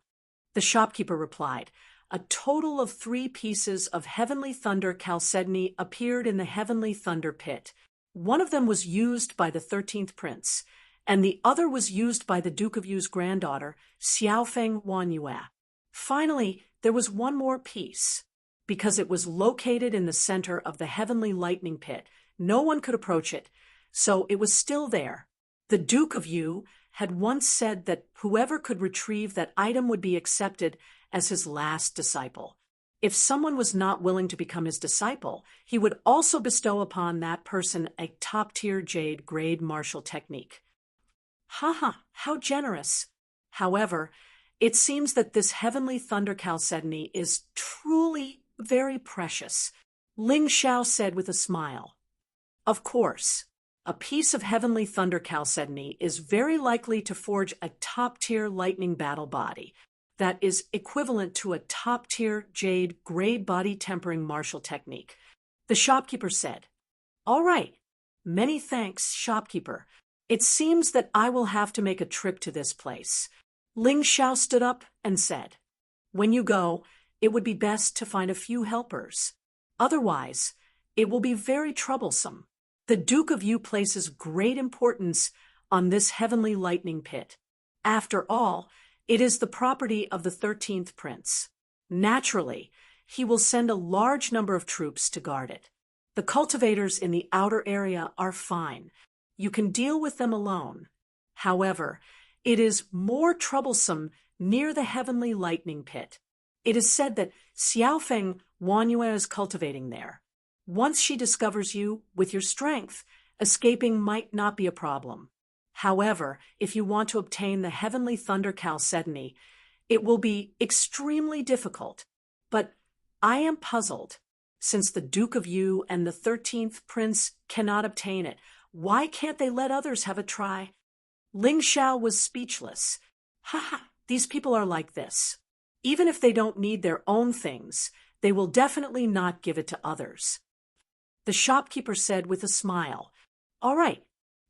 The shopkeeper replied, "A total of 3 pieces of Heavenly Thunder chalcedony appeared in the Heavenly Thunder Pit. One of them was used by the 13th Prince, and the other was used by the Duke of Yu's granddaughter, Xiaofeng Wanyue. Finally, there was one more piece. Because it was located in the center of the Heavenly Lightning Pit, No one could approach it, so it was still there. The Duke of Yu had once said that whoever could retrieve that item would be accepted as his last disciple. If someone was not willing to become his disciple, he would also bestow upon that person a top-tier jade grade martial technique. Haha, how generous! However, it seems that this heavenly thunder chalcedony is truly very precious, Ling Xiao said with a smile. Of course, a piece of heavenly thunder chalcedony is very likely to forge a top-tier lightning battle body that is equivalent to a top-tier jade grade body tempering martial technique. The shopkeeper said, "All right, many thanks, shopkeeper. It seems that I will have to make a trip to this place." Ling Xiao stood up and said, "When you go, it would be best to find a few helpers. Otherwise, it will be very troublesome. The Duke of Yu places great importance on this heavenly lightning pit. After all, it is the property of the 13th prince. Naturally, he will send a large number of troops to guard it. The cultivators in the outer area are fine. You can deal with them alone. However, it is more troublesome near the heavenly lightning pit. It is said that Xiaofeng Wanyue is cultivating there. Once she discovers you, with your strength, escaping might not be a problem. However, if you want to obtain the heavenly thunder chalcedony, it will be extremely difficult. But I am puzzled. Since the Duke of Yu and the 13th prince cannot obtain it, why can't they let others have a try?" Ling Xiao was speechless. "Ha, these people are like this. Even if they don't need their own things, they will definitely not give it to others." The shopkeeper said with a smile, "All right.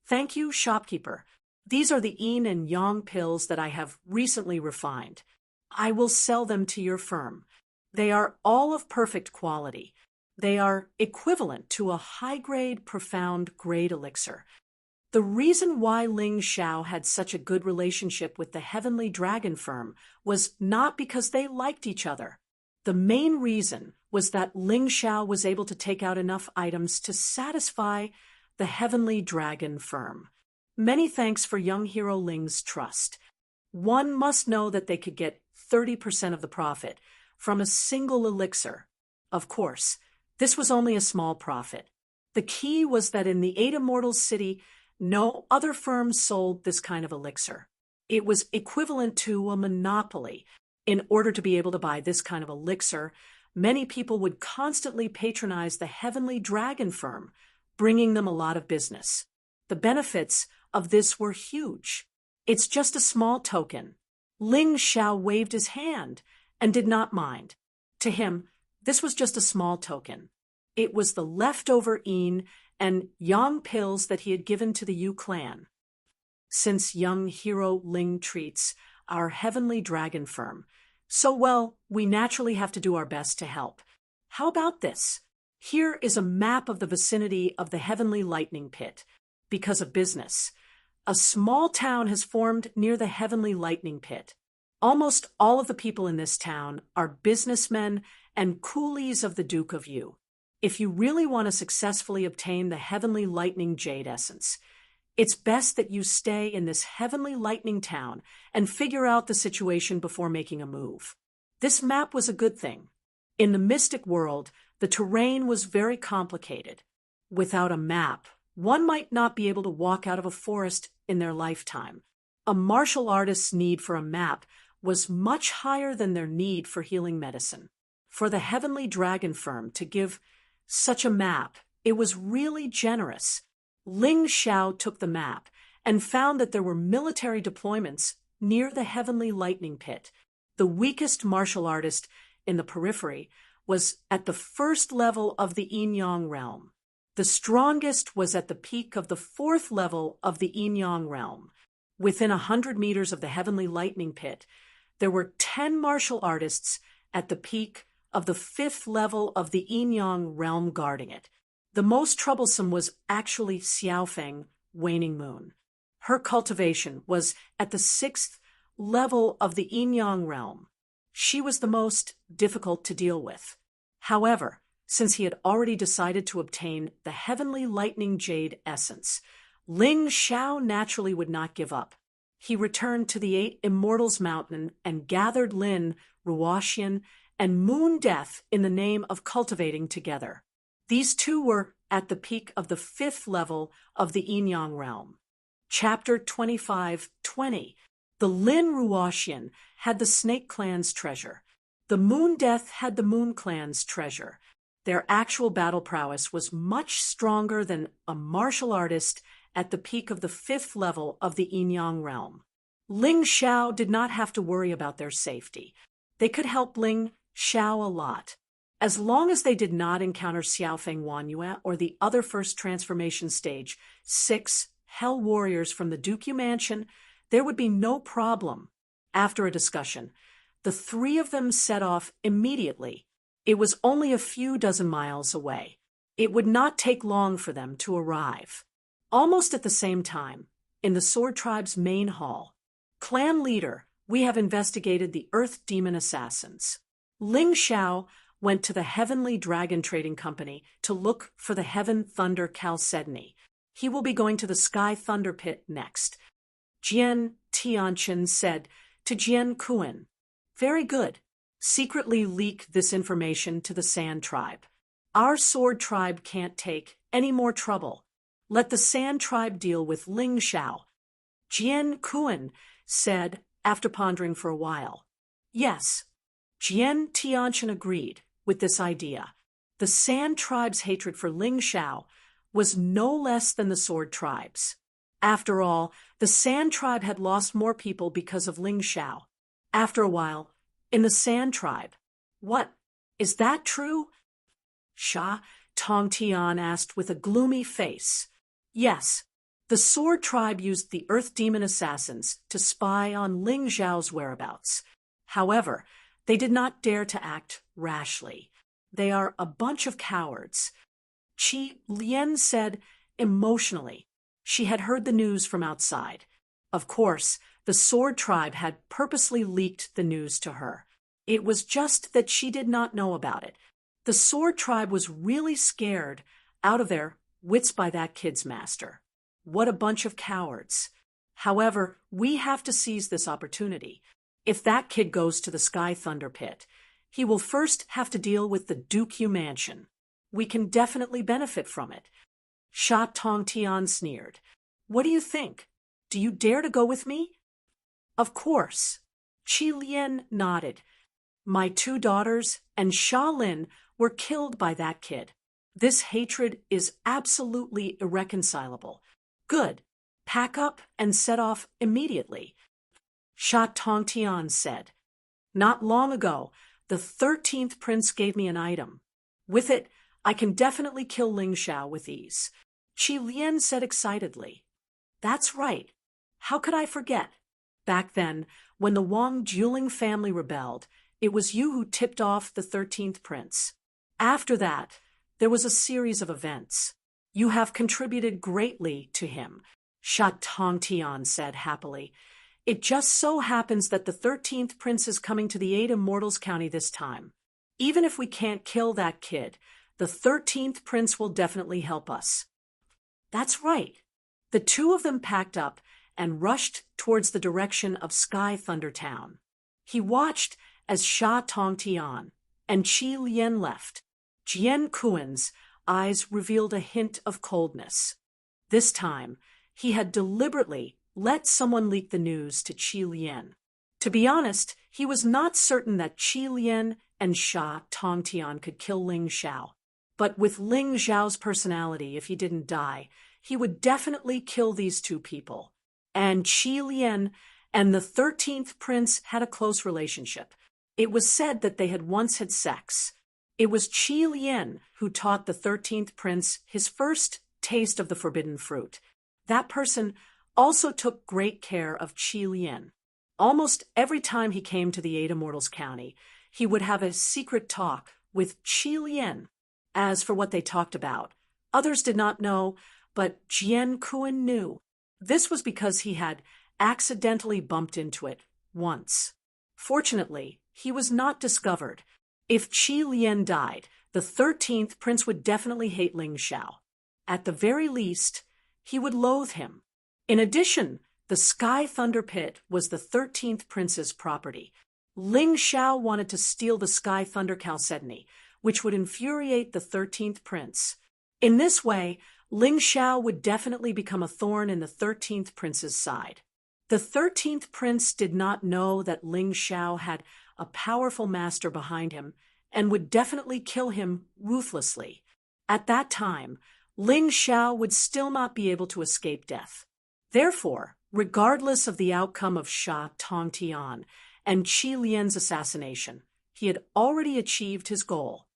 Thank you, shopkeeper. These are the yin and yang pills that I have recently refined. I will sell them to your firm. They are all of perfect quality. They are equivalent to a high-grade, profound-grade elixir." The reason why Ling Xiao had such a good relationship with the Heavenly Dragon firm was not because they liked each other. The main reason was that Ling Xiao was able to take out enough items to satisfy the Heavenly Dragon firm. Many thanks for young hero Ling's trust. One must know that they could get 30% of the profit from a single elixir. Of course, this was only a small profit. The key was that in the Eight Immortals city, no other firm sold this kind of elixir. It was equivalent to a monopoly. In order to be able to buy this kind of elixir, many people would constantly patronize the Heavenly Dragon firm, bringing them a lot of business. The benefits of this were huge. "It's just a small token." Ling Xiao waved his hand and did not mind. To him, this was just a small token. It was the leftover yin and yang pills that he had given to the Yu clan. Since young hero Ling treats our Heavenly Dragon firm so well, we naturally have to do our best to help. How about this? Here is a map of the vicinity of the Heavenly Lightning Pit. Because of business, a small town has formed near the Heavenly Lightning Pit. Almost all of the people in this town are businessmen and coolies of the Duke of Yu. If you really want to successfully obtain the Heavenly Lightning Jade Essence, it's best that you stay in this Heavenly Lightning Town and figure out the situation before making a move. This map was a good thing. In the mystic world, the terrain was very complicated. Without a map, one might not be able to walk out of a forest in their lifetime. A martial artist's need for a map was much higher than their need for healing medicine. For the Heavenly Dragon firm to give such a map, it was really generous. Ling Xiao took the map and found that there were military deployments near the Heavenly Lightning Pit. The weakest martial artist in the periphery was at the first level of the yin-yang realm. The strongest was at the peak of the fourth level of the yin-yang realm. Within 100 meters of the Heavenly Lightning Pit, there were 10 martial artists at the peak of the fifth level of the yin-yang realm guarding it. The most troublesome was actually Xiaofeng, Waning Moon. Her cultivation was at the sixth level of the yin-yang realm. She was the most difficult to deal with. However, since he had already decided to obtain the heavenly lightning jade essence. Ling Xiao naturally would not give up. He returned to the 8 Immortals Mountain and gathered Lin, Ruoxian, and Moon Death in the name of cultivating together. These two were at the peak of the 5th level of the Yinyang realm. Chapter 25:20. The Lin Ruoxian had the Snake Clan's treasure. The Moon Death had the Moon Clan's treasure. Their actual battle prowess was much stronger than a martial artist at the peak of the 5th level of the Yinyang realm. Ling Xiao did not have to worry about their safety. They could help Ling Xiao a lot. As long as they did not encounter Xiaofeng Wanyue or the other first transformation stage, 6 Hell Warriors from the Dukyu Mansion, there would be no problem. After a discussion, the 3 of them set off immediately. It was only a few dozen miles away. It would not take long for them to arrive. Almost at the same time, in the Sword Tribe's main hall, Clan Leader, we have investigated the Earth Demon Assassins. Ling Xiao went to the Heavenly Dragon Trading Company to look for the Heaven Thunder Chalcedony. He will be going to the Sky Thunder Pit next. Jian Tianchen said to Jian Kuan, "Very good. Secretly leak this information to the Sand Tribe. Our Sword Tribe can't take any more trouble. Let the Sand Tribe deal with Ling Xiao." Jian Kuan said after pondering for a while. Yes, Jian Tianchen agreed with this idea. The Sand Tribe's hatred for Ling Xiao was no less than the Sword Tribe's. After all, the Sand Tribe had lost more people because of Ling Xiao. After a while, in the Sand Tribe. What? Is that true? Sha Tongtian asked with a gloomy face. Yes, the Sword Tribe used the Earth Demon Assassins to spy on Ling Xiao's whereabouts. However, they did not dare to act rashly. They are a bunch of cowards. Qi Lian said emotionally. She had heard the news from outside. Of course, the Sword Tribe had purposely leaked the news to her. It was just that she did not know about it. The Sword Tribe was really scared out of their wits by that kid's master. What a bunch of cowards. However, we have to seize this opportunity. If that kid goes to the Sky Thunder Pit, he will first have to deal with the Dukyu Mansion. We can definitely benefit from it. Sha Tongtian sneered. What do you think? Do you dare to go with me? Of course. Qi Lian nodded. My 2 daughters and Sha Lin were killed by that kid. This hatred is absolutely irreconcilable. Good. Pack up and set off immediately. Sha Tongtian said. Not long ago, the 13th prince gave me an item. With it, I can definitely kill Ling Xiao with ease. Qi Lian said excitedly. That's right. How could I forget? Back then, when the Wang Juling family rebelled, it was you who tipped off the 13th prince. After that, there was a series of events. You have contributed greatly to him, Sha Tongtian said happily. It just so happens that the 13th prince is coming to the 8 Immortals County this time. Even if we can't kill that kid, the 13th prince will definitely help us. That's right. The 2 of them packed up and rushed towards the direction of Sky Thunder Town. He watched as Sha Tongtian and Qi Lian left. Jian Kuan's eyes revealed a hint of coldness. This time, he had deliberately let someone leak the news to Qi Lian. To be honest, he was not certain that Qi Lian and Sha Tongtian could kill Ling Xiao. But with Ling Xiao's personality, if he didn't die, he would definitely kill these 2 people. And Qi Lian and the 13th prince had a close relationship. It was said that they had once had sex. It was Qi Lian who taught the 13th prince his first taste of the forbidden fruit. That person also took great care of Qi Lian. Almost every time he came to the 8 Immortals County, he would have a secret talk with Qi Lian. As for what they talked about, others did not know, but Jian Kuan knew. This was because he had accidentally bumped into it once. Fortunately, he was not discovered. If Qi Lian died, The 13th prince would definitely hate Ling Xiao. At the very least, he would loathe him. In addition, the Sky Thunder Pit was the 13th prince's property. Ling Xiao wanted to steal the Sky Thunder Chalcedony, which would infuriate the 13th prince. In this way, Ling Xiao would definitely become a thorn in the 13th prince's side. The 13th prince did not know that Ling Xiao had a powerful master behind him and would definitely kill him ruthlessly. At that time, Ling Xiao would still not be able to escape death. Therefore, regardless of the outcome of Sha Tongtian and Qi Lian's assassination, he had already achieved his goal.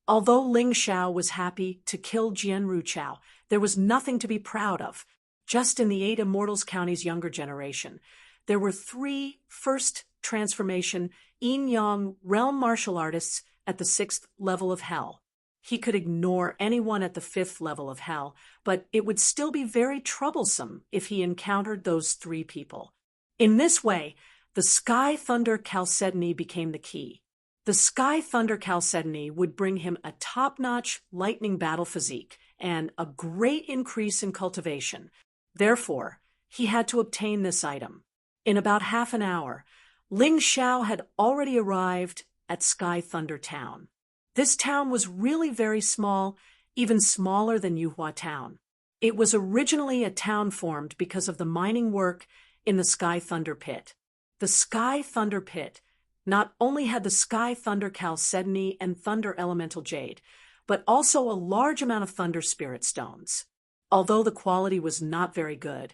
Although Ling Xiao was happy to kill Jian Ruchao, there was nothing to be proud of. Just in the 8 Immortals County's younger generation, there were 3 first transformation yin-yang realm martial artists at the 6th level of hell. He could ignore anyone at the 5th level of hell, but it would still be very troublesome if he encountered those 3 people. In this way, the Sky Thunder Chalcedony became the key. The Sky Thunder Chalcedony would bring him a top-notch lightning battle physique and a great increase in cultivation. Therefore, he had to obtain this item. In about half an hour, Ling Xiao had already arrived at Sky Thunder Town. This town was really very small, even smaller than Yuhua Town. It was originally a town formed because of the mining work in the Sky Thunder Pit. The Sky Thunder Pit not only had the Sky Thunder Chalcedony and Thunder Elemental Jade, but also a large amount of Thunder Spirit Stones. Although the quality was not very good,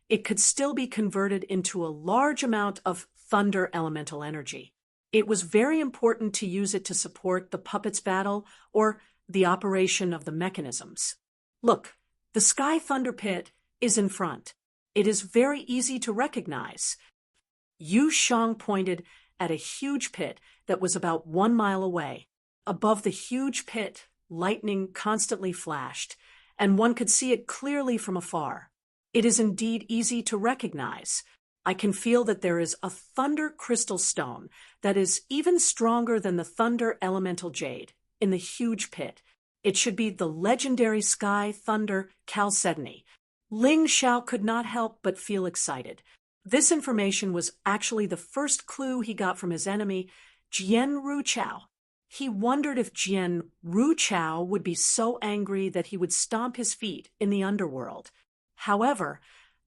it could still be converted into a large amount of Thunder Elemental Energy. It was very important to use it to support the puppets' battle or the operation of the mechanisms. Look, the Sky Thunder Pit is in front. It is very easy to recognize. Yu Shang pointed at a huge pit that was about 1 mile away. Above the huge pit, lightning constantly flashed, and one could see it clearly from afar. It is indeed easy to recognize. I can feel that there is a Thunder Crystal Stone that is even stronger than the Thunder Elemental Jade in the huge pit. It should be the legendary Sky Thunder Chalcedony. Ling Xiao could not help but feel excited. This information was actually the first clue he got from his enemy, Jian Ruchao. He wondered if Jian Ruchao would be so angry that he would stomp his feet in the underworld. However,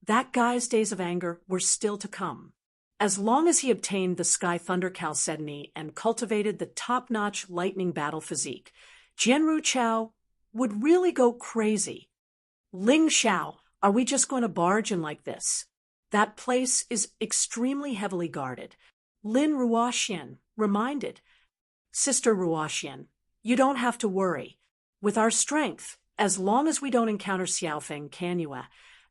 that guy's days of anger were still to come. As long as he obtained the Sky Thunder Chalcedony and cultivated the top-notch lightning battle physique, Jian Ruchao would really go crazy. Ling Xiao, are we just going to barge in like this? That place is extremely heavily guarded. Lin Ruoxian reminded, Sister Ruoxian, you don't have to worry. With our strength, as long as we don't encounter Xiaofeng Canua,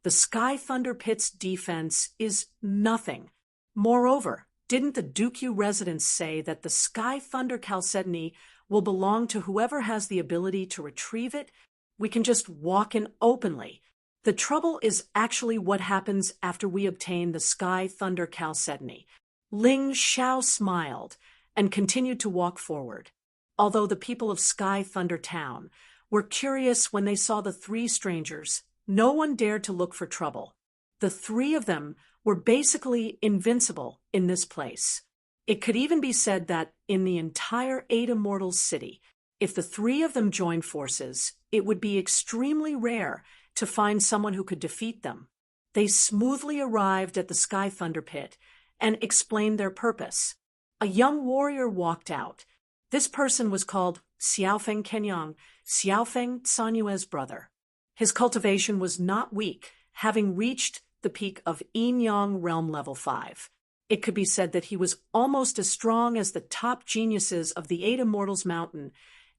the Sky Thunder Pit's defense is nothing. Moreover, didn't the Dukyu residents say that the Sky Thunder Chalcedony will belong to whoever has the ability to retrieve it? We can just walk in openly. The trouble is actually what happens after we obtain the Sky Thunder Chalcedony. Ling Xiao smiled and continued to walk forward. Although the people of Sky Thunder Town were curious when they saw the 3 strangers, no one dared to look for trouble. The 3 of them were basically invincible in this place. It could even be said that in the entire 8 Immortals city, if the 3 of them joined forces, it would be extremely rare to find someone who could defeat them. They smoothly arrived at the Sky Thunder Pit and explained their purpose. A young warrior walked out. This person was called Xiaofeng Kenyang, Xiaofeng Sanyue's brother. His cultivation was not weak, having reached the peak of Yin-Yang Realm Level 5. It could be said that he was almost as strong as the top geniuses of the 8 Immortals Mountain,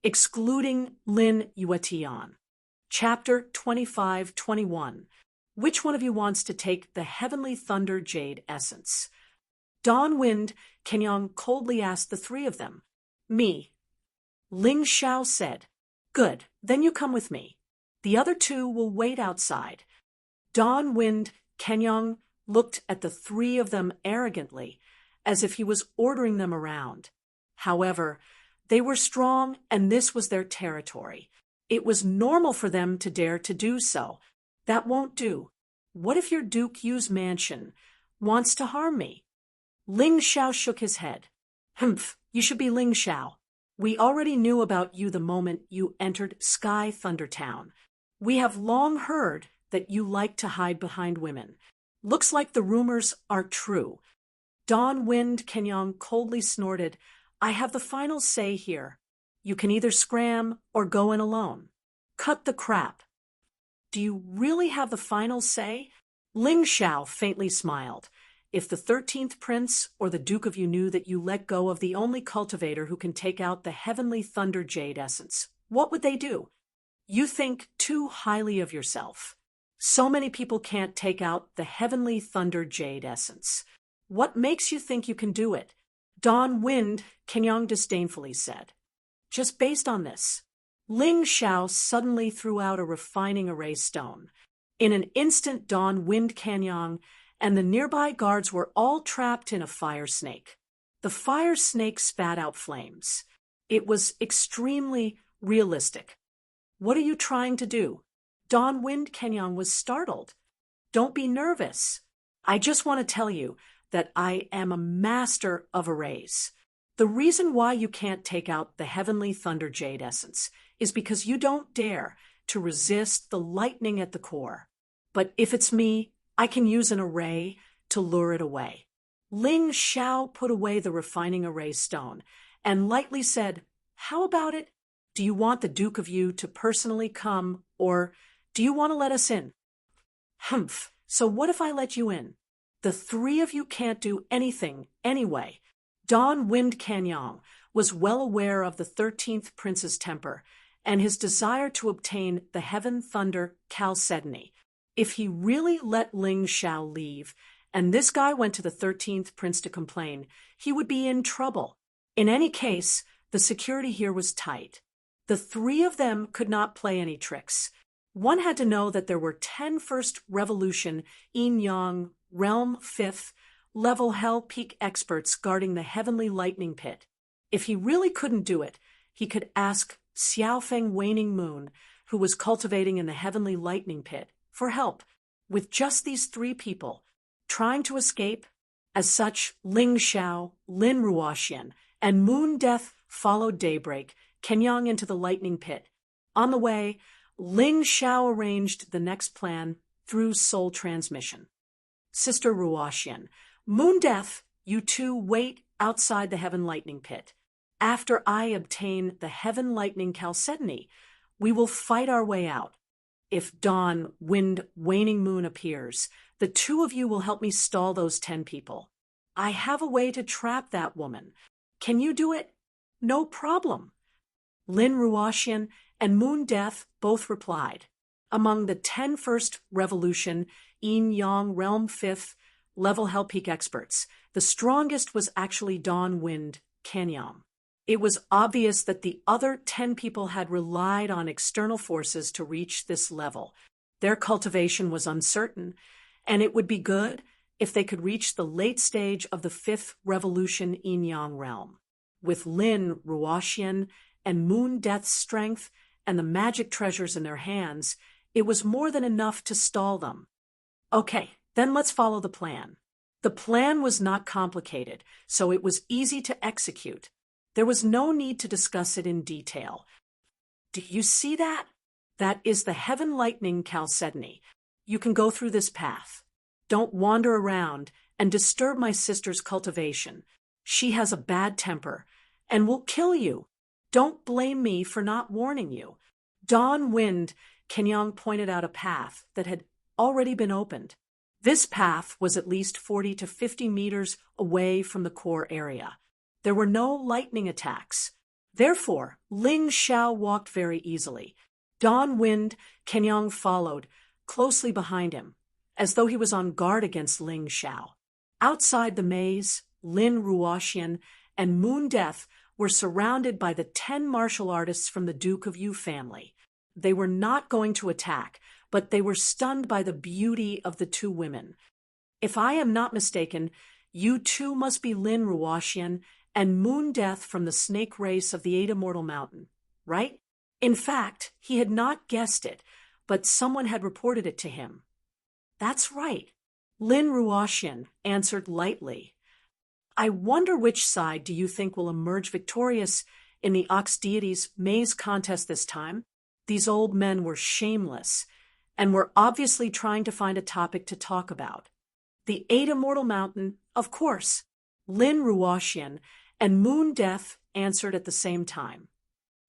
excluding Lin Yuetian. Chapter 25-21. Which one of you wants to take the Heavenly Thunder Jade Essence? Dawn Wind Kenyang coldly asked the 3 of them. Me. Ling Xiao said. Good, then you come with me. The other 2 will wait outside. Dawn Wind Kenyang looked at the 3 of them arrogantly, as if he was ordering them around. However, They were strong, and this was their territory. It was normal for them to dare to do so. That won't do. What if your Duke Yu's mansion wants to harm me? Ling Xiao shook his head. Humph, you should be Ling Xiao. We already knew about you the moment you entered Sky Thunder Town. We have long heard that you like to hide behind women. Looks like the rumors are true. Dawn Wind Kenyang coldly snorted, I have the final say here. You can either scram or go in alone. Cut the crap. Do you really have the final say? Ling Xiao faintly smiled. If the 13th prince or the Duke of Yu knew that you let go of the only cultivator who can take out the heavenly thunder jade essence, what would they do? You think too highly of yourself. So many people can't take out the heavenly thunder jade essence. What makes you think you can do it? Dawn Wind, Kenyang disdainfully said. Just based on this. Ling Xiao suddenly threw out a refining array stone. In an instant, Dawn Wind Kenyang and the nearby guards were all trapped in a fire snake. The fire snake spat out flames. It was extremely realistic. What are you trying to do? Dawn Wind Kenyang was startled. Don't be nervous. I just want to tell you that I am a master of arrays. The reason why you can't take out the heavenly thunder jade essence is because you don't dare to resist the lightning at the core. But if it's me, I can use an array to lure it away. Ling Xiao put away the refining array stone and lightly said, How about it? Do you want the Duke of Yu to personally come, or do you want to let us in? Humph, so what if I let you in? The three of you can't do anything anyway. Dawn Wind Kenyang was well aware of the 13th prince's temper and his desire to obtain the Heaven Thunder Chalcedony. If he really let Ling Xiao leave, and this guy went to the 13th prince to complain, he would be in trouble. In any case, the security here was tight. The three of them could not play any tricks. One had to know that there were 10 First Revolution Yin Yang Realm 5th level Hell Peak experts guarding the Heavenly Lightning Pit. If he really couldn't do it, he could ask Xiaofeng Waning Moon, who was cultivating in the Heavenly Lightning Pit, for help. With just these three people trying to escape, as such, Ling Xiao, Lin Ruoxian, and Moon Death followed Daybreak, Kenyang into the Lightning Pit. On the way, Ling Xiao arranged the next plan through soul transmission. Sister Ruoxian, Moon Death, you two wait outside the Heaven Lightning Pit. After I obtain the Heaven Lightning Chalcedony, we will fight our way out. If Dawn, Wind, Waning Moon appears, the two of you will help me stall those 10 people. I have a way to trap that woman. Can you do it? No problem. Lin Ruoxian and Moon Death both replied. Among the 10 First Revolution Yin Yang Realm 5th level Hell Peak experts, the strongest was actually Dawn Wind Kenyang. It was obvious that the other 10 people had relied on external forces to reach this level. Their cultivation was uncertain, and it would be good if they could reach the late stage of the 5th Revolution Yin Yang realm. With Lin Ruoxian and Moon Death's strength and the magic treasures in their hands, it was more than enough to stall them. Okay, then let's follow the plan. The plan was not complicated, so it was easy to execute. There was no need to discuss it in detail. Do you see that? That is the Heaven Lightning Chalcedony. You can go through this path. Don't wander around and disturb my sister's cultivation. She has a bad temper and will kill you. Don't blame me for not warning you. Dawn Wind, Kenyang pointed out a path that had already been opened. This path was at least 40 to 50 meters away from the core area. There were no lightning attacks. Therefore, Ling Xiao walked very easily. Dawn Wind, Kenyang followed, closely behind him, as though he was on guard against Ling Xiao. Outside the maze, Lin Ruoxian and Moon Death were surrounded by the 10 martial artists from the Duke of Yu family. They were not going to attack, but they were stunned by the beauty of the two women. If I am not mistaken, you two must be Lin Ruoxian and Moon Death from the snake race of the Eight Immortal Mountain, right? In fact, he had not guessed it, but someone had reported it to him. That's right. Lin Ruoxian answered lightly. I wonder which side do you think will emerge victorious in the Ox Deity's maze contest this time? These old men were shameless, and were obviously trying to find a topic to talk about. The Eight Immortal Mountain, of course. Lin Ruoxian and Moon Death answered at the same time.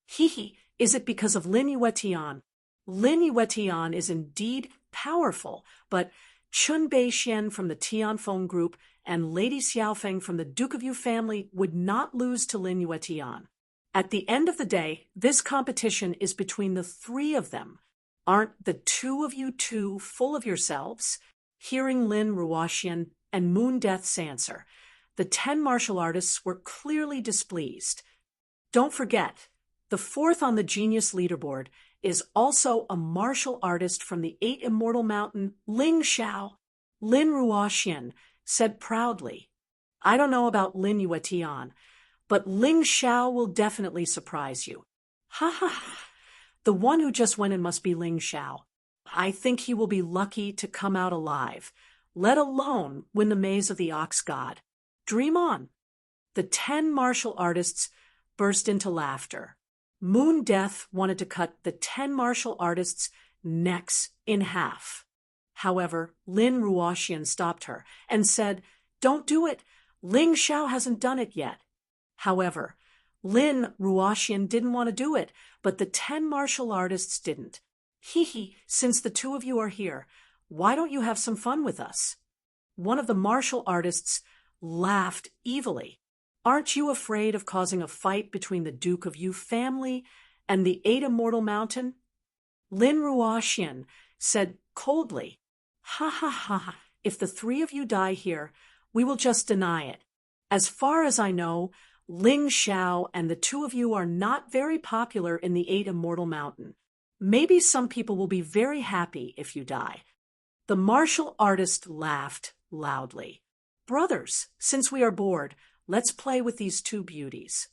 Hee, is it because of Lin Yuetian? Lin Yuetian is indeed powerful, but Chun Beixian from the Tianfeng group and Lady Xiaofeng from the Duke of Yu family would not lose to Lin Yuetian. At the end of the day, this competition is between the three of them. Aren't the two of you two full of yourselves? Hearing Lin Ruoxian and Moon Death's answer, the 10 martial artists were clearly displeased. Don't forget, the fourth on the genius leaderboard is also a martial artist from the Eight Immortal Mountain, Ling Xiao. Lin Ruoxian said proudly, I don't know about Lin Yuetian, but Ling Xiao will definitely surprise you. Ha ha ha. The one who just went in must be Ling Xiao. I think he will be lucky to come out alive, let alone win the maze of the Ox God. Dream on. The 10 martial artists burst into laughter. Moon Death wanted to cut the 10 martial artists' necks in half. However, Lin Ruoxian stopped her and said, Don't do it. Ling Xiao hasn't done it yet. However, Lin Ruoxian didn't want to do it, but the 10 martial artists didn't. Hee, since the two of you are here, why don't you have some fun with us? One of the martial artists laughed evilly. Aren't you afraid of causing a fight between the Duke of Yu family and the Eight Immortal Mountain? Lin Ruoxian said coldly, Ha ha ha, if the three of you die here, we will just deny it. As far as I know, Ling Xiao and the two of you are not very popular in the Eight Immortal Mountain. Maybe some people will be very happy if you die. The martial artist laughed loudly. Brothers, since we are bored, let's play with these two beauties.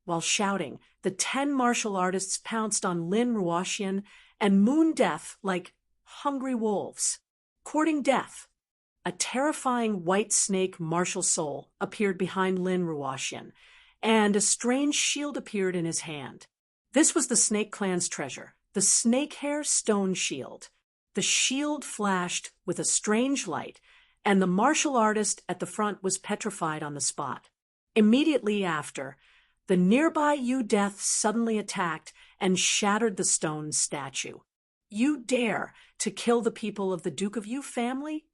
While shouting, the 10 martial artists pounced on Lin Ruoxian and Moon Death like hungry wolves. Courting death. A terrifying white snake martial soul appeared behind Lin Ruoxian, and a strange shield appeared in his hand. This was the Snake Clan's treasure, the snake hair stone shield. The shield flashed with a strange light, and the martial artist at the front was petrified on the spot. Immediately after, the nearby Yu Death suddenly attacked and shattered the stone statue. You dare to kill the people of the Duke of Yu family?